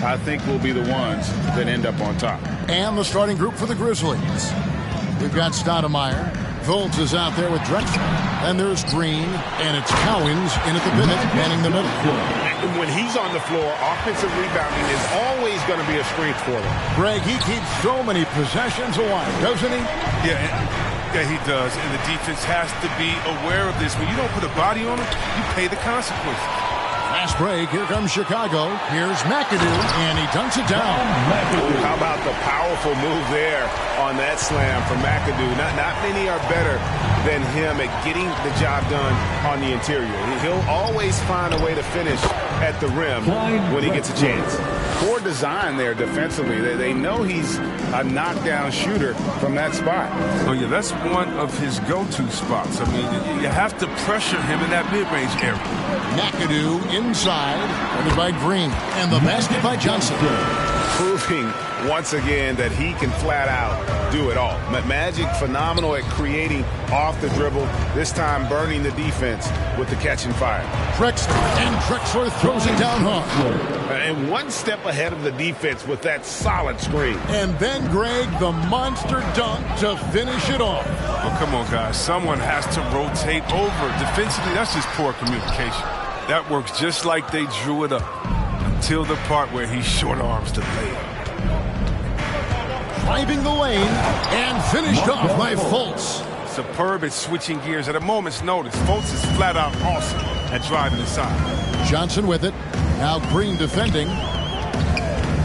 I think, will be the ones that end up on top. And the starting group for the Grizzlies. We've got Stoudemire. Fultz is out there with Drexler. And there's Green. And it's Cowens in at the pivot, manning the middle. When he's on the floor, offensive rebounding is always going to be a strength for them. Greg, he keeps so many possessions alive, doesn't he? Yeah, he does. And the defense has to be aware of this. When you don't put a body on him, you pay the consequences. Fast break. Here comes Chicago. Here's McAdoo, and he dunks it down. How about the powerful move there on that slam from McAdoo? Not many are better than him at getting the job done on the interior. He'll always find a way to finish at the rim when he gets a chance. Poor design there defensively. They know he's a knockdown shooter from that spot. Oh, yeah, that's one of his go-to spots. I mean, you have to pressure him in that mid-range area. McAdoo inside, guarded by Green, and the basket by Johnson. Proving once again that he can flat out do it all. Magic phenomenal at creating off the dribble, this time burning the defense with the catch and fire. Drexler throws it down hard. And one step ahead of the defense with that solid screen. And then, Greg, the monster dunk to finish it off. Oh, come on, guys. Someone has to rotate over. Defensively, that's just poor communication. That works just like they drew it up until the part where he short arms the layup. Driving the lane and finished off by Fultz. Superb at switching gears at a moment's notice. Fultz is flat out awesome at driving inside. Johnson with it. Now Green defending.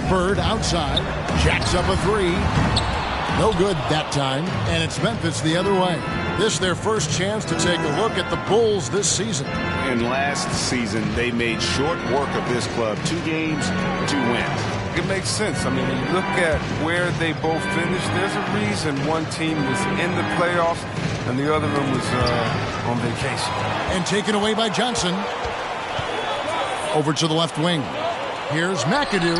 Bird outside. Jacks up a three. No good that time. And it's Memphis the other way. This their first chance to take a look at the Bulls this season. And last season, they made short work of this club. 2 games, 2 wins. it makes sense. I mean, when you look at where they both finished, there's a reason one team was in the playoffs and the other one was on vacation. And taken away by Johnson. Over to the left wing. Here's McAdoo.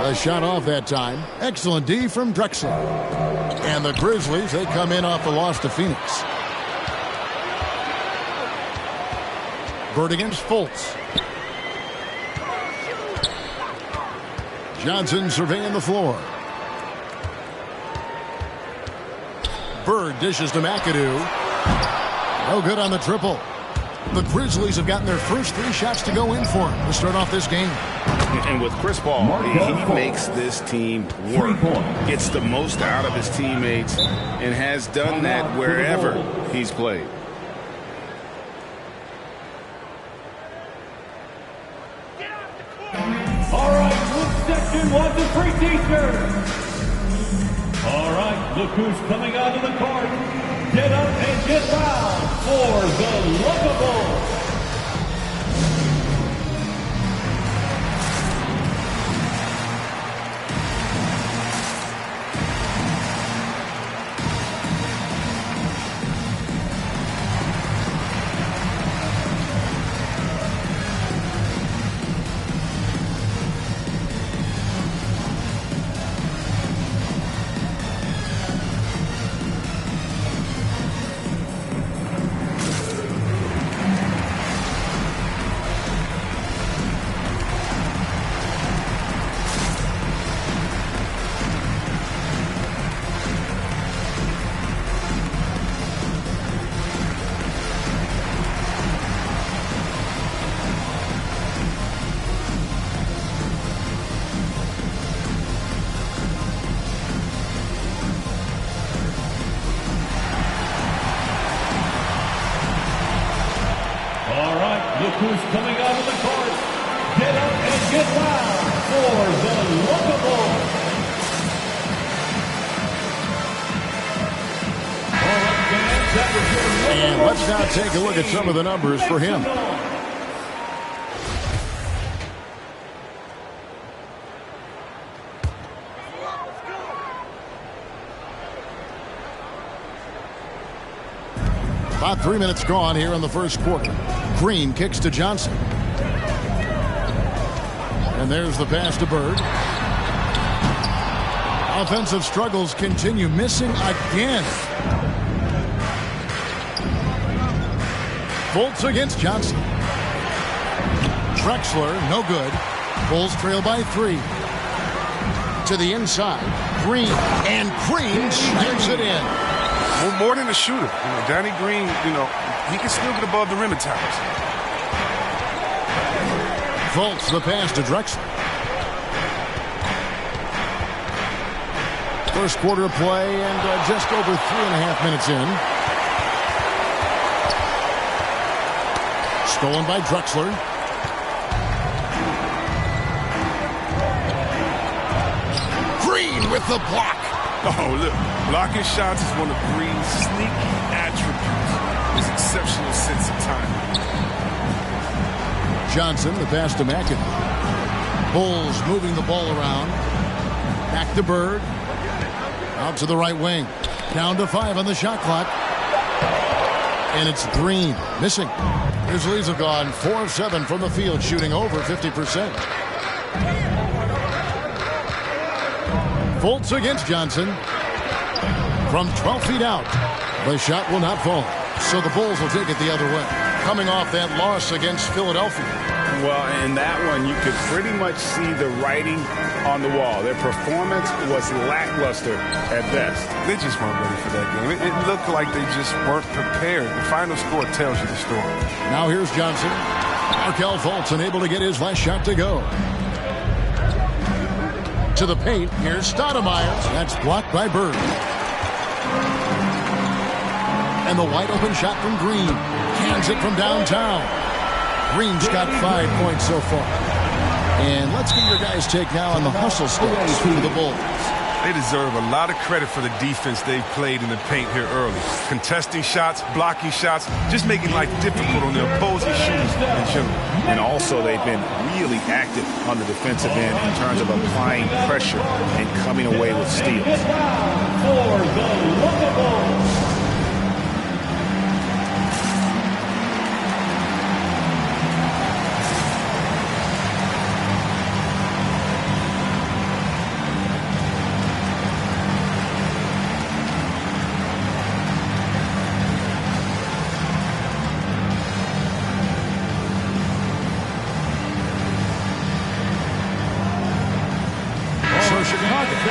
The shot off that time. Excellent D from Drexler. And the Grizzlies, they come in off the loss to Phoenix. Bird against Fultz. Johnson surveying the floor. Bird dishes to McAdoo. No good on the triple. The Grizzlies have gotten their first 3 shots to go in for him to start off this game. And with Chris Paul, he makes this team work. Gets the most out of his teammates and has done that wherever he's played. All right, look section 1 to 3 teachers. All right, look who's coming out of the court. Get up and get down for the Lookable. Who's coming out of the court? Get up and get down for the Lookable. And let's now take a look at some of the numbers for him. About 3 minutes gone here in the first quarter. Green kicks to Johnson. And there's the pass to Bird. Offensive struggles continue. Missing again. Fultz against Johnson. Drexler, no good. Bulls trail by 3. To the inside. Green. And Green slams it in. Well, more than a shooter. Danny Green, he can still get above the rim at times. Fultz the pass to Drexler. First quarter of play and just over 3.5 minutes in. Stolen by Drexler. Green with the block. Oh, look. Blocking shots is one of Green's sneaky attributes. His exceptional sense of timing. Johnson, the pass to McAdoo. Bulls moving the ball around. Back to Bird. Out to the right wing. Down to 5 on the shot clock. And it's Green. Missing. Grizzlies have gone 4 of 7 from the field, shooting over 50%. Fultz against Johnson. From 12 feet out. The shot will not fall. So the Bulls will take it the other way. Coming off that loss against Philadelphia. Well, in that one, you could pretty much see the writing on the wall. Their performance was lackluster at best. They just weren't ready for that game. It looked like they just weren't prepared. The final score tells you the story. Now here's Johnson. Markelle Fultz unable to get his last shot to go. To the paint. Here's Stoudemire. That's blocked by Bird. And the wide open shot from Green. Cans it from downtown. Green's got 5 points so far. And let's get your guys' take now on the hustle stats for the Bulls. They deserve a lot of credit for the defense they've played in the paint here early. Contesting shots, blocking shots, just making life difficult on the opposing shooters in general. And also they've been really active on the defensive end in terms of applying pressure and coming away with steals. For the Locals.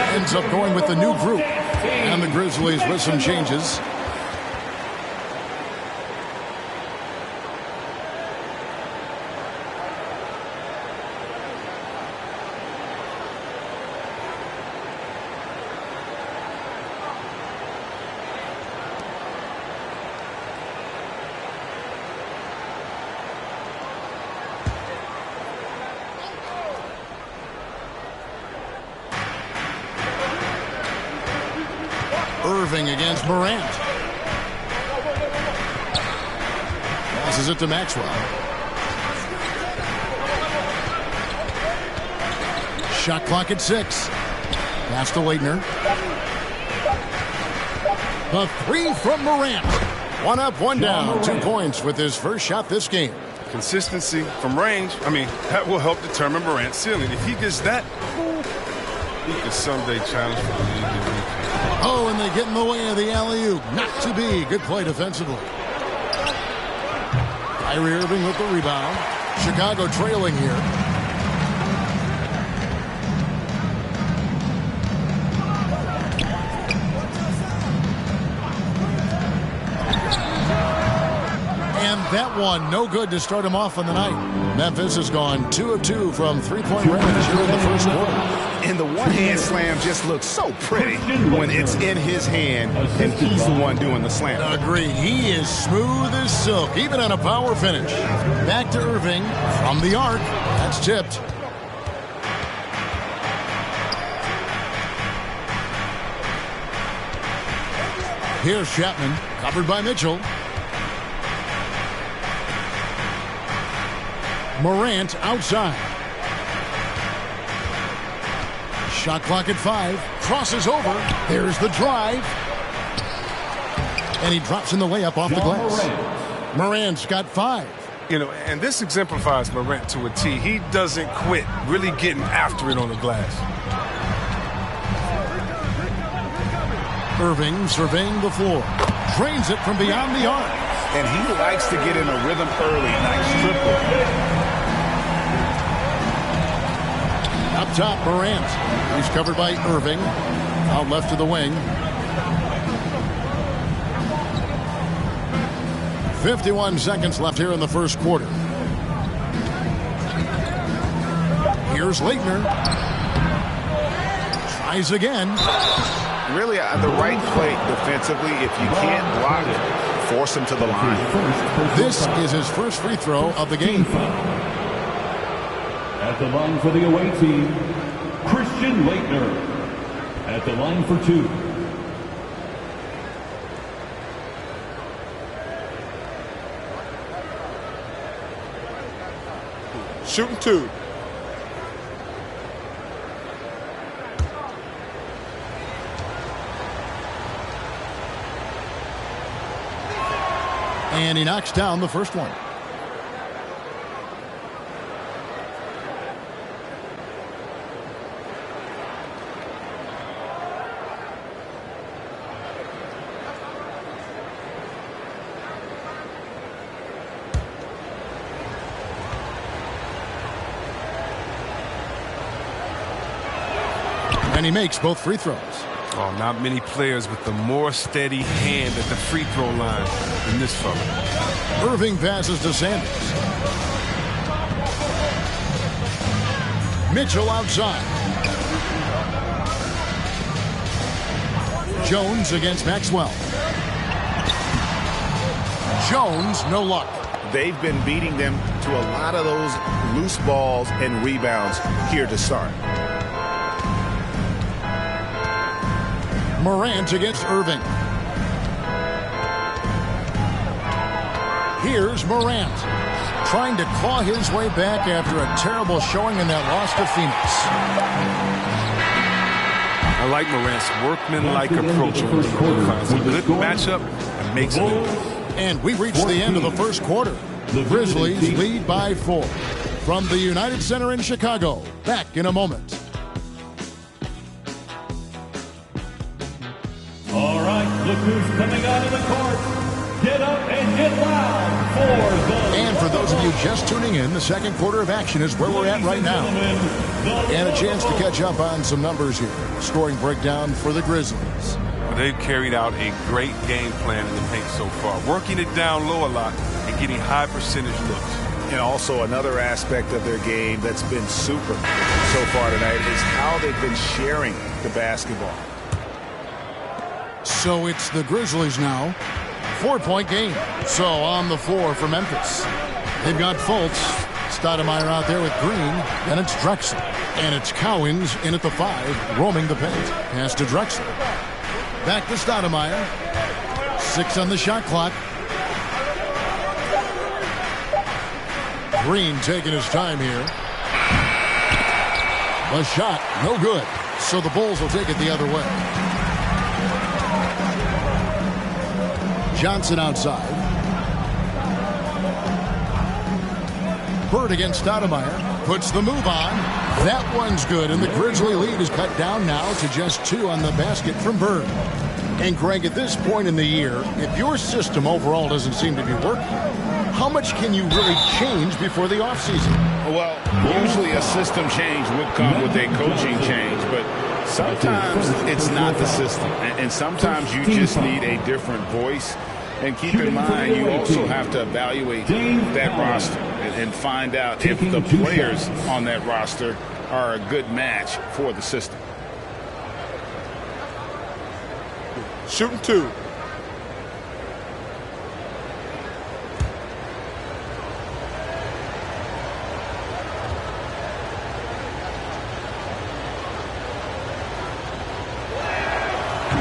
Ends up going with the new group, and the Grizzlies with some changes. Irving against Morant. Passes it to Maxwell. Shot clock at 6. Pass to Leitner. The 3 from Morant. 1 up, 1 down. 2 points with his first shot this game. Consistency from range, that will help determine Morant's ceiling. If he gets that, he could someday challenge for the league. Oh, and they get in the way of the alley-oop. Not to be. Good play defensively. Kyrie Irving with the rebound. Chicago trailing here. And that one, no good to start him off on the night. Memphis has gone 2 of 2 from three-point range here in the first quarter. And the one-hand slam just looks so pretty when it's in his hand and he's the one doing the slam. Agreed. He is smooth as silk, even on a power finish. Back to Irving from the arc. That's tipped. Here's Chapman, covered by Mitchell. Morant outside. Shot clock at 5. Crosses over. There's the drive. And he drops in the layup off the glass. Morant's got 5. And this exemplifies Morant to a T. He doesn't quit really getting after it on the glass. Irving surveying the floor. Drains it from beyond the arc. And he likes to get in a rhythm early. Nice triple. Up top, Morant. He's covered by Irving. Out left to the wing. 51 seconds left here in the first quarter. Here's Leitner. Tries again. Really the right play defensively. If you can't block, force him to the line. This is his first free throw of the game. At the line for the away team, Christian Leitner. At the line for 2. Shooting 2. And he knocks down the first one. And he makes both free throws. Oh, not many players with the more steady hand at the free throw line than this fella. Irving passes to Sanders. Mitchell outside. Jones against Maxwell. Jones, no luck. They've been beating them to a lot of those loose balls and rebounds here to start. Morant against Irving. Here's Morant, trying to claw his way back after a terrible showing in that loss to Phoenix. I like Morant's workmanlike approach when he finds a good matchup and makes moves. And we reached the end of the first quarter. The Grizzlies lead by 4. From the United Center in Chicago, back in a moment. All right, look who's coming out of the court. Get up and get loud for the... And for those of you just tuning in, the second quarter of action is where we're at right now. And a chance to catch up on some numbers here. Scoring breakdown for the Grizzlies. They've carried out a great game plan in the paint so far, working it down low a lot and getting high percentage looks. And also another aspect of their game that's been super so far tonight is how they've been sharing the basketball. So it's the Grizzlies now. 4-point game. So on the floor for Memphis. They've got Fultz, Stoudemire out there with Green, and it's Drexler. And it's Cowens in at the 5, roaming the paint. Pass to Drexler. Back to Stoudemire. 6 on the shot clock. Green taking his time here. The shot, no good. So the Bulls will take it the other way. Johnson outside. Bird against Stoudemire. Puts the move on. That one's good, and the Grizzly lead is cut down now to just 2 on the basket from Bird. And Greg, at this point in the year, if your system overall doesn't seem to be working, how much can you really change before the offseason? Well, usually a system change would come with a coaching change, but sometimes it's not the system, and sometimes you just need a different voice. And keep in mind, you also have to evaluate that roster and find out if the players on that roster are a good match for the system. Shooting 2.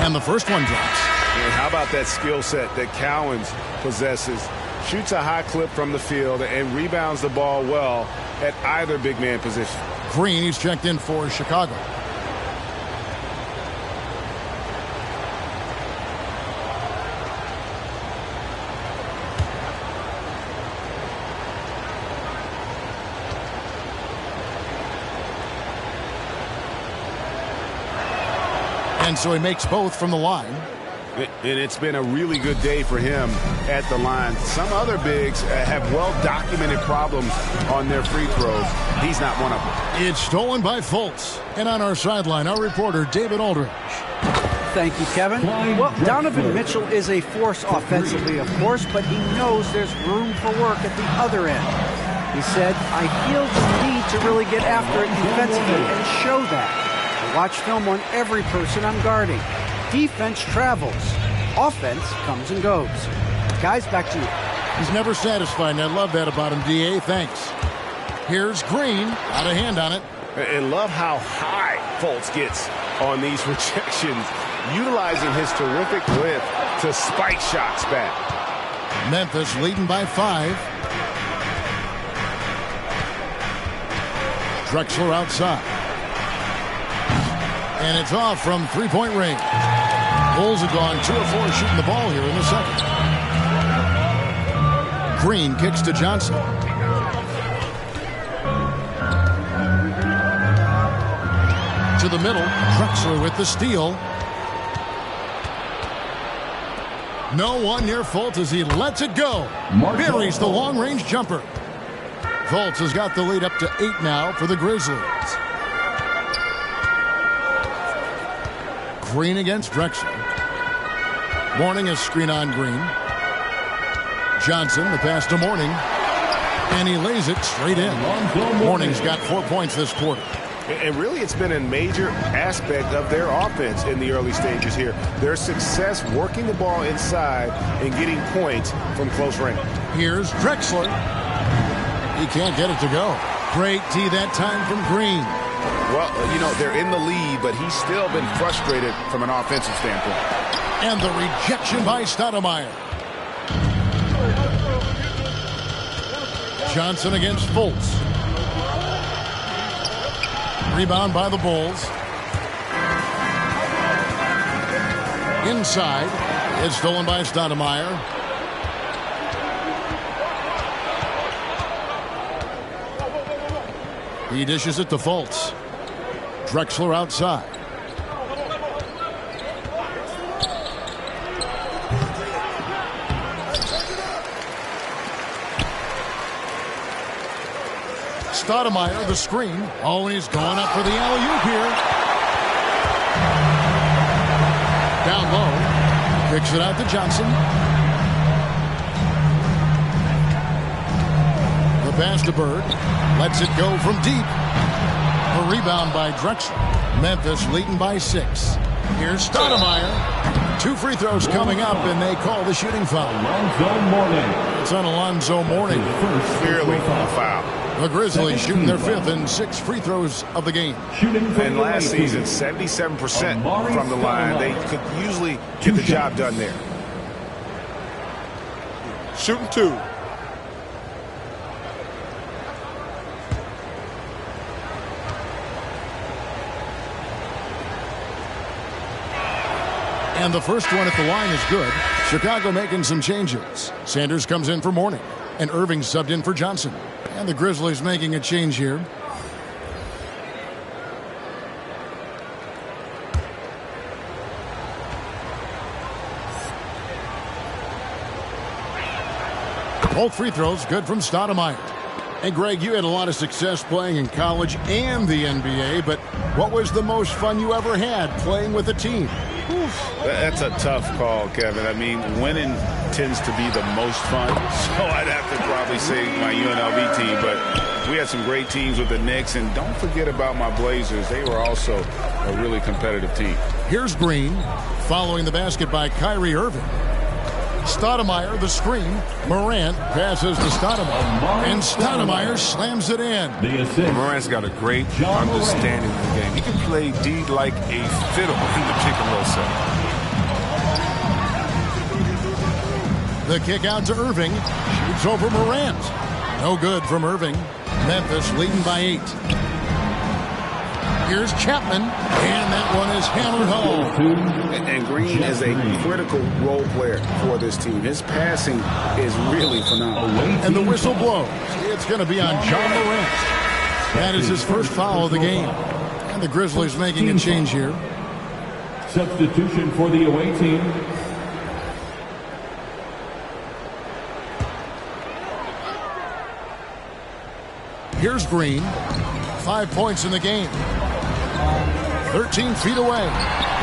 And the first one drops. And how about that skill set that Cowens possesses? Shoots a high clip from the field and rebounds the ball well at either big man position. Green, he's checked in for Chicago. And so he makes both from the line. And it's been a really good day for him at the line. Some other bigs have well-documented problems on their free throws. He's not one of them. It's stolen by Fultz. And on our sideline, our reporter, David Aldridge. Thank you, Kevin. Well, Donovan Mitchell is a force offensively, of course, but he knows there's room for work at the other end. He said, I feel the need to really get after it defensively and show that. I watch film on every person I'm guarding. Defense travels. Offense comes and goes. Guys, back to you. He's never satisfied, and I love that about him, D.A. Thanks. Here's Green. Out of hand on it. And love how high Fultz gets on these rejections, utilizing his terrific width to spike shots back. Memphis leading by 5. Drexler outside. And it's off from three-point range. Bulls have gone 2 of 4 shooting the ball here in the second. Green kicks to Johnson. To the middle. Drexler with the steal. No one near Fultz as he lets it go. Buries the long-range jumper. Fultz has got the lead up to 8 now for the Grizzlies. Green against Drexler. Mourning a screen on Green. Johnson, the pass to Mourning. And he lays it straight in. Mourning's got 4 points this quarter. And really, it's been a major aspect of their offense in the early stages here. Their success working the ball inside and getting points from close range. Here's Drexler. He can't get it to go. Great D that time from Green. Well, they're in the lead, but he's still been frustrated from an offensive standpoint. And the rejection by Stoudemire. Johnson against Fultz. Rebound by the Bulls. Inside. It's stolen by Stoudemire. He dishes it to Fultz. Drexler outside. Stoudemire, the screen. Oh, and he's going up for the alley-oop here. Down low. Kicks it out to Johnson. The pass to Bird. Lets it go from deep. A rebound by Drexler. Memphis leading by 6. Here's Stoudemire. 2 free throws coming up, and they call the shooting foul. Alonzo Mourning. It's on Alonzo Mourning. Clearly a foul. The Grizzlies shooting their 5th and 6th free throws of the game. And last season, 77% from the line. They could usually get the job done there. Shooting 2. And the first one at the line is good. Chicago making some changes. Sanders comes in for Mourning. And Irving subbed in for Johnson. And the Grizzlies making a change here. Both free throws good from Stoudemire. And Greg, you had a lot of success playing in college and the NBA, but what was the most fun you ever had playing with a team? That's a tough call, Kevin. I mean, winning tends to be the most fun, so I'd have to probably say my UNLV team, but we had some great teams with the Knicks, and don't forget about my Blazers. They were also a really competitive team. Here's Green, following the basket by Kyrie Irving. Stoudemire, the screen. Morant passes to Stoudemire. And Stoudemire slams it in. Morant's got a great understanding of the game. He can play D like a fiddle in the pick and roll set. The kick out to Irving. Shoots over Morant. No good from Irving. Memphis leading by 8. Here's Chapman, and that one is hammered home. And Green is a critical role player for this team. His passing is really phenomenal. And the whistle blows. It's going to be on John Morant. That is his first foul of the game. And the Grizzlies making a change here. Substitution for the away team. Here's Green. 5 points in the game. 13 feet away.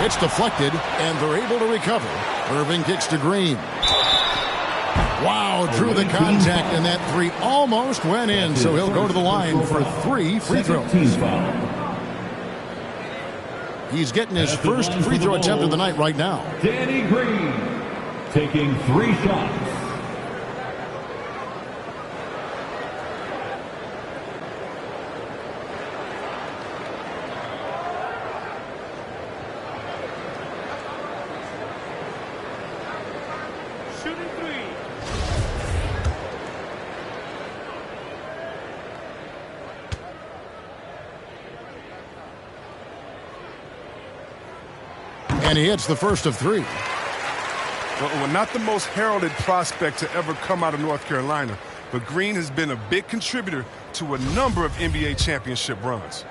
It's deflected, and they're able to recover. Irving kicks to Green. Wow, drew the contact, and that 3 almost went in, so he'll go to the line for 3 free throws. He's getting his first free throw attempt of the night right now. Danny Green taking 3 shots. And he hits the first of 3. Well, not the most heralded prospect to ever come out of North Carolina, but Green has been a big contributor to a number of NBA championship runs.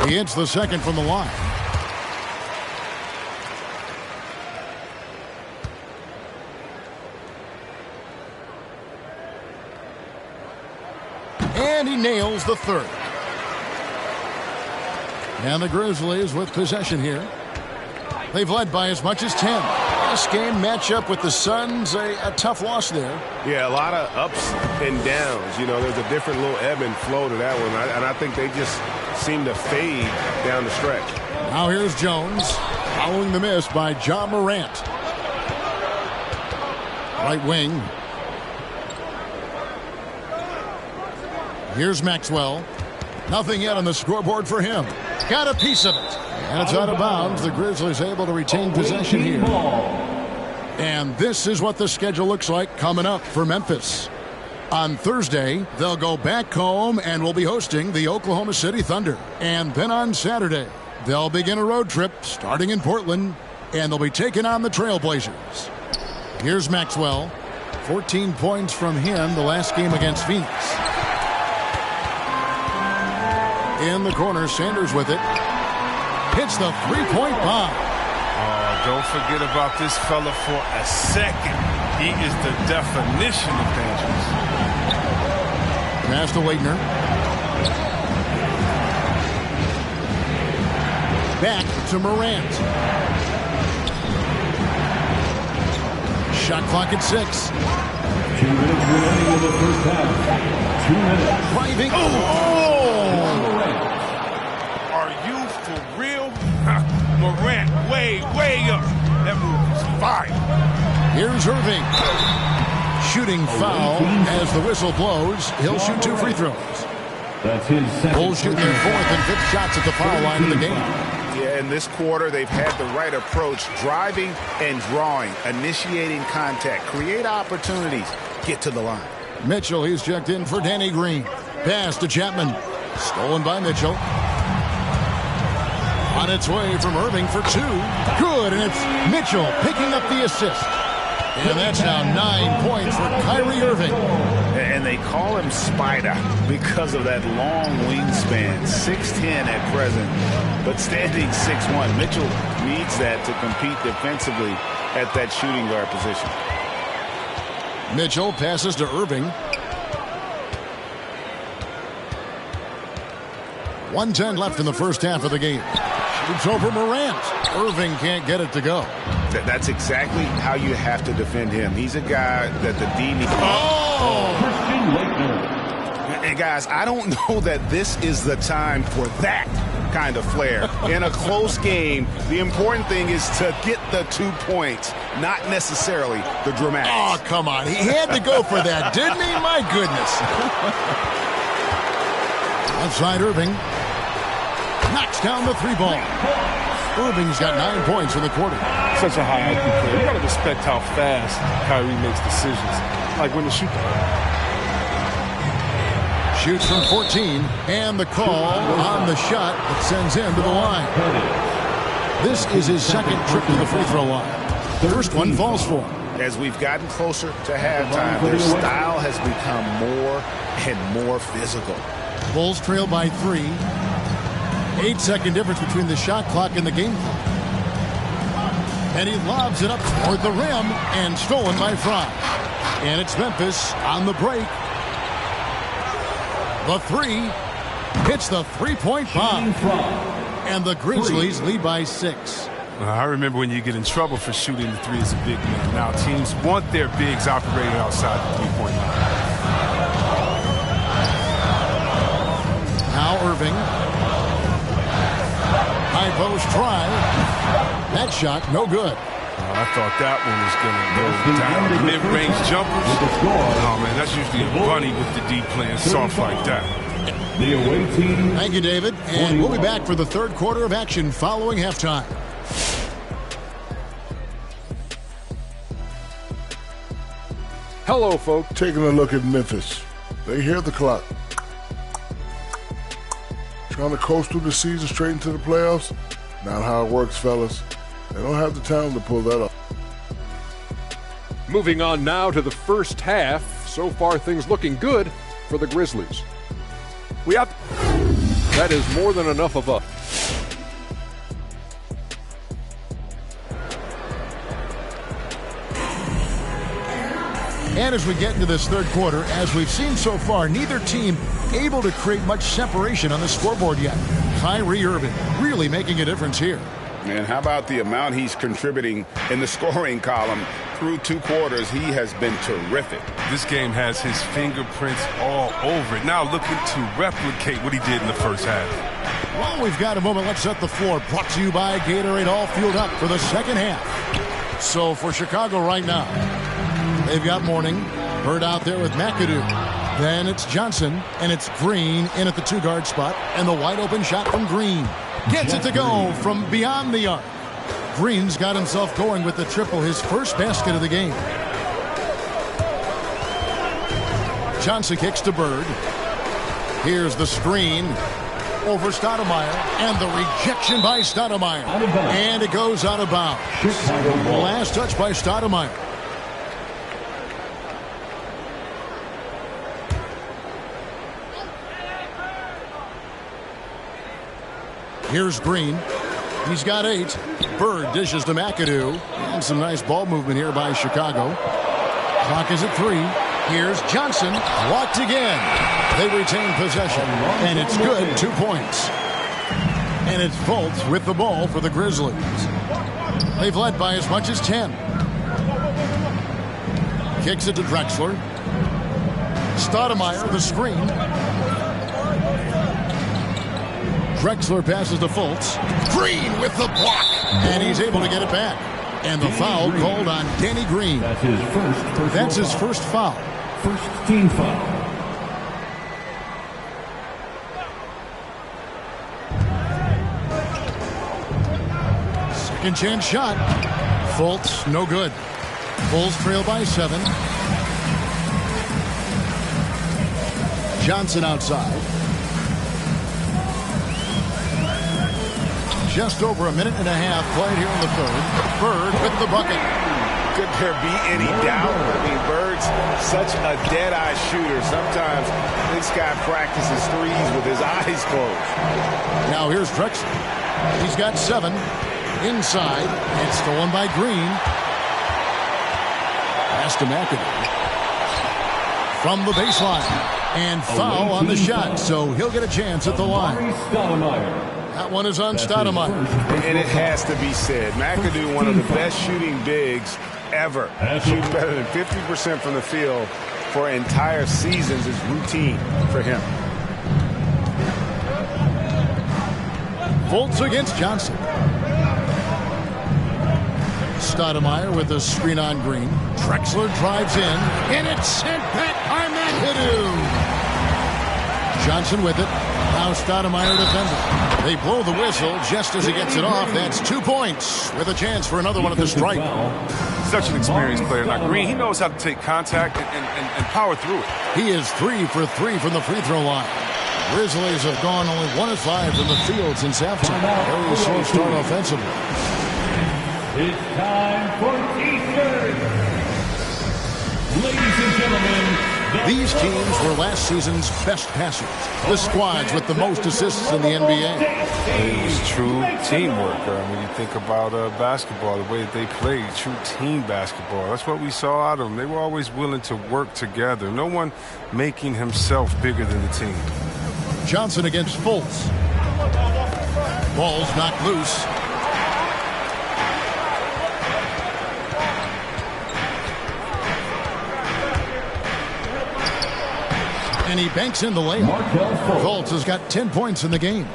He hits the second from the line. And he nails the third. And the Grizzlies with possession here. They've led by as much as 10. This game matchup with the Suns, a tough loss there. Yeah, a lot of ups and downs. You know, there's a different little ebb and flow to that one. And I think they just seem to fade down the stretch. Now here's Jones following the miss by John Morant. Right wing. Here's Maxwell. Nothing yet on the scoreboard for him. Got a piece of it. And it's out of bounds. The Grizzlies able to retain possession here. And this is what the schedule looks like coming up for Memphis. On Thursday, they'll go back home and will be hosting the Oklahoma City Thunder. And then on Saturday, they'll begin a road trip starting in Portland, and they'll be taking on the Trailblazers. Here's Maxwell. 14 points from him the last game against Phoenix. In the corner, Sanders with it. Hits the three-point bomb. Don't forget about this fella for a second. He is the definition of dangerous. Pass to Waitner. Back to Morant. Shot clock at 6. 2 minutes remaining in the first half. 2 minutes. Driving. Are you for real? Morant way up. That move was fire. Here's Irving. Shooting foul as the whistle blows. He'll shoot 2 free throws. That's his second. Bulls shooting their 4th and 5th shots at the foul line of the game. Yeah, in this quarter, they've had the right approach, driving and drawing, initiating contact, create opportunities, get to the line. Mitchell, he's checked in for Danny Green. Pass to Chapman. Stolen by Mitchell. On its way from Irving for 2. Good, and it's Mitchell picking up the assist. And that's now 9 points for Kyrie Irving. And they call him Spider because of that long wingspan, 6'10" at present, but standing 6'1". Mitchell needs that to compete defensively at that shooting guard position. Mitchell passes to Irving. 1:10 left in the first half of the game. Shoots over Morant. Irving can't get it to go. That's exactly how you have to defend him. He's a guy that the D needs. And guys, I don't know that this is the time for that kind of flair. In a close game, the important thing is to get the 2 points, not necessarily the dramatics. Oh, come on. He had to go for that, didn't he? My goodness. Outside Irving. Knocks down the 3-ball. Irving's got 9 points in the quarter. Such a high IQ player. You got to respect how fast Kyrie makes decisions. Like when to shoot the ball. Shoots from 14, and the call on the shot that sends him to the line. This is his second trip to the free throw line. The first one falls for him. As we've gotten closer to halftime, their style has become more and more physical. Bulls trail by 3. 8-second difference between the shot clock and the game clock. And he lobs it up toward the rim and stolen by Fry. And it's Memphis on the break. The 3 hits the 3-point bomb. And the Grizzlies lead by 6. I remember when you get in trouble for shooting the 3 as a big man. Now teams want their bigs operating outside the 3-point line. Now Irving. High post try. That shot, no good. I thought that one was going to go down. Mid-range jumpers. Oh, man, that's usually a bunny with the D playing soft like that. Thank you, David. And we'll be back for the third quarter of action following halftime. Hello, folks. Taking a look at Memphis. They hear the clock. Trying to coast through the season straight into the playoffs? Not how it works, fellas. They don't have the talent to pull that off. Moving on now to the first half. So far, things looking good for the Grizzlies. That is more than enough of us. And as we get into this third quarter, as we've seen so far, neither team able to create much separation on the scoreboard yet. Kyrie Irving really making a difference here. And how about the amount he's contributing in the scoring column? Through 2 quarters, he has been terrific. This game has his fingerprints all over it. Now looking to replicate what he did in the first half. Well, we've got a moment. Let's set the floor. Brought to you by Gatorade, all fueled up for the second half. So for Chicago right now, They've got Mourning. Bird out there with McAdoo. Then it's Johnson, and it's Green in at the 2-guard spot. And the wide-open shot from Green. Gets it to go from beyond the arc. Green's got himself going with the triple, his first basket of the game. Johnson kicks to Bird. Here's the screen over Stoudemire, and the rejection by Stoudemire. And it goes out of bounds. Last touch by Stoudemire. Here's Green. He's got 8. Bird dishes to McAdoo. And some nice ball movement here by Chicago. Clock is at 3. Here's Johnson. Blocked again. They retain possession. And it's good. 2 points. And it's Fultz with the ball for the Grizzlies. They've led by as much as 10. Kicks it to Drexler. Stoudemire, the screen. Drexler passes to Fultz. Green with the block. And he's able to get it back. And the foul called on Danny Green. That's his first foul. First team foul. Second chance shot. Fultz, no good. Bulls trail by 7. Johnson outside. Just over a minute and a half played here in the third. Bird with the bucket. Could there be any doubt? I mean, Bird's such a dead-eye shooter. Sometimes this guy practices threes with his eyes closed. Now here's Drexler. He's got 7. Inside. It's stolen by Green. Pass to McAdoo. From the baseline. And foul on the shot, so he'll get a chance at the line. That one is on Stoudemire. And it has to be said, McAdoo, one of the best shooting bigs ever. Shooting better than 50% from the field for entire seasons is routine for him. Fultz against Johnson. Stoudemire with a screen on Green. Drexler drives in, and it's sent back by McAdoo. Johnson with it. Now Stoudemire defending. They blow the whistle just as he gets it off. That's 2 points with a chance for another one at the stripe. Such an experienced player. Now, Green, he knows how to take contact and power through it. He is 3 for 3 from the free throw line. Grizzlies have gone only 1 of 5 from the field since halftime. Very slow start offensively. It's time for Eastern. Ladies and gentlemen, these teams were last season's best passers. The squads with the most assists in the NBA. It was true teamwork. When you think about basketball, the way that they played, true team basketball. That's what we saw out of them. They were always willing to work together. No one making himself bigger than the team. Johnson against Fultz. Ball's knocked loose. And he banks in the layup. Fultz has got 10 points in the game.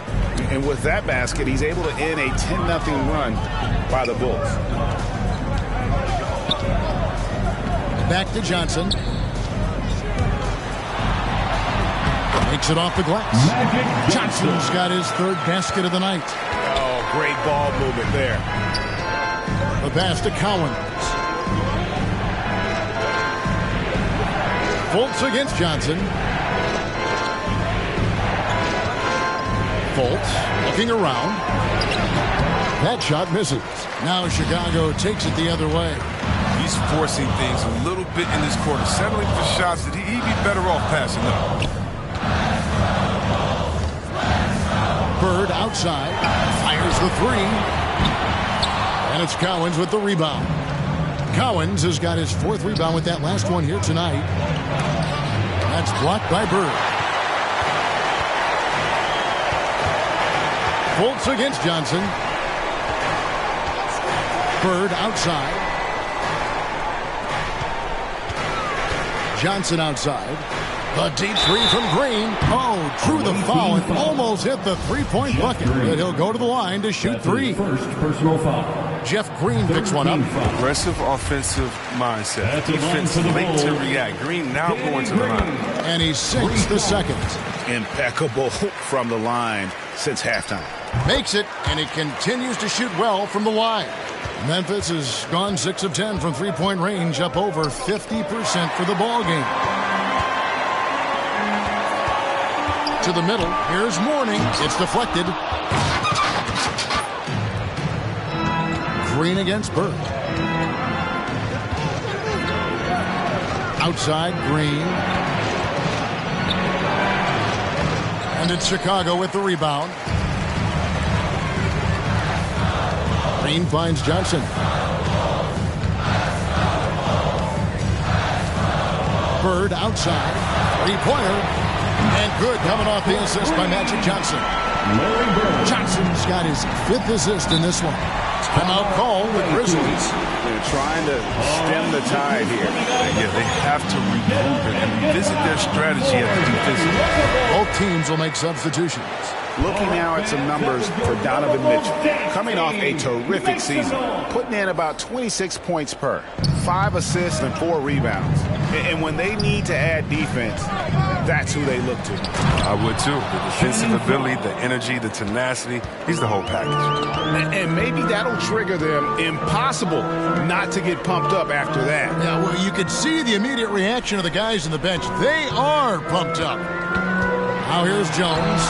And with that basket, he's able to end a 10-0 run by the Bulls. Back to Johnson. Takes it off the glass. Johnson's got his 3rd basket of the night. Oh, great ball movement there. The pass to Cowens. Fultz against Johnson. Fultz looking around. That shot misses. Now Chicago takes it the other way. He's forcing things a little bit in this quarter, settling for shots that he'd be better off passing up. Bird outside. Fires the 3. And it's Cowens with the rebound. Cowens has got his 4th rebound with that last one here tonight. That's blocked by Bird. Fultz against Johnson. Bird outside. Johnson outside. The deep three from Green. Oh, drew the foul and almost hit the three-point bucket. But he'll go to the line to shoot three. First personal foul. Jeff Green picks one up. Aggressive offensive mindset. Defense late to react. Green now going to the line. And he sinks the second. Impeccable from the line since halftime. Makes it, and he continues to shoot well from the line. Memphis has gone 6 of 10 from three-point range, up over 50% for the ball game. To the middle. Here's Mourning. It's deflected. Green against Bird. Outside, Green. And it's Chicago with the rebound. Green finds Johnson. Bird outside. Three-pointer. And good, coming off the assist by Magic Johnson. Johnson's got his 5th assist in this one. Timeout call with Grizzlies. They're trying to stem the tide here. Yeah, they have to regroup and revisit their strategy at the defensive. Both teams will make substitutions. Looking now at some numbers for Donovan Mitchell. Coming off a terrific season, putting in about 26 points per, 5 assists and 4 rebounds. And when they need to add defense, that's who they look to. I would too. The defensive ability, the energy, the tenacity. He's the whole package. And maybe that'll trigger them. Impossible not to get pumped up after that. Yeah, well, you could see the immediate reaction of the guys on the bench. They are pumped up. Now here's Jones.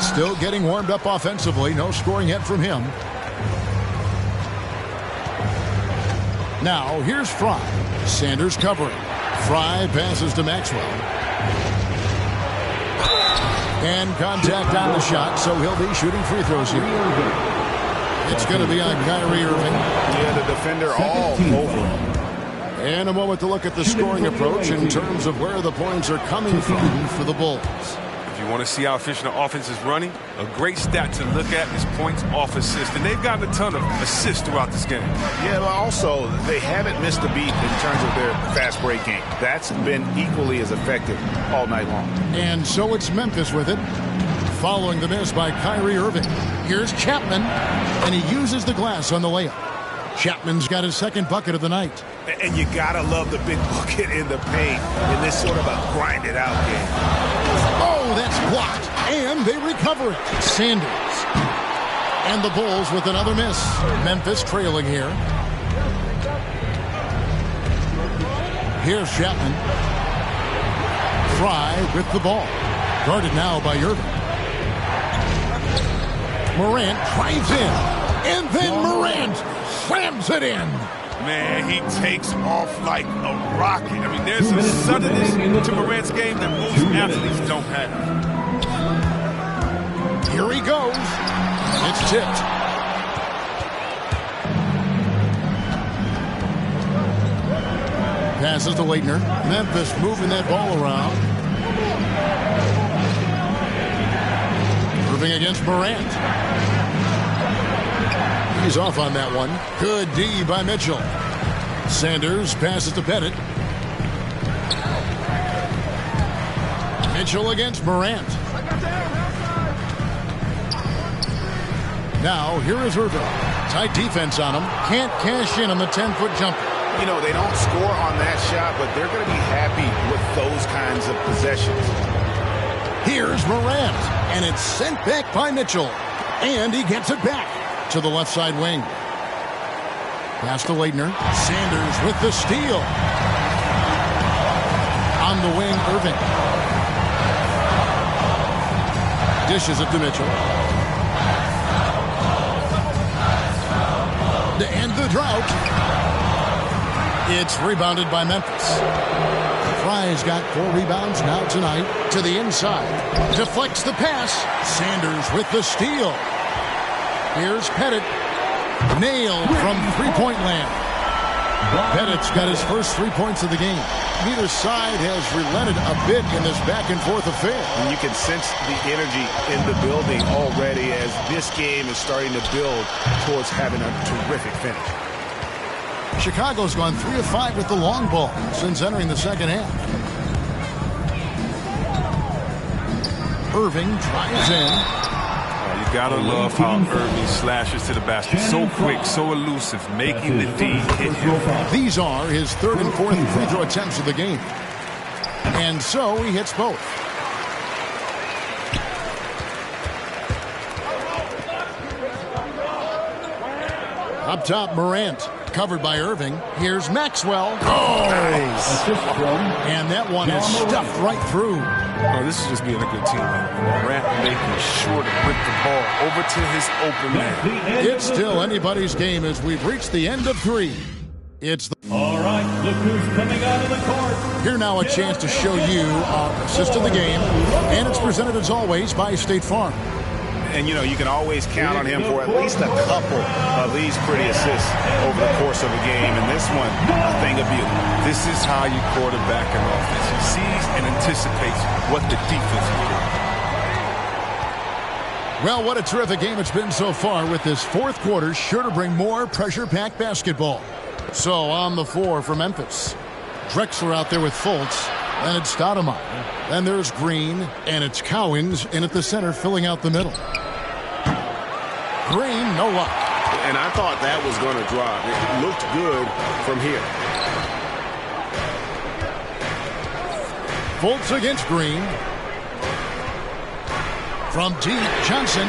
Still getting warmed up offensively. No scoring yet from him. Now here's Fry. Sanders covering. Fry passes to Maxwell. And contact on the shot, so he'll be shooting free throws here. It's going to be on Kyrie Irving. Yeah, the defender all over him. And a moment to look at the scoring approach in terms of where the points are coming from for the Bulls. If you want to see how efficient the offense is running, a great stat to look at is points off assist. And they've gotten a ton of assists throughout this game. Yeah, but also, they haven't missed a beat in terms of their fast break game. That's been equally as effective all night long. And so it's Memphis with it, following the miss by Kyrie Irving. Here's Chapman, and he uses the glass on the layup. Chapman's got his 2nd bucket of the night. And you gotta love the big bucket in the paint in this sort of a grinded out game. Oh, that's blocked. And they recover it. Sanders. And the Bulls with another miss. Memphis trailing here. Here's Chapman. Fry with the ball. Guarded now by Irving. Morant drives in. And then Morant slams it in. Man, he takes off like a rocket. I mean, there's a suddenness to Morant's game that most athletes don't have. Here he goes. It's tipped. Passes to Leitner. Memphis moving that ball around. Moving against Morant. He's off on that one. Good D by Mitchell. Sanders passes to Pettit. Mitchell against Morant. Now, here is Irving. Tight defense on him. Can't cash in on the 10-foot jumper. You know, they don't score on that shot, but they're going to be happy with those kinds of possessions. Here's Morant, and it's sent back by Mitchell. And he gets it back to the left side wing. Pass to Leitner. Sanders with the steal. On the wing, Irving. Dishes it to Mitchell. To end the drought. It's rebounded by Memphis. Fry's got 4 rebounds now tonight. To the inside. Deflects the pass. Sanders with the steal. Here's Pettit. Nailed from three-point land. Pettit's got his first 3 points of the game. Neither side has relented a bit in this back-and-forth affair. And you can sense the energy in the building already as this game is starting to build towards having a terrific finish. Chicago's gone 3 of 5 with the long ball since entering the second half. Irving drives in. You gotta love how Irving slashes to the basket. So quick, so elusive, making the D hit him. These are his third and fourth free throw attempts of the game. And so he hits both. Up top, Morant, covered by Irving. Here's Maxwell. Oh! And that one is stuffed right through. Oh, this is just being a good team. Morant making sure to whip the ball over to his open man. It's still anybody's game as we've reached the end of three. It's the... All right, look who's coming out of the court. Here now a chance to show you our assist of the game. And it's presented as always by State Farm. And, you know, you can always count on him for at least a couple of these pretty assists over the course of a game. And this one, a thing of beauty. This is how you quarterback an offense. He sees and anticipates what the defense is doing. Well, what a terrific game it's been so far, with this fourth quarter sure to bring more pressure-packed basketball. So on the floor for Memphis, Drexler out there with Fultz. Then it's Stoudemire. Then there's Green. And it's Cowens in at the center, filling out the middle. Green, no luck. And I thought that was going to drop. It looked good from here. Fultz against Green. From deep, Johnson.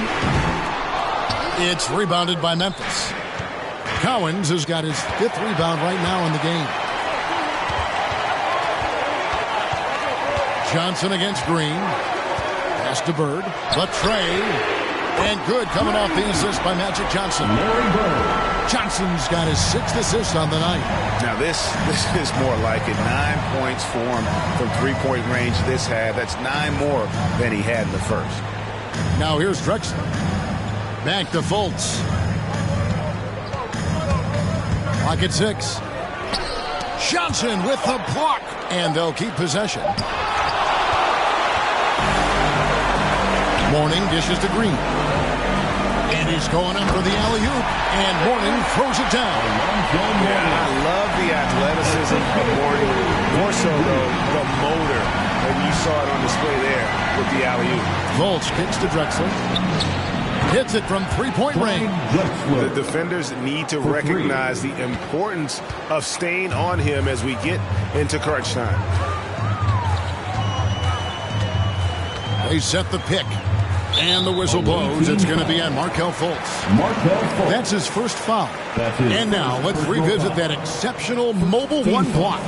It's rebounded by Memphis. Cowens has got his fifth rebound right now in the game. Johnson against Green. Pass to Bird. But Trey. And good, coming off the assist by Magic Johnson. Johnson's got his sixth assist on the night. Now this is more like it. 9 points for him from three-point range this half. That's 9 more than he had in the first. Now here's Drexler. Back to Fultz. Clock at 6. Johnson with the block. And they'll keep possession. Mourning dishes to Green. And he's going up for the alley-oop. And Mourning throws it down. Yeah, I love the athleticism of Mourning. More so, though, the motor. And you saw it on display there with the alley-oop. Fultz kicks to Drexler. Hits it from three-point range. The defenders need to recognize the importance of staying on him as we get into crunch time. They set the pick. And the whistle blows. It's going to be on Markelle Fultz. That's his first foul. And now let's revisit that exceptional mobile one block.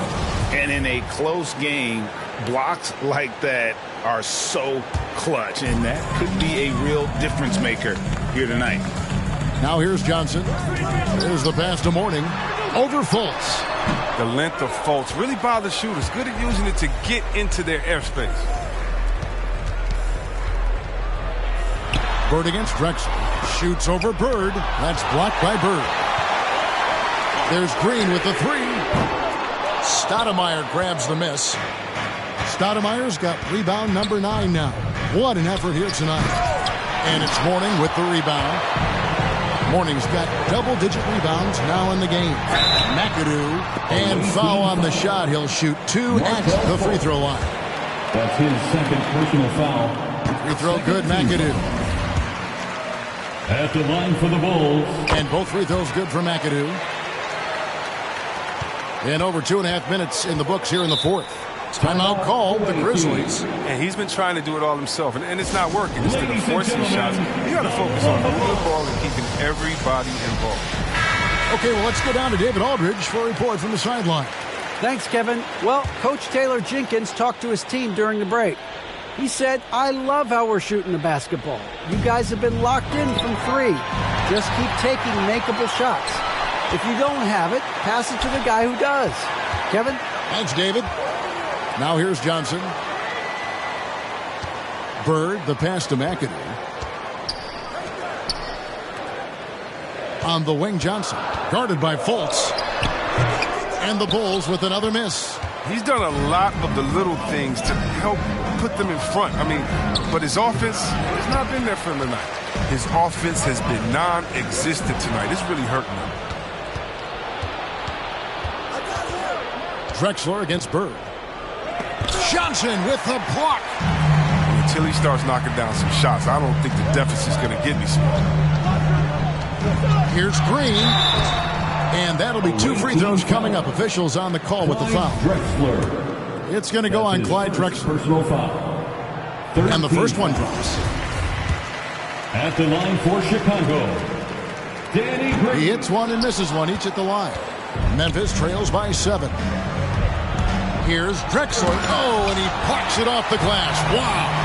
And in a close game, blocks like that are so clutch. And that could be a real difference maker here tonight. Now here's Johnson. There's the pass to Mourning. Over Fultz. The length of Fultz really bothers shooters. Good at using it to get into their airspace. Bird against Drexler. Shoots over Bird. That's blocked by Bird. There's Green with the three. Stoudemire grabs the miss. Stoudemire's got rebound number 9 now. What an effort here tonight. And it's Mourning with the rebound. Mourning's got double-digit rebounds now in the game. McAdoo. And foul on the shot. He'll shoot 2 at the free throw line. That's his second personal foul. Free throw good, McAdoo. At the line for the Bulls. And both free throws good for McAdoo. And over 2.5 minutes in the books here in the fourth. Timeout called the Grizzlies. And he's been trying to do it all himself, and it's not working. Instead of forcing shots, you got to focus on moving the ball and keeping everybody involved. Okay, well, let's go down to David Aldridge for a report from the sideline. Thanks, Kevin. Well, Coach Taylor Jenkins talked to his team during the break. He said, I love how we're shooting the basketball. You guys have been locked in from 3. Just keep taking makeable shots. If you don't have it, pass it to the guy who does. Kevin? Thanks, David. Now here's Johnson. Bird, the pass to McAdoo. On the wing, Johnson. Guarded by Fultz. And the Bulls with another miss. He's done a lot of the little things to help put them in front. I mean, but his offense has not been there for him tonight. His offense has been non-existent tonight. It's really hurting him. Drexler against Bird. Johnson with the block. until he starts knocking down some shots. I don't think the deficit's going to get any smaller. Here's Green. And that'll be 2 free throws coming up. Officials on the call with the foul. It's going to go on Clyde Drexler. Personal foul. And the first one drops. At the line for Chicago, Danny Green. He hits one and misses one, each at the line. Memphis trails by 7. Here's Drexler. Oh, and he plucks it off the glass. Wow.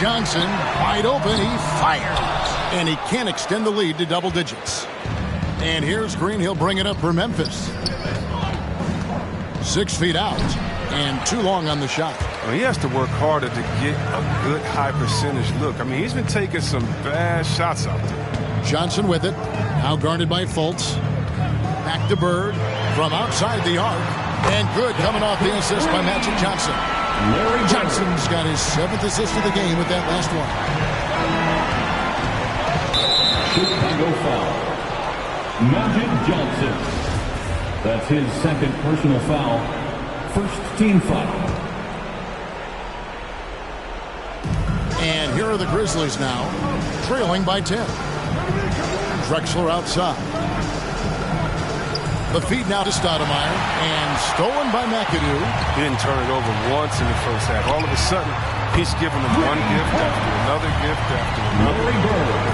Johnson, wide open. He fires. And he can't extend the lead to double digits. And here's Green. He'll bring it up for Memphis. 6 feet out. And too long on the shot. Well, he has to work harder to get a good high percentage look. I mean, he's been taking some bad shots out there. Johnson with it. Now guarded by Fultz. Back to Bird from outside the arc. And good coming off the assist by Magic Johnson. Johnson's got his 7th assist of the game with that last one. Chicago foul. Magic Johnson. That's his 2nd personal foul. First team foul. And here are the Grizzlies now, trailing by 10. Drexler outside. The feed now to Stoudemire, and stolen by McAdoo. He didn't turn it over once in the first half. All of a sudden, he's giving them one gift after another gift after another.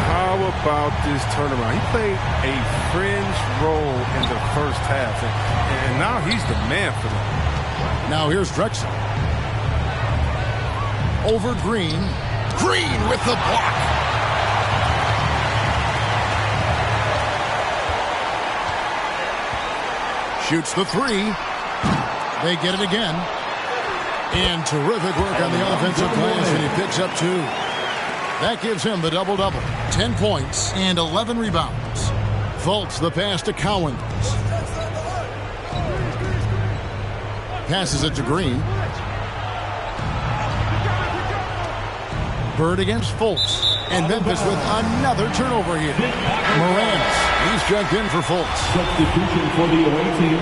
How about this turnaround? He played a fringe role in the first half, and now he's the man for them. Now here's Drexler. Over Green. Green with the block. Shoots the 3. They get it again. And terrific work on the offensive glass, and he picks up 2. That gives him the double-double. 10 points and 11 rebounds. Fultz the pass to Cowens. Passes it to Green. Bird against Fultz. And Memphis with another turnover here. Morant. He's jumped in for Fultz. Substitution for the away team,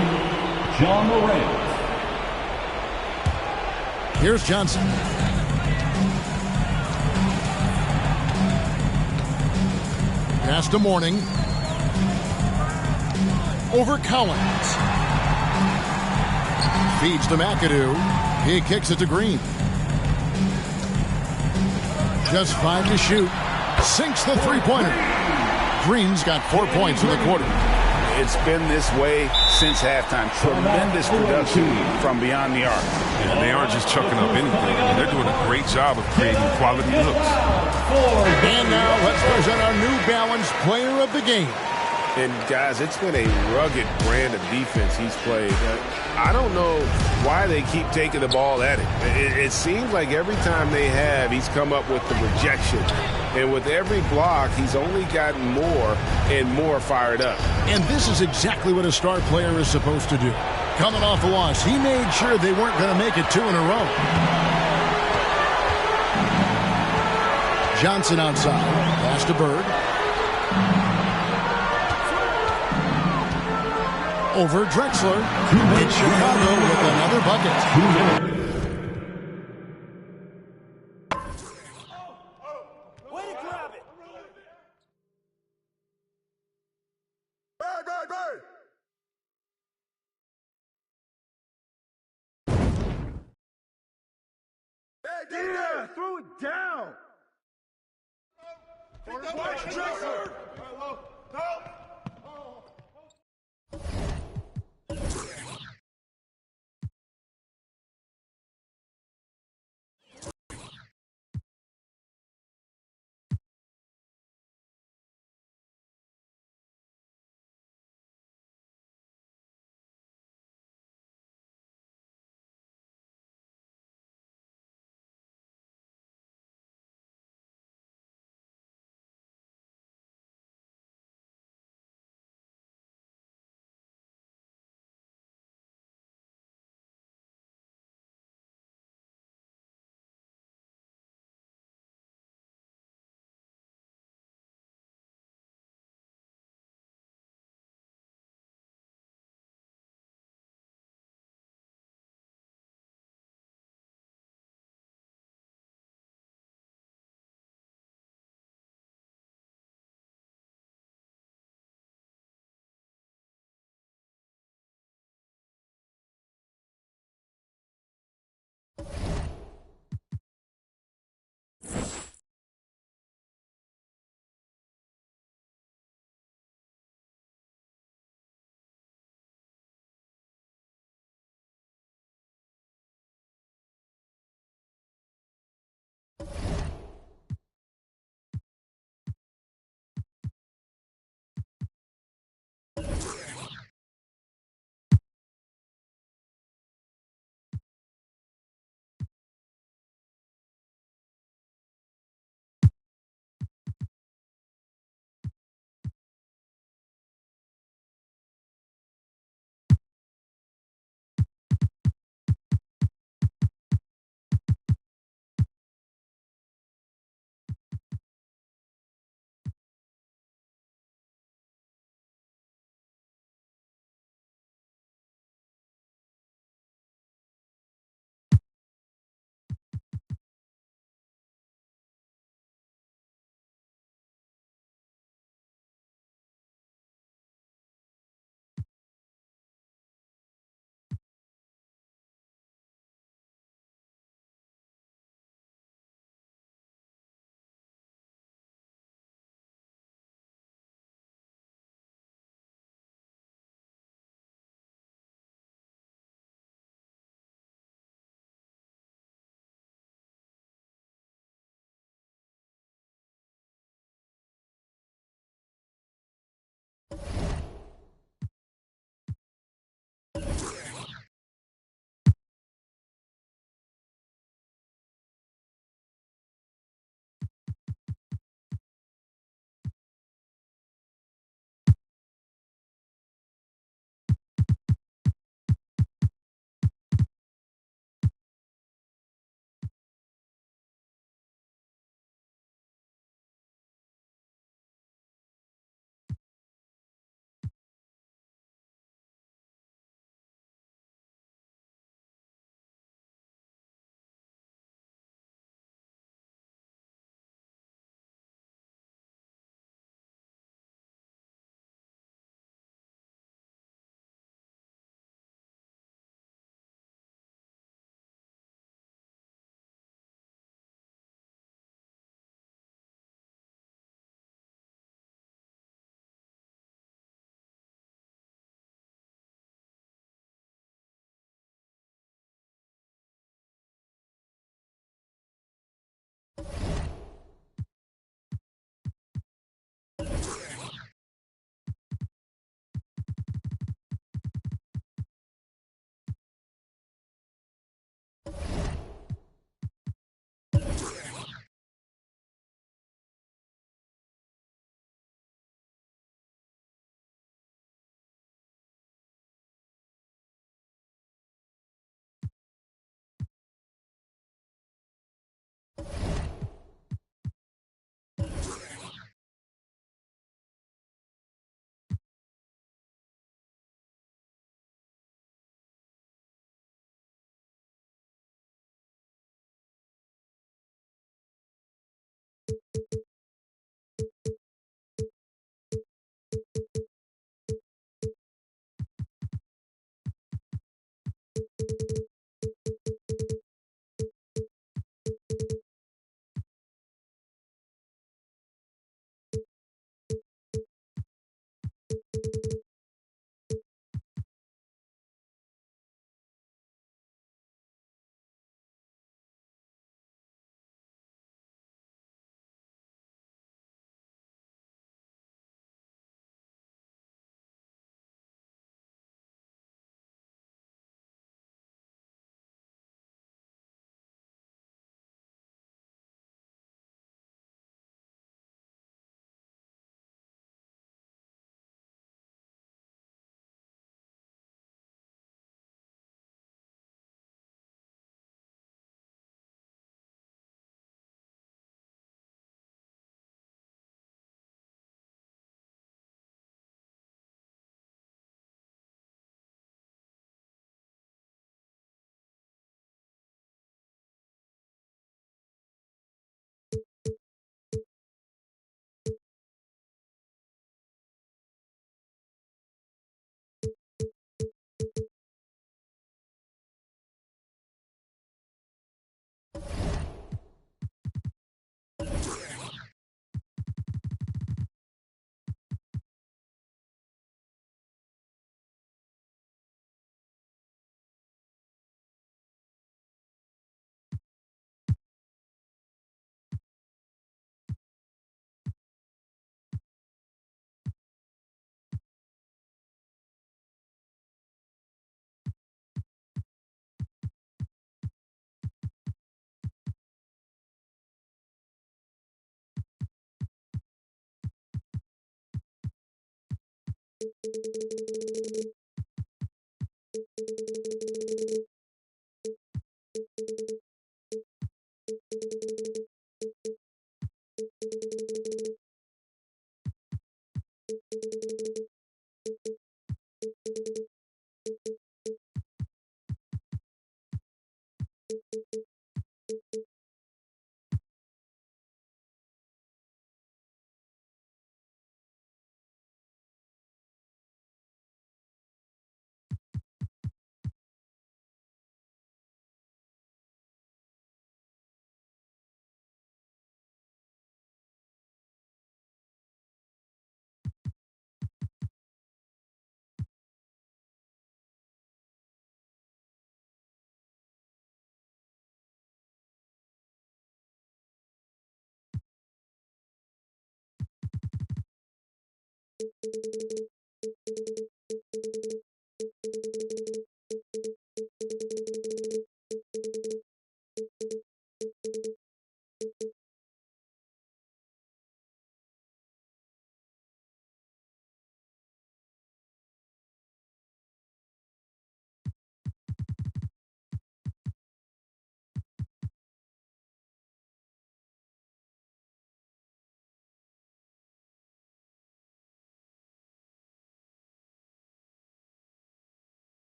John Morant. Here's Johnson. Pass to Mourning. Over Cowens. Feeds to McAdoo. He kicks it to Green. Just 5 to shoot. Sinks the three-pointer. Green's got 4 points in the quarter. It's been this way since halftime. Tremendous production from beyond the arc. And they aren't just chucking up anything. I mean, they're doing a great job of creating quality looks. And now let's present our New Balance Player of the Game. And, guys, it's been a rugged brand of defense he's played. I don't know why they keep taking the ball at him. It seems like every time they have, he's come up with the rejection. And with every block, he's only gotten more and more fired up. And this is exactly what a star player is supposed to do. Coming off a loss, he made sure they weren't going to make it 2 in a row. Johnson outside. Pass to Bird. Over Drexler. It's Chicago with another bucket. Way to grab it. Yeah, throw it down. Drexler.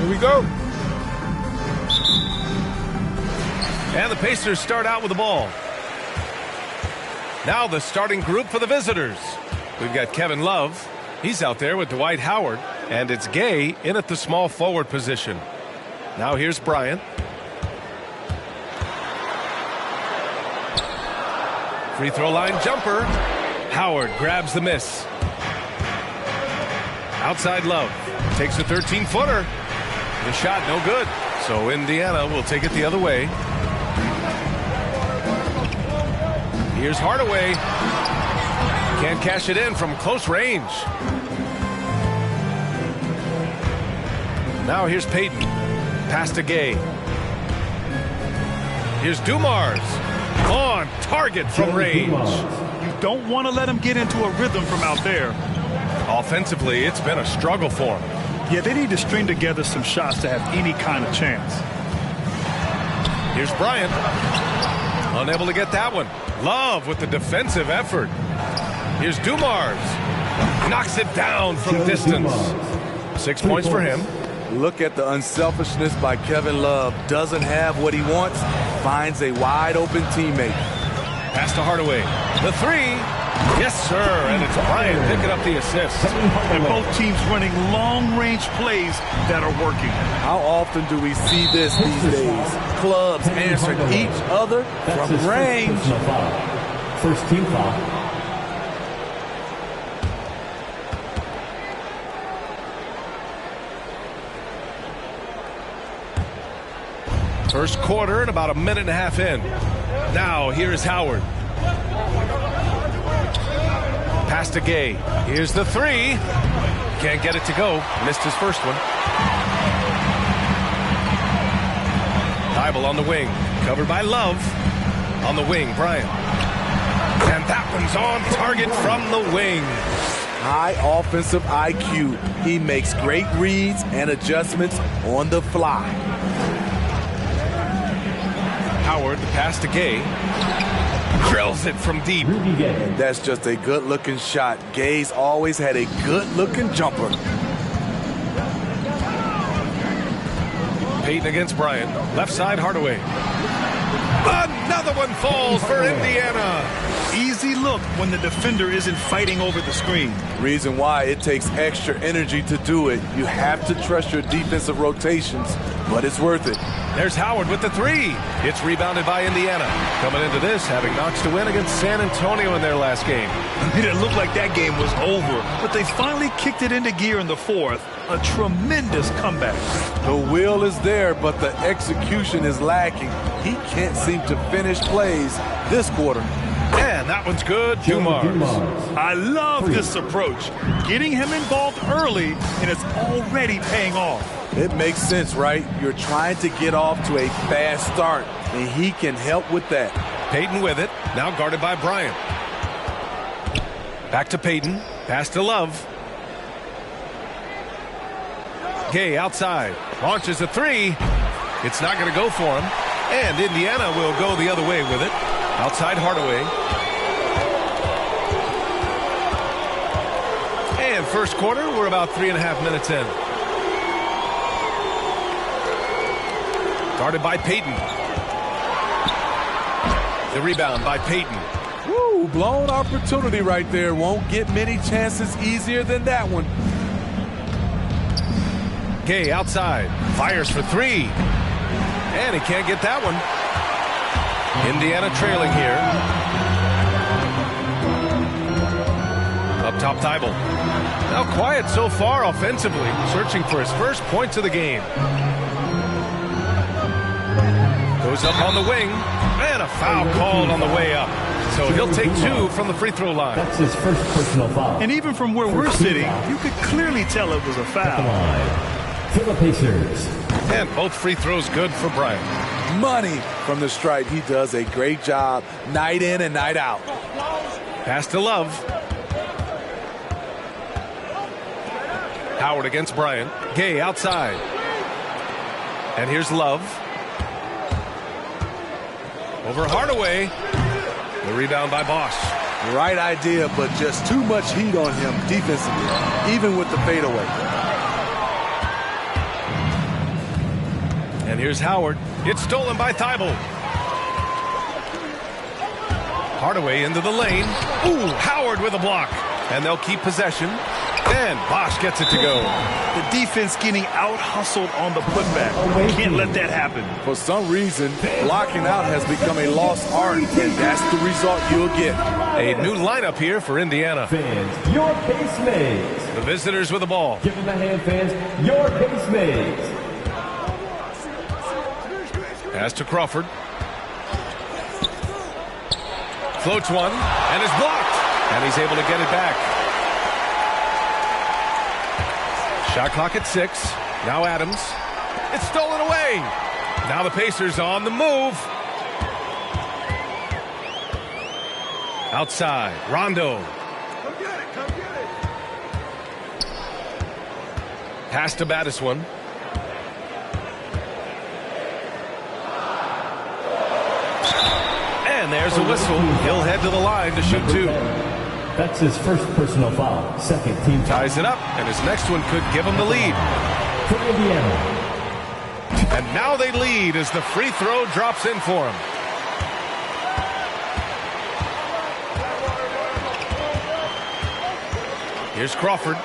Here we go. And the Pacers start out with the ball. Now the starting group for the visitors. We've got Kevin Love. He's out there with Dwight Howard. And it's Gay in at the small forward position. Now here's Bryant. Free throw line jumper. Howard grabs the miss. Outside Love. Takes a 13-footer. The shot no good. So Indiana will take it the other way. Here's Hardaway. Can't cash it in from close range. Now here's Payton. Pass to Gay. Here's Dumars. On target from range. You don't want to let him get into a rhythm from out there. Offensively, it's been a struggle for him. Yeah, they need to string together some shots to have any kind of chance. Here's Bryant. Unable to get that one. Love with the defensive effort. Here's Dumars. Knocks it down from distance. 6 points for him. Look at the unselfishness by Kevin Love. Doesn't have what he wants. Finds a wide open teammate. Pass to Hardaway. The three. Yes, sir. And it's Bryant picking up the assist. And both teams running long-range plays that are working. How often do we see this these days? Clubs answering each other from range. First team foul. First quarter and about a minute and a half in. Now here's Howard. Pass to Gay. Here's the three. Can't get it to go. Missed his first one. Thibault on the wing. Covered by Love. On the wing, Bryant. And that one's on target from the wing. High offensive IQ. He makes great reads and adjustments on the fly. Howard, the pass to Gay. Drills it from deep. And that's just a good-looking shot. Gay's always had a good-looking jumper. Payton against Bryant. Left side, Hardaway. Another one falls for Indiana. Easy look when the defender isn't fighting over the screen. Reason why it takes extra energy to do it. You have to trust your defensive rotations, but it's worth it. There's Howard with the three. It's rebounded by Indiana. Coming into this, having notched a win against San Antonio in their last game. It looked like that game was over, but they finally kicked it into gear in the fourth. A tremendous comeback. The will is there, but the execution is lacking. He can't seem to finish plays this quarter. And that one's good. Dumars. I love this approach. Getting him involved early, and it's already paying off. It makes sense, right? You're trying to get off to a fast start, and he can help with that. Payton with it. Now guarded by Bryant. Back to Payton. Pass to Love. Gay outside. Launches a three. It's not going to go for him. And Indiana will go the other way with it. Outside Hardaway. And first quarter, we're about 3.5 minutes in. Guarded by Payton. The rebound by Payton. Woo, blown opportunity right there. Won't get many chances easier than that one. Gay outside. Fires for three. And he can't get that one. Indiana trailing here. Up top, Thibault. Now quiet so far offensively. Searching for his first points of the game. Goes up on the wing. And a foul called on the way up. So he'll take two from the free throw line. That's his first personal foul. And even from where we're sitting, you could clearly tell it was a foul. For the Pacers. And both free throws good for Bryant. Money from the stripe. He does a great job night in and night out. Pass to Love. Howard against Bryant. Gay outside. And here's Love. Over Hardaway. The rebound by Bosch. Right idea, but just too much heat on him defensively, even with the fadeaway. And here's Howard. It's stolen by Thibault. Hardaway into the lane. Ooh, Howard with a block. And they'll keep possession. And Bosch gets it to go. The defense getting out-hustled on the putback. Can't let that happen. For some reason, blocking out has become a lost art, and that's the result you'll get. A new lineup here for Indiana. Fans, your case made. The visitors with the ball. Give them a hand, fans. Your case made. Pass to Crawford. Floats one, and is blocked. And he's able to get it back. Shot clock at 6. Now Adams. It's stolen away. Now the Pacers on the move. Outside, Rondo. Come get it, come get it. Pass to Battiswan. And there's a whistle. He'll head to the line to shoot 2. That's his first personal foul. Second team foul. Ties it up, and his next one could give him the lead. For Indiana. And now they lead as the free throw drops in for him. Here's Crawford.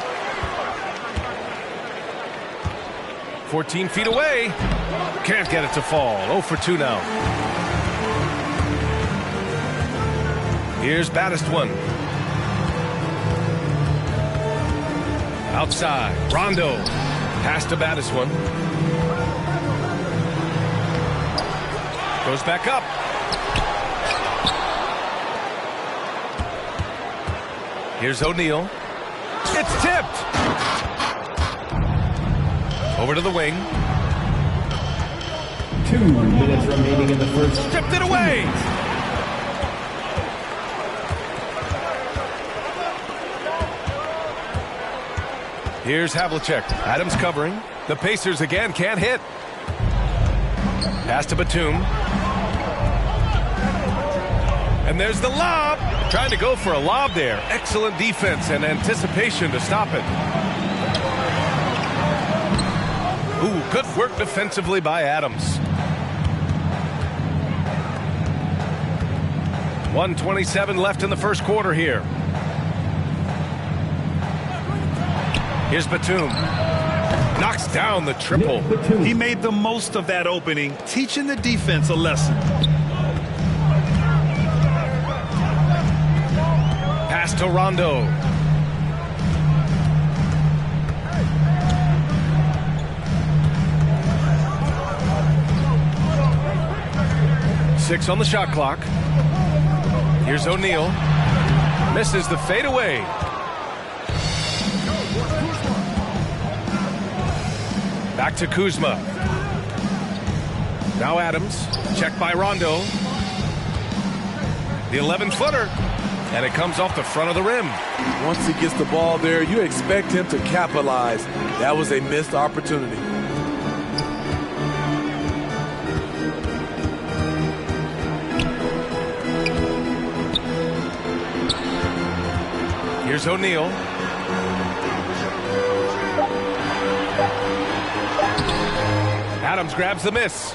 14 feet away. Can't get it to fall. 0 for 2 now. Here's Battiswan. Outside, Rondo. Pass to Battiswan. Goes back up. Here's O'Neal. It's tipped. Over to the wing. 2 minutes remaining in the first. Stripped it away. Here's Havlicek. Adams covering. The Pacers again can't hit. Pass to Batum. And there's the lob. Trying to go for a lob there. Excellent defense and anticipation to stop it. Ooh, good work defensively by Adams. 1:27 left in the first quarter here. Here's Batum. Knocks down the triple. He made the most of that opening, teaching the defense a lesson. Pass to Rondo. Six on the shot clock. Here's O'Neal. Misses the fadeaway. Back to Kuzma. Now Adams. Checked by Rondo. The 11-footer. And it comes off the front of the rim. Once he gets the ball there, you expect him to capitalize. That was a missed opportunity. Here's O'Neal. Adams grabs the miss.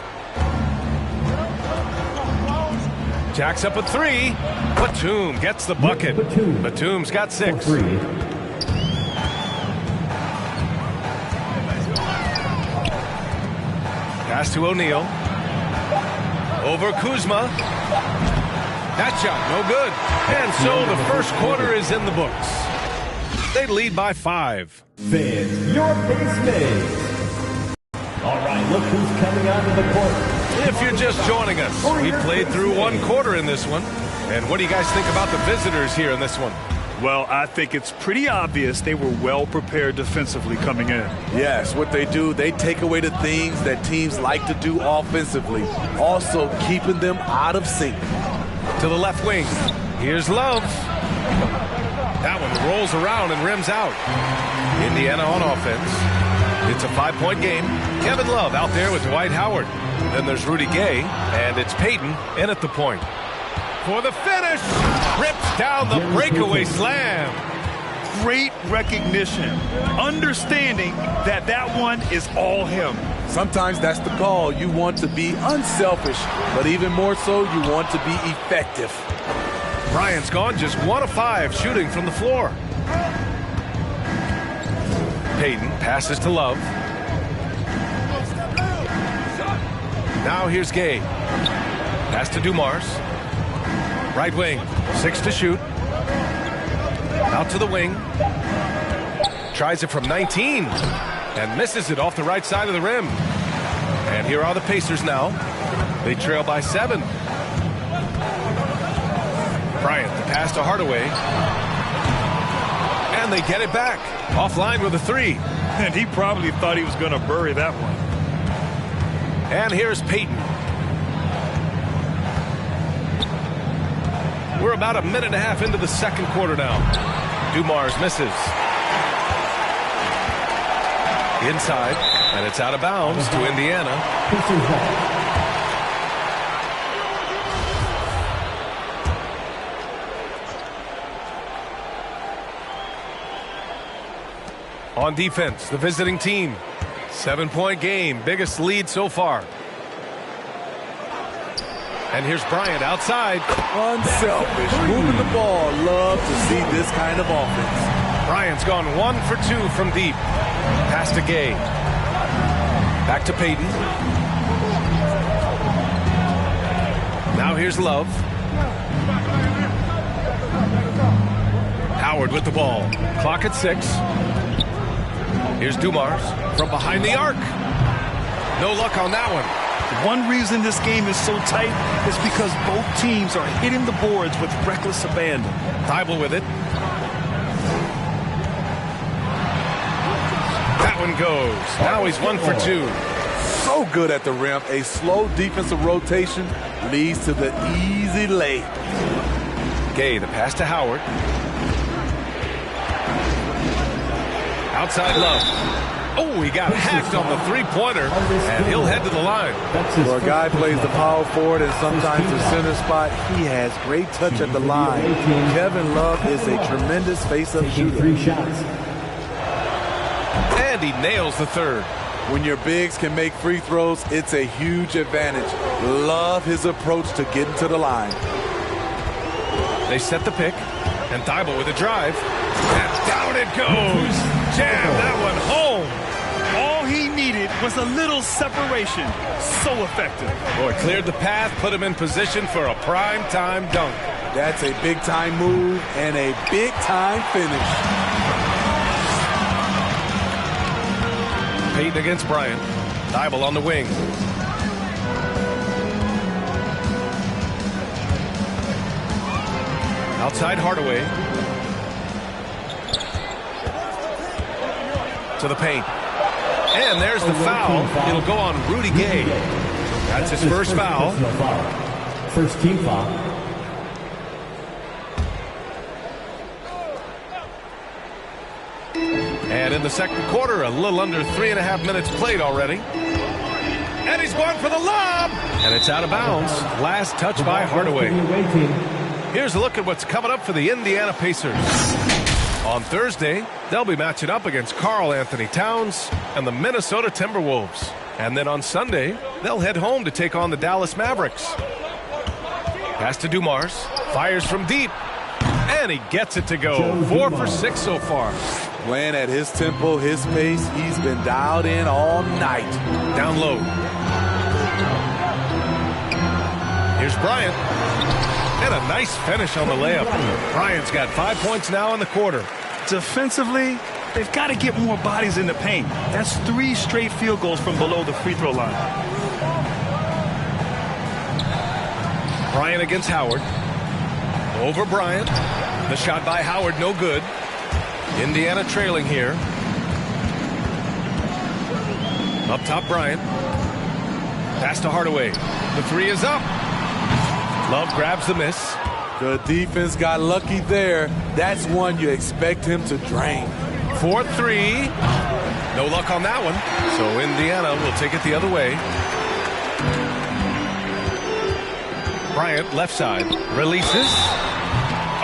Jacks up a 3. Batum gets the bucket. Batum's got 6. Pass to O'Neal. Over Kuzma. That shot no good. And so the first quarter is in the books. They lead by 5. Fans, your pace made. All right, look who's coming onto the court. If you're just joining us, we played through 1 quarter in this one. And what do you guys think about the visitors here in this one? Well, I think it's pretty obvious they were well prepared defensively coming in. Yes, what they do, they take away the things that teams like to do offensively. Also keeping them out of sync. To the left wing. Here's Love. That one rolls around and rims out. Indiana on offense. It's a 5-point game. Kevin Love out there with Dwight Howard. Then there's Rudy Gay, and it's Payton in at the point. For the finish, rips down the breakaway slam. great recognition, understanding that that one is all him. Sometimes that's the call. You want to be unselfish, but even more so, you want to be effective. Bryant's gone just 1 of 5 shooting from the floor. Payton passes to Love. Now here's Gay. Pass to Dumars. Right wing, 6 to shoot. Out to the wing. Tries it from 19 and misses it off the right side of the rim. And here are the Pacers now. They trail by 7. Bryant, the pass to Hardaway. And they get it back. Offline with a 3. And he probably thought he was going to bury that one. And here's Payton. We're about a minute and a half into the second quarter now. Dumars misses. Inside, and it's out of bounds to Indiana. On defense, the visiting team. 7-point game, biggest lead so far. And here's Bryant outside. Unselfish, moving the ball. Love to see this kind of offense. Bryant's gone 1 for 2 from deep. Pass to Gay. Back to Payton. Now here's Love. Howard with the ball. Clock at 6. Here's Dumars from behind the arc. No luck on that one. One reason this game is so tight is because both teams are hitting the boards with reckless abandon. Thibault with it. That one goes. Now he's 1 for 2. So good at the rim. A slow defensive rotation leads to the easy lay. Gay, the pass to Howard. Outside Love. Oh, he got hacked on the three-pointer, and he'll head to the line. Well, a guy plays the power forward and sometimes the center spot. He has great touch at the line. Kevin Love is a tremendous face-up shooter. 3 shots. And he nails the third. When your bigs can make free throws, it's a huge advantage. Love his approach to getting to the line. They set the pick, and Thibault with a drive. And down it goes. Jam that one home. All he needed was a little separation. So effective. Boy, cleared the path, put him in position for a prime-time dunk. That's a big-time move and a big-time finish. Payton against Bryant. Thibault on the wing. Outside Hardaway. To the paint. And there's the foul. It'll go on Rudy Gay. That's his first foul. First team foul. And in the second quarter, a little under 3.5 minutes played already. And he's going for the lob. And it's out of bounds. Last touch by Hardaway. Here's a look at what's coming up for the Indiana Pacers. On Thursday, they'll be matching up against Karl Anthony Towns and the Minnesota Timberwolves. And then on Sunday, they'll head home to take on the Dallas Mavericks. Pass to Dumars. Fires from deep. And he gets it to go. 4 for 6 so far. Playing at his tempo, his pace. He's been dialed in all night. Down low. Here's Bryant. And a nice finish on the layup. Bryant's got 5 points now in the quarter. Defensively, they've got to get more bodies in the paint. That's 3 straight field goals from below the free throw line. Bryant against Howard. Over Bryant. The shot by Howard, no good. Indiana trailing here. Up top, Bryant. Pass to Hardaway. The 3 is up. Love grabs the miss. The defense got lucky there. That's one you expect him to drain. 4-3. No luck on that one. So Indiana will take it the other way. Bryant, left side. Releases.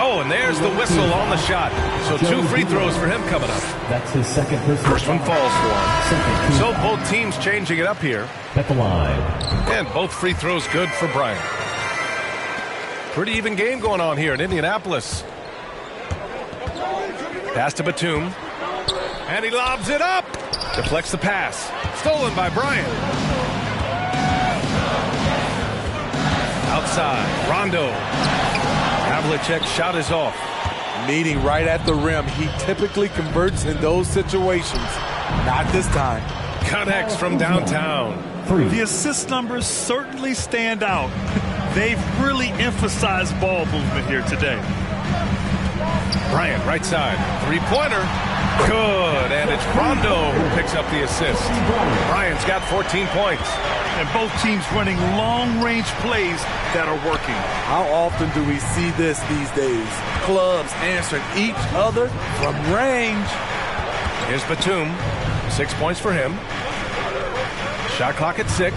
Oh, and there's the whistle on the shot. So 2 free throws for him coming up. That's his second First one falls for him. So both teams changing it up here. At the line. And both free throws good for Bryant. Pretty even game going on here in Indianapolis. Pass to Batum. And he lobs it up. Deflects the pass. Stolen by Bryant. Outside. Rondo. Havlicek's shot is off. Meeting right at the rim. He typically converts in those situations. Not this time. Connects from downtown. The assist numbers certainly stand out. They've really emphasized ball movement here today. Bryant, right side. Three-pointer. Good. And it's Rondo who picks up the assist. Bryant's got 14 points. And both teams running long-range plays that are working. How often do we see this these days? Clubs answering each other from range. Here's Batum. 6 points for him. Shot clock at 6.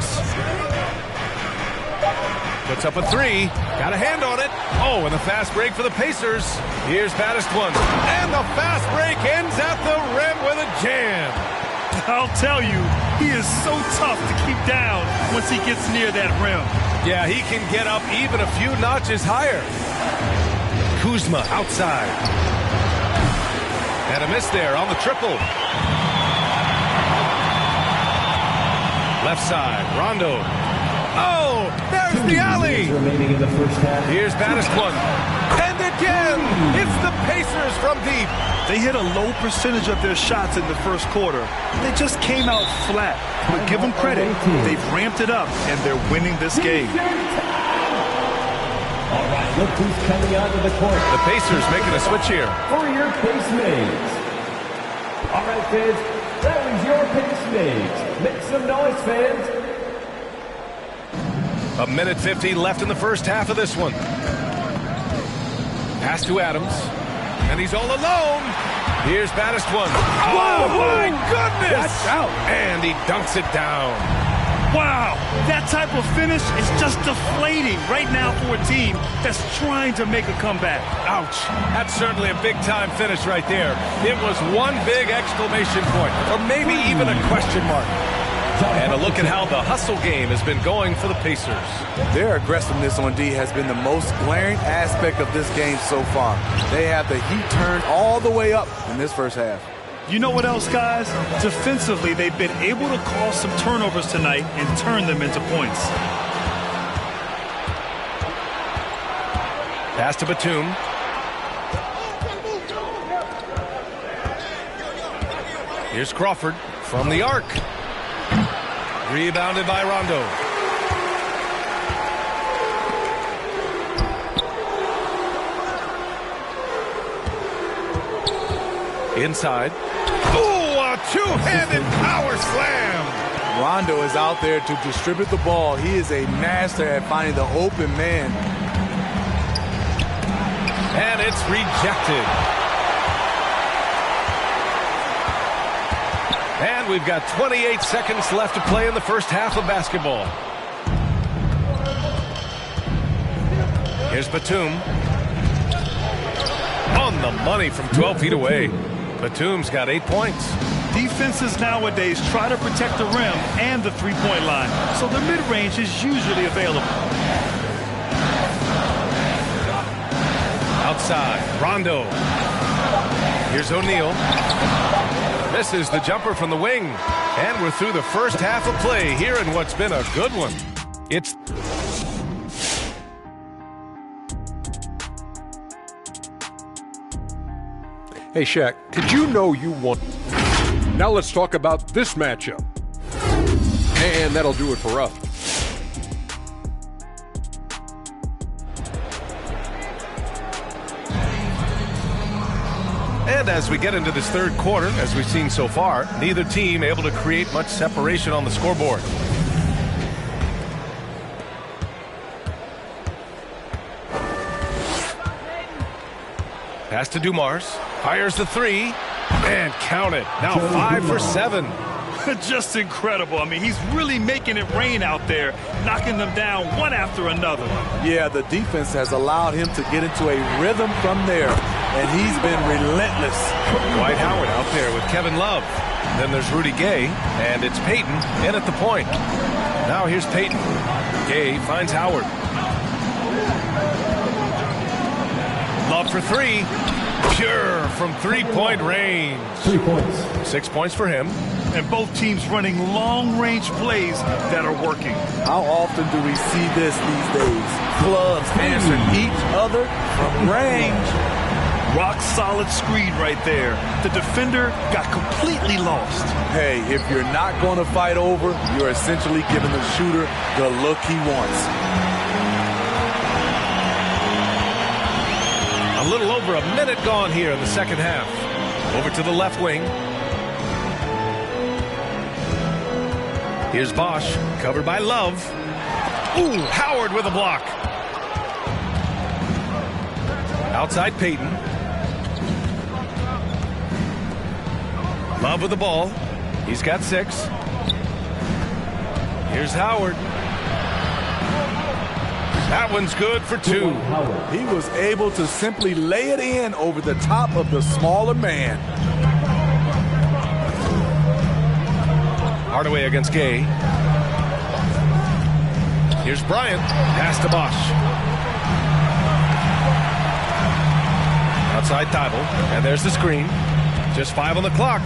Puts up a 3. Got a hand on it. Oh, and the fast break for the Pacers. Here's baddest one. And the fast break ends at the rim with a jam. I'll tell you, he is so tough to keep down once he gets near that rim. Yeah, he can get up even a few notches higher. Kuzma outside. And a miss there on the triple. Left side, Rondo. Oh, there's the alley. Here's baddest one. And again, it's the Pacers from deep. They hit a low percentage of their shots in the first quarter. They just came out flat. But give them credit. They've ramped it up, and they're winning this game. All right, look who's coming onto the court. The Pacers making a switch here. For your pace mates. All right, fans, that was your pace mates. Make some noise, fans. A minute 50 left in the first half of this one. Pass to Adams. And he's all alone. Here's baddest one. Oh, my goodness! That's out. And he dunks it down. Wow, that type of finish is just deflating right now for a team that's trying to make a comeback. Ouch. That's certainly a big-time finish right there. It was one big exclamation point, or maybe even a question mark. And a look at how the hustle game has been going for the Pacers. Their aggressiveness on D has been the most glaring aspect of this game so far. They have the heat turned all the way up in this first half. You know what else, guys? Defensively, they've been able to cause some turnovers tonight and turn them into points. Pass to Batum. Here's Crawford from the arc. Rebounded by Rondo. Inside. Ooh, a two-handed power slam. Rondo is out there to distribute the ball. He is a master at finding the open man. And it's rejected. And we've got 28 seconds left to play in the first half of basketball. Here's Batum. On the money from 12 feet away. Batum's got 8 points. Defenses nowadays try to protect the rim and the three-point line, so the mid-range is usually available. Outside, Rondo. Here's O'Neal. Misses the jumper from the wing. And we're through the first half of play here in what's been a good one. It's... Hey, Shaq, did you know you won? Now let's talk about this matchup. And that'll do it for us. And as we get into this third quarter, as we've seen so far, neither team able to create much separation on the scoreboard. Pass to Dumars. Fires the three. And count it. Now 5 for 7. Just incredible. I mean, he's really making it rain out there, knocking them down one after another. Yeah, the defense has allowed him to get into a rhythm from there, and he's been relentless. Dwight Howard out there with Kevin Love. Then there's Rudy Gay, and it's Payton in at the point. Now here's Payton. Gay finds Howard. Love for three. Pure from three-point range. 3 points. 6 points for him. And both teams running long-range plays that are working. How often do we see this these days? Clubs answering each other from range. Rock-solid screen right there. The defender got completely lost. Hey, if you're not going to fight over, you're essentially giving the shooter the look he wants. A little over a minute gone here in the second half. Over to the left wing. Here's Bosch, covered by Love. Ooh, Howard with a block. Outside Payton. Love with the ball. He's got 6. Here's Howard. That one's good for 2. He was able to simply lay it in over the top of the smaller man. Hardaway against Gay. Here's Bryant. Pass to Bosch. Outside Thibault. And there's the screen. Just 5 on the clock.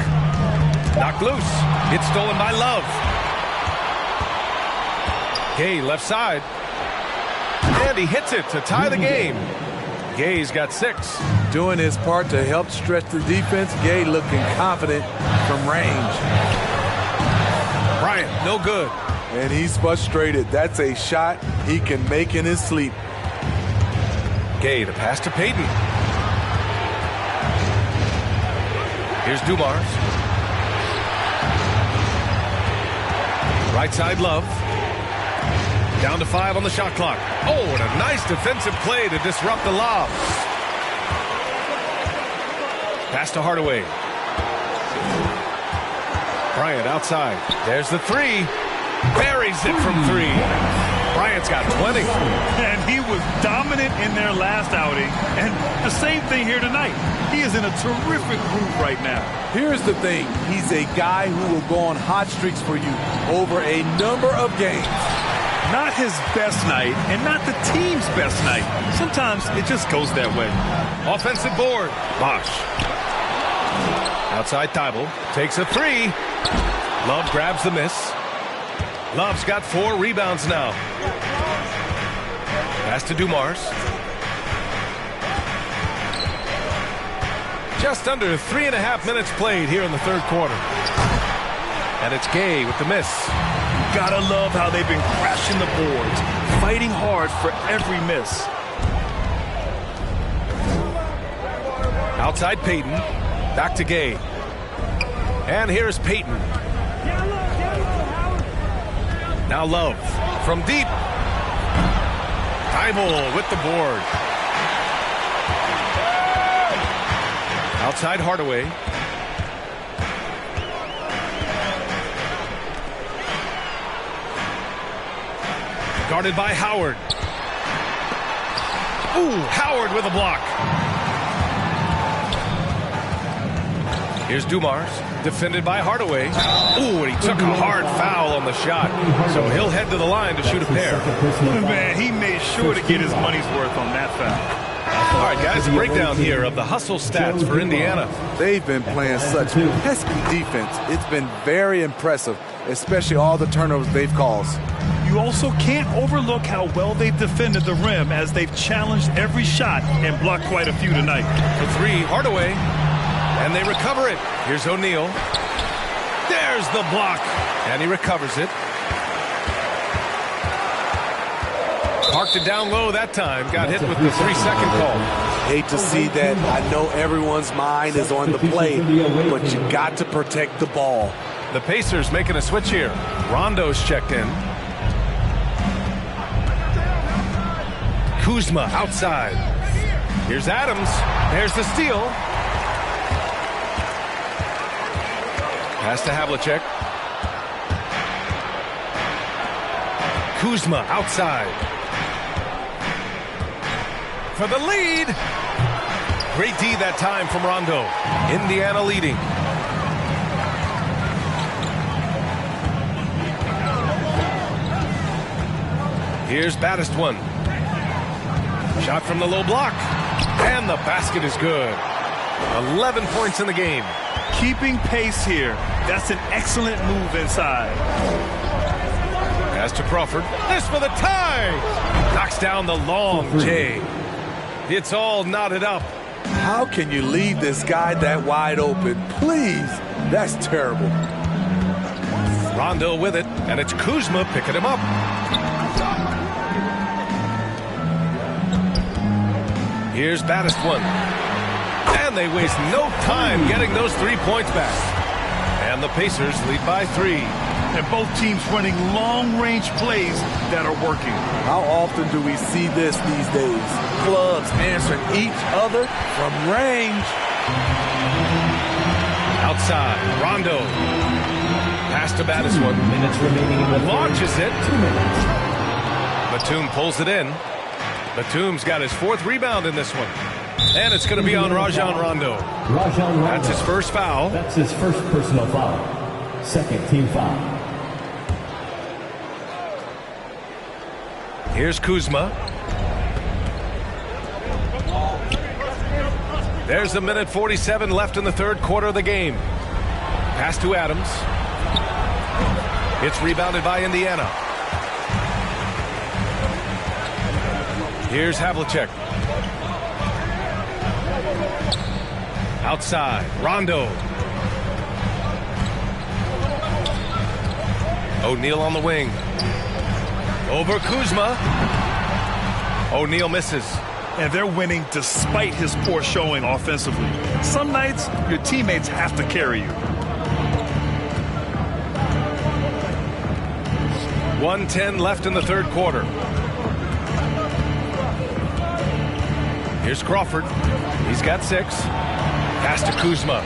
Knocked loose. It's stolen by Love. Gay left side. And he hits it to tie the game. Gay's got 6. Doing his part to help stretch the defense. Gay looking confident from range. Bryant, no good. And he's frustrated. That's a shot he can make in his sleep. Gay to pass to Payton. Here's Dumars. Right side Love. Down to 5 on the shot clock. Oh, and a nice defensive play to disrupt the lob. Pass to Hardaway. Bryant outside. There's the 3. Buries it from 3. Bryant's got 20. And he was dominant in their last outing. And the same thing here tonight. He is in a terrific groove right now. Here's the thing. He's a guy who will go on hot streaks for you over a number of games. Not his best night and not the team's best night. Sometimes it just goes that way. Offensive board. Bosch. Outside Thibault. Takes a 3. Love grabs the miss. Love's got 4 rebounds now. Pass to Dumars. Just under 3.5 minutes played here in the third quarter. And it's Gay with the miss. Gotta love how they've been crashing the boards, fighting hard for every miss. Outside Payton. Back to Gay. And here's Payton. Now Love from deep. Thibault with the board. Outside Hardaway. Guarded by Howard. Ooh, Howard with a block. Here's Dumars, defended by Hardaway. Ooh, and he took a hard foul on the shot, so he'll head to the line to shoot a pair. Man, he made sure to get his money's worth on that foul. All right, guys, a breakdown here of the hustle stats for Indiana. They've been playing such pesky defense. It's been very impressive, especially all the turnovers they've caused. You also can't overlook how well they've defended the rim as they've challenged every shot and blocked quite a few tonight. The 3, Hardaway, and they recover it. Here's O'Neal. There's the block, and he recovers it. Parked it down low that time. Got hit with the 3-second call. Hate to see that. I know everyone's mind is on the play, but you got to protect the ball. The Pacers making a switch here. Rondo's checked in. Kuzma outside. Here's Adams. There's the steal. Pass to Havlicek. Kuzma outside. For the lead. Great D that time from Rondo. Indiana leading. Here's Baddest one. Shot from the low block. And the basket is good. 11 points in the game. Keeping pace here. That's an excellent move inside. Pass to Crawford. This for the tie. Knocks down the long J. It's all knotted up. How can you leave this guy that wide open? Please. That's terrible. Rondo with it, and it's Kuzma picking him up. Here's Baddest one. And they waste no time getting those 3 points back. And the Pacers lead by 3. And both teams running long-range plays that are working. How often do we see this these days? Clubs answering each other from range. Outside, Rondo. Pass to Baddest one. Minutes remaining in the launches it. 2 minutes. Batum pulls it in. Batum's got his 4th rebound in this one. And it's going to be on Rajon Rondo. Rajon Rondo. That's his first foul. That's his first personal foul. Second team foul. Here's Kuzma. There's a minute 47 left in the third quarter of the game. Pass to Adams. It's rebounded by Indiana. Here's Havlicek. Outside, Rondo. O'Neal on the wing. Over Kuzma. O'Neal misses. And they're winning despite his poor showing offensively. Some nights, your teammates have to carry you. 1:10 left in the third quarter. Here's Crawford. He's got 6. Pass to Kuzma.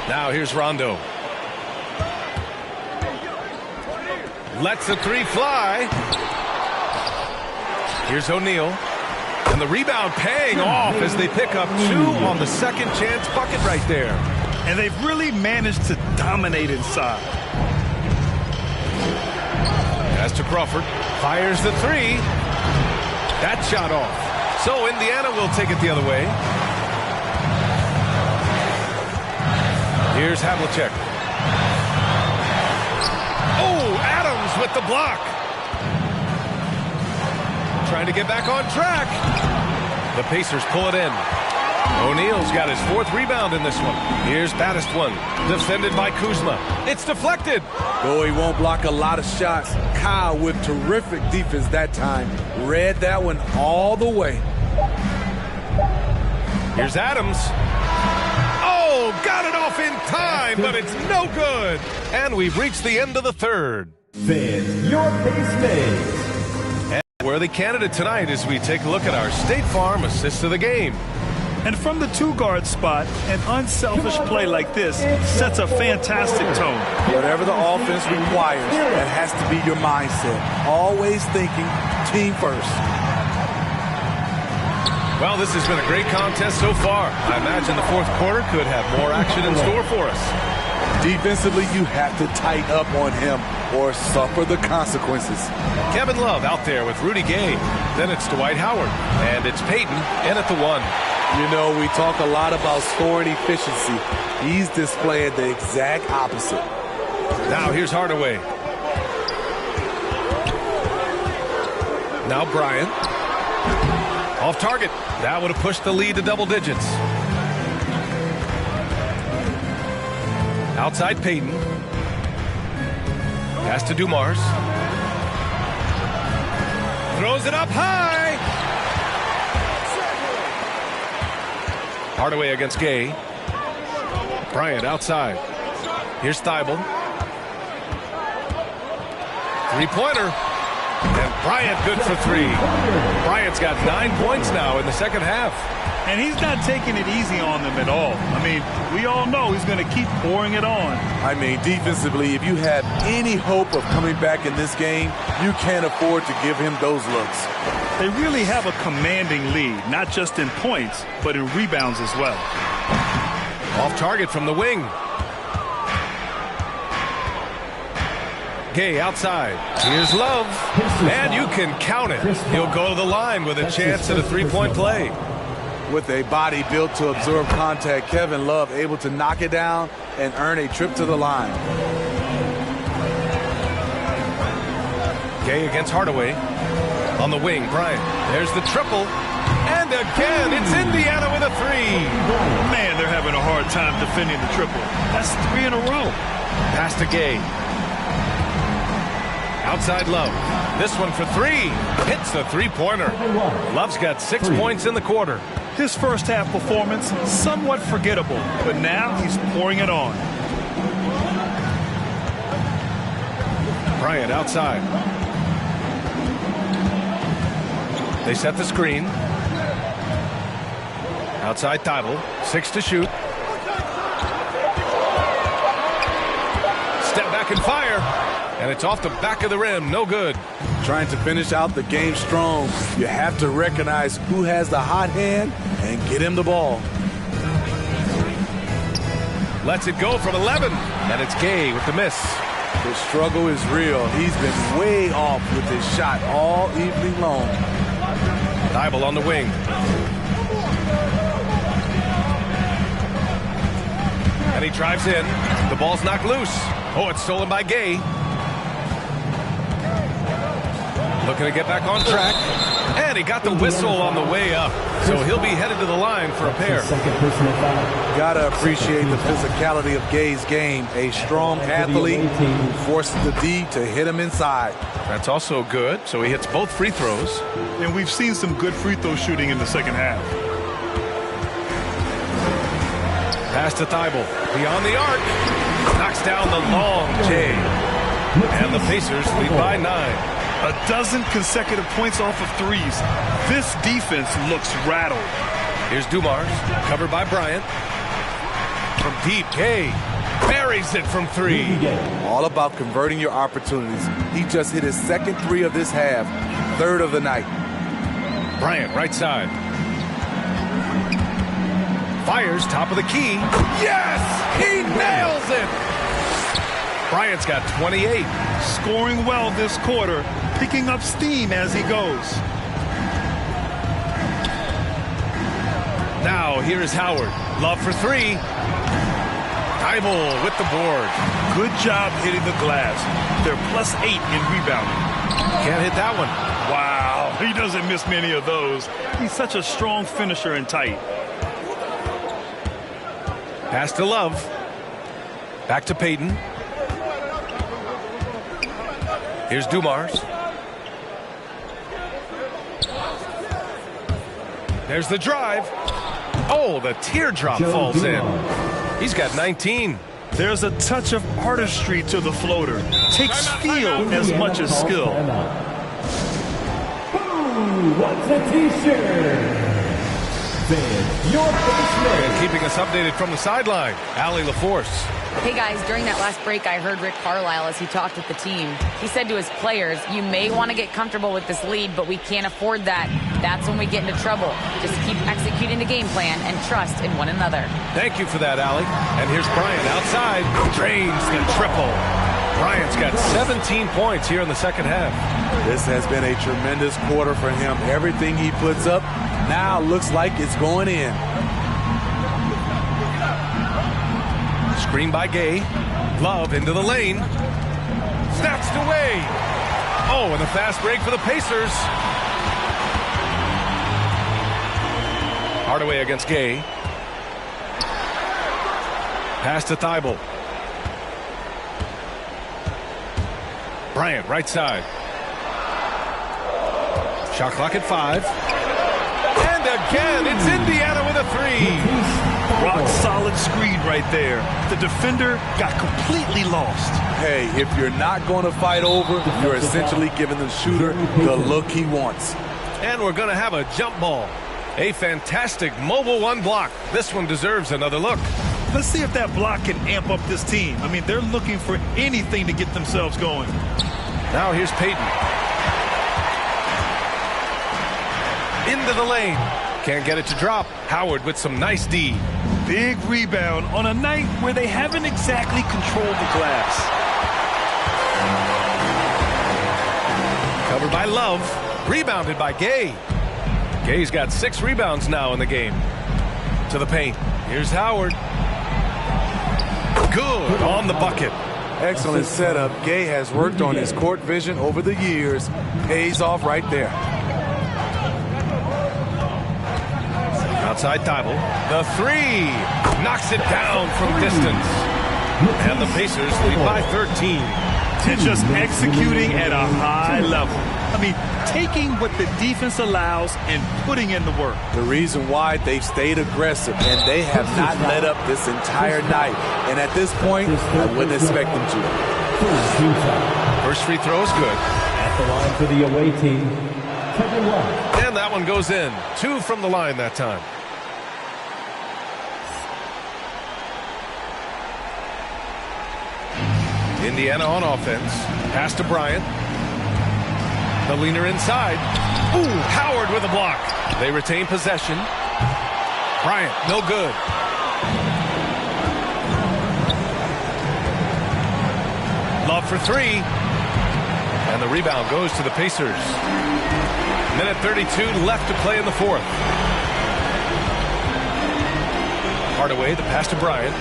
Now here's Rondo. Lets the 3 fly. Here's O'Neal. And the rebound paying off as they pick up 2 on the second chance bucket right there. And they've really managed to dominate inside. Pass to Crawford. Fires the 3. That shot off. So Indiana will take it the other way. Here's Havlicek. Oh, Adams with the block. Trying to get back on track. The Pacers pull it in. O'Neal's got his 4th rebound in this one. Here's Baddest one. Defended by Kuzma. It's deflected. Though he won't block a lot of shots, Kyle with terrific defense that time. Read that one all the way. Here's Adams. Oh, got it off in time, but it's no good. And we've reached the end of the third. Fans, your pace mates. And worthy candidate tonight as we take a look at our State Farm assist of the game. And from the 2-guard spot, an unselfish play like this sets a fantastic tone. Whatever the offense requires, that has to be your mindset. Always thinking team first. Well, this has been a great contest so far. I imagine the fourth quarter could have more action in store for us. Defensively, you have to tighten up on him or suffer the consequences. Kevin Love out there with Rudy Gay. Then it's Dwight Howard. And it's Peyton in at the 1. You know, we talk a lot about scoring efficiency. He's displaying the exact opposite. Now here's Hardaway. Now Bryant. Off target. That would have pushed the lead to double digits. Outside Peyton. Pass to Dumars. Throws it up high. Hardaway against Gay. Bryant outside. Here's Thibault. 3-pointer. And Bryant good for 3. Bryant's got 9 points now in the second half. And he's not taking it easy on them at all. I mean, we all know he's going to keep pouring it on. I mean, defensively, if you have any hope of coming back in this game, you can't afford to give him those looks. They really have a commanding lead, not just in points, but in rebounds as well. Off target from the wing. Gay outside. Here's Love. And you can count it. He'll go to the line with a chance at a three-point play. With a body built to absorb contact, Kevin Love able to knock it down and earn a trip to the line. Gay against Hardaway. On the wing, Bryant. There's the triple. And again, it's Indiana with a three. Man, they're having a hard time defending the triple. That's 3 in a row. Pass to Gay. Outside Love. This one for three. Hits the three-pointer. Love's got 6 points in the quarter. His first half performance, somewhat forgettable, but now he's pouring it on. Bryant outside. They set the screen. Outside Thibault. 6 to shoot. Step back and fire. And it's off the back of the rim. No good. Trying to finish out the game strong, you have to recognize who has the hot hand and get him the ball. Lets it go from 11. And it's Gay with the miss. The struggle is real. He's been way off with his shot all evening long. Thibault on the wing. And he drives in. The ball's knocked loose. Oh, it's stolen by Gay. Looking to get back on track. And he got the whistle on the way up. So he'll be headed to the line for a pair. Gotta appreciate the physicality of Gay's game. A strong athlete who forces the D to hit him inside. That's also good. So he hits both free throws. And we've seen some good free throw shooting in the second half. Pass to Thibault. Beyond the arc. Knocks down the long J. And the Pacers lead by 9. A dozen consecutive points off of threes. This defense looks rattled. Here's Dumars, covered by Bryant. From deep, Gay buries it from 3. All about converting your opportunities. He just hit his second 3 of this half, 3rd of the night. Bryant, right side. Fires, top of the key. Yes! He nails it! Bryant's got 28. Scoring well this quarter, picking up steam as he goes. Now here's Howard. Love for 3. Thibault with the board. Good job hitting the glass. They're +8 in rebounding. Can't hit that one. Wow, he doesn't miss many of those. He's such a strong finisher and tight. Pass to Love. Back to Payton. Here's Dumars. There's the drive. Oh, the teardrop falls in. He's got 19. There's a touch of artistry to the floater. Takes feel as much as skill. Who wants a t-shirt? Your and keeping us updated from the sideline, Allie LaForce. Hey guys, during that last break, I heard Rick Carlisle as he talked with the team. He said to his players, you may want to get comfortable with this lead, but we can't afford that. That's when we get into trouble. Just keep executing the game plan and trust in one another. Thank you for that, Allie. And here's Bryant outside. Drains the triple. Bryant's got 17 points here in the second half. This has been a tremendous quarter for him. Everything he puts up now looks like it's going in. Screen by Gay. Love into the lane. Snatched away. Oh, and a fast break for the Pacers. Hardaway against Gay. Pass to Thibault. Bryant, right side. Shot clock at 5. And again, it's Indiana with a 3. Rock solid screen right there. The defender got completely lost. Hey, if you're not going to fight over, you're essentially giving the shooter the look he wants. And we're going to have a jump ball. A fantastic mobile one block. This one deserves another look. Let's see if that block can amp up this team. I mean, they're looking for anything to get themselves going. Now here's Peyton. Into the lane. Can't get it to drop. Howard with some nice D. Big rebound on a night where they haven't exactly controlled the glass. Covered by Love. Rebounded by Gay. Gay's got 6 rebounds now in the game. To the paint. Here's Howard. Good on the bucket. Excellent setup. Gay has worked on his court vision over the years. Pays off right there. Outside Thibault. The 3. Knocks it down from distance. And the Pacers lead by 13. And just executing at a high level. I mean, taking what the defense allows and putting in the work. The reason why they've stayed aggressive, and they have not let up this entire night. And at this point, I wouldn't expect them to. First free throw is good. At the line for the away team, Kevin Love. And that one goes in. 2 from the line that time. Indiana on offense. Pass to Bryant. The leaner inside. Ooh, Howard with a block. They retain possession. Bryant, no good. Love for 3. And the rebound goes to the Pacers. Minute 32 left to play in the 4th. Hardaway, the pass to Bryant.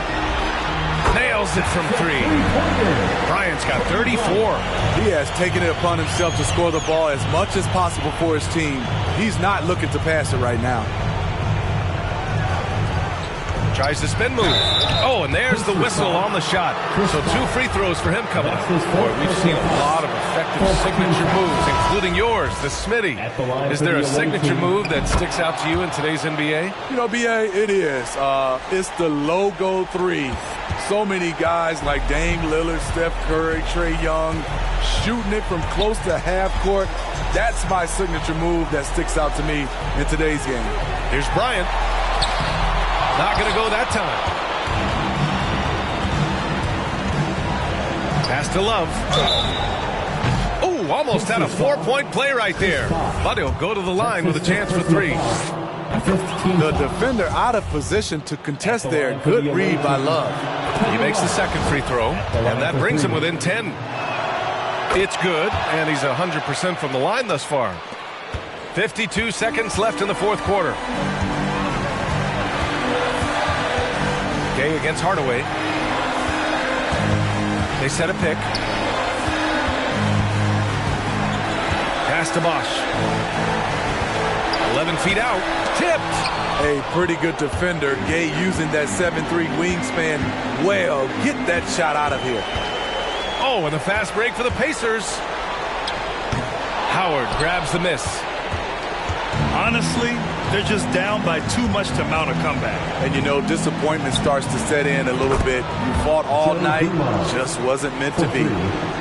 Nails it from 3. Bryant's got 34. He has taken it upon himself to score the ball as much as possible for his team. He's not looking to pass it right now. Tries the spin move. Oh, and there's the whistle on the shot. So 2 free throws for him coming up. Boy, we've seen a lot of effective signature moves, including yours, the Smitty. Is there a signature move that sticks out to you in today's NBA? You know, B.A., it is. It's the logo 3. So many guys like Dame Lillard, Steph Curry, Trae Young, shooting it from close to half court. That's my signature move that sticks out to me in today's game. Here's Bryant. Not going to go that time. Pass to Love. Oh, almost had a 4-point play right there. But he'll go to the line with a chance for 3. The defender out of position to contest there. Good read by Love. He makes the second free throw, and that brings him within 10. It's good, and he's 100% from the line thus far. 52 seconds left in the 4th quarter. Gay against Hardaway. They set a pick. Pass to Bosch. 11 feet out. Tipped. A pretty good defender. Gay using that 7'3" wingspan well. Get that shot out of here. Oh, and the fast break for the Pacers. Howard grabs the miss. Honestly, they're just down by too much to mount a comeback. And you know, disappointment starts to set in a little bit. You fought all night, just wasn't meant to be.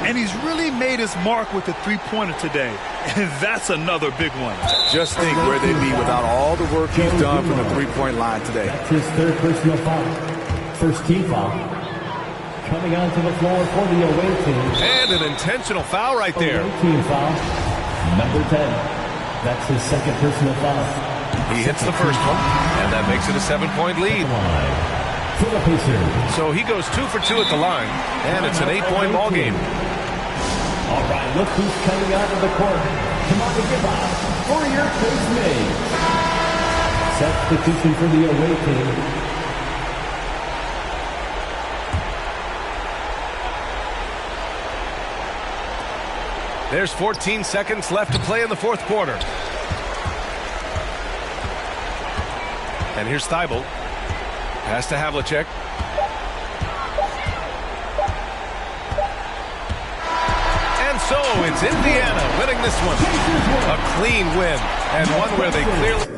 And he's really made his mark with the 3-pointer today. And that's another big one. Just think where they'd be without all the work he's done from the 3-point line today. That's his 3rd personal foul. First team foul. Coming onto the floor for the away team. And an intentional foul right there. Away team foul. Number 10. That's his 2nd personal foul. He hits the first one, and that makes it a 7-point lead. For the Pacers. So he goes 2 for 2 at the line, and it's an 8-point ball game. All right, look who's coming out of the court. Come on to give up for your Pace Mates. Substitution for the away team. There's 14 seconds left to play in the 4th quarter. And here's Thibault. Pass to Havlicek. And so it's Indiana winning this one. A clean win, and one where they clearly...